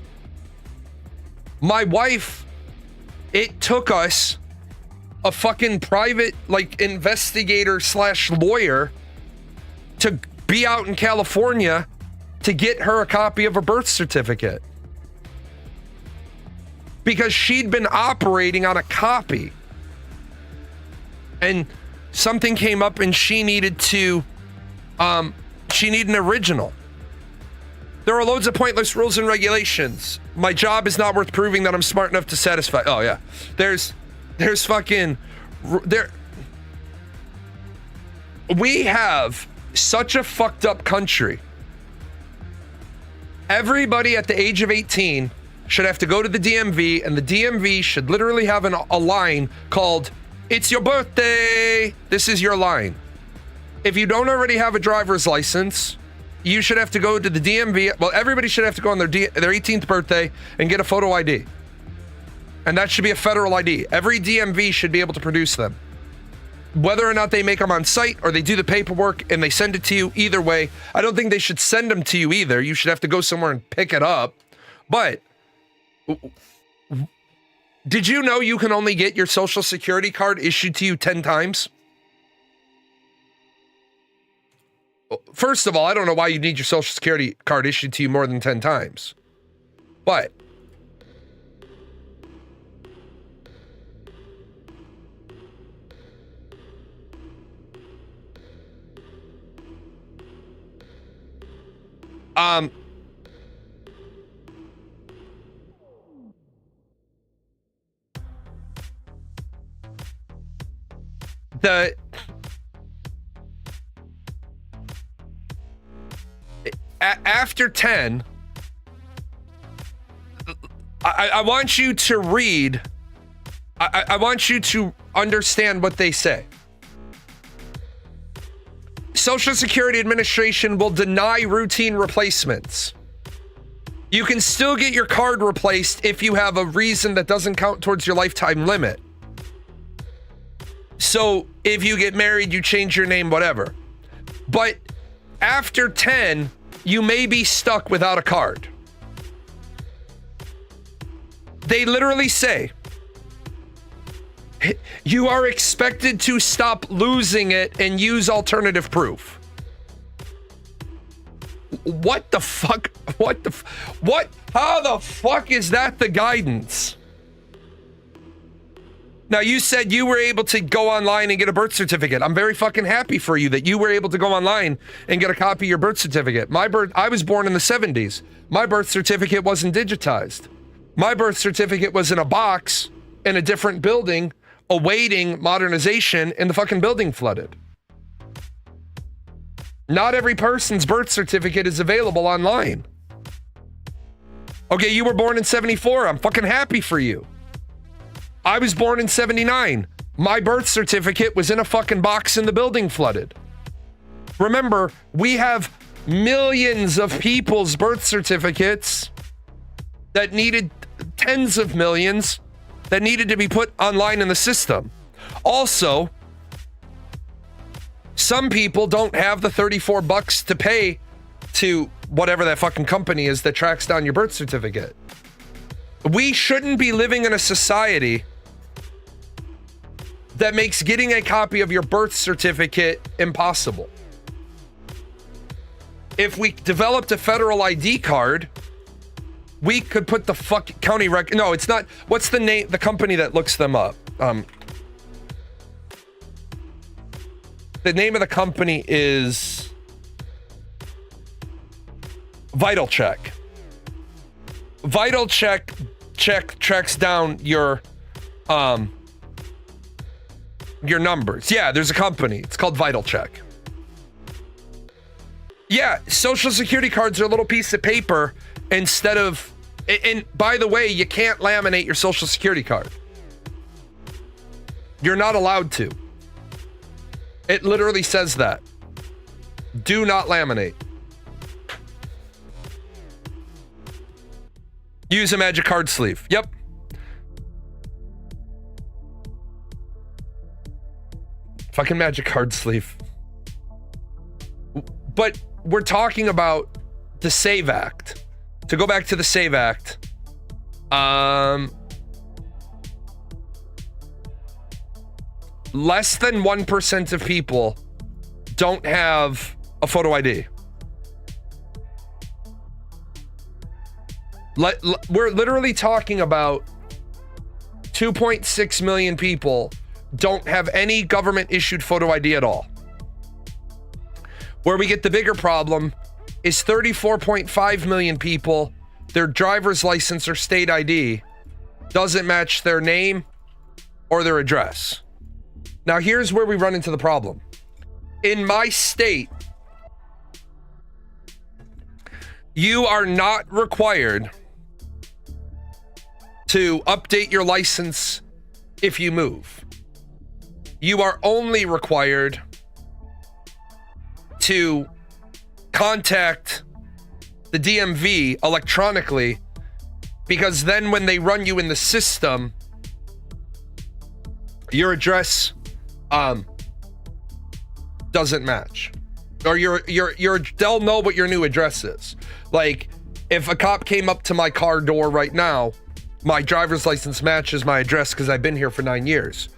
My wife, it took us a fucking private, like, investigator / lawyer to be out in California to get her a copy of a birth certificate. Because she'd been operating on a copy. And something came up and she needed an original. There are loads of pointless rules and regulations. My job is not worth proving that I'm smart enough to satisfy. Oh yeah. There's fucking, we have such a fucked up country. Everybody at the age of 18 should have to go to the DMV, and the DMV should literally have a line called, "It's your birthday. This is your line." If you don't already have a driver's license, you should have to go to the DMV. Well, everybody should have to go on their 18th birthday and get a photo ID. And that should be a federal ID. Every DMV should be able to produce them. Whether or not they make them on site or they do the paperwork and they send it to you, either way, I don't think they should send them to you either. You should have to go somewhere and pick it up. But did you know you can only get your social security card issued to you 10 times? First of all, I don't know why you need your social security card issued to you more than 10 times. But after 10, I want you to read, I want you to understand what they say. Social Security Administration will deny routine replacements. You can still get your card replaced if you have a reason that doesn't count towards your lifetime limit. So if you get married, you change your name, whatever. But after 10, you may be stuck without a card. They literally say, you are expected to stop losing it and use alternative proof. What the fuck? How the fuck is that the guidance? Now, you said you were able to go online and get a birth certificate. I'm very fucking happy for you that you were able to go online and get a copy of your birth certificate. I was born in the 70s. My birth certificate wasn't digitized. My birth certificate was in a box in a different building awaiting modernization, and the fucking building flooded. Not every person's birth certificate is available online. Okay, you were born in 74. I'm fucking happy for you. I was born in 79. My birth certificate was in a fucking box and the building flooded. Remember, we have millions of people's birth certificates that needed tens of millions that needed to be put online in the system. Also, some people don't have the $34 to pay to whatever that fucking company is that tracks down your birth certificate. We shouldn't be living in a society that makes getting a copy of your birth certificate impossible. If we developed a federal ID card, we could put the county record. No, it's not. What's the name? The company that looks them up. The name of the company is VitalCheck. VitalCheck tracks down your numbers. Yeah, there's a company. It's called VitalCheck. Yeah, social security cards are a little piece of paper instead of, and by the way, you can't laminate your social security card. You're not allowed to. It literally says that. Do not laminate. Use a magic card sleeve. Yep. Fucking magic card sleeve. But we're talking about the SAVE Act. To go back to the SAVE Act, less than 1% of people don't have a photo ID. We're literally talking about 2.6 million people don't have any government issued photo ID at all. Where we get the bigger problem is 34.5 million people, their driver's license or state ID doesn't match their name or their address. Now, here's where we run into the problem. In my state, you are not required to update your license if you move. You are only required to contact the DMV electronically, because then when they run you in the system, your address doesn't match, or they'll know what your new address is. Like, if a cop came up to my car door right now, my driver's license matches my address because I've been here for 9 years.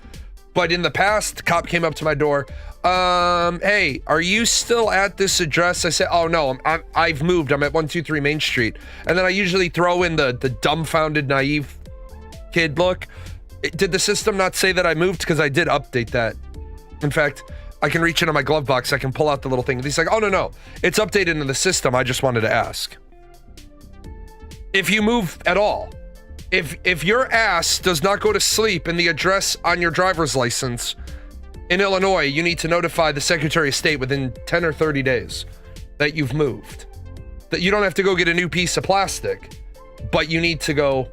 But in the past, the cop came up to my door. Hey, are you still at this address? I said, oh no, I've moved. I'm at 123 Main Street. And then I usually throw in the dumbfounded, naive kid look. Did the system not say that I moved? Because I did update that. In fact, I can reach into my glove box. I can pull out the little thing. He's like, oh no, it's updated in the system. I just wanted to ask. If you move at all, if your ass does not go to sleep in the address on your driver's license in Illinois, you need to notify the Secretary of State within 10 or 30 days that you've moved. That you don't have to go get a new piece of plastic, but you need to go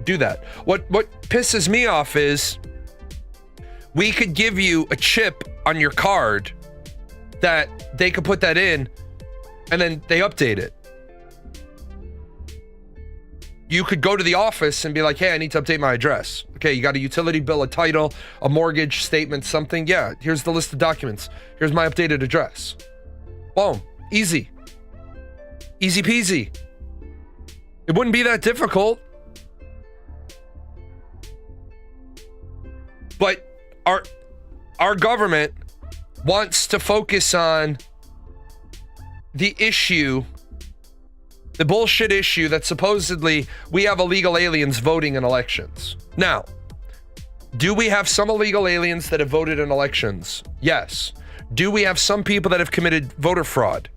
do that. What pisses me off is we could give you a chip on your card that they could put that in and then they update it. You could go to the office and be like, hey, I need to update my address. Okay, you got a utility bill, a title, a mortgage statement, something. Yeah, here's the list of documents. Here's my updated address. Boom. Easy. Easy peasy. It wouldn't be that difficult. But our government wants to focus on the issue, the bullshit issue that supposedly we have illegal aliens voting in elections. Now, do we have some illegal aliens that have voted in elections? Yes. Do we have some people that have committed voter fraud?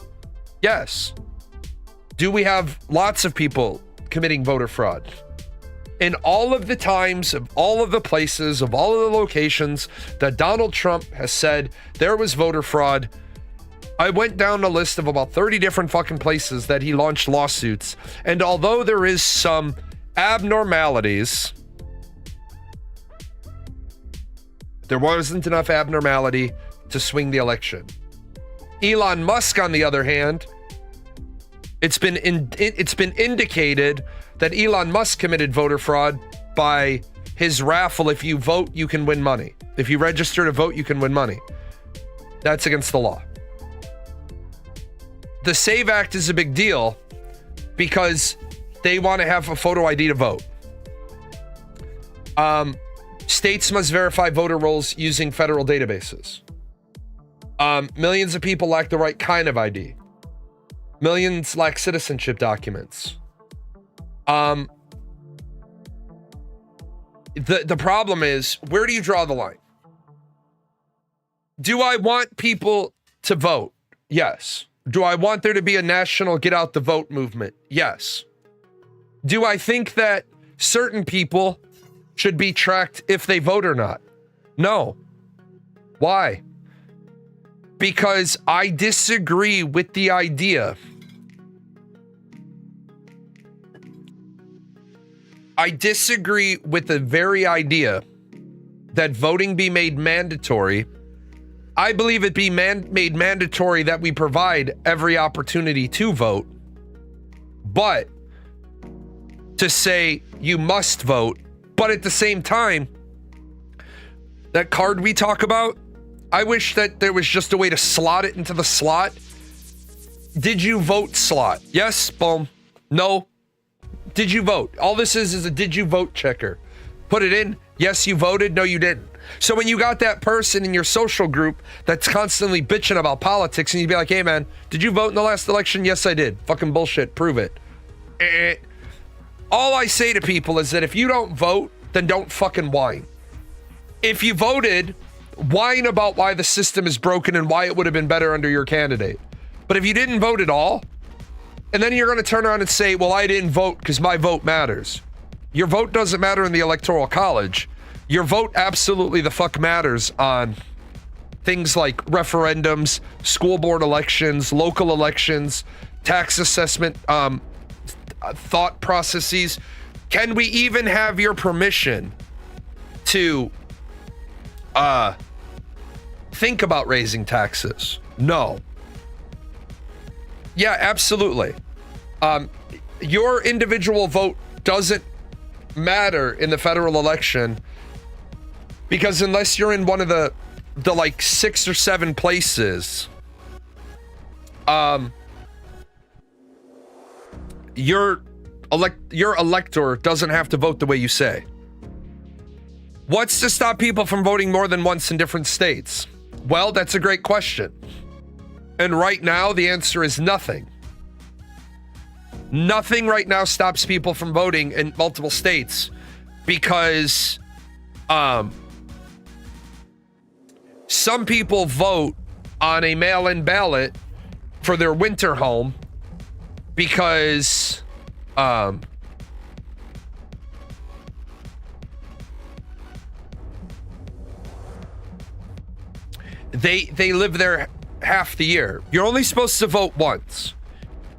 Yes. Do we have lots of people committing voter fraud? In all of the times, of all of the places, of all of the locations that Donald Trump has said there was voter fraud, I went down a list of about 30 different fucking places that he launched lawsuits. And although there is some abnormalities, there wasn't enough abnormality to swing the election. Elon Musk, on the other hand, it's been indicated that Elon Musk committed voter fraud by his raffle. If you vote, you can win money. If you register to vote, you can win money. That's against the law. The SAVE Act is a big deal because they want to have a photo ID to vote. States must verify voter rolls using federal databases. Millions of people lack the right kind of ID. Millions lack citizenship documents. The problem is, where do you draw the line? Do I want people to vote? Yes. Do I want there to be a national get out the vote movement? Yes. Do I think that certain people should be tracked if they vote or not? No. Why? Because I disagree with the idea. I disagree with the very idea that voting be made mandatory. I believe it be made mandatory that we provide every opportunity to vote. But to say you must vote, but at the same time, that card we talk about, I wish that there was just a way to slot it into the slot. Did you vote slot? Yes, boom. No. Did you vote? All this is a did you vote checker. Put it in. Yes, you voted. No, you didn't. So when you got that person in your social group that's constantly bitching about politics and you'd be like, hey man, did you vote in the last election? Yes, I did. Fucking bullshit. Prove it. All I say to people is that if you don't vote, then don't fucking whine. If you voted, whine about why the system is broken and why it would have been better under your candidate. But if you didn't vote at all, and then you're going to turn around and say, well, I didn't vote because my vote matters. Your vote doesn't matter in the Electoral College. Your vote absolutely the fuck matters on things like referendums, school board elections, local elections, tax assessment, thought processes. Can we even have your permission to think about raising taxes? No. Yeah, absolutely. Your individual vote doesn't matter in the federal election because unless you're in one of the like 6 or 7 places, your elector doesn't have to vote the way you say. What's to stop people from voting more than once in different states? Well, that's a great question. And right now, the answer is nothing. Nothing right now stops people from voting in multiple states because some people vote on a mail-in for their winter home because they live there half the year. You're only supposed to vote once.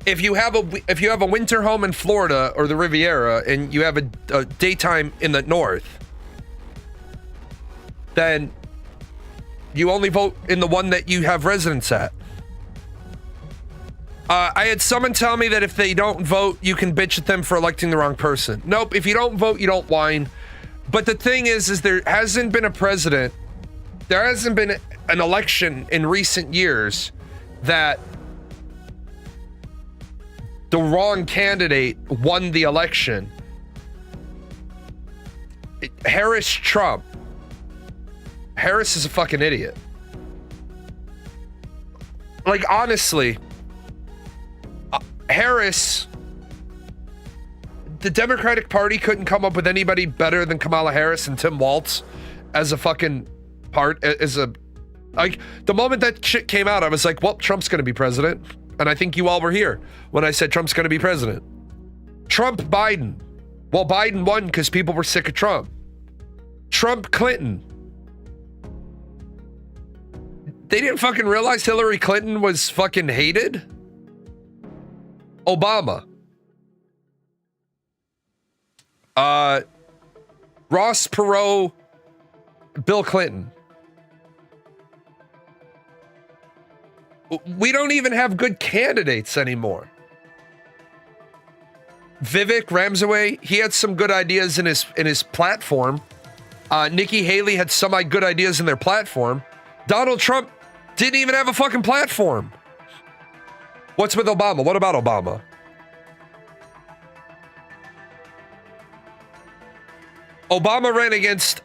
If you have a winter home in Florida or the Riviera and you have a daytime in the north, then you only vote in the one that you have residence at. I had someone tell me that if they don't vote, you can bitch at them for electing the wrong person. Nope, if you don't vote, you don't whine. But the thing is there hasn't been a president, there hasn't been an election in recent years that the wrong candidate won the election. Trump. Harris is a fucking idiot. Like, honestly, Harris, the Democratic Party couldn't come up with anybody better than Kamala Harris and Tim Walz as a fucking like, the moment that shit came out, I was like, well, Trump's gonna be president. And I think you all were here when I said Trump's gonna be president. Trump, Biden. Well, Biden won because people were sick of Trump. Trump, Clinton. They didn't fucking realize Hillary Clinton was fucking hated. Obama. Ross Perot, Bill Clinton. We don't even have good candidates anymore. Vivek Ramaswamy, he had some good ideas in his platform. Nikki Haley had some good ideas in their platform. Donald Trump didn't even have a fucking platform. What's with Obama? What about Obama? Obama ran against,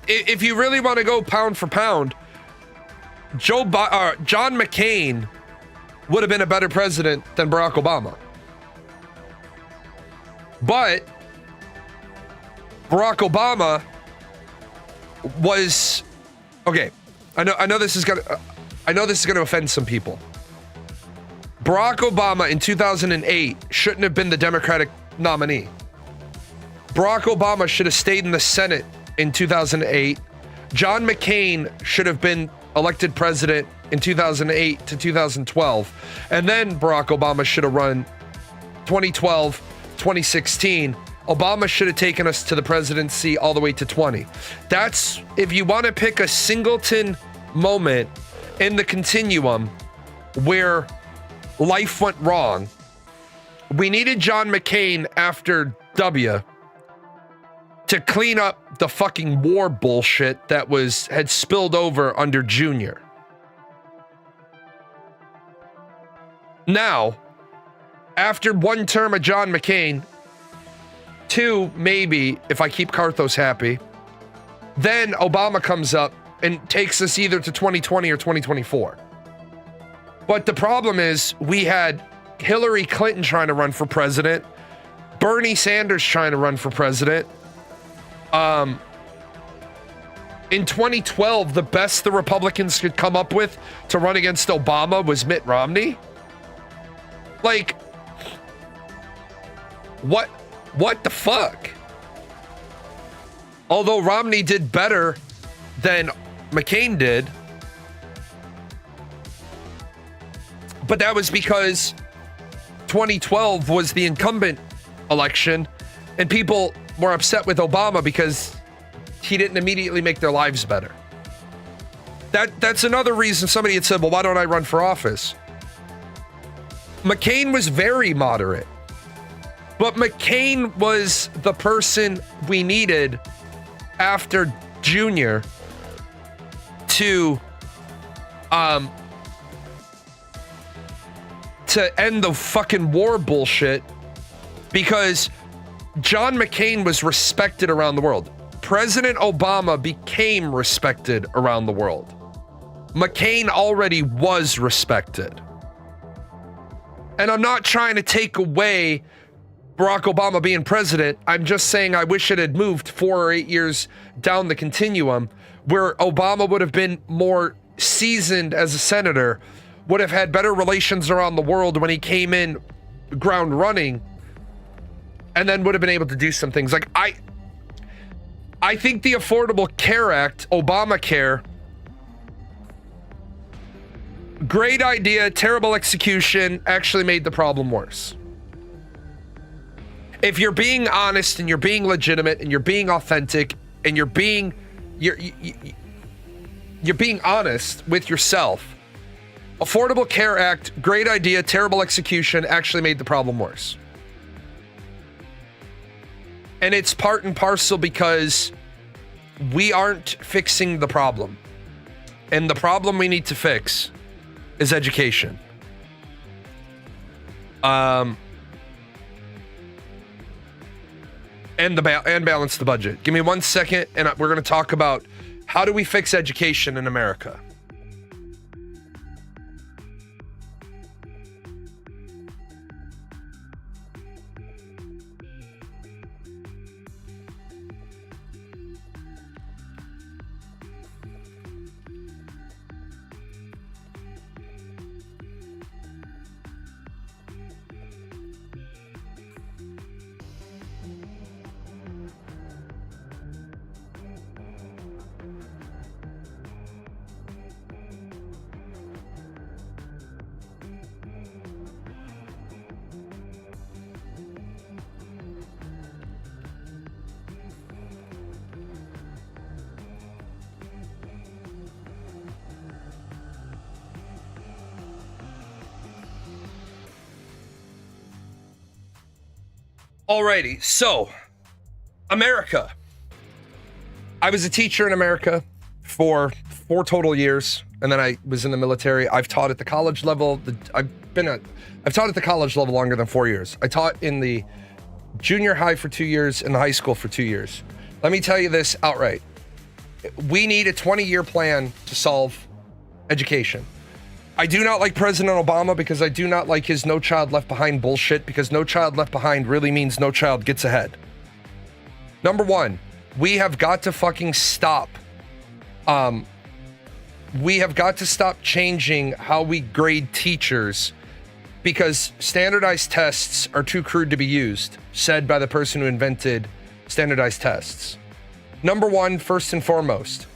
if you really want to go pound for pound, John McCain would have been a better president than Barack Obama. But Barack Obama was Okay, I know this is gonna offend some people. Barack Obama in 2008 shouldn't have been the Democratic nominee. Barack Obama should have stayed in the Senate in 2008. John McCain should have been elected president in 2008 to 2012. And then Barack Obama should have run 2012, 2016. Obama should have taken us to the presidency all the way to 20. That's, if you want to pick a singleton moment in the continuum where life went wrong, we needed John McCain after W to clean up the fucking war bullshit that had spilled over under Junior. Now, after one term of John McCain, two, maybe, if I keep Carthos happy, then Obama comes up and takes us either to 2020 or 2024. But the problem is we had Hillary Clinton trying to run for president, Bernie Sanders trying to run for president. In 2012, the best the Republicans could come up with to run against Obama was Mitt Romney. Like, what the fuck? Although Romney did better than McCain did, but that was because 2012 was the incumbent election and people were upset with Obama because he didn't immediately make their lives better. That's another reason somebody had said, well, why don't I run for office? McCain was very moderate, but McCain was the person we needed after Junior to end the fucking war bullshit, because John McCain was respected around the world. President Obama became respected around the world. McCain already was respected. And I'm not trying to take away Barack Obama being president. I'm just saying I wish it had moved 4 or 8 years down the continuum where Obama would have been more seasoned as a senator, would have had better relations around the world when he came in ground running, and then would have been able to do some things. Like, I think the Affordable Care Act, Obamacare, great idea, terrible execution, actually made the problem worse. If you're being honest and you're being legitimate and you're being authentic and you're being honest with yourself, Affordable Care Act, great idea, terrible execution, actually made the problem worse. And it's part and parcel because we aren't fixing the problem. And the problem we need to fix is education. And balance the budget. Give me 1 second, and we're going to talk about how do we fix education in America. Alrighty, so America. I was a teacher in America for 4 total years, and then I was in the military. I've taught at the college level. I've taught at the college level longer than 4 years. I taught in the junior high for 2 years and the high school for 2 years. Let me tell you this outright. We need a 20-year plan to solve education. I do not like President Obama because I do not like his No Child Left Behind bullshit, because No Child Left Behind really means no child gets ahead. Number one, we have got to fucking stop we have got to stop changing how we grade teachers because standardized tests are too crude to be used, said by the person who invented standardized tests. Number one, first and foremost,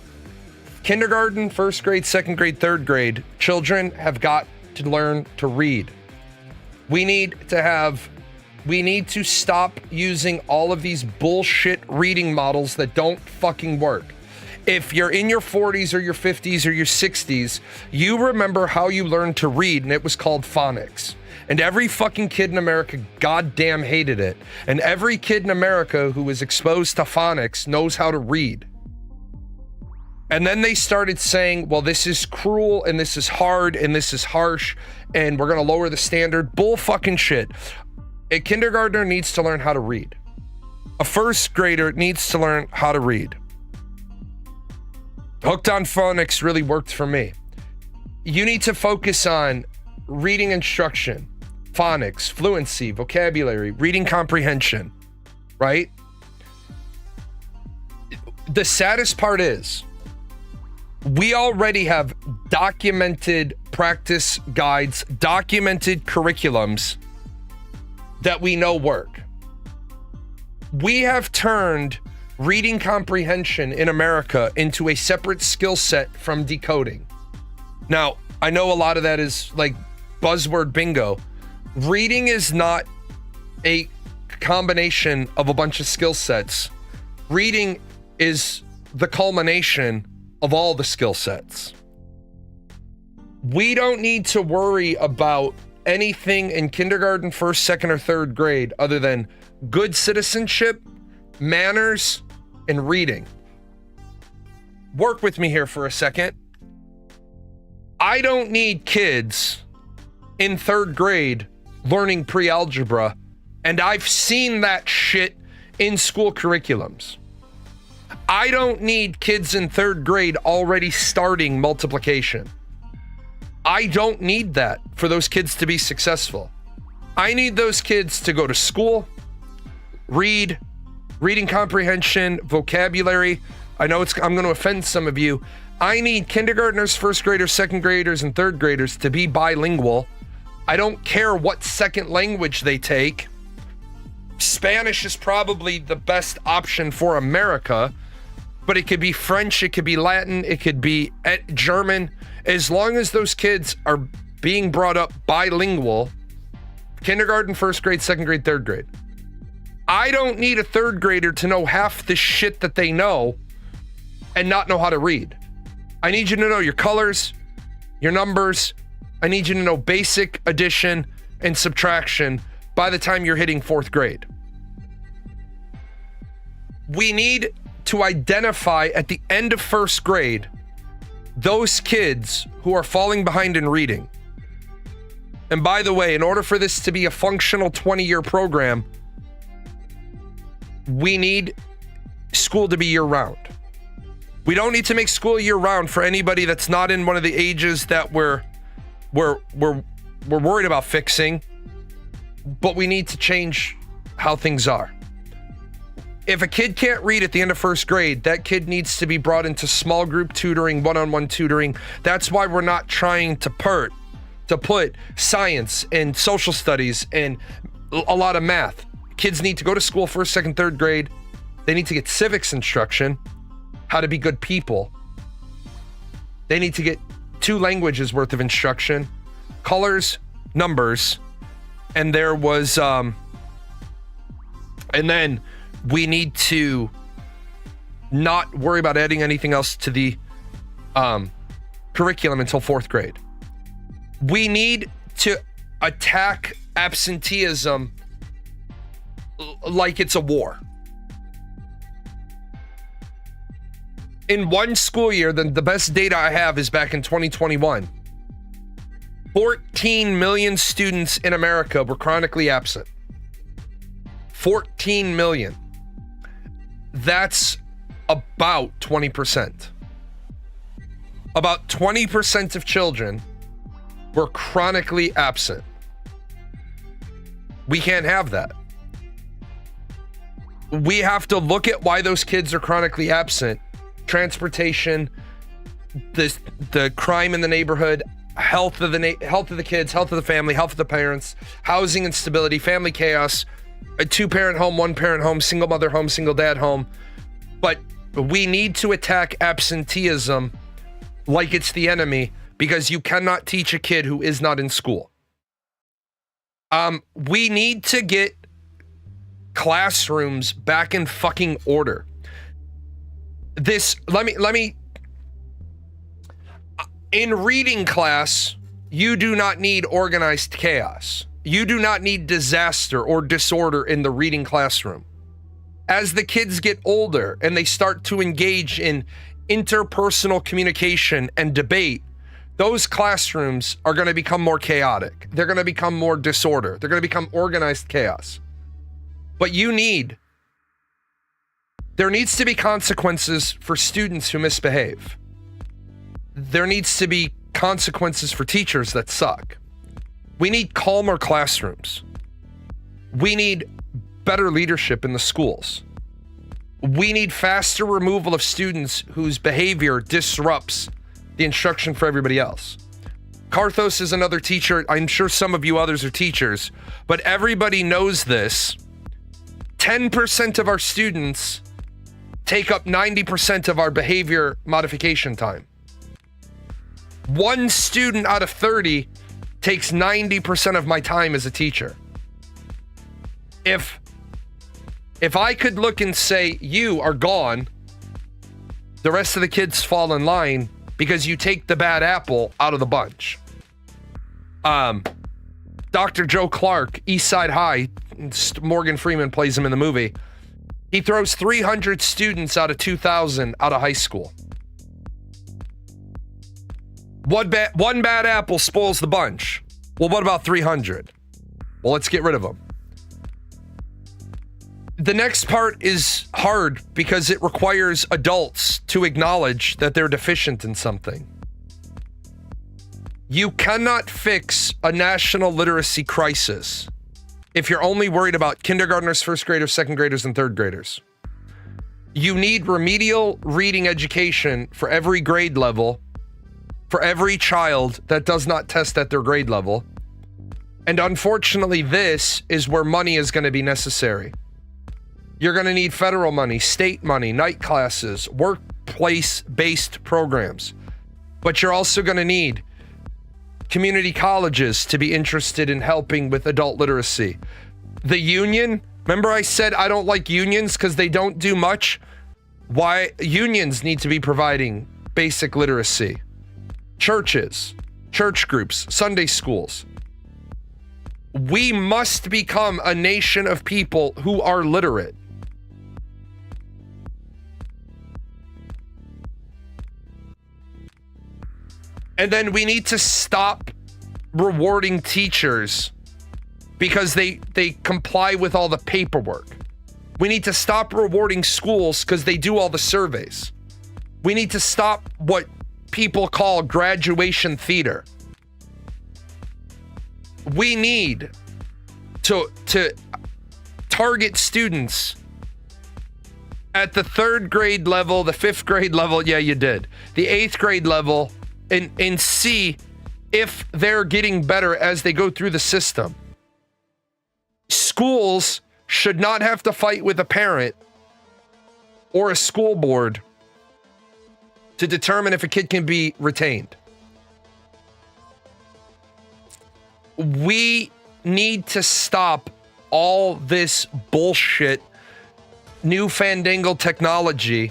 kindergarten, first grade, second grade, third grade, children have got to learn to read. We need to stop using all of these bullshit reading models that don't fucking work. If you're in your 40s or your 50s or your 60s, you remember how you learned to read, and it was called phonics. And every fucking kid in America goddamn hated it. And every kid in America who was exposed to phonics knows how to read. And then they started saying, well, this is cruel and this is hard and this is harsh and we're going to lower the standard. Bull fucking shit. A kindergartner needs to learn how to read. A first grader needs to learn how to read. Hooked on Phonics really worked for me. You need to focus on reading instruction, phonics, fluency, vocabulary, reading comprehension, right? The saddest part is we already have documented practice guides, documented curriculums that we know work. We have turned reading comprehension in America into a separate skill set from decoding. Now, I know a lot of that is like buzzword bingo. Reading is not a combination of a bunch of skill sets. Reading is the culmination of all the skill sets. We don't need to worry about anything in kindergarten, first, second, or third grade other than good citizenship, manners, and reading. Work with me here for a second. I don't need kids in third grade learning pre-algebra, and I've seen that shit in school curriculums. I don't need kids in third grade already starting multiplication. I don't need that for those kids to be successful. I need those kids to go to school, read, reading comprehension, vocabulary. I know I'm going to offend some of you. I need kindergartners, first graders, second graders, and third graders to be bilingual. I don't care what second language they take. Spanish is probably the best option for America, but it could be French, it could be Latin, it could be German. As long as those kids are being brought up bilingual, kindergarten, first grade, second grade, third grade. I don't need a third grader to know half the shit that they know and not know how to read. I need you to know your colors, your numbers. I need you to know basic addition and subtraction by the time you're hitting fourth grade. We need to identify at the end of first grade those kids who are falling behind in reading. And by the way, in order for this to be a functional 20-year program, we need school to be year-round. We don't need to make school year-round for anybody that's not in one of the ages that we're worried about fixing, but we need to change how things are. If a kid can't read at the end of first grade, that kid needs to be brought into small group tutoring, one-on-one tutoring. That's why we're not trying to put science and social studies and a lot of math. Kids need to go to school first, second, third grade. They need to get civics instruction, how to be good people. They need to get 2 languages worth of instruction, colors, numbers, and there was, and then we need to not worry about adding anything else to the curriculum until fourth grade. We need to attack absenteeism like it's a war. In one school year, the best data I have is back in 2021. 14 million students in America were chronically absent. 14 million. That's about 20%. About 20% of children were chronically absent. We can't have that. We have to look at why those kids are chronically absent. Transportation, the crime in the neighborhood, health of the kids, health of the family, health of the parents, housing instability, family chaos, a 2-parent home, 1-parent home, single mother home, single dad home. But we need to attack absenteeism like it's the enemy, because you cannot teach a kid who is not in school. We need to get classrooms back in fucking order. Let me in reading class, you do not need organized chaos. You do not need disaster or disorder in the reading classroom. As the kids get older and they start to engage in interpersonal communication and debate, those classrooms are going to become more chaotic. They're going to become more disorder. They're going to become organized chaos. But there needs to be consequences for students who misbehave. There needs to be consequences for teachers that suck. We need calmer classrooms. We need better leadership in the schools. We need faster removal of students whose behavior disrupts the instruction for everybody else. Karthos is another teacher. I'm sure some of you others are teachers, but everybody knows this. 10% of our students take up 90% of our behavior modification time. 1 student out of 30 takes 90% of my time as a teacher. If I could look and say, you are gone, the rest of the kids fall in line because you take the bad apple out of the bunch. Dr. Joe Clark, East Side High, Morgan Freeman plays him in the movie. He throws 300 students out of 2,000 out of high school. One bad apple spoils the bunch. Well, what about 300? Well, let's get rid of them. The next part is hard because it requires adults to acknowledge that they're deficient in something. You cannot fix a national literacy crisis if you're only worried about kindergartners, first graders, second graders, and third graders. You need remedial reading education for every grade level, for every child that does not test at their grade level. And unfortunately, this is where money is going to be necessary. You're going to need federal money, state money, night classes, workplace-based programs. But you're also going to need community colleges to be interested in helping with adult literacy. The union, remember I said I don't like unions because they don't do much? Why? Unions need to be providing basic literacy. Churches, church groups, Sunday schools. We must become a nation of people who are literate. And then we need to stop rewarding teachers because they comply with all the paperwork. We need to stop rewarding schools because they do all the surveys. We need to stop what people call graduation theater. We need to target students at the 3rd grade level, the 5th grade level, yeah, you did, the 8th grade level, and see if they're getting better as they go through the system. Schools should not have to fight with a parent or a school board to determine if a kid can be retained. We need to stop all this bullshit, new fandangled technology,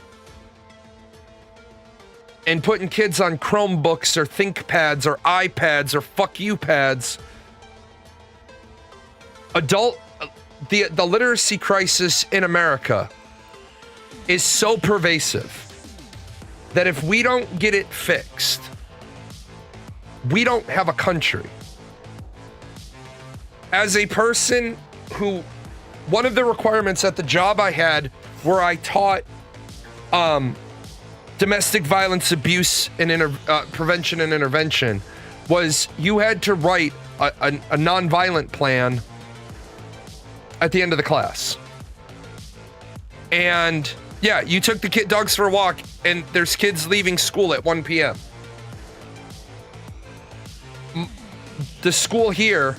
and putting kids on Chromebooks or ThinkPads or iPads or fuck you pads. The literacy crisis in America is so pervasive that if we don't get it fixed, we don't have a country. As a person who, one of the requirements at the job I had where I taught domestic violence, abuse, and prevention and intervention was you had to write a nonviolent plan at the end of the class. And yeah, you took the dogs for a walk. and there's kids leaving school at 1 p.m. The school here,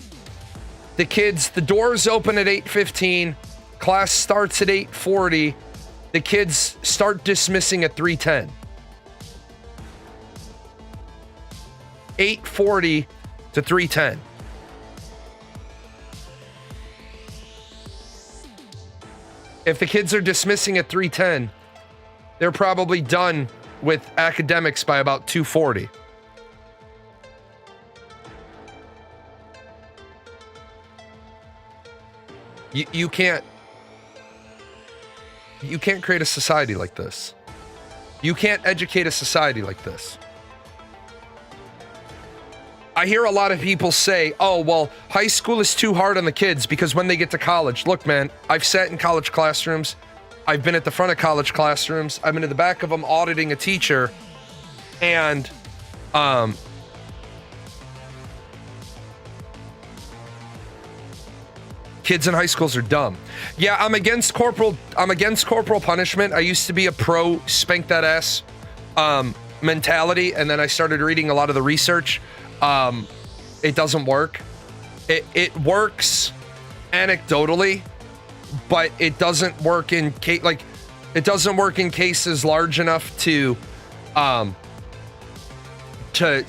the doors open at 8:15, class starts at 8:40, the kids start dismissing at 3:10. 8:40 to 3:10. If the kids are dismissing at 3:10, they're probably done with academics by about 2:40. You can't create a society like this. You can't educate a society like this. I hear a lot of people say, oh, well, high school is too hard on the kids because when they get to college, look, man, I've sat in college classrooms. I've been at the front of college classrooms. I've been in the back of them auditing a teacher. And, kids in high schools are dumb. Yeah, I'm against corporal punishment. I used to be a pro spank that ass mentality, and then I started reading a lot of the research. It doesn't work. It works anecdotally, but it doesn't work in cases large enough to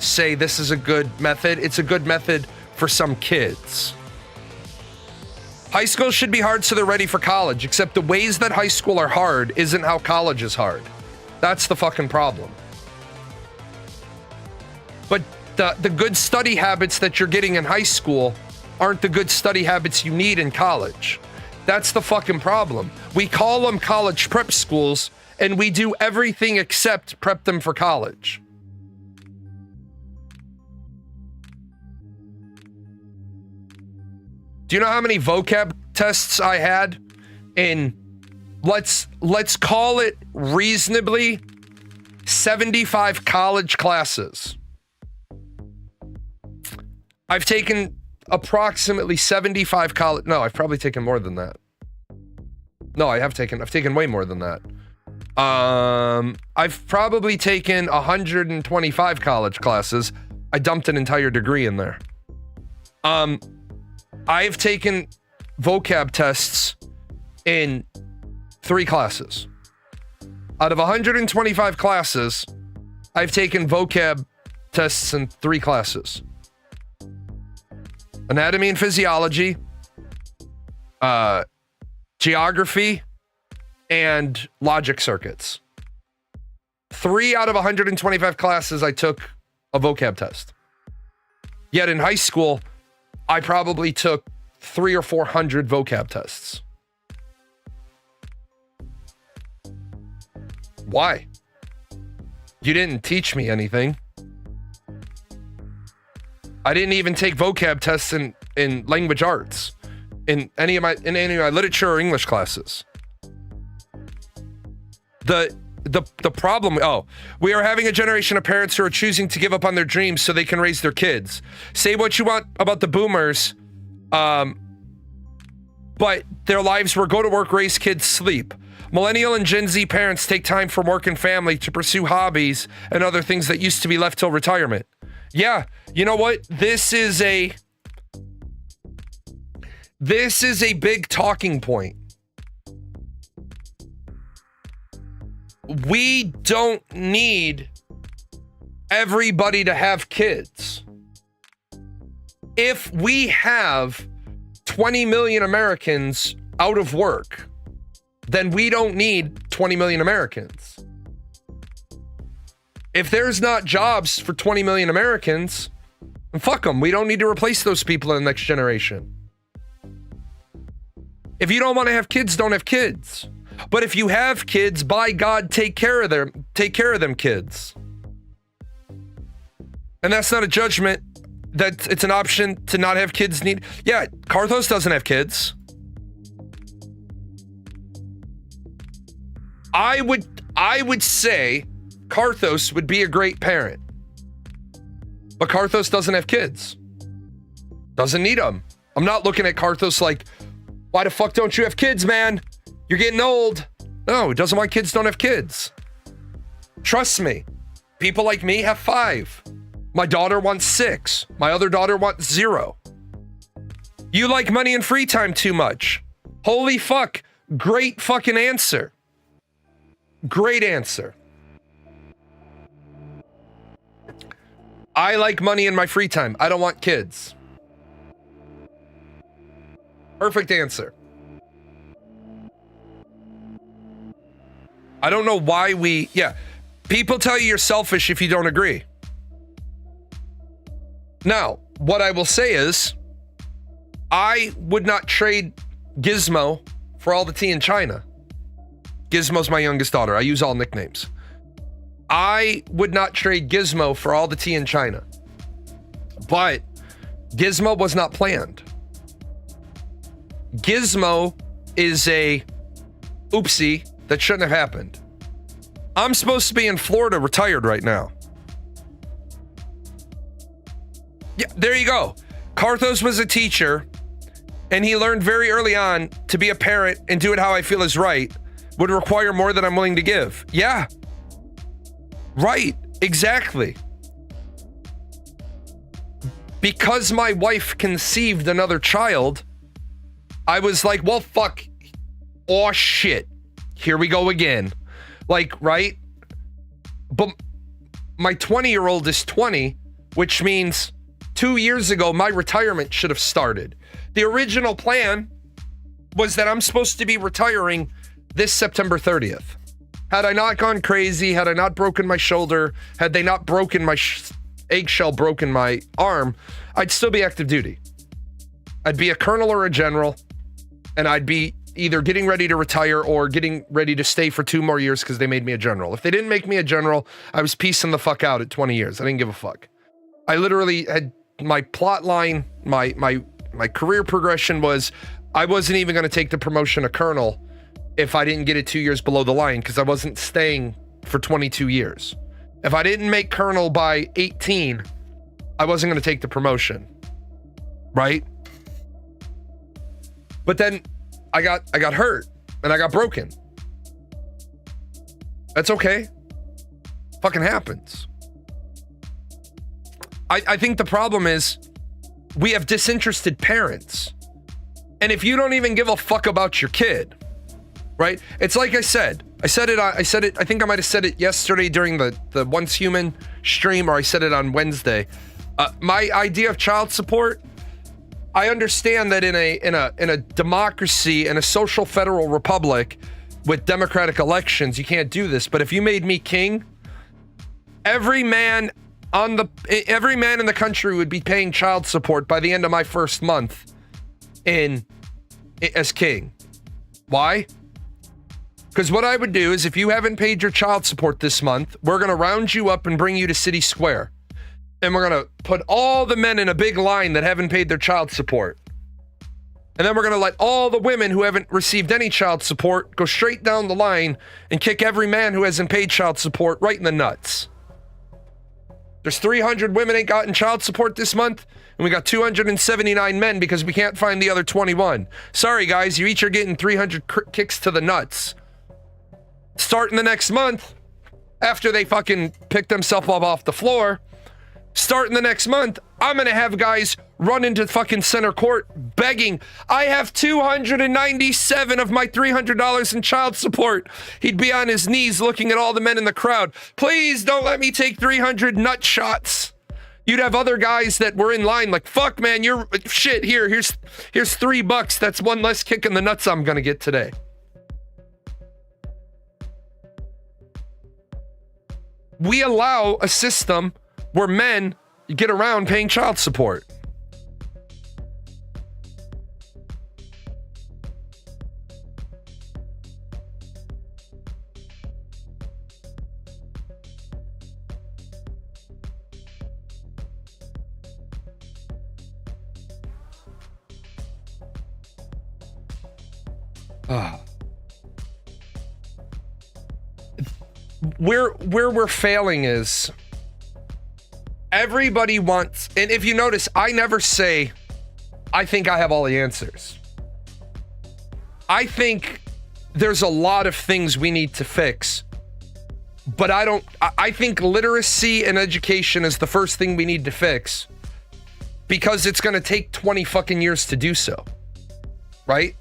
say this is a good method. It's a good method for some kids. High school should be hard so they're ready for college, except the ways that high school are hard isn't how college is hard. That's the fucking problem. But the good study habits that you're getting in high school aren't the good study habits you need in college. That's the fucking problem. We call them college prep schools, and we do everything except prep them for college. Do you know how many vocab tests I had in, let's call it reasonably, 75 college classes? I've taken approximately 75 college. No, I've probably taken more than that. No, I've taken way more than that. I've probably taken 125 college classes. I dumped an entire degree in there. I've taken vocab tests in 3 classes. Out of 125 classes, I've taken vocab tests in 3 classes. Anatomy and physiology, geography, and logic circuits. 3 out of 125 classes, I took a vocab test. Yet in high school, I probably took 300 or 400 vocab tests. Why? You didn't teach me anything. I didn't even take vocab tests in language arts, in any of my literature or English classes. The problem, we are having a generation of parents who are choosing to give up on their dreams so they can raise their kids. Say what you want about the boomers, but their lives were go to work, raise kids, sleep. Millennial and Gen Z parents take time from work and family to pursue hobbies and other things that used to be left till retirement. Yeah, you know what? This is a big talking point. We don't need everybody to have kids. If we have 20 million Americans out of work, then we don't need 20 million Americans. If there's not jobs for 20 million Americans, then fuck them. We don't need to replace those people in the next generation. If you don't want to have kids, don't have kids. But if you have kids, by God, take care of them kids. And that's not a judgment. That it's an option to not have kids need. Yeah, Karthos doesn't have kids. I would say Karthos would be a great parent. But Karthos doesn't have kids. Doesn't need them. I'm not looking at Karthos like, why the fuck don't you have kids, man? You're getting old. No, he doesn't want kids, don't have kids. Trust me, people like me have 5. My daughter wants 6. My other daughter wants 0. You like money and free time too much. Holy fuck. Great fucking answer. Great answer. I like money in my free time. I don't want kids. Perfect answer. I don't know why people tell you you're selfish if you don't agree. Now, what I will say is, I would not trade Gizmo for all the tea in China. Gizmo's my youngest daughter. I use all nicknames. I would not trade Gizmo for all the tea in China. But Gizmo was not planned. Gizmo is a oopsie that shouldn't have happened. I'm supposed to be in Florida retired right now. Yeah, there you go. Karthos was a teacher, and he learned very early on to be a parent and do it how I feel is right would require more than I'm willing to give. Yeah. Right. Exactly. Because my wife conceived another child, I was like, well, fuck. Oh, shit. Here we go again. Like, right? But my 20-year-old is 20, which means 2 years ago, my retirement should have started. The original plan was that I'm supposed to be retiring this September 30th. Had I not gone crazy, had I not broken my shoulder, had they not broken my eggshell, broken my arm, I'd still be active duty. I'd be a colonel or a general, and I'd be either getting ready to retire or getting ready to stay for 2 more years because they made me a general. If they didn't make me a general, I was piecing the fuck out at 20 years. I didn't give a fuck. I literally had my plot line, my career progression was I wasn't even going to take the promotion of colonel if I didn't get it 2 years below the line because I wasn't staying for 22 years. If I didn't make colonel by 18, I wasn't going to take the promotion. Right? But then I got hurt and I got broken. That's okay. Fucking happens. I think the problem is we have disinterested parents. And if you don't even give a fuck about your kid, right? It's like I said it, I think I might have said it yesterday during the Once Human stream, or I said it on Wednesday. My idea of child support, I understand that in a democracy, in a social federal republic with democratic elections, you can't do this. But if you made me king, every man in the country would be paying child support by the end of my first month as king. Why? Because what I would do is if you haven't paid your child support this month, we're going to round you up and bring you to City Square. And we're going to put all the men in a big line that haven't paid their child support. And then we're going to let all the women who haven't received any child support go straight down the line and kick every man who hasn't paid child support right in the nuts. There's 300 women ain't gotten child support this month, and we got 279 men because we can't find the other 21. Sorry, guys, you each are getting 300 kicks to the nuts. Starting the next month, after they fucking pick themselves up off the floor, starting the next month, I'm gonna have guys run into fucking center court begging, I have 297 of my $300 in child support. He'd be on his knees looking at all the men in the crowd. Please don't let me take 300 nut shots. You'd have other guys that were in line like, fuck man, you're shit, here's $3. That's one less kick in the nuts I'm gonna get today. We allow a system where men get around paying child support. Where we're failing is everybody wants, and if you notice, I never say, I think I have all the answers. I think there's a lot of things we need to fix But I think literacy and education is the first thing we need to fix, because it's going to take 20 fucking years to do so. Right?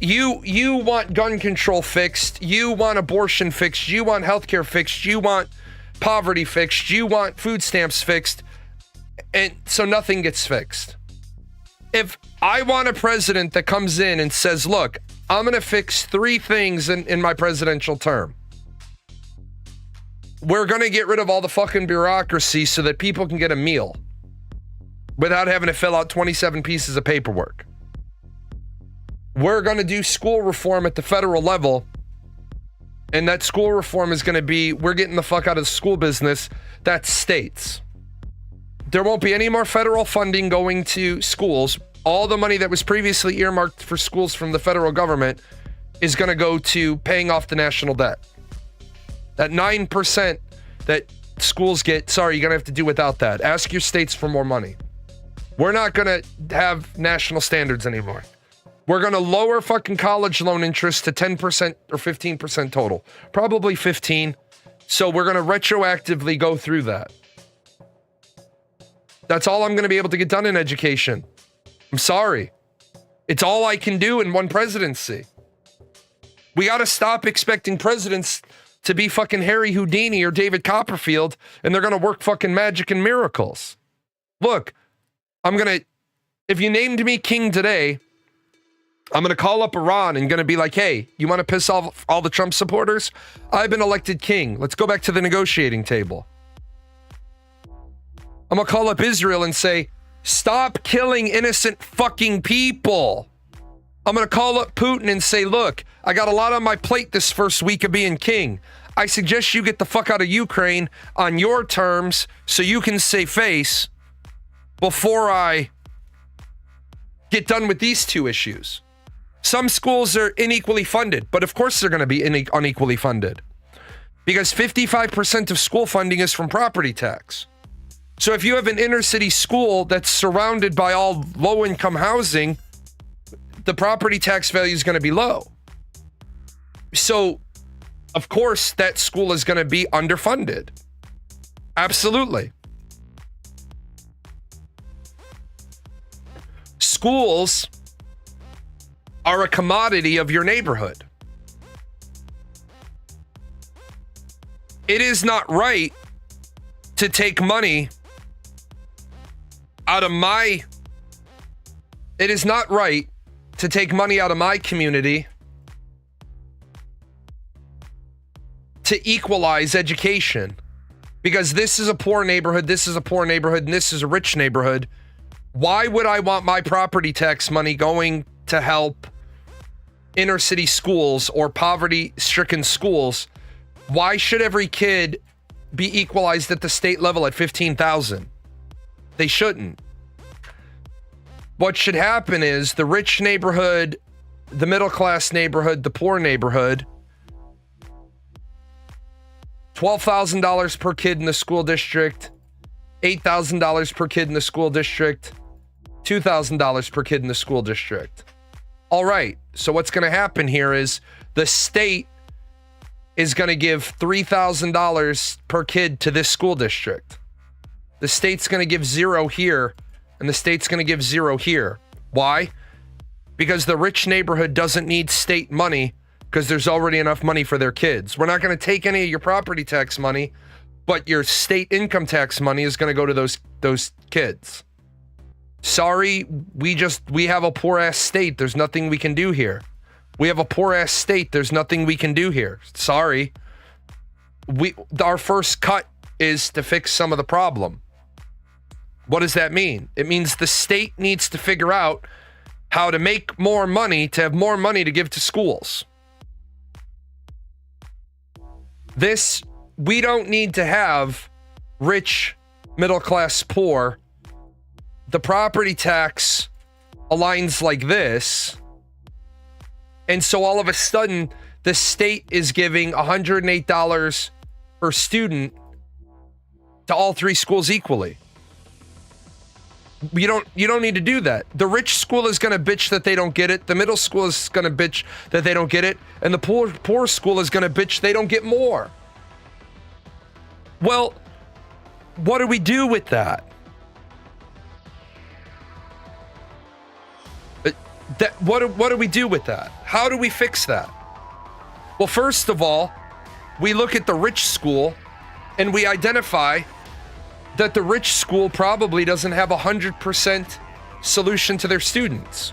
You want gun control fixed, you want abortion fixed, you want healthcare fixed, you want poverty fixed, you want food stamps fixed, and so nothing gets fixed. If I want a president that comes in and says, look, I'm going to fix 3 things in my presidential term. We're going to get rid of all the fucking bureaucracy so that people can get a meal without having to fill out 27 pieces of paperwork. We're going to do school reform at the federal level, and that school reform is going to be, we're getting the fuck out of the school business. That's states. There won't be any more federal funding going to schools. All the money that was previously earmarked for schools from the federal government is going to go to paying off the national debt. That 9% that schools get, sorry, you're going to have to do without that. Ask your states for more money. We're not going to have national standards anymore. We're going to lower fucking college loan interest to 10% or 15% total. Probably 15. So we're going to retroactively go through that. That's all I'm going to be able to get done in education. I'm sorry. It's all I can do in one presidency. We got to stop expecting presidents to be fucking Harry Houdini or David Copperfield, and they're going to work fucking magic and miracles. Look, if you named me king today, I'm going to call up Iran and going to be like, hey, you want to piss off all the Trump supporters? I've been elected king. Let's go back to the negotiating table. I'm going to call up Israel and say, stop killing innocent fucking people. I'm going to call up Putin and say, look, I got a lot on my plate this first week of being king. I suggest you get the fuck out of Ukraine on your terms so you can save face before I get done with these 2 issues. Some schools are unequally funded, but of course they're going to be unequally funded because 55% of school funding is from property tax. So if you have an inner city school that's surrounded by all low-income housing, the property tax value is going to be low. So, of course, that school is going to be underfunded. Absolutely. Schools are a commodity of your neighborhood. It is not right to take money out of my... It is not right to take money out of my community to equalize education. Because this is a poor neighborhood, this is a poor neighborhood, and this is a rich neighborhood. Why would I want my property tax money going to help inner city schools or poverty-stricken schools? Why should every kid be equalized at the state level at $15,000? They shouldn't. What should happen is the rich neighborhood, the middle-class neighborhood, the poor neighborhood, $12,000 per kid in the school district, $8,000 per kid in the school district, $2,000 per kid in the school district. All right, so what's going to happen here is the state is going to give $3,000 per kid to this school district. The state's going to give 0 here, and the state's going to give 0 here. Why? Because the rich neighborhood doesn't need state money because there's already enough money for their kids. We're not going to take any of your property tax money, but your state income tax money is going to go to those kids. Sorry, we have a poor ass state. There's nothing we can do here. We have a poor ass state. There's nothing we can do here. Sorry. Our first cut is to fix some of the problem. What does that mean? It means the state needs to figure out how to make more money to have more money to give to schools. We don't need to have rich, middle class, poor. The property tax aligns like this. And so all of a sudden, the state is giving $108 per student to all 3 schools equally. You don't need to do that. The rich school is going to bitch that they don't get it. The middle school is going to bitch that they don't get it. And the poor school is going to bitch they don't get more. Well, what do we do with that? What do we do with that? How do we fix that? Well, first of all, we look at the rich school and we identify that the rich school probably doesn't have 100% solution to their students.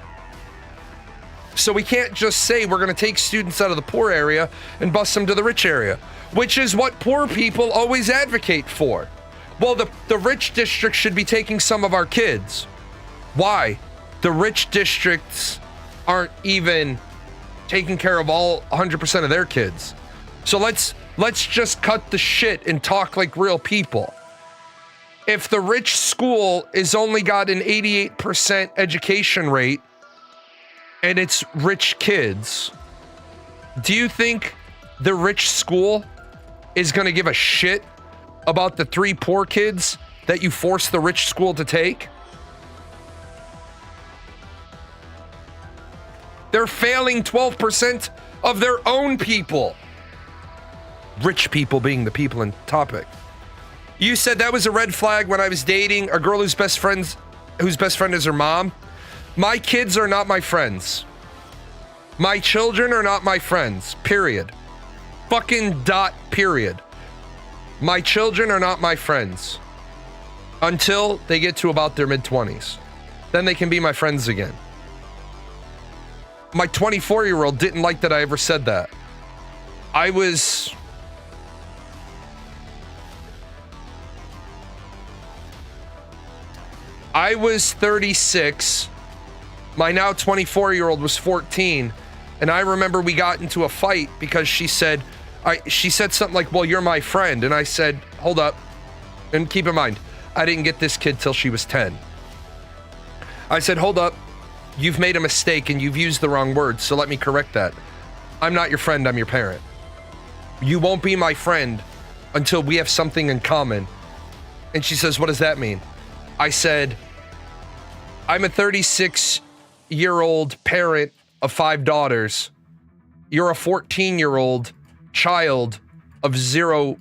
So we can't just say we're going to take students out of the poor area and bus them to the rich area, which is what poor people always advocate for. Well, the rich district should be taking some of our kids. Why? The rich districts aren't even taking care of all 100% of their kids. So let's just cut the shit and talk like real people. If the rich school is only got an 88% education rate and it's rich kids, do you think the rich school is going to give a shit about the 3 poor kids that you force the rich school to take? They're failing 12% of their own people. Rich people being the people in topic. You said that was a red flag when I was dating a girl whose best friend is her mom. My kids are not my friends. My children are not my friends. Period. Fucking dot period. My children are not my friends. Until they get to about their mid-20s. Then they can be my friends again. My 24-year-old didn't like that I ever said that. I was 36. My now 24-year-old was 14. And I remember we got into a fight because she said something like, well, you're my friend. And I said, hold up. And keep in mind, I didn't get this kid till she was 10. I said, hold up. You've made a mistake and you've used the wrong words, so let me correct that. I'm not your friend, I'm your parent. You won't be my friend until we have something in common. And she says, what does that mean? I said, I'm a 36-year-old parent of 5 daughters. You're a 14-year-old child of 0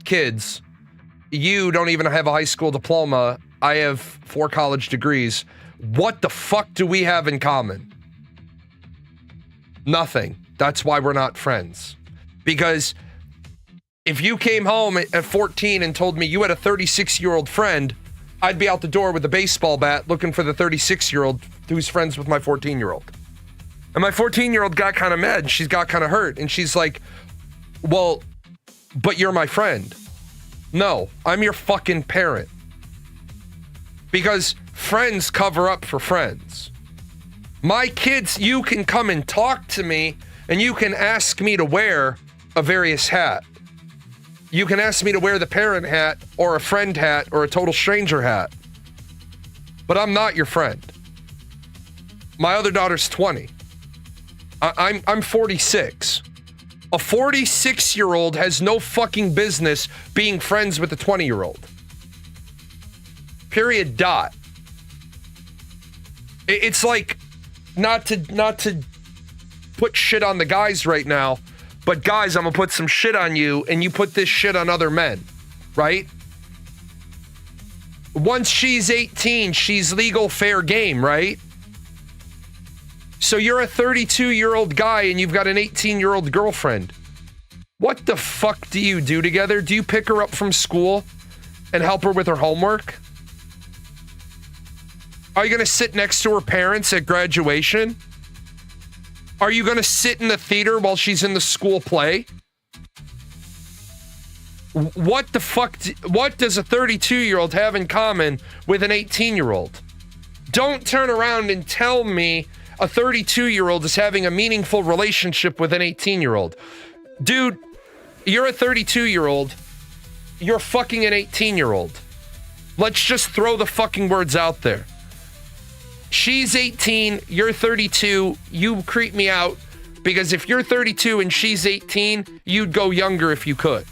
kids. You don't even have a high school diploma. I have 4 college degrees. What the fuck do we have in common? Nothing. That's why we're not friends. Because if you came home at 14 and told me you had a 36-year-old friend, I'd be out the door with a baseball bat looking for the 36-year-old who's friends with my 14-year-old. And my 14-year-old got kind of mad and she's got kind of hurt. And she's like, well, but you're my friend. No, I'm your fucking parent. Because friends cover up for friends. My kids, you can come and talk to me and you can ask me to wear a various hat. You can ask me to wear the parent hat or a friend hat or a total stranger hat. But I'm not your friend. My other daughter's 20. I'm 46. A 46-year-old has no fucking business being friends with a 20-year-old. Period. Dot. It's like, not to put shit on the guys right now, but guys, I'm gonna put some shit on you and you put this shit on other men, right? Once she's 18, she's legal fair game, right? So you're a 32-year-old guy and you've got an 18-year-old girlfriend. What the fuck do you do together? Do you pick her up from school and help her with her homework? Are you going to sit next to her parents at graduation? Are you going to sit in the theater while she's in the school play? What the fuck? What does a 32-year-old have in common with an 18-year-old? Don't turn around and tell me a 32-year-old is having a meaningful relationship with an 18-year-old. Dude, you're a 32-year-old. You're fucking an 18-year-old. Let's just throw the fucking words out there. She's 18, you're 32, you creep me out because if you're 32 and she's 18, you'd go younger if you could.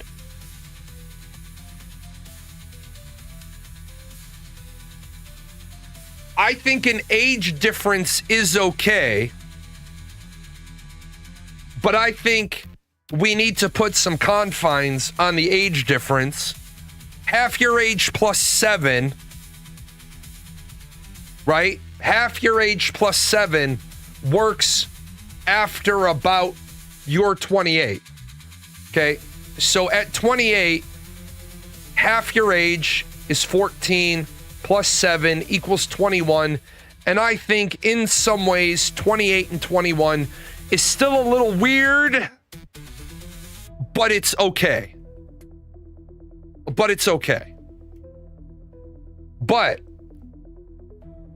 I think an age difference is okay, but I think we need to put some confines on the age difference. Half your age plus 7, right? Half your age plus 7 works after about you're 28. Okay, so at 28, half your age is 14 plus 7 equals 21. And I think in some ways, 28 and 21 is still a little weird, but it's okay. But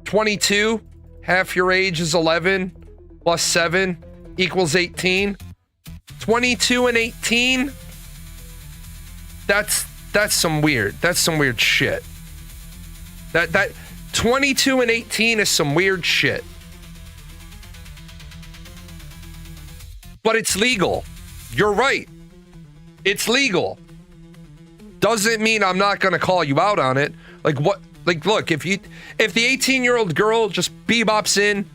22, half your age is 11 plus 7 equals 18. 22 and 18, that's some weird shit. That 22 and 18 is some weird shit. But it's legal. You're right. It's legal. Doesn't mean I'm not going to call you out on it. Like what? Like look, if the 18-year-old girl just bebops in,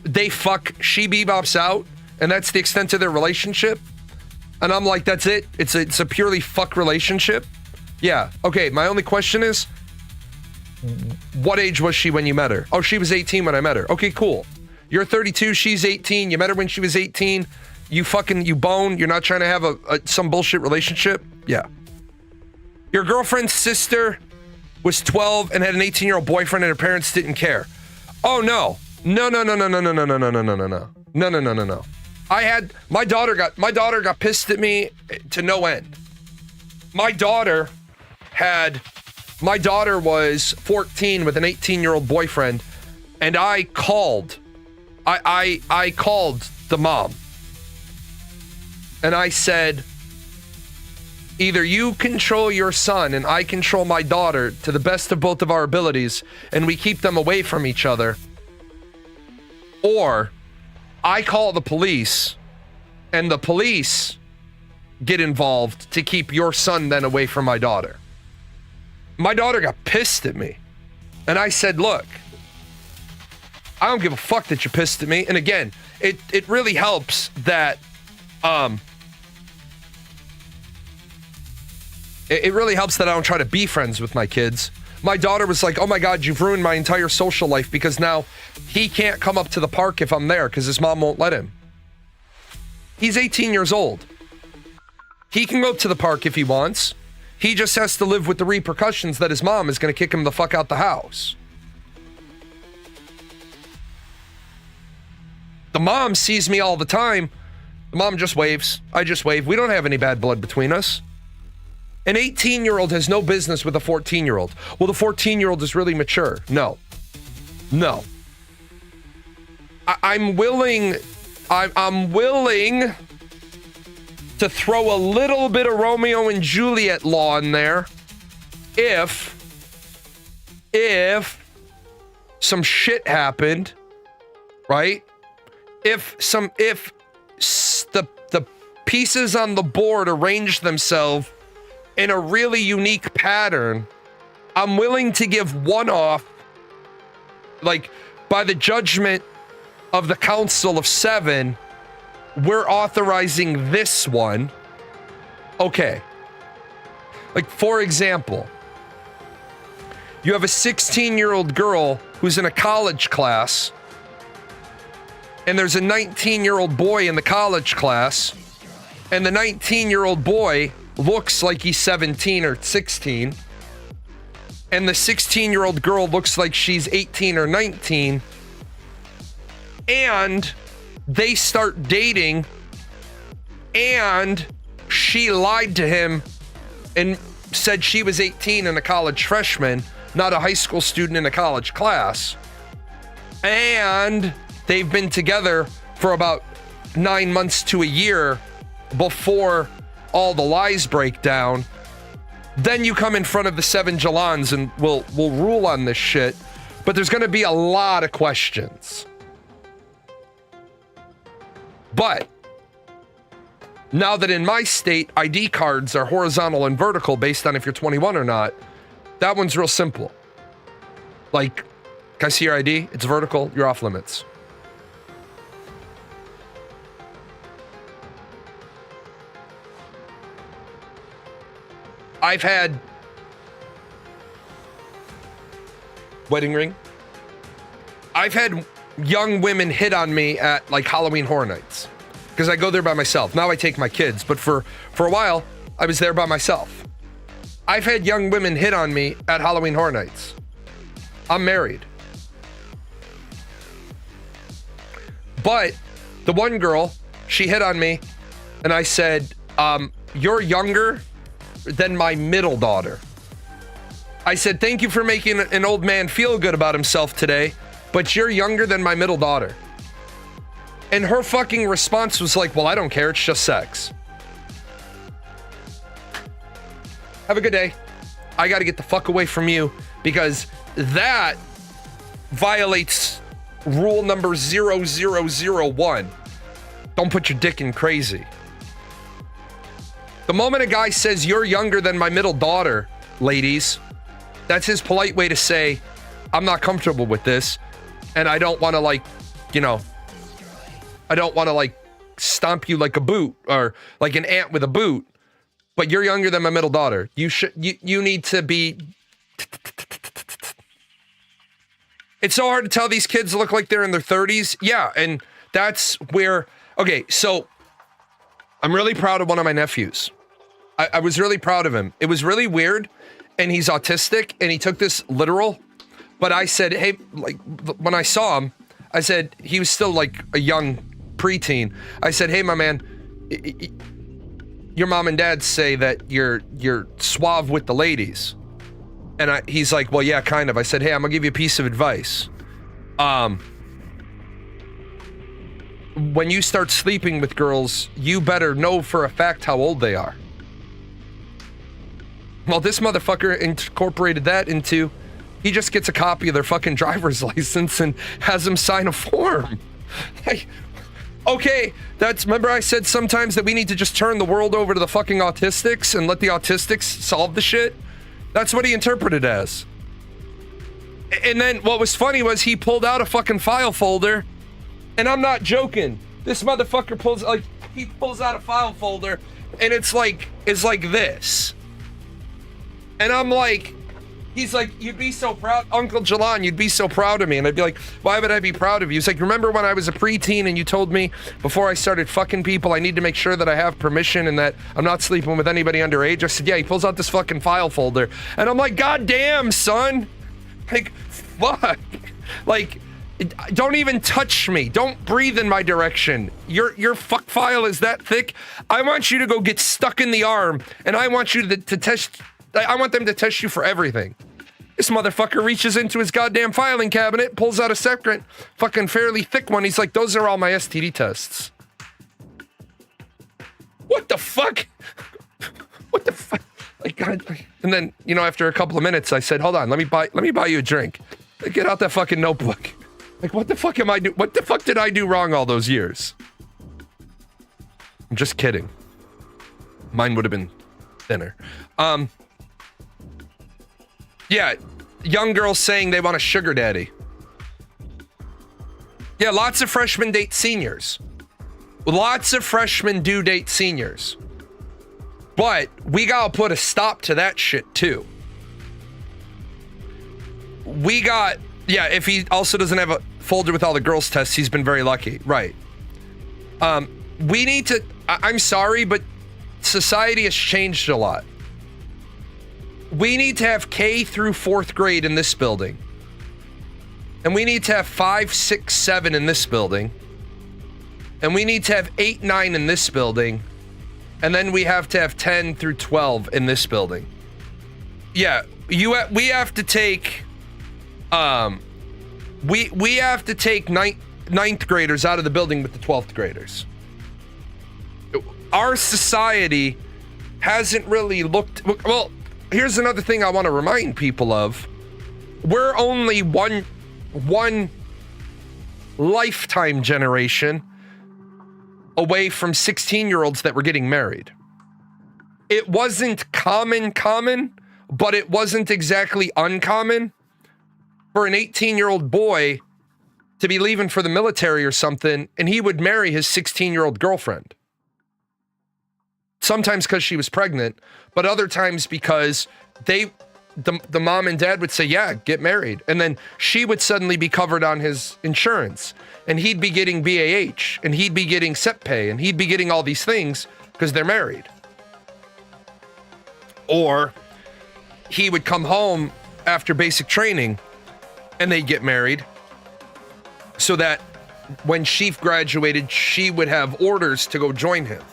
they fuck, she bebops out, and that's the extent of their relationship, and I'm like, that's it? It's a purely fuck relationship? Yeah. Okay, my only question is, what age was she when you met her? Oh, she was 18 when I met her. Okay, cool. You're 32, she's 18, you met her when she was 18, you bone, you're not trying to have some bullshit relationship? Yeah. Your girlfriend's sister was 12 and had an 18-year-old boyfriend and her parents didn't care. Oh, no. No. My daughter got pissed at me to no end. My daughter was 14 with an 18-year-old boyfriend, and I called the mom. And I said, either you control your son and I control my daughter to the best of both of our abilities, and we keep them away from each other, or I call the police and the police get involved to keep your son then away from my daughter. My daughter got pissed at me. And I said, look, I don't give a fuck that you're pissed at me. And again, it really helps that it really helps that I don't try to be friends with my kids. My daughter was like, oh my God, you've ruined my entire social life because now he can't come up to the park if I'm there because his mom won't let him. He's 18 years old. He can go up to the park if he wants. He just has to live with the repercussions that his mom is going to kick him the fuck out the house. The mom sees me all the time. The mom just waves. I just wave. We don't have any bad blood between us. An 18-year-old has no business with a 14-year-old. Well, the 14-year-old is really mature. No. I'm willing to throw a little bit of Romeo and Juliet law in there if some shit happened, right? If the pieces on the board arrange themselves in a really unique pattern, I'm willing to give one off, like by the judgment of the Council of Seven, we're authorizing this one. Okay. Like, for example, you have a 16-year-old girl who's in a college class, and there's a 19-year-old boy in the college class, and the 19-year-old boy looks like he's 17 or 16, and the 16-year-old girl looks like she's 18 or 19, and they start dating, and she lied to him and said she was 18 and a college freshman, not a high school student in a college class, and they've been together for about 9 months to a year before all the lies break down. Then you come in front of the Seven Jalans and we'll rule on this shit, but there's going to be a lot of questions. But now that in my state, ID cards are horizontal and vertical based on if you're 21 or not, that one's real simple. Like, Can I see your ID? It's vertical. You're off limits. I've had wedding ring. I've had young women hit on me at like Halloween Horror Nights because I go there by myself. Now I take my kids, but for a while I was there by myself. I've had young women hit on me at Halloween Horror Nights. I'm married. But the one girl, she hit on me and I said, you're younger than my middle daughter. I said, thank you for making an old man feel good about himself today, but you're younger than my middle daughter. And her fucking response was like, well, I don't care. It's just sex. Have a good day. I got to get the fuck away from you because that violates rule number 0001. Don't put your dick in crazy. The moment a guy says you're younger than my middle daughter, ladies, that's his polite way to say, I'm not comfortable with this. And I don't want to I don't want to stomp you like a boot or like an ant with a boot, but you're younger than my middle daughter. You need to be. It's so hard to tell these kids look like they're in their 30s. Yeah. And that's where, okay. So I'm really proud of one of my nephews. I was really proud of him. It was really weird. And he's autistic and he took this literal, but I said, hey, when I saw him, I said, he was still like a young preteen. I said, hey, my man, your mom and dad say that you're suave with the ladies. And he's like, well, yeah, kind of. I said, hey, I'm gonna give you a piece of advice. When you start sleeping with girls, you better know for a fact how old they are. Well, this motherfucker incorporated that into, he just gets a copy of their fucking driver's license and has them sign a form. Okay, remember I said sometimes that we need to just turn the world over to the fucking autistics and let the autistics solve the shit? That's what he interpreted as. And then what was funny was he pulled out a fucking file folder, and I'm not joking. This motherfucker pulls out a file folder, and it's like this. And I'm like, he's like, you'd be so proud, Uncle Jalan, you'd be so proud of me. And I'd be like, why would I be proud of you? He's like, remember when I was a preteen and you told me before I started fucking people, I need to make sure that I have permission and that I'm not sleeping with anybody underage? I said, yeah. He pulls out this fucking file folder. And I'm like, God damn, son. Like, fuck. Like, don't even touch me. Don't breathe in my direction. Your fuck file is that thick. I want you to go get stuck in the arm, and I want you to test. I want them to test you for everything. This motherfucker reaches into his goddamn filing cabinet, pulls out a second, fucking fairly thick one. He's like, those are all my STD tests. What the fuck? What the fuck? Like, God. And then, after a couple of minutes, I said, hold on, let me buy you a drink. Get out that fucking notebook. Like, what the fuck am I do? What the fuck did I do wrong all those years? I'm just kidding. Mine would have been thinner. Yeah, young girls saying they want a sugar daddy. Yeah, lots of freshmen date seniors. Lots of freshmen do date seniors. But we gotta put a stop to that shit too. If he also doesn't have a folder with all the girls' tests, he's been very lucky. Right. We need to, I'm sorry, but society has changed a lot. We need to have K through 4th grade in this building. And we need to have 5, 6, 7 in this building. And we need to have 8, 9 in this building. And then we have to have 10 through 12 in this building. Yeah, we have to take we have to take ninth graders out of the building with the 12th graders. Our society hasn't really looked, well, here's another thing I want to remind people of. We're only one lifetime generation away from 16-year-olds that were getting married. It wasn't common, but it wasn't exactly uncommon. for an 18-year-old boy to be leaving for the military or something, and he would marry his 16-year-old girlfriend. Sometimes because she was pregnant, but other times because the mom and dad would say, yeah, get married. And then she would suddenly be covered on his insurance, and he'd be getting BAH, and he'd be getting SEP pay, and he'd be getting all these things because they're married. Or he would come home after basic training and they'd get married so that when she graduated, she would have orders to go join him.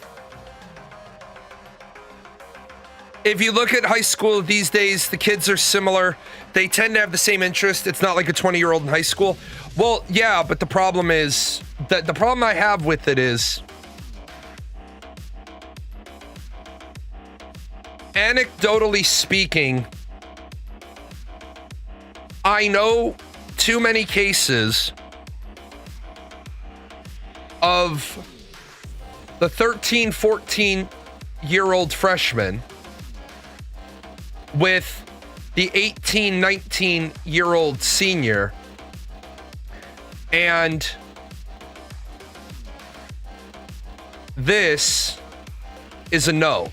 If you look at high school these days, the kids are similar. They tend to have the same interest. It's not like a 20-year-old in high school. Well, yeah, but the problem is that the problem I have with it is, anecdotally speaking, I know too many cases of the 13, 14-year-old freshman with the 18, 19-year-old senior, and this is a no.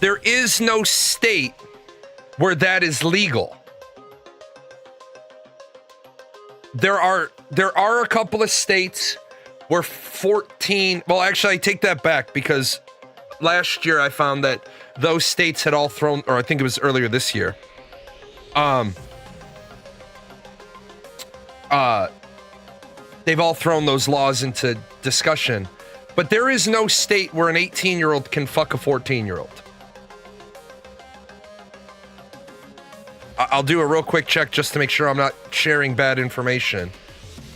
There is no state where that is legal. There are a couple of states where 14, well, actually I take that back, because last year I found that those states had all thrown, or I think it was earlier this year, they've all thrown those laws into discussion. But there is no state where an 18-year-old can fuck a 14-year-old. I'll do a real quick check just to make sure I'm not sharing bad information,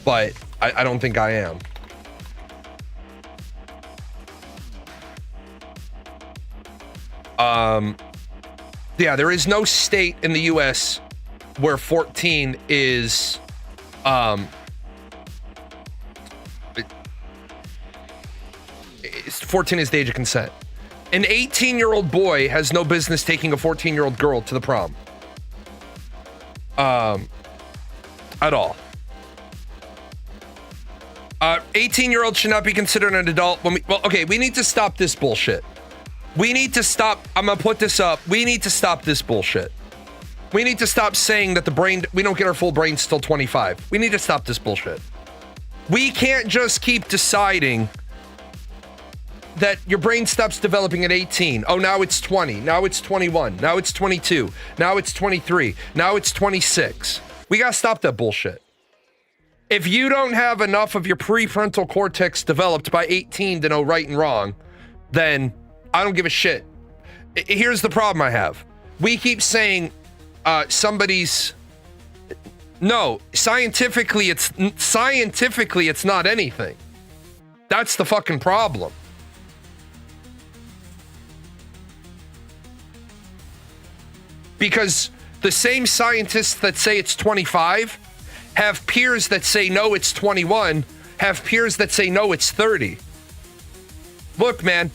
but I don't think I am. Yeah, there is no state in the US where 14 is 14 is the age of consent. An 18-year-old boy has no business taking a 14-year-old girl to the prom. At all. 18-year-old should not be considered an adult when we need to stop this bullshit. We need to stop. I'm gonna put this up. We need to stop this bullshit. We need to stop saying that we don't get our full brains till 25. We need to stop this bullshit. We can't just keep deciding that your brain stops developing at 18. Oh, now it's 20. Now it's 21. Now it's 22. Now it's 23. Now it's 26. We gotta stop that bullshit. If you don't have enough of your prefrontal cortex developed by 18 to know right and wrong, then I don't give a shit. Here's the problem I have. We keep saying no, scientifically it's not anything. That's the fucking problem. Because the same scientists that say it's 25 have peers that say no, it's 21, have peers that say no, it's 30. Look, man,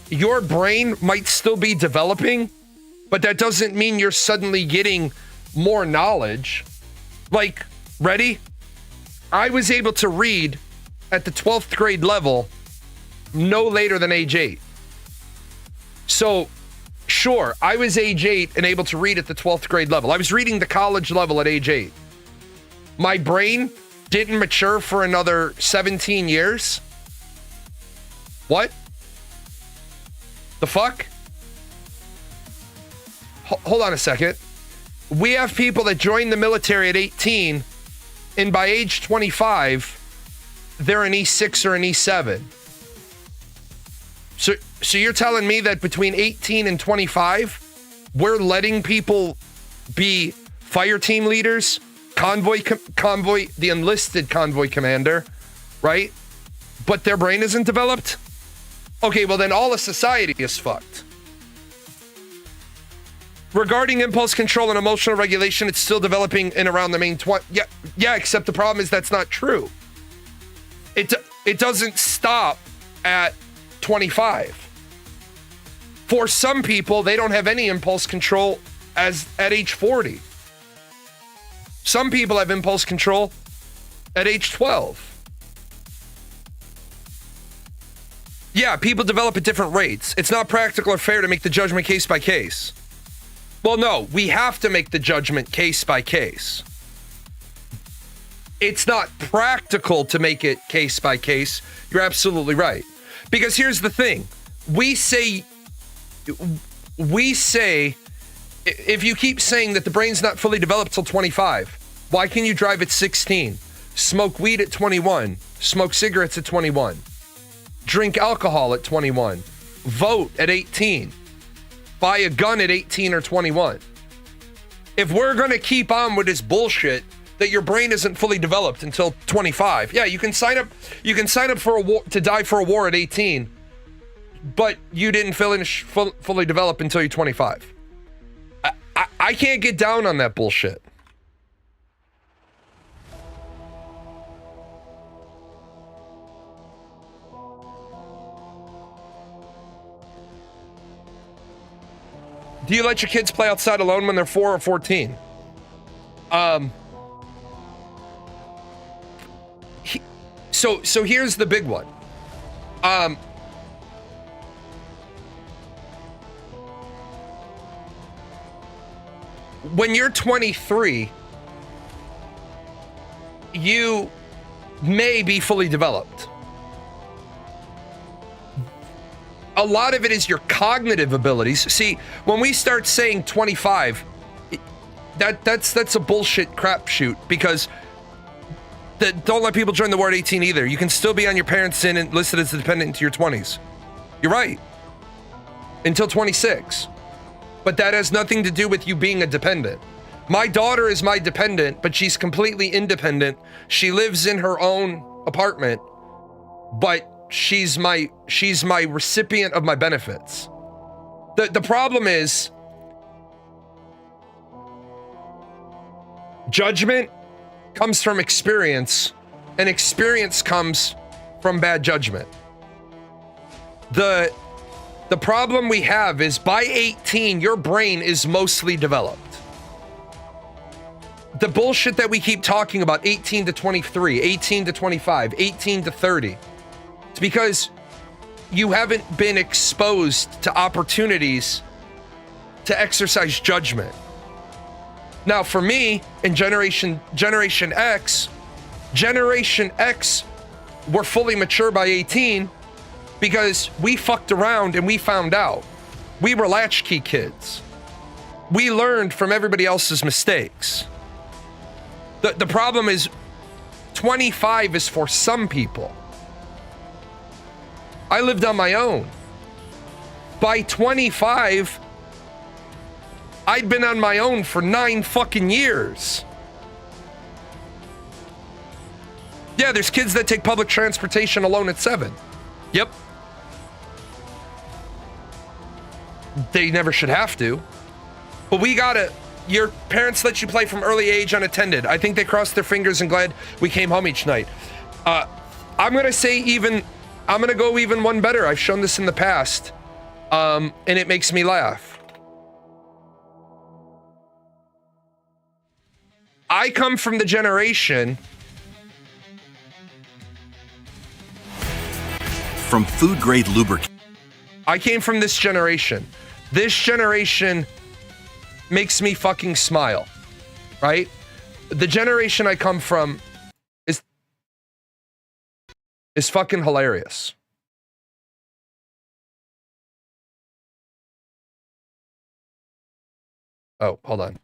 your brain might still be developing, but that doesn't mean you're suddenly getting more knowledge. Like, ready? I was able to read at the 12th grade level no later than age 8. So, sure, I was age 8 and able to read at the 12th grade level. I was reading the college level at age 8. My brain didn't mature for another 17 years. What? The fuck? Hold on a second. We have people that join the military at 18, and by age 25, they're an E6 or an E7. So you're telling me that between 18 and 25, we're letting people be fire team leaders, convoy, the enlisted convoy commander, right? But their brain isn't developed? Okay, well then all of society is fucked. Regarding impulse control and emotional regulation, it's still developing in around the main 20. Yeah, except the problem is that's not true. It doesn't stop at 25. For some people, they don't have any impulse control at age 40. Some people have impulse control at age 12. Yeah, people develop at different rates. It's not practical or fair to make the judgment case by case. Well, no, we have to make the judgment case by case. It's not practical to make it case by case. You're absolutely right. Because here's the thing. We say, if you keep saying that the brain's not fully developed till 25, why can you drive at 16? Smoke weed at 21, smoke cigarettes at 21, drink alcohol at 21, vote at 18, buy a gun at 18 or 21. If we're going to keep on with this bullshit that your brain isn't fully developed until 25, yeah, you can sign up for a war, to die for a war at 18, but you didn't fully develop until you're 25. I can't get down on that bullshit. Do you let your kids play outside alone when they're 4 or 14? So here's the big one. When you're 23, you may be fully developed. A lot of it is your cognitive abilities. See, when we start saying 25, that's a bullshit crapshoot, because don't let people join the war at 18 either. You can still be on your parents' sin and listed as a dependent into your 20s. You're right. Until 26. But that has nothing to do with you being a dependent. My daughter is my dependent, but she's completely independent. She lives in her own apartment, but she's my recipient of my benefits. The problem is judgment comes from experience, and experience comes from bad judgment. The problem we have is by 18, your brain is mostly developed. The bullshit that we keep talking about, 18 to 23, 18 to 25, 18 to 30, it's because you haven't been exposed to opportunities to exercise judgment. Now, for me, in Generation X were fully mature by 18 because we fucked around and we found out. We were latchkey kids. We learned from everybody else's mistakes. The problem is 25 is for some people. I lived on my own. By 25, I'd been on my own for 9 fucking years. Yeah, there's kids that take public transportation alone at 7. Yep. They never should have to. But your parents let you play from early age unattended. I think they crossed their fingers and glad we came home each night. I'm gonna go even one better. I've shown this in the past. And it makes me laugh. I come from the generation. From food grade lubricant. I came from this generation. This generation makes me fucking smile, right? The generation I come from is fucking hilarious. Oh, hold on.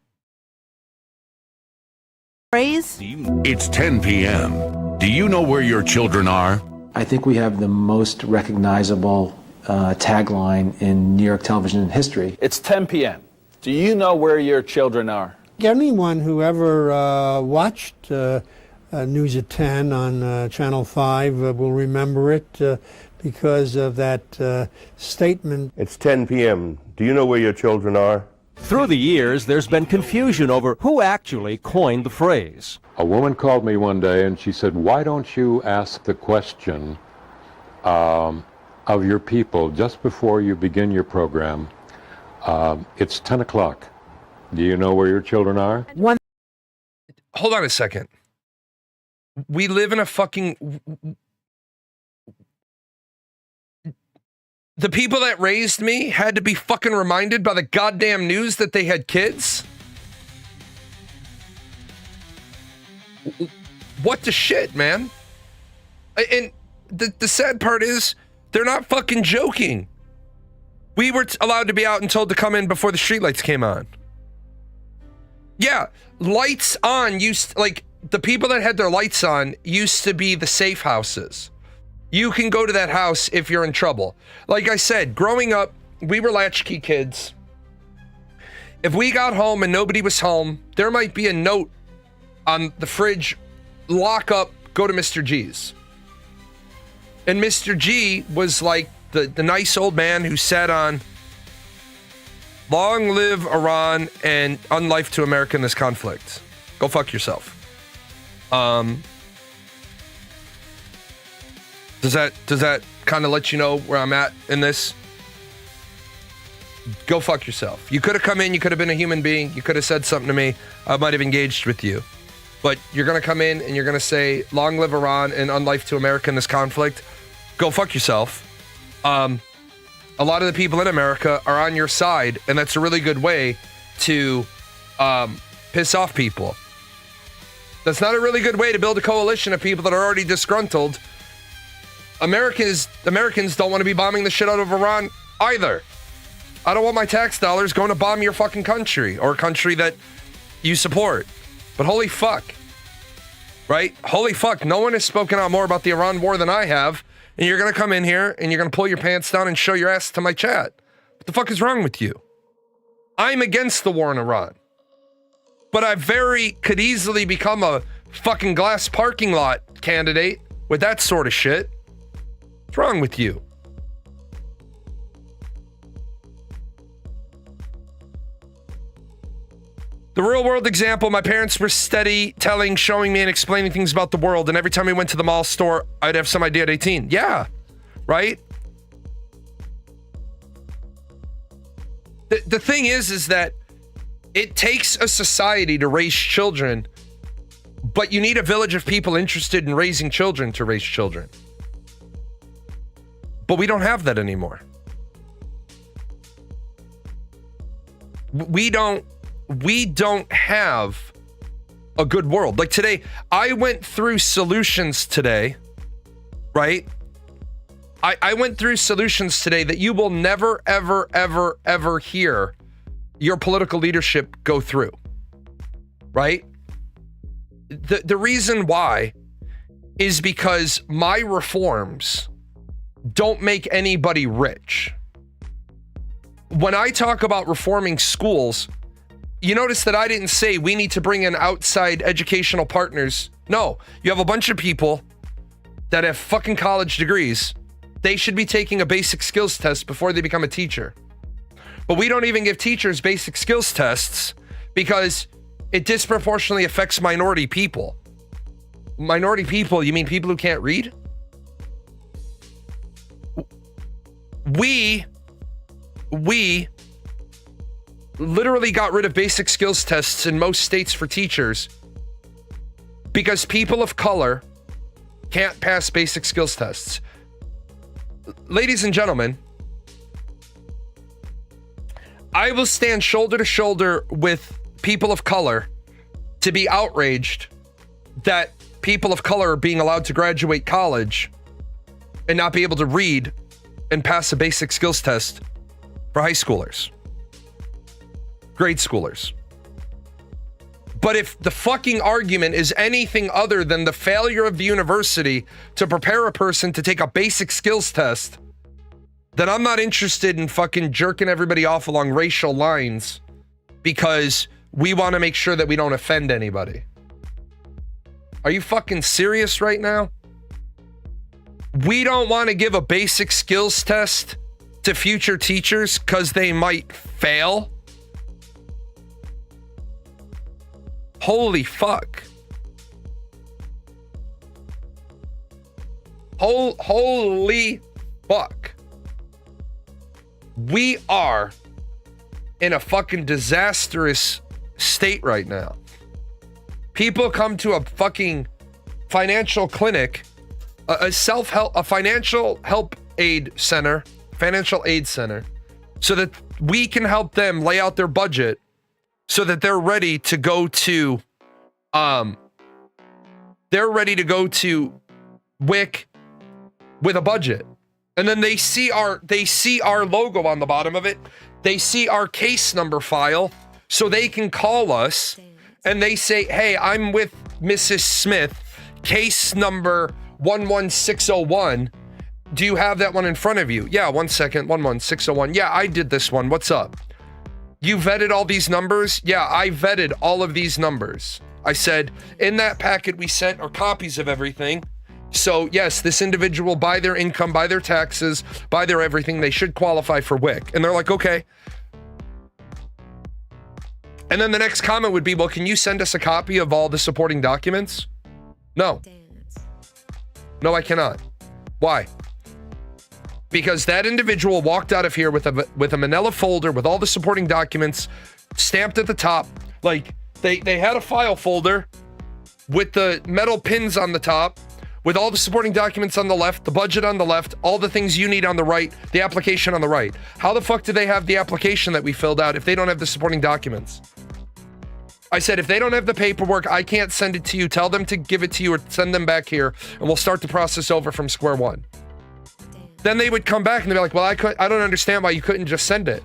It's 10 p.m. Do you know where your children are? I think we have the most recognizable tagline in New York television history. It's 10 p.m. Do you know where your children are? Anyone who ever watched News at 10 on Channel 5 will remember it because of that statement. It's 10 p.m. Do you know where your children are? Through the years, there's been confusion over who actually coined the phrase. A woman called me one day and she said, why don't you ask the question of your people just before you begin your program? It's 10 o'clock. Do you know where your children are? hold on a second. We live in a fucking... The people that raised me had to be fucking reminded by the goddamn news that they had kids? What the shit, man? And the sad part is, they're not fucking joking. We were allowed to be out and told to come in before the streetlights came on. Yeah, lights on like, the people that had their lights on used to be the safe houses. You can go to that house if you're in trouble. Like I said, growing up, we were latchkey kids. If we got home and nobody was home, there might be a note on the fridge, lock up, go to Mr. G's. And Mr. G was like the nice old man who sat on long live Iran and unlife to America in this conflict. Go fuck yourself. Does that kind of let you know where I'm at in this? Go fuck yourself. You could have come in, you could have been a human being, you could have said something to me, I might have engaged with you. But you're gonna come in and you're gonna say, long live Iran and unlife to America in this conflict. Go fuck yourself. A lot of the people in America are on your side, and that's a really good way to piss off people. That's not a really good way to build a coalition of people that are already disgruntled. Americans don't want to be bombing the shit out of Iran either. I don't want my tax dollars going to bomb your fucking country or a country that you support. But holy fuck. Right? Holy fuck. No one has spoken out more about the Iran war than I have. And you're going to come in here and you're going to pull your pants down and show your ass to my chat. What the fuck is wrong with you? I'm against the war in Iran. But I could easily become a fucking glass parking lot candidate with that sort of shit. What's wrong with you? The real world example, my parents were steady showing me and explaining things about the world. And every time we went to the mall store, I'd have some idea at 18. Yeah, right? The thing is that it takes a society to raise children, but you need a village of people interested in raising children to raise children. But we don't have that anymore. We don't have a good world. Like today, I went through solutions today, right? I went through solutions today that you will never, ever, ever, ever hear your political leadership go through, right? The reason why is because my reforms don't make anybody rich. When I talk about reforming schools, you notice that I didn't say we need to bring in outside educational partners. No, you have a bunch of people that have fucking college degrees. They should be taking a basic skills test before they become a teacher. But we don't even give teachers basic skills tests because it disproportionately affects minority people. Minority people, you mean people who can't read? We literally got rid of basic skills tests in most states for teachers because people of color can't pass basic skills tests. Ladies and gentlemen, I will stand shoulder to shoulder with people of color to be outraged that people of color are being allowed to graduate college and not be able to read and pass a basic skills test for high schoolers, grade schoolers. But if the fucking argument is anything other than the failure of the university to prepare a person to take a basic skills test, then I'm not interested in fucking jerking everybody off along racial lines because we want to make sure that we don't offend anybody. Are you fucking serious right now? We don't want to give a basic skills test to future teachers because they might fail? Holy fuck. Holy fuck. We are in a fucking disastrous state right now People come to a fucking financial clinic, a financial aid center, so that we can help them lay out their budget so that they're ready to go to WIC with a budget. And then they see our logo on the bottom of it. They see our case number file, so they can call us and they say, hey, I'm with Mrs. Smith, case number 11601. Do you have that one in front of you? Yeah, 1 second, 11601. Yeah, I did this one. What's up? You vetted all these numbers? Yeah, I vetted all of these numbers. I said, in that packet we sent are copies of everything. So yes, this individual, by their income, by their taxes, by their everything, they should qualify for WIC. And they're like, okay. And then the next comment would be, well, can you send us a copy of all the supporting documents? No. No, I cannot. Why? Because that individual walked out of here with a manila folder with all the supporting documents stamped at the top. Like they had a file folder with the metal pins on the top, with all the supporting documents on the left, the budget on the left, all the things you need on the right, the application on the right. How the fuck do they have the application that we filled out if they don't have the supporting documents? I said, if they don't have the paperwork, I can't send it to you. Tell them to give it to you or send them back here, and we'll start the process over from square one. Then they would come back and they'd be like, well, I don't understand why you couldn't just send it.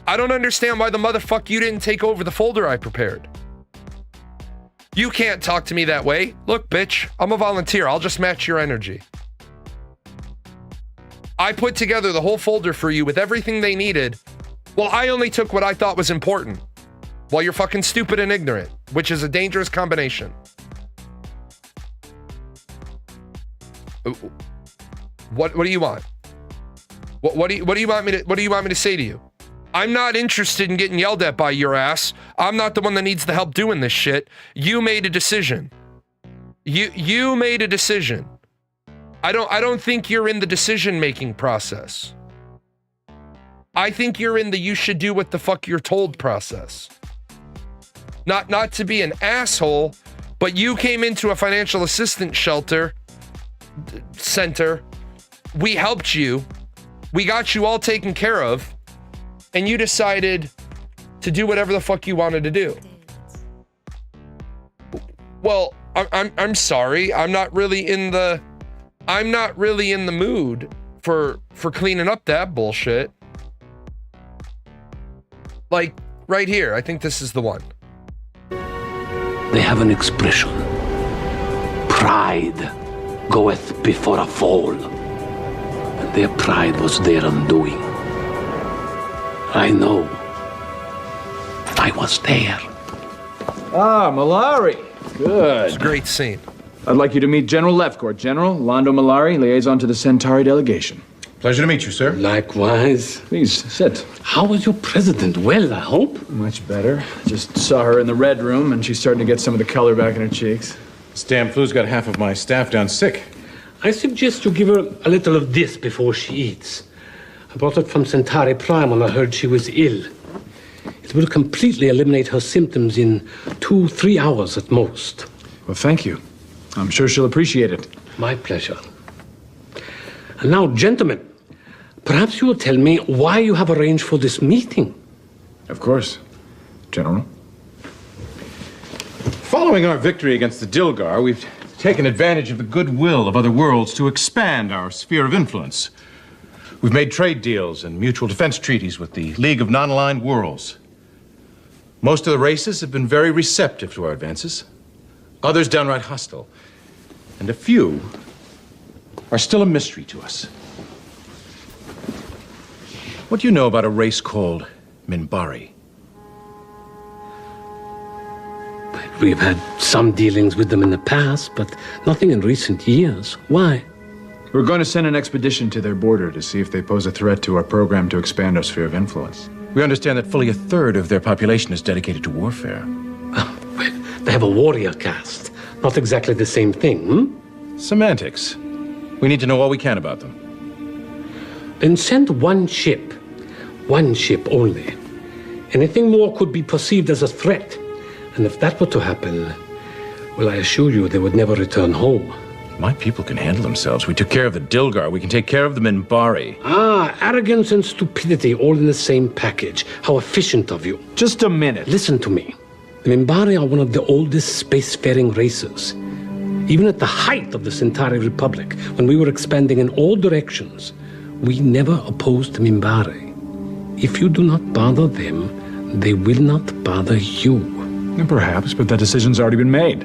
I don't understand why the motherfucker you didn't take over the folder I prepared. You can't talk to me that way. Look, bitch, I'm a volunteer. I'll just match your energy. I put together the whole folder for you with everything they needed. Well, I only took what I thought was important. Well, you're fucking stupid and ignorant, which is a dangerous combination. What do you want? What do you want me to say to you? I'm not interested in getting yelled at by your ass. I'm not the one that needs the help doing this shit. You made a decision. You made a decision. I don't think you're in the decision-making process. I think you're in the you should do what the fuck you're told process. Not to be an asshole, but you came into a financial assistance center. We helped you. We got you all taken care of. And you decided to do whatever the fuck you wanted to do. Well, I'm sorry. I'm not really in the mood for cleaning up that bullshit. Like right here. I think this is the one. They have an expression. Pride goeth before a fall. And their pride was their undoing. I know. I was there. Ah, Malari. Good. It's a great scene. I'd like you to meet General Lefcourt. General Lando Malari, liaison to the Centauri delegation. Pleasure to meet you, sir. Likewise. Please, sit. How was your president? Well, I hope. Much better. Just saw her in the red room, and she's starting to get some of the color back in her cheeks. This damn flu's got half of my staff down sick. I suggest you give her a little of this before she eats. I brought it from Centauri Prime when I heard she was ill. It will completely eliminate her symptoms in 2-3 hours at most. Well, thank you. I'm sure she'll appreciate it. My pleasure. And now, gentlemen, perhaps you will tell me why you have arranged for this meeting. Of course, General. Following our victory against the Dilgar, we've taken advantage of the goodwill of other worlds to expand our sphere of influence. We've made trade deals and mutual defense treaties with the League of Non-Aligned Worlds. Most of the races have been very receptive to our advances, others downright hostile, and a few are still a mystery to us. What do you know about a race called Minbari? We've had some dealings with them in the past, but nothing in recent years. Why? We're going to send an expedition to their border to see if they pose a threat to our program to expand our sphere of influence. We understand that fully a third of their population is dedicated to warfare. Well, they have a warrior caste. Not exactly the same thing, Semantics. We need to know all we can about them. Then send one ship. One ship only. Anything more could be perceived as a threat. And if that were to happen, well, I assure you they would never return home. My people can handle themselves. We took care of the Dilgar. We can take care of the Minbari. Ah, arrogance and stupidity all in the same package. How efficient of you. Just a minute. Listen to me. The Minbari are one of the oldest spacefaring races. Even at the height of the Centauri Republic, when we were expanding in all directions, we never opposed the Minbari. If you do not bother them, they will not bother you. Perhaps, but that decision's already been made.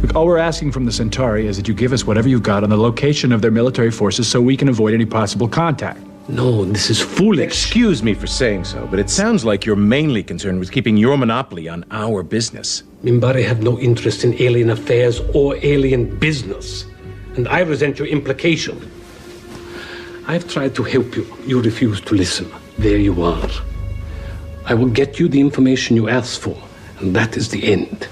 Look, all we're asking from the Centauri is that you give us whatever you've got on the location of their military forces so we can avoid any possible contact. No, this is foolish. Excuse me for saying so, but it sounds like you're mainly concerned with keeping your monopoly on our business. Minbari have no interest in alien affairs or alien business. And I resent your implication. I've tried to help you. You refuse to listen. There you are. I will get you the information you asked for, and that is the end.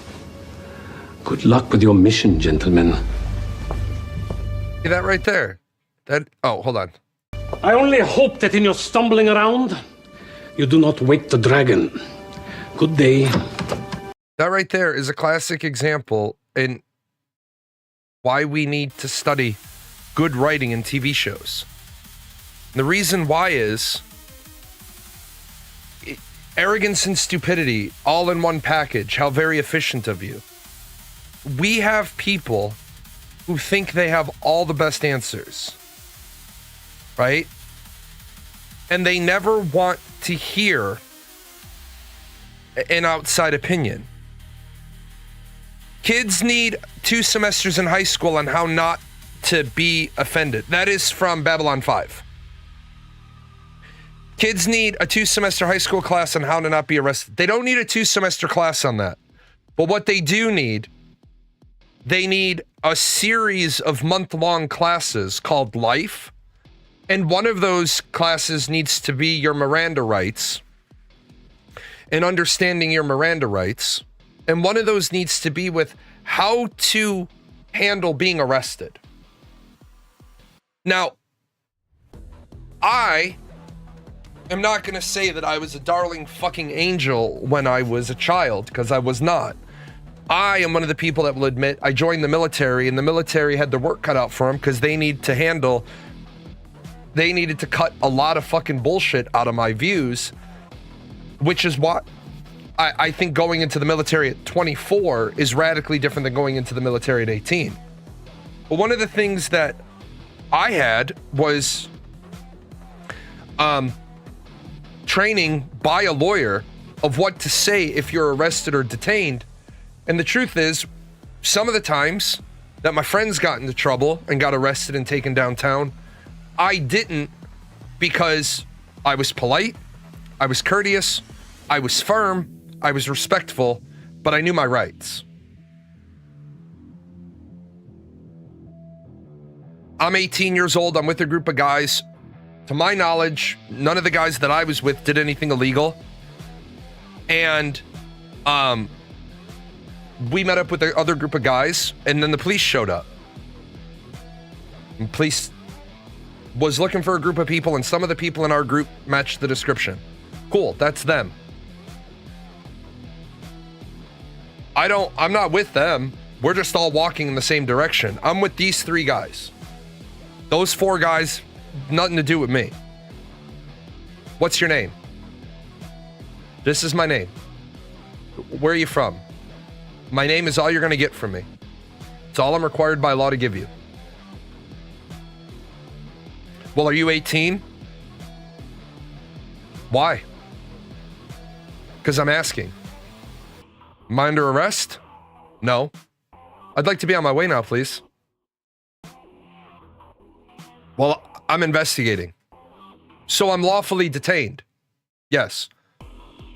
Good luck with your mission, gentlemen. See that right there? Oh, hold on. I only hope that in your stumbling around, you do not wake the dragon. Good day. That right there is a classic example in why we need to study good writing in TV shows. And the reason why is arrogance and stupidity all in one package. How very efficient of you. We have people who think they have all the best answers, right? And they never want to hear an outside opinion. Kids need 2 semesters in high school on how not to be offended. That is from Babylon 5. Kids need a 2-semester high school class on how to not be arrested. They don't need a 2-semester class on that. But what they do need, they need a series of month-long classes called Life. And one of those classes needs to be your Miranda rights and understanding your Miranda rights. And one of those needs to be with how to handle being arrested. Now, I am not going to say that I was a darling fucking angel when I was a child, because I was not. I am one of the people that will admit I joined the military, and the military had their work cut out for them because they needed to cut a lot of fucking bullshit out of my views, which is what I think going into the military at 24 is radically different than going into the military at 18. But one of the things that I had was training by a lawyer of what to say if you're arrested or detained. And the truth is, some of the times that my friends got into trouble and got arrested and taken downtown, I didn't, because I was polite, I was courteous, I was firm, I was respectful, but I knew my rights. I'm 18 years old, I'm with a group of guys. To my knowledge, none of the guys that I was with did anything illegal. And we met up with the other group of guys, and then the police showed up. And police was looking for a group of people, and some of the people in our group matched the description. Cool, that's them. I'm not with them. We're just all walking in the same direction. I'm with these 3 guys. Those 4 guys, nothing to do with me. What's your name? This is my name. Where are you from? My name is all you're going to get from me. It's all I'm required by law to give you. Well, are you 18? Why? Because I'm asking. Am I under arrest? No. I'd like to be on my way now, please. Well, I'm investigating. So I'm lawfully detained. Yes.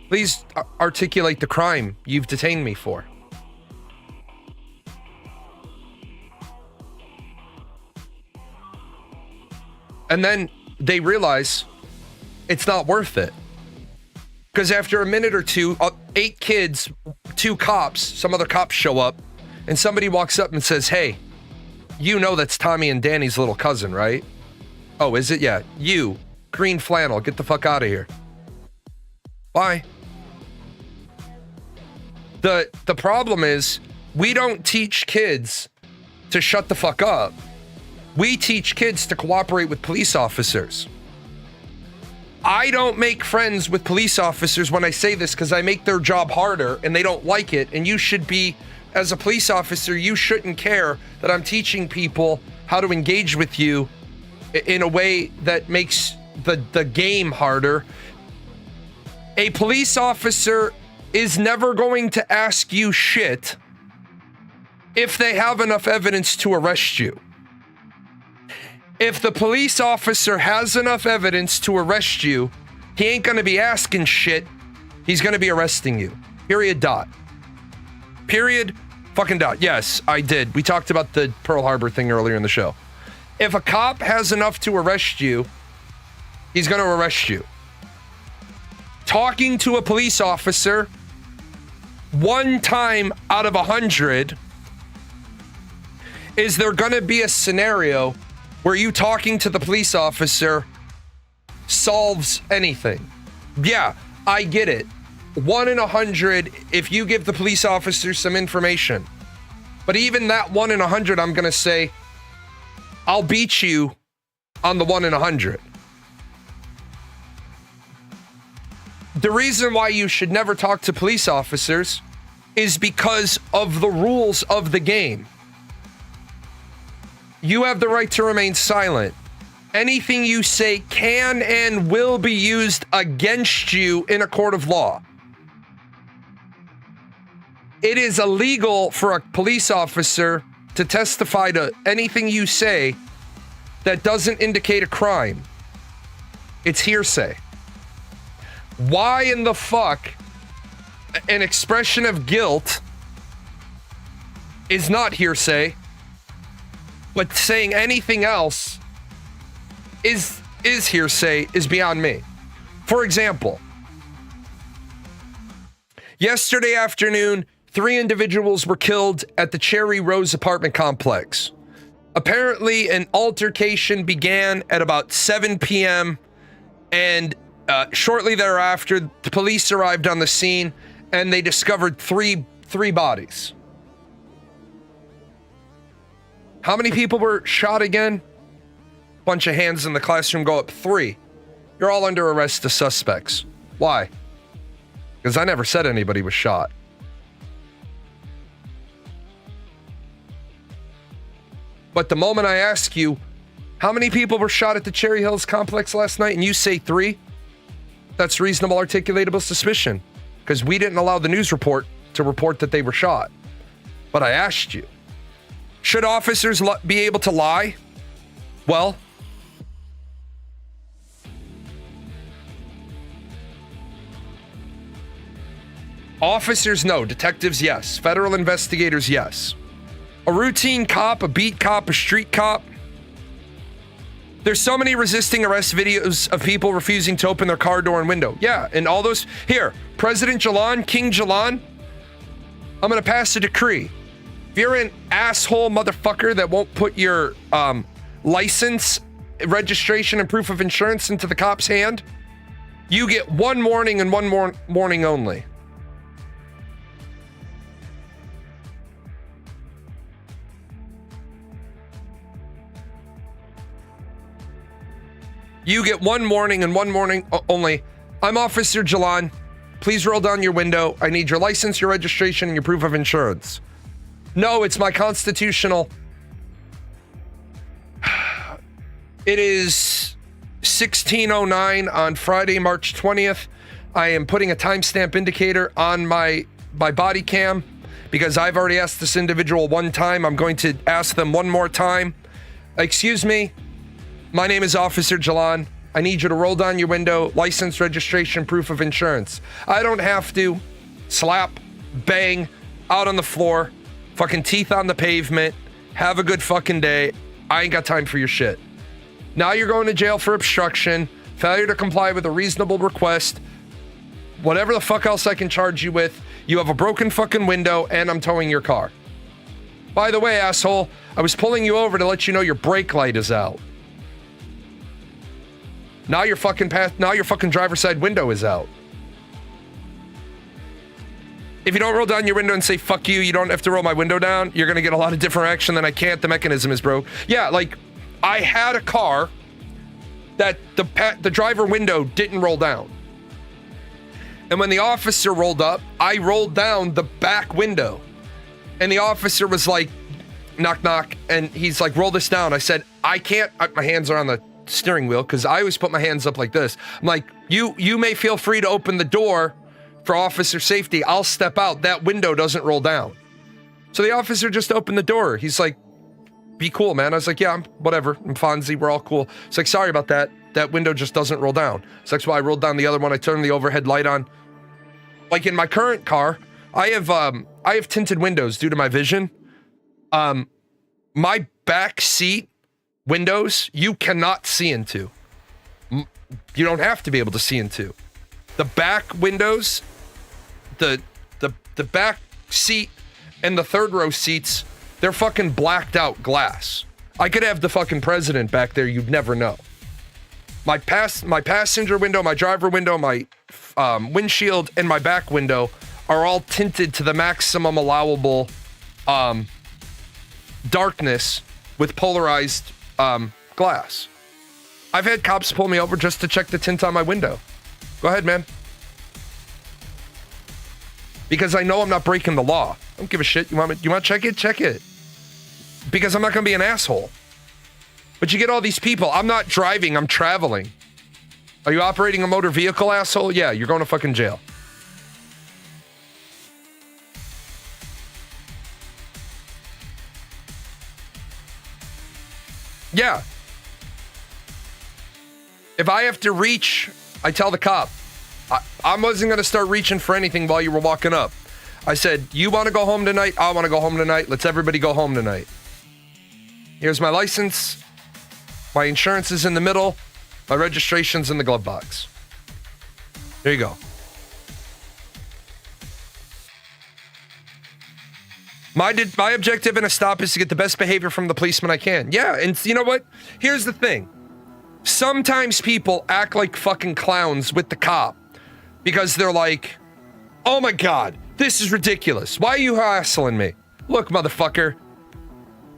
Please articulate the crime you've detained me for. And then they realize it's not worth it. Because after a minute or two, 8 kids, 2 cops, some other cops show up, and somebody walks up and says, hey, you know that's Tommy and Danny's little cousin, right? Oh, is it? Yeah. You, green flannel, get the fuck out of here. Why? The problem is we don't teach kids to shut the fuck up. We teach kids to cooperate with police officers. I don't make friends with police officers when I say this because I make their job harder and they don't like it. And you should be, as a police officer, you shouldn't care that I'm teaching people how to engage with you in a way that makes the game harder. A police officer is never going to ask you shit if they have enough evidence to arrest you. If the police officer has enough evidence to arrest you, he ain't going to be asking shit. He's going to be arresting you. Period. Dot. Period. Fucking dot. Yes, I did. We talked about the Pearl Harbor thing earlier in the show. If a cop has enough to arrest you, he's going to arrest you. Talking to a police officer 1 time out of 100, is there going to be a scenario where you talking to the police officer solves anything? Yeah, I get it. 1 in 100 if you give the police officer some information. But even that 1 in 100, I'm going to say, I'll beat you on the 1 in 100. The reason why you should never talk to police officers is because of the rules of the game. You have the right to remain silent. Anything you say can and will be used against you in a court of law. It is illegal for a police officer to testify to anything you say that doesn't indicate a crime. It's hearsay. Why in the fuck an expression of guilt is not hearsay, but saying anything else is hearsay is beyond me. For example, yesterday afternoon, 3 individuals were killed at the Cherry Rose apartment complex. Apparently, an altercation began at about 7 p.m. and shortly thereafter, the police arrived on the scene and they discovered three bodies. How many people were shot again? Bunch of hands in the classroom go up. 3. You're all under arrest as suspects. Why? Because I never said anybody was shot. But the moment I ask you, how many people were shot at the Cherry Hills complex last night, and you say 3, that's reasonable articulatable suspicion. Because we didn't allow the news report to report that they were shot. But I asked you. Should officers be able to lie? Well, officers, no. Detectives, yes. Federal investigators, yes. A routine cop, a beat cop, a street cop. There's so many resisting arrest videos of people refusing to open their car door and window. Yeah, and all those. Here, President Jalan, King Jalan, I'm going to pass a decree. If you're an asshole motherfucker that won't put your license, registration, and proof of insurance into the cop's hand, you get 1 warning and 1 warning only. You get 1 warning and 1 warning only. I'm Officer Jalan. Please roll down your window. I need your license, your registration, and your proof of insurance. No, it's my constitutional. It is 16:09 on Friday, March 20th. I am putting a timestamp indicator on my body cam because I've already asked this individual 1 time. I'm going to ask them 1 more time. Excuse me. My name is Officer Jalan. I need you to roll down your window, license, registration, proof of insurance. I don't have to slap, bang, out on the floor, fucking teeth on the pavement, have a good fucking day. I ain't got time for your shit. Now you're going to jail for obstruction, failure to comply with a reasonable request, whatever the fuck else I can charge you with. You have a broken fucking window and I'm towing your car. By the way, asshole, I was pulling you over to let you know your brake light is out. Now your fucking driver's side window is out. If you don't roll down your window and say, fuck you, you don't have to roll my window down, you're going to get a lot of different action than I can't. The mechanism is broke. Yeah, like, I had a car that the driver window didn't roll down. And when the officer rolled up, I rolled down the back window. And the officer was like, knock, knock. And he's like, roll this down. I said, I can't. My hands are on the steering wheel because I always put my hands up like this. I'm like, you may feel free to open the door for officer safety. I'll step out. That window doesn't roll down. So the officer just opened the door. He's like, be cool, man. I was like, yeah, whatever. I'm Fonzie. We're all cool. It's like, sorry about that. That window just doesn't roll down. So that's why I rolled down the other one. I turned the overhead light on. Like in my current car, I have tinted windows due to my vision. My back seat windows, you cannot see into. You don't have to be able to see into. The back windows, the back seat and the third row seats, they're fucking blacked out glass. I could have the fucking president back there, you'd never know. My passenger window, my driver window, my windshield, and my back window are all tinted to the maximum allowable darkness with polarized glass. I've had cops pull me over just to check the tint on my window. Go ahead, man. Because I know I'm not breaking the law. I don't give a shit. You want to check it? Check it. Because I'm not going to be an asshole. But you get all these people. I'm not driving. I'm traveling. Are you operating a motor vehicle, asshole? Yeah, you're going to fucking jail. Yeah. If I have to reach, I tell the cop. I wasn't going to start reaching for anything while you were walking up. I said, you want to go home tonight? I want to go home tonight. Let's everybody go home tonight. Here's my license. My insurance is in the middle. My registration's in the glove box. There you go. My objective in a stop is to get the best behavior from the policeman I can. Yeah, and you know what? Here's the thing. Sometimes people act like fucking clowns with the cop because they're like, oh my God, this is ridiculous. Why are you hassling me? Look, motherfucker,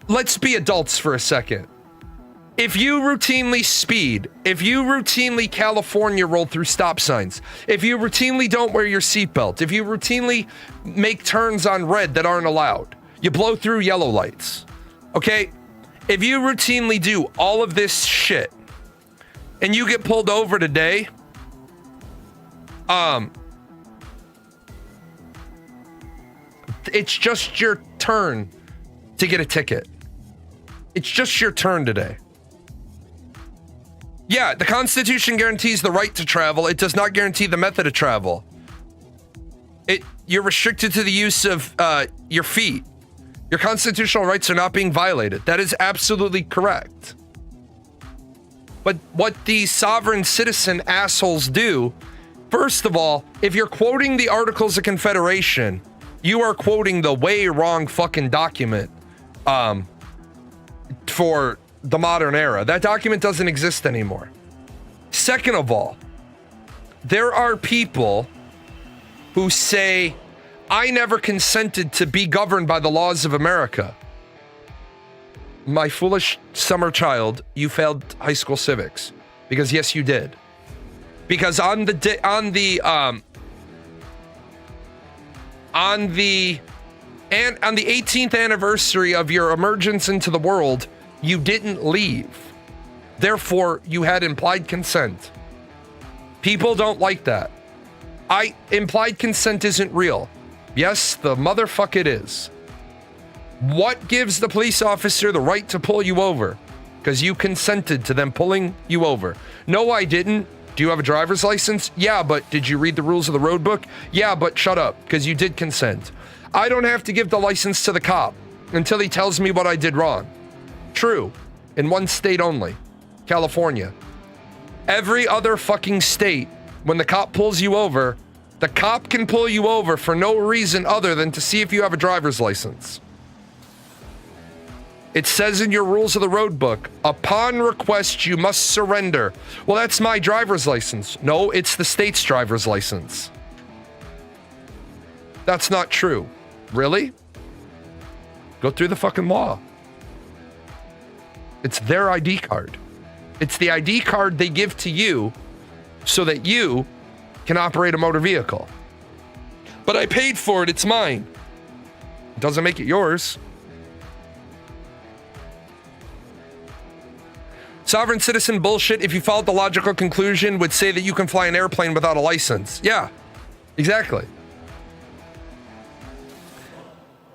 let's be adults for a second. If you routinely speed, if you routinely California roll through stop signs, if you routinely don't wear your seatbelt, if you routinely make turns on red that aren't allowed, you blow through yellow lights, okay? If you routinely do all of this shit and you get pulled over today, it's just your turn to get a ticket. It's just your turn today. Yeah, the Constitution guarantees the right to travel. It does not guarantee the method of travel. You're restricted to the use of your feet. Your constitutional rights are not being violated. That is absolutely correct. But what these sovereign citizen assholes do, first of all, if you're quoting the Articles of Confederation, you are quoting the way wrong fucking document for the modern era. That document doesn't exist anymore. Second of all, there are people who say, I never consented to be governed by the laws of America. My foolish summer child, you failed high school civics. Because yes, you did. Because on the 18th anniversary of your emergence into the world, you didn't leave. Therefore, you had implied consent. People don't like that. Implied consent isn't real. Yes, the motherfuck it is. What gives the police officer the right to pull you over? Because you consented to them pulling you over. No, I didn't. Do you have a driver's license? Yeah, but did you read the rules of the road book? Yeah, but shut up, because you did consent. I don't have to give the license to the cop until he tells me what I did wrong. True. In one state only. California. Every other fucking state, when the cop pulls you over, the cop can pull you over for no reason other than to see if you have a driver's license. It says in your rules of the road book, upon request, you must surrender. Well, that's my driver's license. No, it's the state's driver's license. That's not true. Really? Go through the fucking law. It's their ID card. It's the ID card they give to you so that you can operate a motor vehicle. But I paid for it, it's mine. It doesn't make it yours. Sovereign citizen bullshit, if you followed the logical conclusion, would say that you can fly an airplane without a license. Yeah, exactly.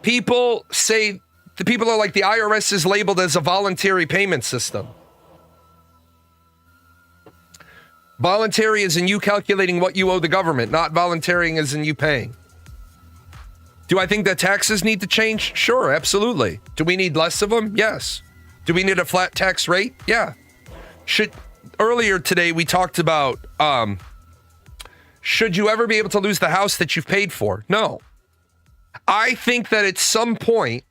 People say, the people are like, the IRS is labeled as a voluntary payment system. Voluntary is in you calculating what you owe the government, not volunteering as in you paying. Do I think that taxes need to change? Sure, absolutely. Do we need less of them? Yes. Do we need a flat tax rate? Yeah. Earlier today we talked about should you ever be able to lose the house that you've paid for? No. I think that at some point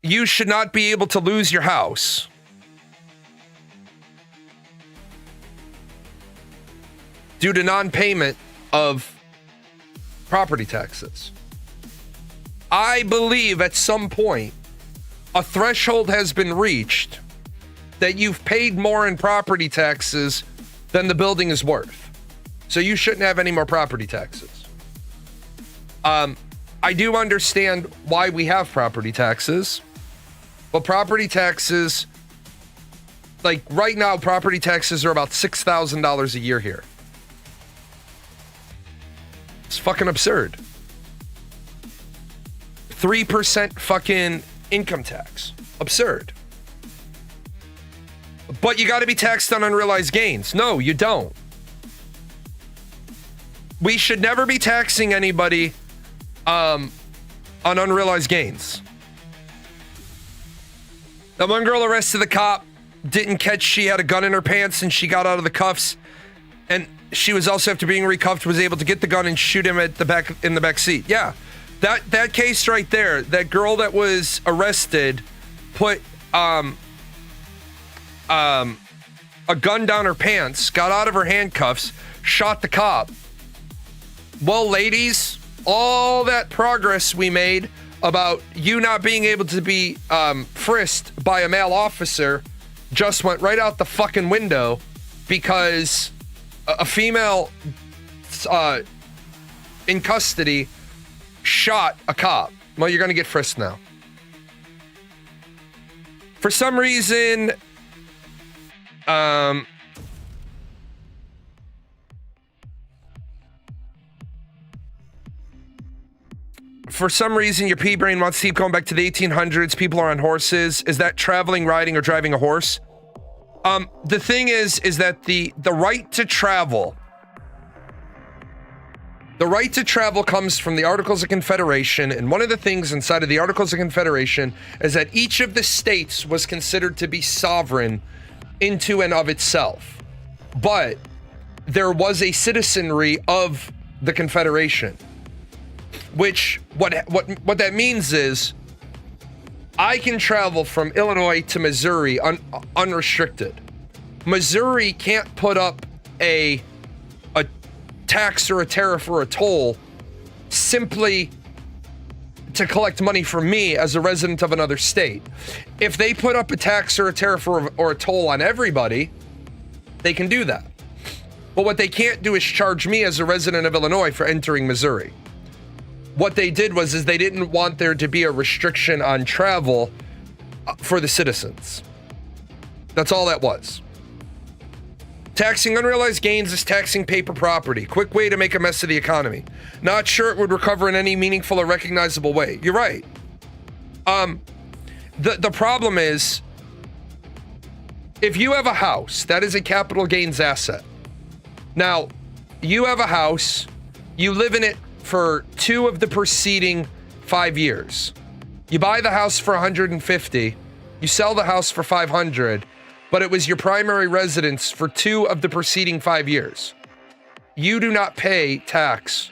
you should not be able to lose your house due to non-payment of property taxes. I believe at some point a threshold has been reached that you've paid more in property taxes than the building is worth. So you shouldn't have any more property taxes. I do understand why we have property taxes, but property taxes, like right now, property taxes are about $6,000 a year here. It's fucking absurd. 3% fucking income tax. Absurd. But you got to be taxed on unrealized gains. No, you don't. We should never be taxing anybody on unrealized gains. That one girl arrested the cop, didn't catch she had a gun in her pants, and she got out of the cuffs. And she was also, after being recuffed, was able to get the gun and shoot him at the back in the back seat. Yeah, that case right there, that girl that was arrested put a gun down her pants, got out of her handcuffs, shot the cop. Well, ladies, all that progress we made about you not being able to be frisked by a male officer just went right out the fucking window because a female in custody shot a cop. Well, you're going to get frisked now. For some reason, your pea brain wants to keep going back to the 1800s. People are on horses. Is that traveling, riding, or driving a horse? The thing is that the right to travel, comes from the Articles of Confederation, and one of the things inside of the Articles of Confederation is that each of the states was considered to be sovereign into and of itself. But there was a citizenry of the Confederation, which what that means is I can travel from Illinois to Missouri unrestricted. Missouri can't put up a tax or a tariff or a toll simply to collect money from me as a resident of another state. If they put up a tax or a tariff or a toll on everybody, they can do that. But what they can't do is charge me as a resident of Illinois for entering Missouri. What they did was they didn't want there to be a restriction on travel for the citizens. That's all that was. Taxing unrealized gains is taxing paper property. Quick way to make a mess of the economy. Not sure it would recover in any meaningful or recognizable way. You're right. The problem is, if you have a house, that is a capital gains asset. Now, you have a house, you live in it for 2 of the preceding 5 years. You buy the house for $150, you sell the house for $500, but it was your primary residence for 2 of the preceding 5 years. You do not pay tax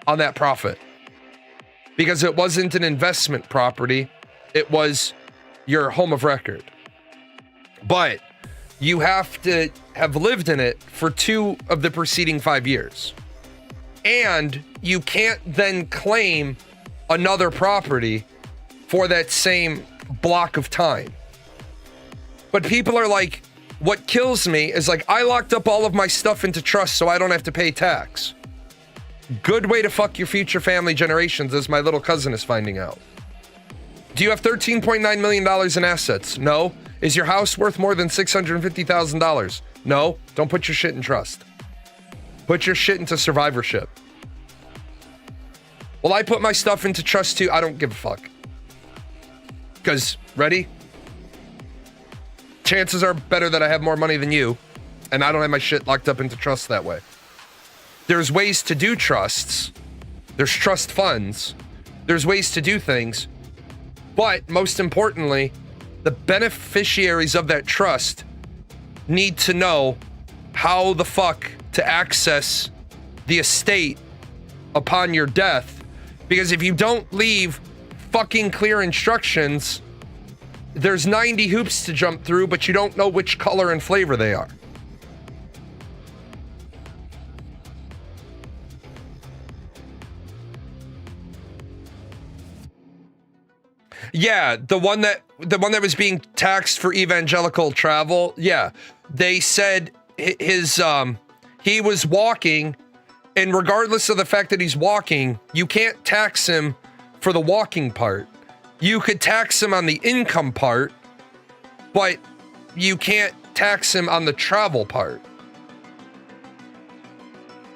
on that profit because it wasn't an investment property, it was your home of record. But you have to have lived in it for 2 of the preceding 5 years. And you can't then claim another property for that same block of time. But people are like, what kills me is like, I locked up all of my stuff into trust so I don't have to pay tax. Good way to fuck your future family generations, as my little cousin is finding out. Do you have $13.9 million in assets? No. Is your house worth more than $650,000? No. Don't put your shit in trust. Put your shit into survivorship. Well, I put my stuff into trust too. I don't give a fuck. Because, ready? Chances are better that I have more money than you, and I don't have my shit locked up into trust that way. There's ways to do trusts. There's trust funds. There's ways to do things. But most importantly, the beneficiaries of that trust need to know how the fuck to access the estate upon your death. Because if you don't leave fucking clear instructions, there's 90 hoops to jump through, but you don't know which color and flavor they are. Yeah, the one that was being taxed for evangelical travel. Yeah, they said he was walking, and regardless of the fact that he's walking, you can't tax him for the walking part. You could tax him on the income part, but you can't tax him on the travel part.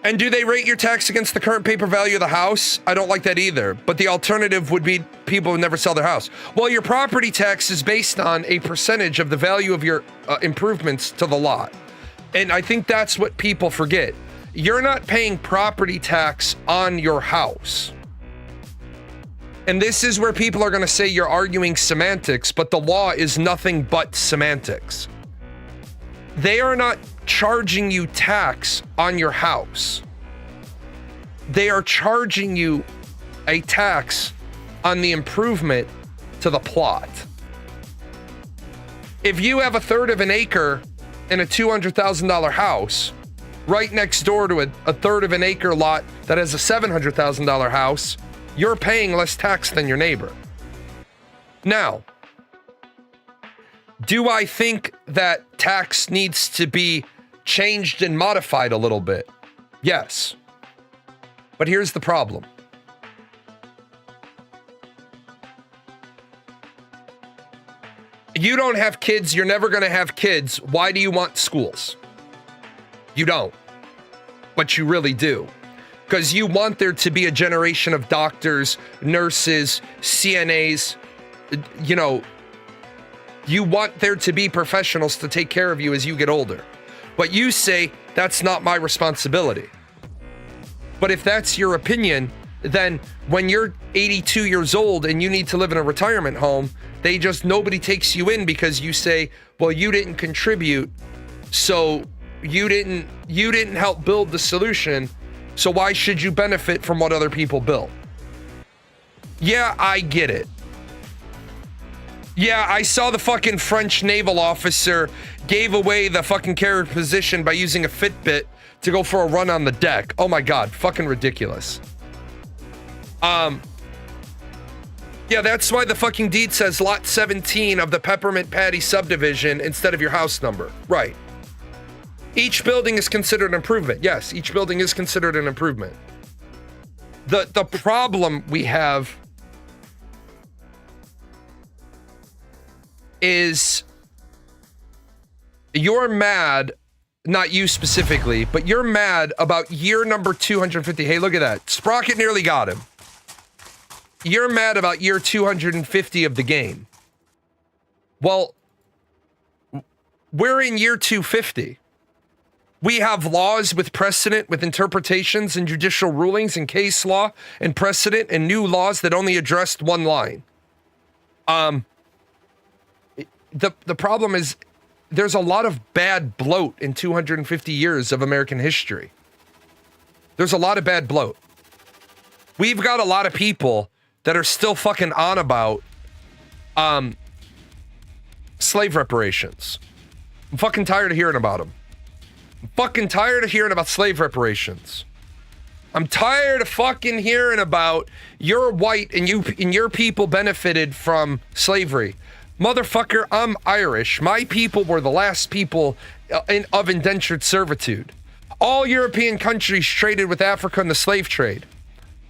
And do they rate your tax against the current paper value of the house? I don't like that either. But the alternative would be people who never sell their house. Well, your property tax is based on a percentage of the value of your improvements to the lot. And I think that's what people forget. You're not paying property tax on your house. And this is where people are going to say you're arguing semantics, but the law is nothing but semantics. They are not charging you tax on your house. They are charging you a tax on the improvement to the plot. If you have a third of an acre in a $200,000 house right next door to a third of an acre lot that has a $700,000 house, you're paying less tax than your neighbor. Now, do I think that tax needs to be changed and modified a little bit? Yes. But here's the problem. You don't have kids, you're never going to have kids. Why do you want schools? You don't. But you really do. Because you want there to be a generation of doctors, nurses, CNAs, you know, you want there to be professionals to take care of you as you get older. But you say, that's not my responsibility. But if that's your opinion, then when you're 82 years old and you need to live in a retirement home, nobody takes you in because you say, well, you didn't contribute, so you didn't help build the solution, so why should you benefit from what other people built? Yeah, I get it. Yeah, I saw the fucking French naval officer gave away the fucking carrier position by using a Fitbit to go for a run on the deck. Oh my God, fucking ridiculous. Yeah, that's why the fucking deed says lot 17 of the Peppermint Patty subdivision instead of your house number. Right. Each building is considered an improvement. Yes, each building is considered an improvement. The problem we have is you're mad, not you specifically, but you're mad about year number 250. Hey, look at that. Sprocket nearly got him. You're mad about year 250 of the game. Well, we're in year 250. We have laws with precedent, with interpretations and judicial rulings and case law and precedent and new laws that only addressed one line. The problem is there's a lot of bad bloat in 250 years of American history. There's a lot of bad bloat. We've got a lot of people that are still fucking on about slave reparations. I'm fucking tired of hearing about them. I'm fucking tired of hearing about slave reparations. I'm tired of fucking hearing about you're white and your people benefited from slavery. Motherfucker, I'm Irish. My people were the last people of indentured servitude. All European countries traded with Africa in the slave trade.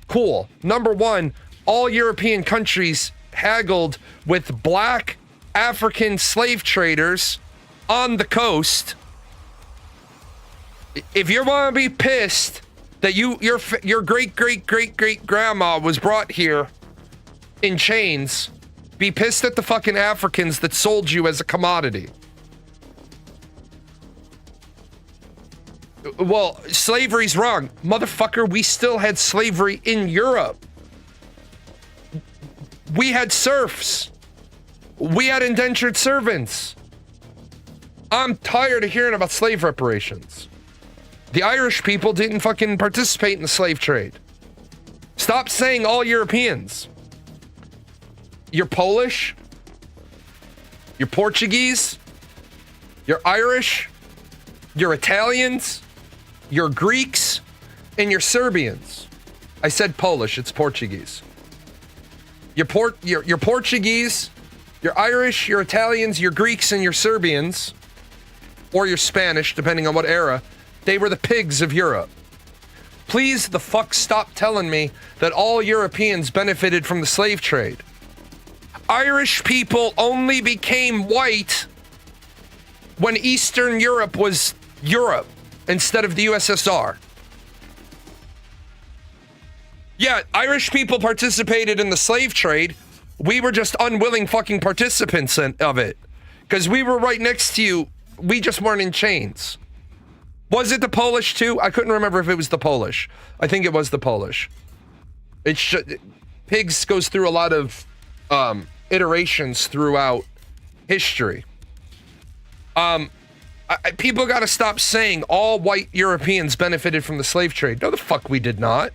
Cool. Number one, all European countries haggled with black African slave traders on the coast. If you want to be pissed that your great grandma was brought here in chains, be pissed at the fucking Africans that sold you as a commodity. Well, slavery's wrong. Motherfucker, we still had slavery in Europe. We had serfs. We had indentured servants. I'm tired of hearing about slave reparations. The Irish people didn't fucking participate in the slave trade. Stop saying all Europeans. You're Polish. You're Portuguese. You're Irish. You're Italians. You're Greeks. And you're Serbians. I said Polish, it's Portuguese. You're Portuguese. You're Irish. You're Italians. You're Greeks. And you're Serbians. Or you're Spanish, depending on what era. They were the pigs of Europe. Please the fuck stop telling me that all Europeans benefited from the slave trade. Irish people only became white when Eastern Europe was Europe instead of the USSR. Yeah, Irish people participated in the slave trade. We were just unwilling fucking participants of it. Because we were right next to you. We just weren't in chains. Was it the Polish too? I couldn't remember if it was the Polish. I think it was the Polish. Pigs goes through a lot of iterations throughout history. People got to stop saying all white Europeans benefited from the slave trade. No, the fuck we did not.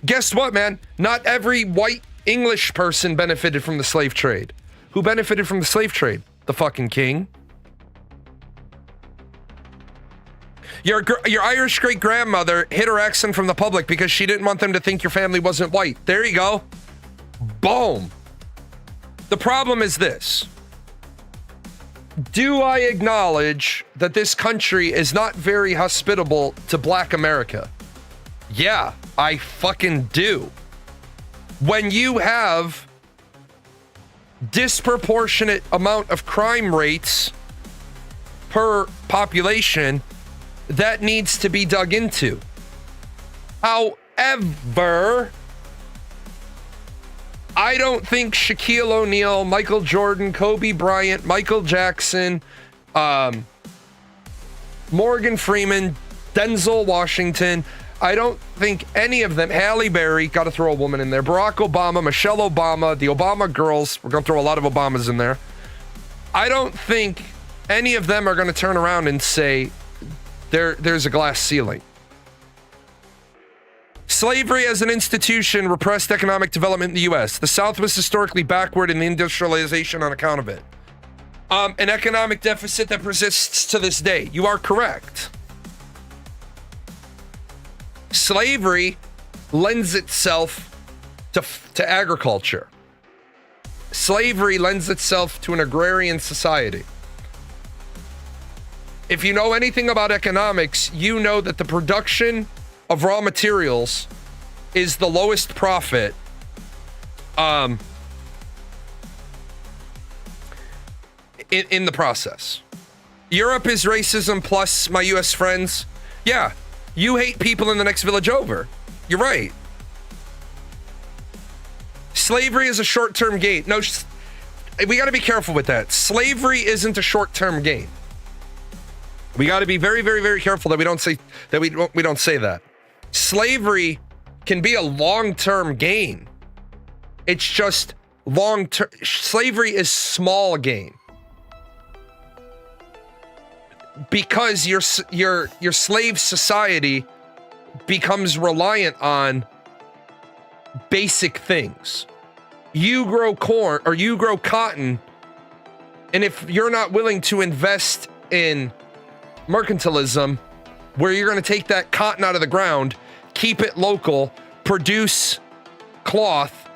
Guess what, man? Not every white English person benefited from the slave trade. Who benefited from the slave trade? The fucking king. Your Irish great-grandmother hid her accent from the public because she didn't want them to think your family wasn't white. There you go. Boom. The problem is this. Do I acknowledge that this country is not very hospitable to Black America? Yeah, I fucking do. When you have disproportionate amount of crime rates per population, that needs to be dug into. However, I don't think Shaquille O'Neal, Michael Jordan, Kobe Bryant, Michael Jackson, Morgan Freeman, Denzel Washington, I don't think any of them, Halle Berry, got to throw a woman in there, Barack Obama, Michelle Obama, the Obama girls, we're going to throw a lot of Obamas in there. I don't think any of them are going to turn around and say, there's a glass ceiling. Slavery as an institution repressed economic development in the U.S. The South was historically backward in the industrialization on account of it. An economic deficit that persists to this day. You are correct. Slavery lends itself to agriculture. Slavery lends itself to an agrarian society. If you know anything about economics, you know that the production of raw materials is the lowest profit in the process. Europe is racism plus my US friends. Yeah, you hate people in the next village over. You're right. Slavery is a short-term gain. No, we got to be careful with that. Slavery isn't a short-term gain. We got to be very, very, very careful that we don't say that we don't say that. Slavery can be a long-term gain. It's just long-term. Slavery is small gain because your slave society becomes reliant on basic things. You grow corn or you grow cotton, and if you're not willing to invest in mercantilism, where you're going to take that cotton out of the ground, keep it local, produce cloth,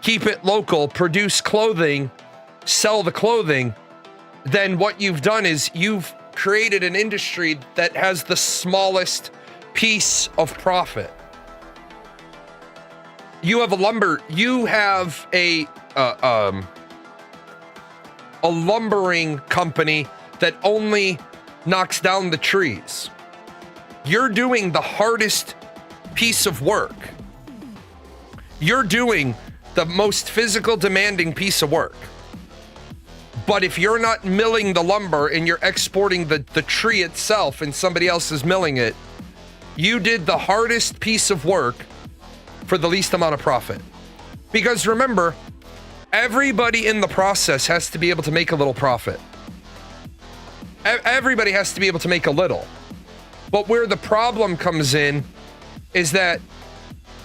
keep it local, produce clothing, sell the clothing, then what you've done is you've created an industry that has the smallest piece of profit. You have a lumbering company that only knocks down the trees. You're doing the hardest piece of work. You're doing the most physical demanding piece of work. But if you're not milling the lumber and you're exporting the tree itself and somebody else is milling it, you did the hardest piece of work for the least amount of profit. Because remember, everybody in the process has to be able to make a little profit. Everybody has to be able to make a little. But where the problem comes in is that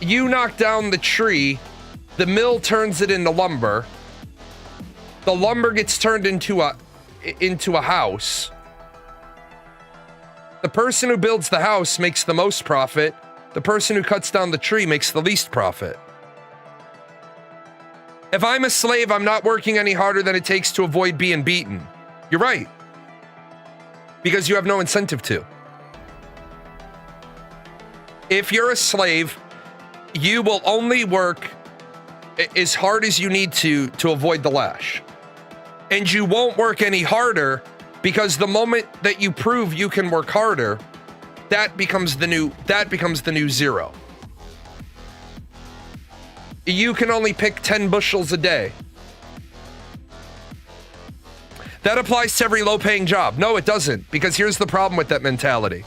you knock down the tree, the mill turns it into lumber, the lumber gets turned into a house. The person who builds the house makes the most profit. The person who cuts down the tree makes the least profit. If I'm a slave, I'm not working any harder than it takes to avoid being beaten. You're right. Because you have no incentive to. If you're a slave, you will only work as hard as you need to avoid the lash. And you won't work any harder because the moment that you prove you can work harder, that becomes the new zero. You can only pick 10 bushels a day. That applies to every low-paying job. No, it doesn't, because here's the problem with that mentality.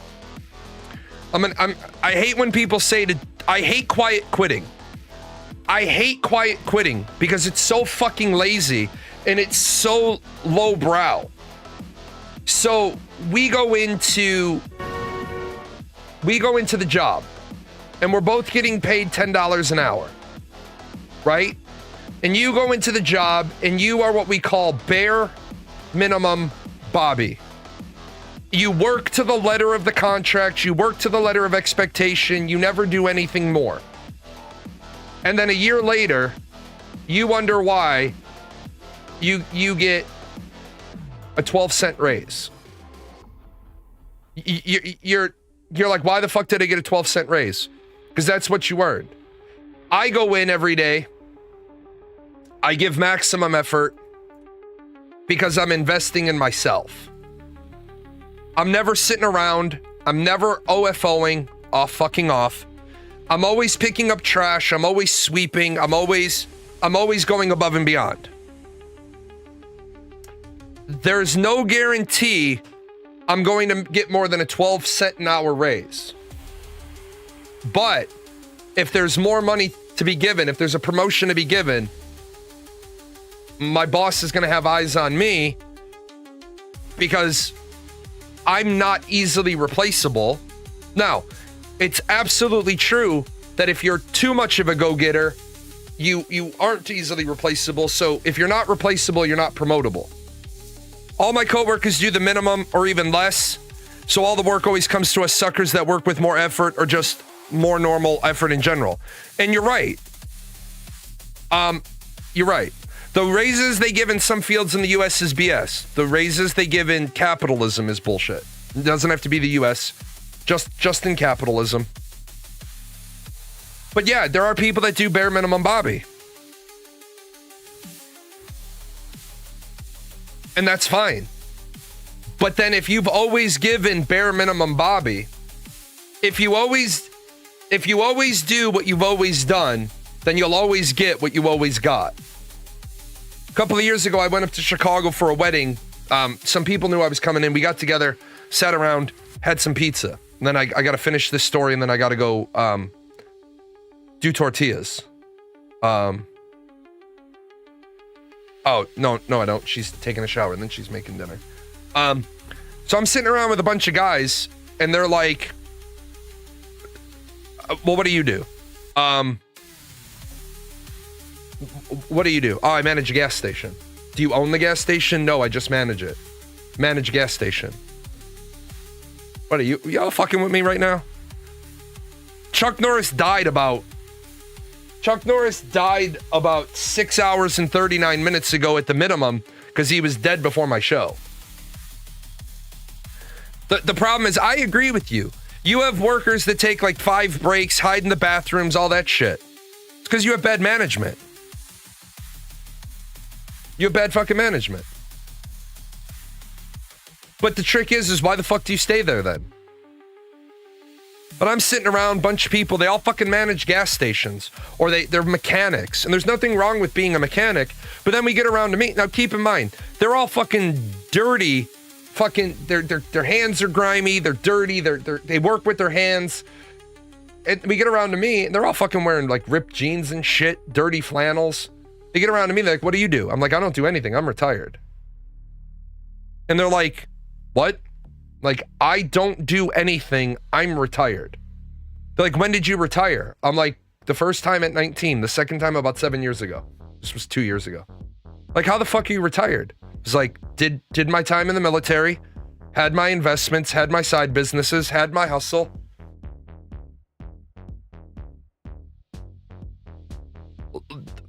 I hate when people say I hate quiet quitting. I hate quiet quitting because it's so fucking lazy and it's so lowbrow. So we go into the job and we're both getting paid $10 an hour, right? And you go into the job and you are what we call bare minimum Bobby. You work to the letter of the contract, you work to the letter of expectation, you never do anything more. And then a year later, you wonder why you get a 12-cent raise. You're like, why the fuck did I get a 12-cent raise? Because that's what you earned. I go in every day. I give maximum effort because I'm investing in myself. I'm never sitting around. I'm never OFOing off. I'm always picking up trash. I'm always sweeping. I'm always going above and beyond. There's no guarantee I'm going to get more than a 12-cent an hour raise. But if there's more money to be given, if there's a promotion to be given, my boss is going to have eyes on me because I'm not easily replaceable. Now, it's absolutely true that if you're too much of a go-getter, you aren't easily replaceable. So if you're not replaceable, you're not promotable. All my coworkers do the minimum or even less. So all the work always comes to us suckers that work with more effort or just more normal effort in general. And you're right. You're right. The raises they give in some fields in the U.S. is BS. The raises they give in capitalism is bullshit. It doesn't have to be the U.S. Just in capitalism. But yeah, there are people that do bare minimum Bobby. And that's fine. But then if you've always given bare minimum Bobby, if you always do what you've always done, then you'll always get what you always got. A couple of years ago, I went up to Chicago for a wedding. Some people knew I was coming in. We got together, sat around, had some pizza. And then I got to finish this story, and then I got to go do tortillas. Oh, no, I don't. She's taking a shower, and then she's making dinner. So I'm sitting around with a bunch of guys, and they're like, well, what do you do? What do you do? Oh, I manage a gas station. Do you own the gas station? No, I just manage it. Manage a gas station. What are you? Y'all fucking with me right now? Chuck Norris died about 6 hours and 39 minutes ago at the minimum because he was dead before my show. The problem is, I agree with you. You have workers that take like 5 breaks, hide in the bathrooms, all that shit. It's because you have bad management. You have bad fucking management. But the trick is why the fuck do you stay there then? But I'm sitting around, bunch of people, they all fucking manage gas stations, or they're mechanics, and there's nothing wrong with being a mechanic, but then we get around to me. Now keep in mind, they're all fucking dirty, fucking, their hands are grimy, they're dirty, they work with their hands, and we get around to me, and they're all fucking wearing like ripped jeans and shit, dirty flannels. They get around to me, they're like, what do you do? I'm like, I don't do anything, I'm retired. And they're like, what? Like, I don't do anything, I'm retired. They're like, when did you retire? I'm like, the first time at 19, the second time about 7 years ago. This was 2 years ago. Like, how the fuck are you retired? It's like, did my time in the military, had my investments, had my side businesses, had my hustle.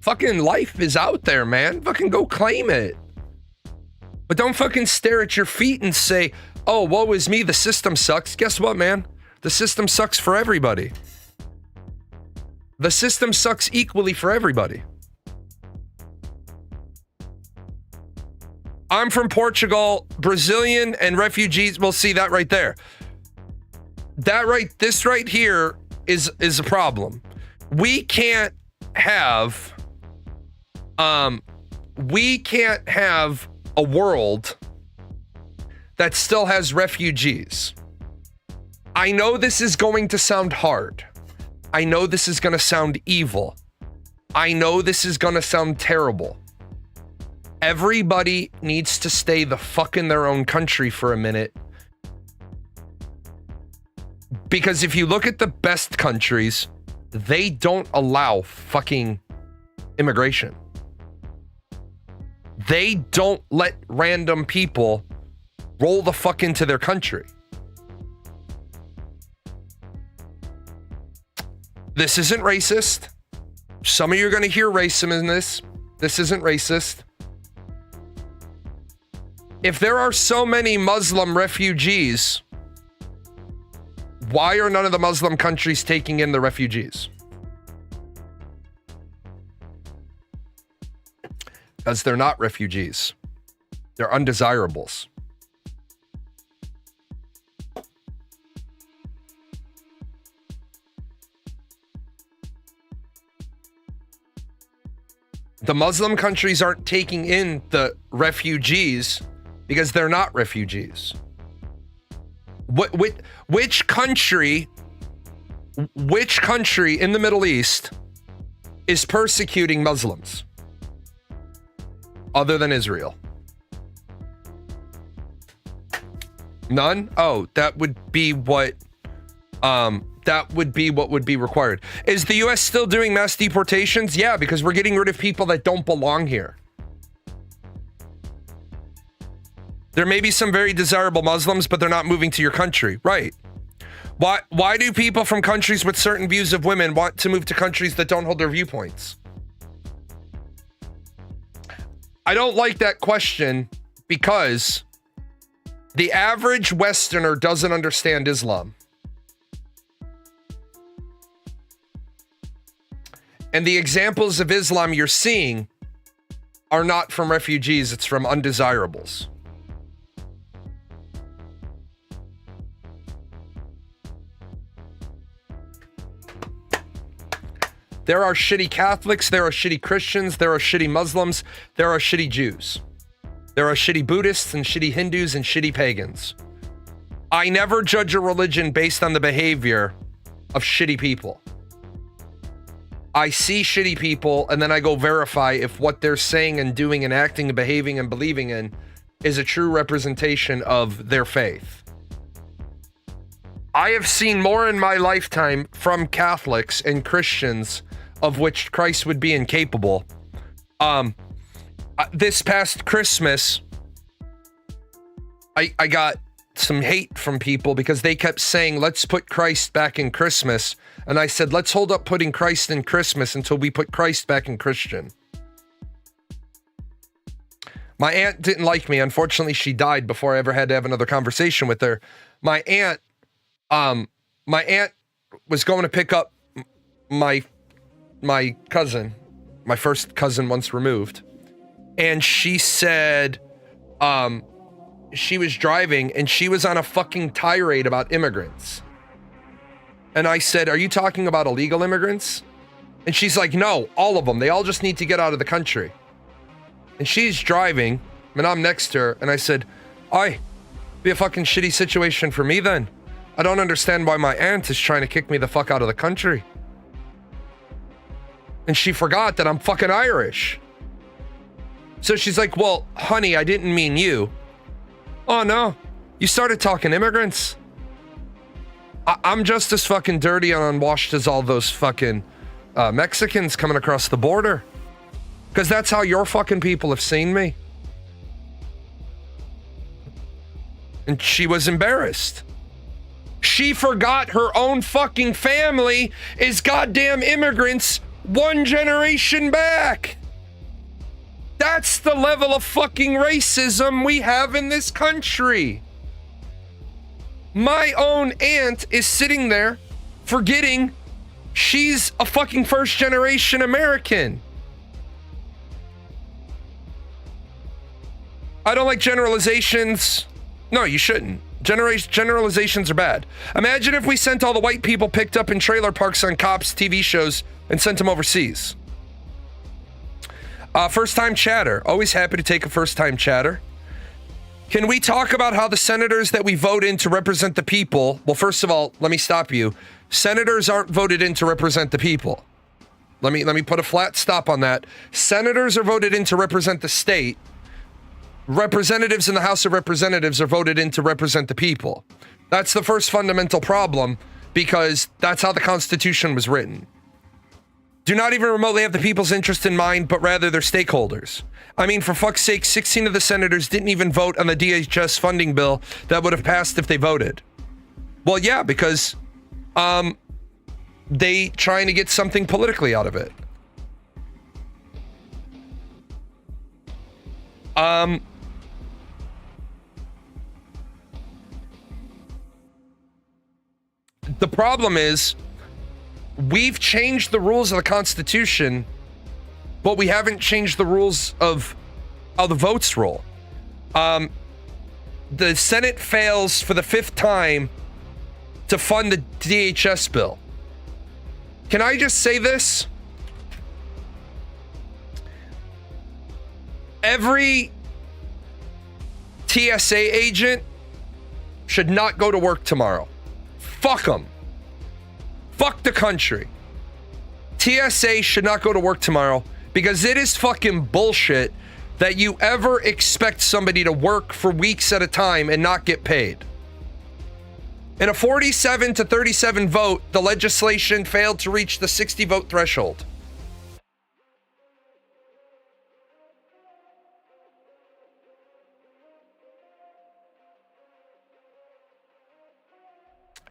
Fucking life is out there, man. Fucking go claim it. But don't fucking stare at your feet and say, oh, woe is me, the system sucks. Guess what, man? The system sucks for everybody. The system sucks equally for everybody. I'm from Portugal, Brazilian and refugees. We'll see that right there. This right here is a problem. We can't have a world that still has refugees. I know this is going to sound hard. I know this is going to sound evil. I know this is going to sound terrible. Everybody needs to stay the fuck in their own country for a minute. Because if you look at the best countries, they don't allow fucking immigration. They don't let random people roll the fuck into their country. This isn't racist. Some of you are going to hear racism in this. This isn't racist. If there are so many Muslim refugees, why are none of the Muslim countries taking in the refugees? Because they're not refugees. They're undesirables. The Muslim countries aren't taking in the refugees because they're not refugees. Which country in the Middle East is persecuting Muslims other than Israel? None? Oh, that would be what would be required. Is the US still doing mass deportations? Yeah, because we're getting rid of people that don't belong here. There may be some very desirable Muslims, but they're not moving to your country. Right. Why do people from countries with certain views of women want to move to countries that don't hold their viewpoints? I don't like that question because the average Westerner doesn't understand Islam. And the examples of Islam you're seeing are not from refugees, it's from undesirables. There are shitty Catholics, there are shitty Christians, there are shitty Muslims, there are shitty Jews. There are shitty Buddhists and shitty Hindus and shitty pagans. I never judge a religion based on the behavior of shitty people. I see shitty people and then I go verify if what they're saying and doing and acting and behaving and believing in is a true representation of their faith. I have seen more in my lifetime from Catholics and Christians of which Christ would be incapable. This past Christmas, I got some hate from people because they kept saying, let's put Christ back in Christmas. And I said, let's hold up putting Christ in Christmas until we put Christ back in Christian. My aunt didn't like me. Unfortunately, she died before I ever had to have another conversation with her. My aunt was going to pick up my cousin, my first cousin once removed. And she said, she was driving and she was on a fucking tirade about immigrants. And I said, are you talking about illegal immigrants? And she's like, no, all of them. They all just need to get out of the country. And she's driving and I'm next to her. And I said, be a fucking shitty situation for me then. I don't understand why my aunt is trying to kick me the fuck out of the country. And she forgot that I'm fucking Irish. So she's like, well, honey, I didn't mean you. Oh no, you started talking immigrants. I'm just as fucking dirty and unwashed as all those fucking Mexicans coming across the border. Because that's how your fucking people have seen me. And she was embarrassed. She forgot her own fucking family is goddamn immigrants 1 generation back. That's the level of fucking racism we have in this country. My own aunt is sitting there forgetting she's a fucking first generation American. I don't like generalizations. No, you shouldn't. Generalizations are bad. Imagine if we sent all the white people picked up in trailer parks on cops' TV shows and sent them overseas. First-time chatter. Always happy to take a first-time chatter. Can we talk about how the senators that we vote in to represent the people... Well, first of all, let me stop you. Senators aren't voted in to represent the people. Let me put a flat stop on that. Senators are voted in to represent the state. Representatives in the House of Representatives are voted in to represent the people. That's the first fundamental problem, because that's how the Constitution was written. Do not even remotely have the people's interest in mind, but rather their stakeholders. I mean, for fuck's sake, 16 of the senators didn't even vote on the DHS funding bill that would have passed if they voted. Well, yeah, because they trying to get something politically out of it. The problem is, we've changed the rules of the Constitution, but we haven't changed the rules of how the votes roll. The Senate fails for the 5th time to fund the DHS bill. Can I just say this? Every TSA agent should not go to work tomorrow. Fuck them. Fuck the country. TSA should not go to work tomorrow because it is fucking bullshit that you ever expect somebody to work for weeks at a time and not get paid. In a 47 to 37 vote, the legislation failed to reach the 60 vote threshold.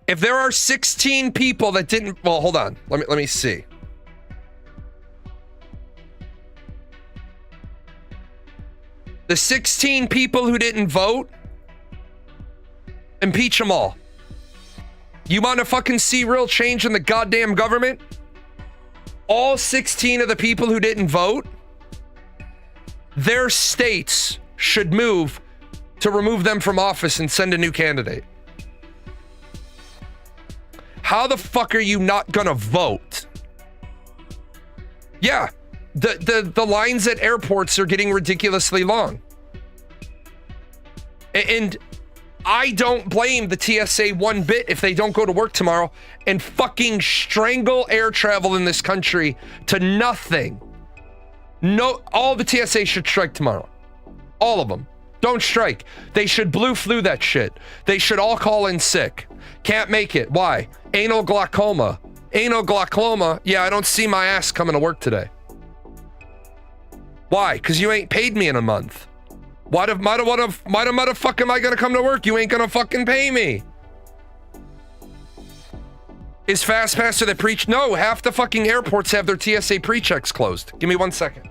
If there are 16 people that didn't, well, hold on. Let me see. The 16 people who didn't vote, impeach them all. You want to fucking see real change in the goddamn government? All 16 of the people who didn't vote, their states should move to remove them from office and send a new candidate. How the fuck are you not gonna vote? Yeah, the lines at airports are getting ridiculously long. And I don't blame the TSA one bit if they don't go to work tomorrow and fucking strangle air travel in this country to nothing. No, all the TSA should strike tomorrow. All of them. Don't strike. They should blue flu that shit. They should all call in sick. Can't make it. Why? Anal glaucoma. Anal glaucoma. Yeah, I don't see my ass coming to work today. Why? Because you ain't paid me in a month. Why the motherfucker am I gonna come to work? You ain't gonna fucking pay me. Is FastPass or the preach? No, half the fucking airports have their TSA pre-checks closed. Give me 1 second.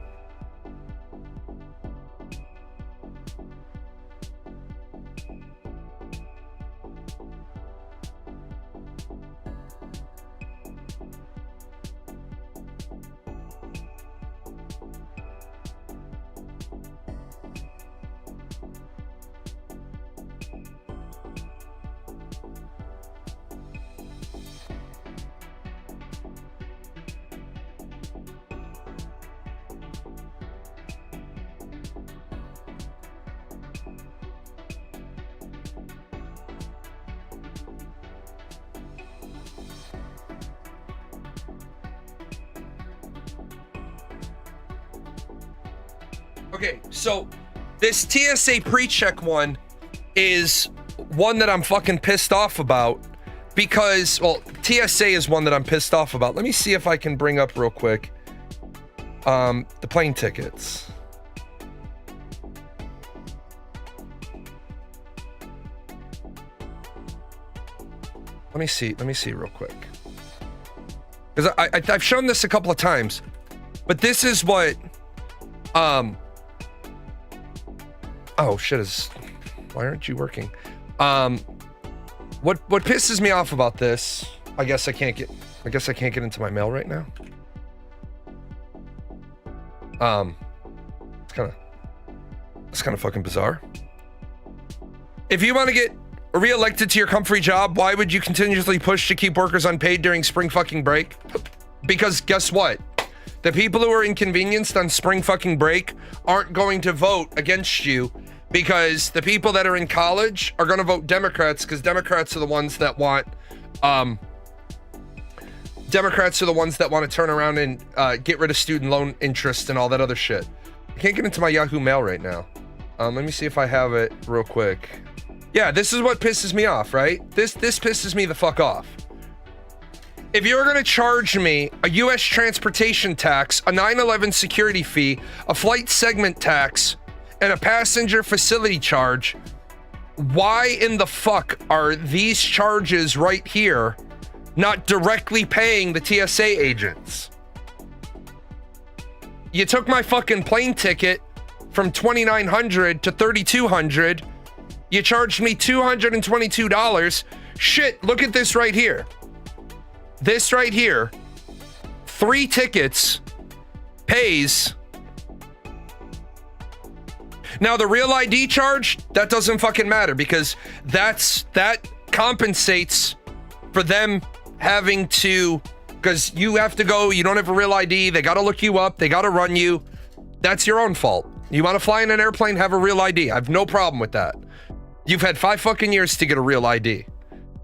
Okay, so this TSA pre-check one is one that I'm fucking pissed off about because, well, TSA is one that I'm pissed off about. Let me see if I can bring up real quick the plane tickets. Let me see real quick. Because I've shown this a couple of times, but this is what oh shit, why aren't you working? What pisses me off about this, I guess I can't get into my mail right now. It's kind of fucking bizarre. If you want to get re-elected to your comfy job, why would you continuously push to keep workers unpaid during spring fucking break? Because guess what? The people who are inconvenienced on spring fucking break aren't going to vote against you, because the people that are in college are going to vote Democrats, because Democrats are the ones that want to turn around and get rid of student loan interest and all that other shit. I can't get into my Yahoo Mail right now. Let me see if I have it real quick. Yeah, this is what pisses me off, right? This pisses me the fuck off. If you're going to charge me a U.S. transportation tax, a 9/11 security fee, a flight segment tax, and a passenger facility charge, why in the fuck are these charges right here not directly paying the TSA agents? You took my fucking plane ticket from $2,900 to $3,200. You charged me $222. Shit, look at this right here. This right here, 3 tickets pays. Now the real ID charge, that doesn't fucking matter, because that compensates for them having to, because you have to go, you don't have a real ID, they got to look you up, they got to run you. That's your own fault. You want to fly in an airplane, have a real ID. I have no problem with that. You've had 5 fucking years to get a real ID.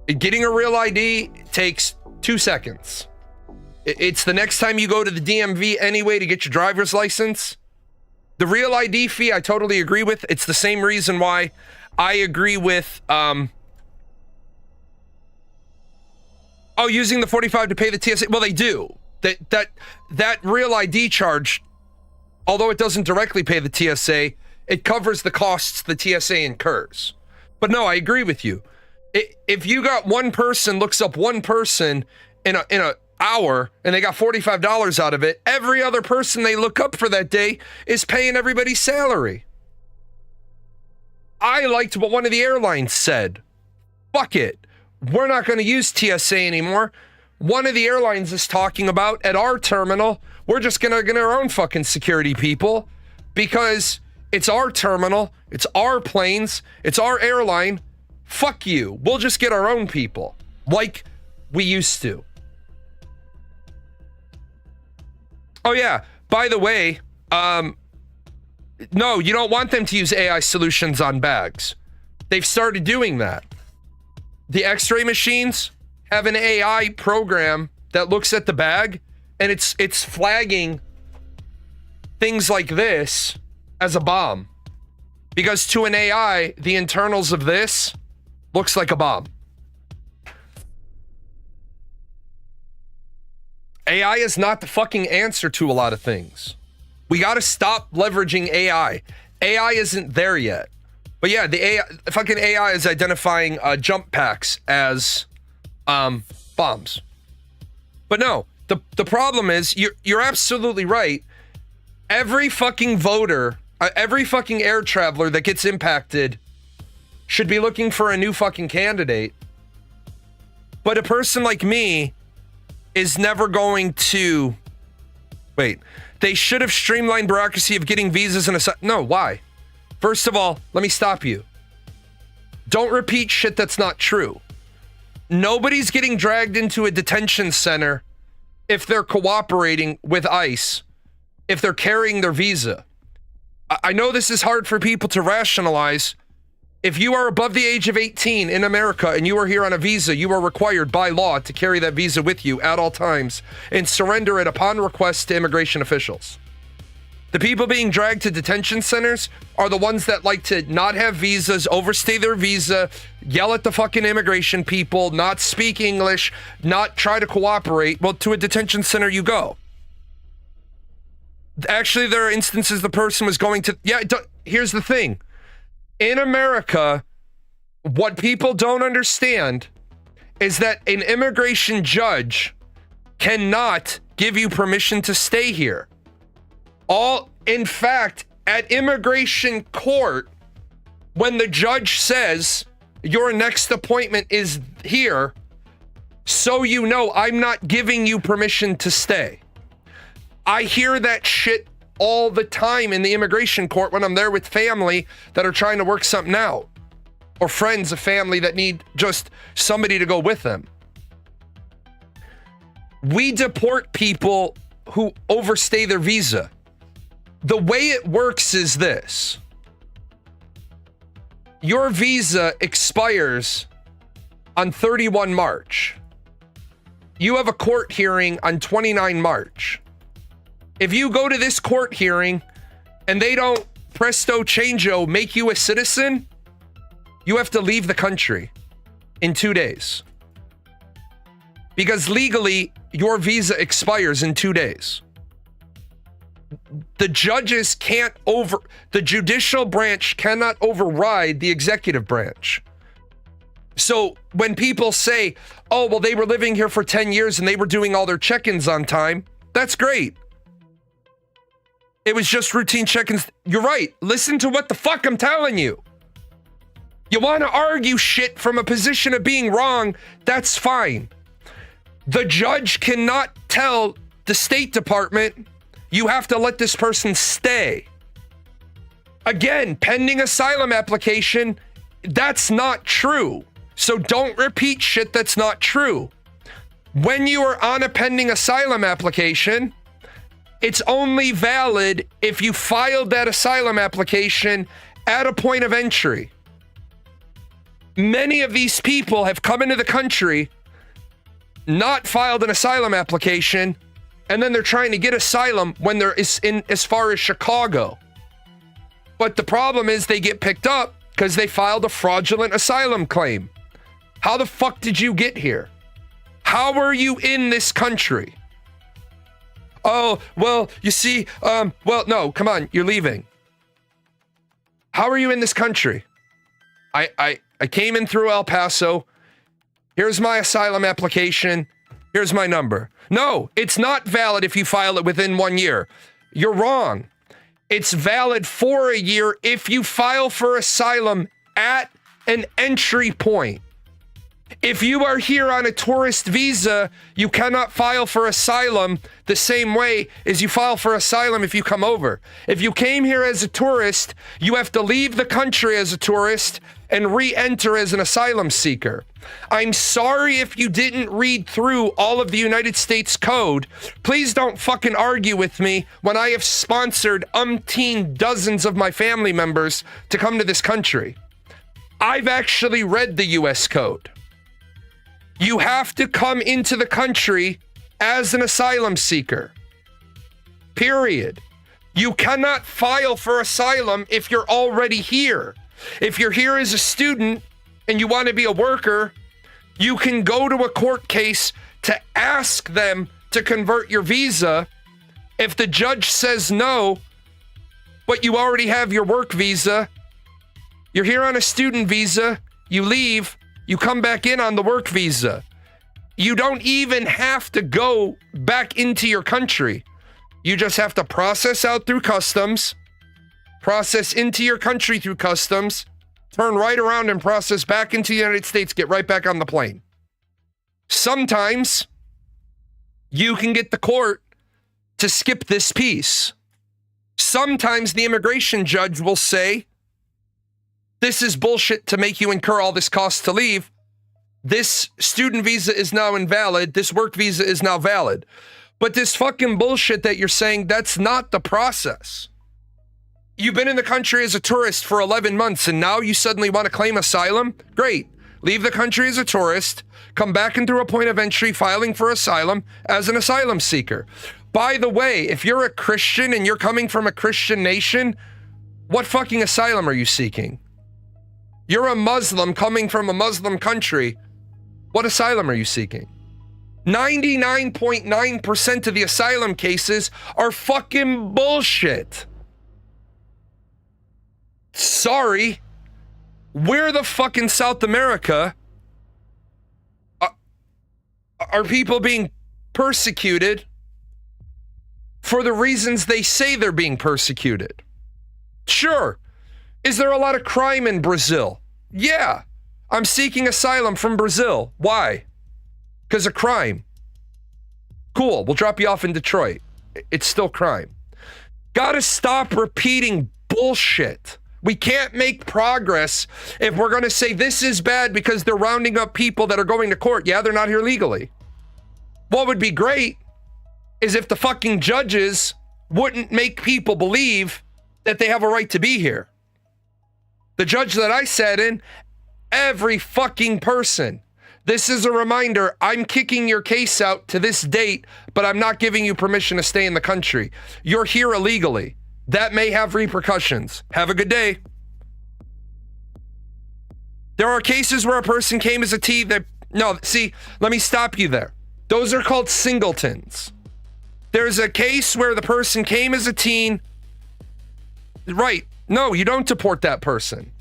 Getting a real ID takes 2 seconds. It's the next time you go to the DMV anyway to get your driver's license. The real ID fee, I totally agree with. It's the same reason why I agree with using the 45 to pay the TSA. Well, they do. That real ID charge, although it doesn't directly pay the TSA, it covers the costs the TSA incurs. But no, I agree with you. If you got one person looks up one person in a hour and they got $45 out of it, every other person they look up for that day is paying everybody's salary. I liked what one of the airlines said. Fuck it. We're not going to use TSA anymore. One of the airlines is talking about at our terminal, we're just going to get our own fucking security people, because it's our terminal, it's our planes, it's our airline. Fuck you. We'll just get our own people, like we used to. Oh yeah, by the way, no, you don't want them to use AI solutions on bags. They've started doing that. The X-ray machines have an AI program that looks at the bag, and it's flagging things like this as a bomb. Because to an AI, the internals of this looks like a bomb. AI is not the fucking answer to a lot of things. We got to stop leveraging AI. AI isn't there yet. But yeah, the fucking AI is identifying jump packs as bombs. But no, the problem is you're absolutely right. Every fucking voter, every fucking air traveler that gets impacted should be looking for a new fucking candidate. But a person like me is never going to... Wait, they should have streamlined bureaucracy of getting visas and no, why? First of all, let me stop you. Don't repeat shit that's not true. Nobody's getting dragged into a detention center if they're cooperating with ICE, if they're carrying their visa. I know this is hard for people to rationalize. If you are above the age of 18 in America and you are here on a visa, you are required by law to carry that visa with you at all times and surrender it upon request to immigration officials. The people being dragged to detention centers are the ones that like to not have visas, overstay their visa, yell at the fucking immigration people, not speak English, not try to cooperate. Well, to a detention center you go. Actually, there are instances the person was going to... Yeah, here's the thing. In America, what people don't understand is that an immigration judge cannot give you permission to stay here. In fact, at immigration court, when the judge says your next appointment is here, so you know I'm not giving you permission to stay. I hear that shit all the time in the immigration court when I'm there with family that are trying to work something out, or friends of family that need just somebody to go with them. We deport people who overstay their visa. The way it works is this. Your visa expires on 31 March. You have a court hearing on 29 March. If you go to this court hearing and they don't presto changeo make you a citizen, you have to leave the country in 2 days. Because legally, your visa expires in 2 days. The judges the judicial branch cannot override the executive branch. So when people say, oh, well, they were living here for 10 years and they were doing all their check-ins on time, that's great. It was just routine check-ins. You're right. Listen to what the fuck I'm telling you. You want to argue shit from a position of being wrong, that's fine. The judge cannot tell the State Department, you have to let this person stay. Again, pending asylum application, that's not true. So don't repeat shit that's not true. When you are on a pending asylum application, it's only valid if you filed that asylum application at a point of entry. Many of these people have come into the country, not filed an asylum application, and then they're trying to get asylum when they're in as far as Chicago. But the problem is they get picked up because they filed a fraudulent asylum claim. How the fuck did you get here? How are you in this country? Oh, well, you see, well, no, come on, you're leaving. How are you in this country? I came in through El Paso. Here's my asylum application. Here's my number. No, it's not valid if you file it within 1 year. You're wrong. It's valid for a year if you file for asylum at an entry point. If you are here on a tourist visa, you cannot file for asylum the same way as you file for asylum if you come over. If you came here as a tourist, you have to leave the country as a tourist and re-enter as an asylum seeker. I'm sorry if you didn't read through all of the United States Code. Please don't fucking argue with me when I have sponsored umpteen dozens of my family members to come to this country. I've actually read the US Code. You have to come into the country as an asylum seeker. Period. You cannot file for asylum if you're already here. If you're here as a student and you want to be a worker, you can go to a court case to ask them to convert your visa. If the judge says no, but you already have your work visa. You're here on a student visa. You leave. You come back in on the work visa. You don't even have to go back into your country. You just have to process out through customs, process into your country through customs, turn right around and process back into the United States, get right back on the plane. Sometimes you can get the court to skip this piece. Sometimes the immigration judge will say, this is bullshit to make you incur all this cost to leave. This student visa is now invalid. This work visa is now valid. But this fucking bullshit that you're saying, that's not the process. You've been in the country as a tourist for 11 months and now you suddenly want to claim asylum? Great. Leave the country as a tourist, come back and through a point of entry filing for asylum as an asylum seeker. By the way, if you're a Christian and you're coming from a Christian nation, what fucking asylum are you seeking? You're a Muslim coming from a Muslim country. What asylum are you seeking? 99.9% of the asylum cases are fucking bullshit. Sorry. Where the fuck in South America are people being persecuted for the reasons they say they're being persecuted? Sure. Is there a lot of crime in Brazil? Yeah. I'm seeking asylum from Brazil. Why? Because of crime. Cool. We'll drop you off in Detroit. It's still crime. Gotta stop repeating bullshit. We can't make progress if we're going to say this is bad because they're rounding up people that are going to court. Yeah, they're not here legally. What would be great is if the fucking judges wouldn't make people believe that they have a right to be here. The judge that I sat in, every fucking person. This is a reminder, I'm kicking your case out to this date, but I'm not giving you permission to stay in the country. You're here illegally. That may have repercussions. Have a good day. There are cases where a person came as a teen that... No, see, let me stop you there. Those are called singletons. There's a case where the person came as a teen. Right. No, you don't deport that person.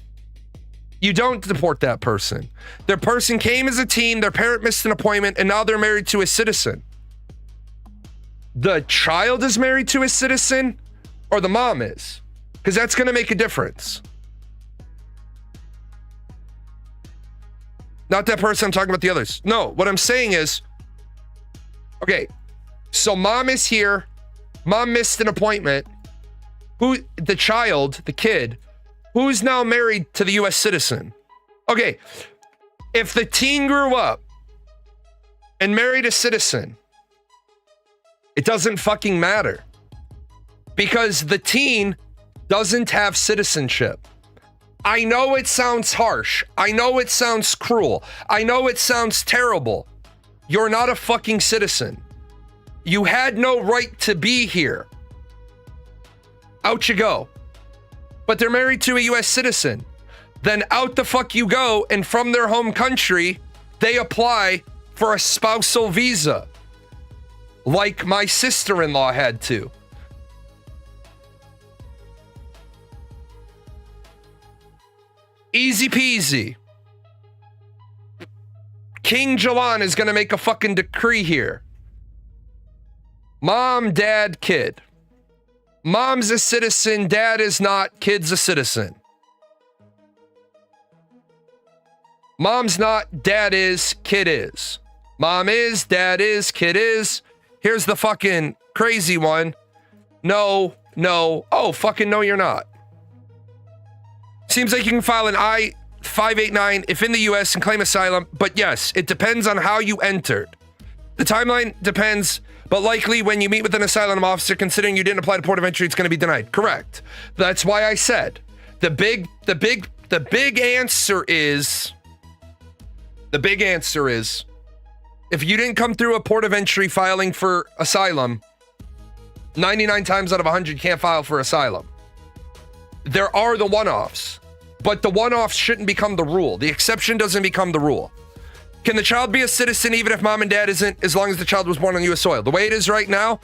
You don't deport that person. The person came as a teen, their parent missed an appointment, and now they're married to a citizen. The child is married to a citizen, or the mom is, because that's going to make a difference. Not that person, I'm talking about the others. No, what I'm saying is, okay, so mom is here, mom missed an appointment. Who, the child, the kid, who's now married to the US citizen? Okay, if the teen grew up and married a citizen, it doesn't fucking matter. Because the teen doesn't have citizenship. I know it sounds harsh. I know it sounds cruel. I know it sounds terrible. You're not a fucking citizen. You had no right to be here. Out you go. But they're married to a US citizen. Then out the fuck you go, and from their home country, they apply for a spousal visa. Like my sister-in-law had to. Easy peasy. King Jalan is gonna make a fucking decree here. Mom, dad, kid. Mom's a citizen, dad is not, kid's a citizen. Mom's not, dad is, kid is. Mom is, dad is, kid is. Here's the fucking crazy one. No. Oh, fucking no, you're not. Seems like you can file an I-589 if in the US and claim asylum, but yes, it depends on how you entered. The timeline depends, but likely when you meet with an asylum officer, considering you didn't apply to port of entry, it's going to be denied. Correct. That's why I said the big answer is if you didn't come through a port of entry filing for asylum, 99 times out of 100 you can't file for asylum. There are the one-offs, but the one-offs shouldn't become the rule. The exception doesn't become the rule. Can the child be a citizen even if mom and dad isn't, as long as the child was born on U.S. soil? The way it is right now,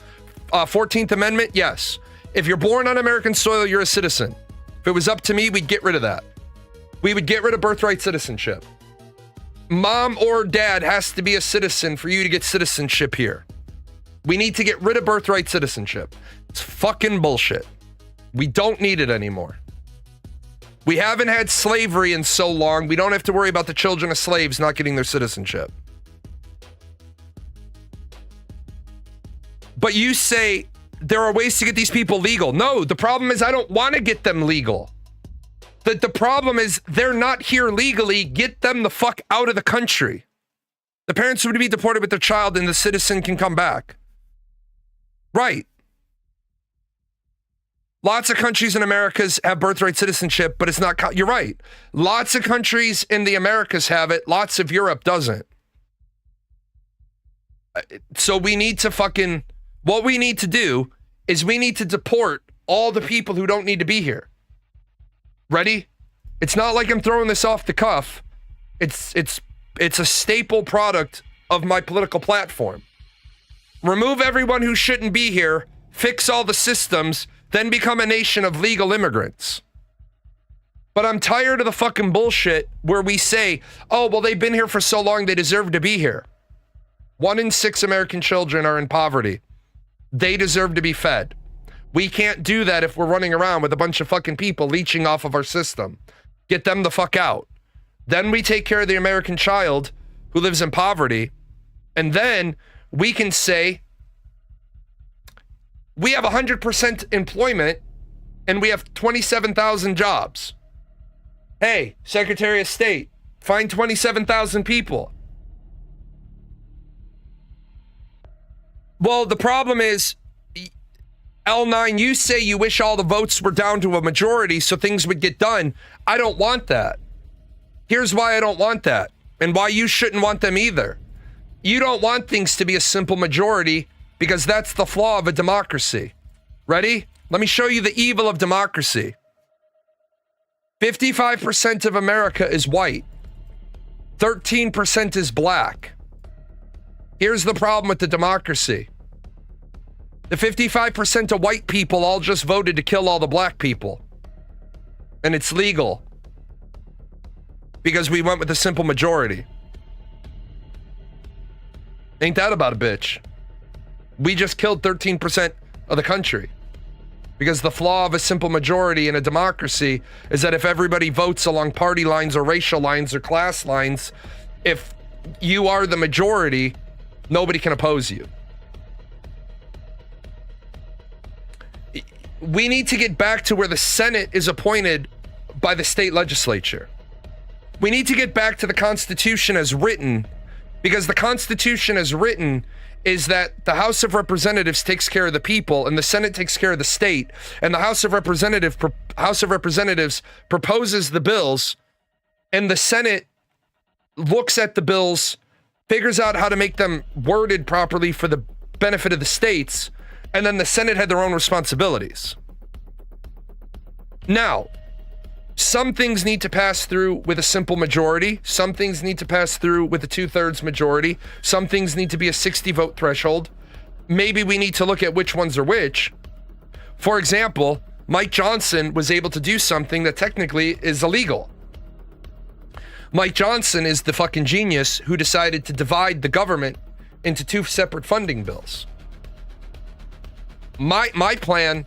14th Amendment, yes. If you're born on American soil, you're a citizen. If it was up to me, we'd get rid of that. We would get rid of birthright citizenship. Mom or dad has to be a citizen for you to get citizenship here. We need to get rid of birthright citizenship. It's fucking bullshit. We don't need it anymore. We haven't had slavery in so long, we don't have to worry about the children of slaves not getting their citizenship. But you say there are ways to get these people legal. No, the problem is I don't want to get them legal. The problem is they're not here legally. Get them the fuck out of the country. The parents would be deported with their child and the citizen can come back. Right. Lots of countries in Americas have birthright citizenship, but it's not, you're right. Lots of countries in the Americas have it. Lots of Europe doesn't. So we need to what we need to do is we need to deport all the people who don't need to be here. Ready? It's not like I'm throwing this off the cuff. It's a staple product of my political platform. Remove everyone who shouldn't be here, fix all the systems, then become a nation of legal immigrants. But I'm tired of the fucking bullshit where we say, oh, well, they've been here for so long, they deserve to be here. 1 in 6 American children are in poverty. They deserve to be fed. We can't do that if we're running around with a bunch of fucking people leeching off of our system. Get them the fuck out. Then we take care of the American child who lives in poverty. And then we can say, we have 100% employment and we have 27,000 jobs. Hey, Secretary of State, find 27,000 people. Well, the problem is, L9, you say you wish all the votes were down to a majority so things would get done. I don't want that. Here's why I don't want that, and why you shouldn't want them either. You don't want things to be a simple majority because that's the flaw of a democracy. Ready? Let me show you the evil of democracy. 55% of America is white. 13% is black. Here's the problem with the democracy. The 55% of white people all just voted to kill all the black people. And it's legal. Because we went with a simple majority. Ain't that about a bitch? We just killed 13% of the country. Because the flaw of a simple majority in a democracy is that if everybody votes along party lines or racial lines or class lines, if you are the majority, nobody can oppose you. We need to get back to where the Senate is appointed by the state legislature. We need to get back to the Constitution as written, because the Constitution as written is that the House of Representatives takes care of the people and the Senate takes care of the state, and the House of Representatives proposes the bills, and the Senate looks at the bills, figures out how to make them worded properly for the benefit of the states, and then the Senate had their own responsibilities. Now, some things need to pass through with a simple majority. Some things need to pass through with a 2/3 majority. Some things need to be a 60 vote threshold. Maybe we need to look at which ones are which. For example, Mike Johnson was able to do something that technically is illegal. Mike Johnson is the fucking genius who decided to divide the government into 2 separate funding bills. My plan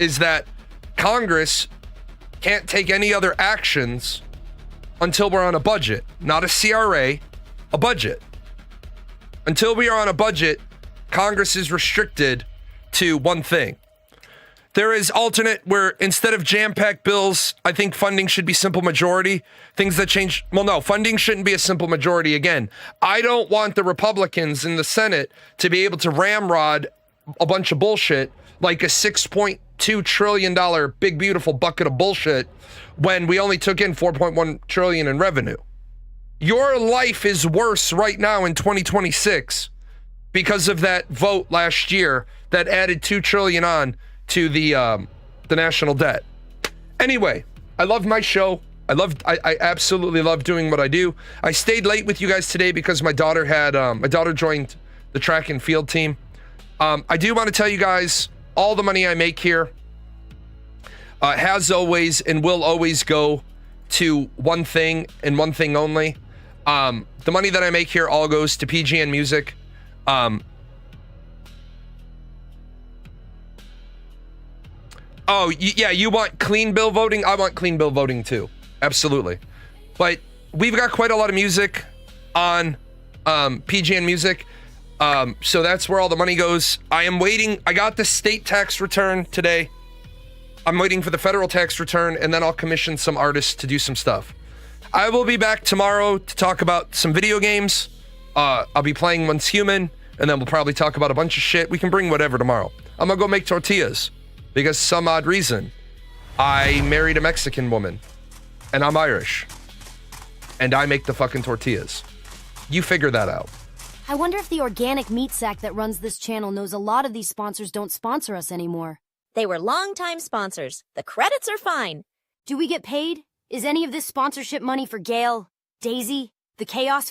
is that Congress can't take any other actions until we're on a budget, not a CRA, a budget. Until we are on a budget, Congress is restricted to one thing. There is alternate where instead of jam-packed bills, I think funding should be simple majority. Things that change. Well, no, funding shouldn't be a simple majority again. I don't want the Republicans in the Senate to be able to ramrod a bunch of bullshit like a $6.2 trillion big, beautiful bucket of bullshit when we only took in $4.1 trillion in revenue. Your life is worse right now in 2026 because of that vote last year that added $2 trillion on to the national debt. Anyway, I love my show. I absolutely love doing what I do. I stayed late with you guys today because my daughter joined the track and field team. I do want to tell you guys, all the money I make here has always and will always go to one thing and one thing only. The money that I make here all goes to PGN Music. Oh, yeah, you want clean bill voting? I want clean bill voting too. Absolutely. But we've got quite a lot of music on PGN Music. So that's where all the money goes. I am waiting. I got the state tax return today. I'm waiting for the federal tax return, and then I'll commission some artists to do some stuff. I will be back tomorrow to talk about some video games. I'll be playing Once Human, and then we'll probably talk about a bunch of shit. We can bring whatever tomorrow. I'm gonna go make tortillas because some odd reason I married a Mexican woman, and I'm Irish, and I make the fucking tortillas. You figure that out. I wonder if the organic meat sack that runs this channel knows a lot of these sponsors don't sponsor us anymore. They were longtime sponsors. The credits are fine. Do we get paid? Is any of this sponsorship money for Gail, Daisy, the Chaos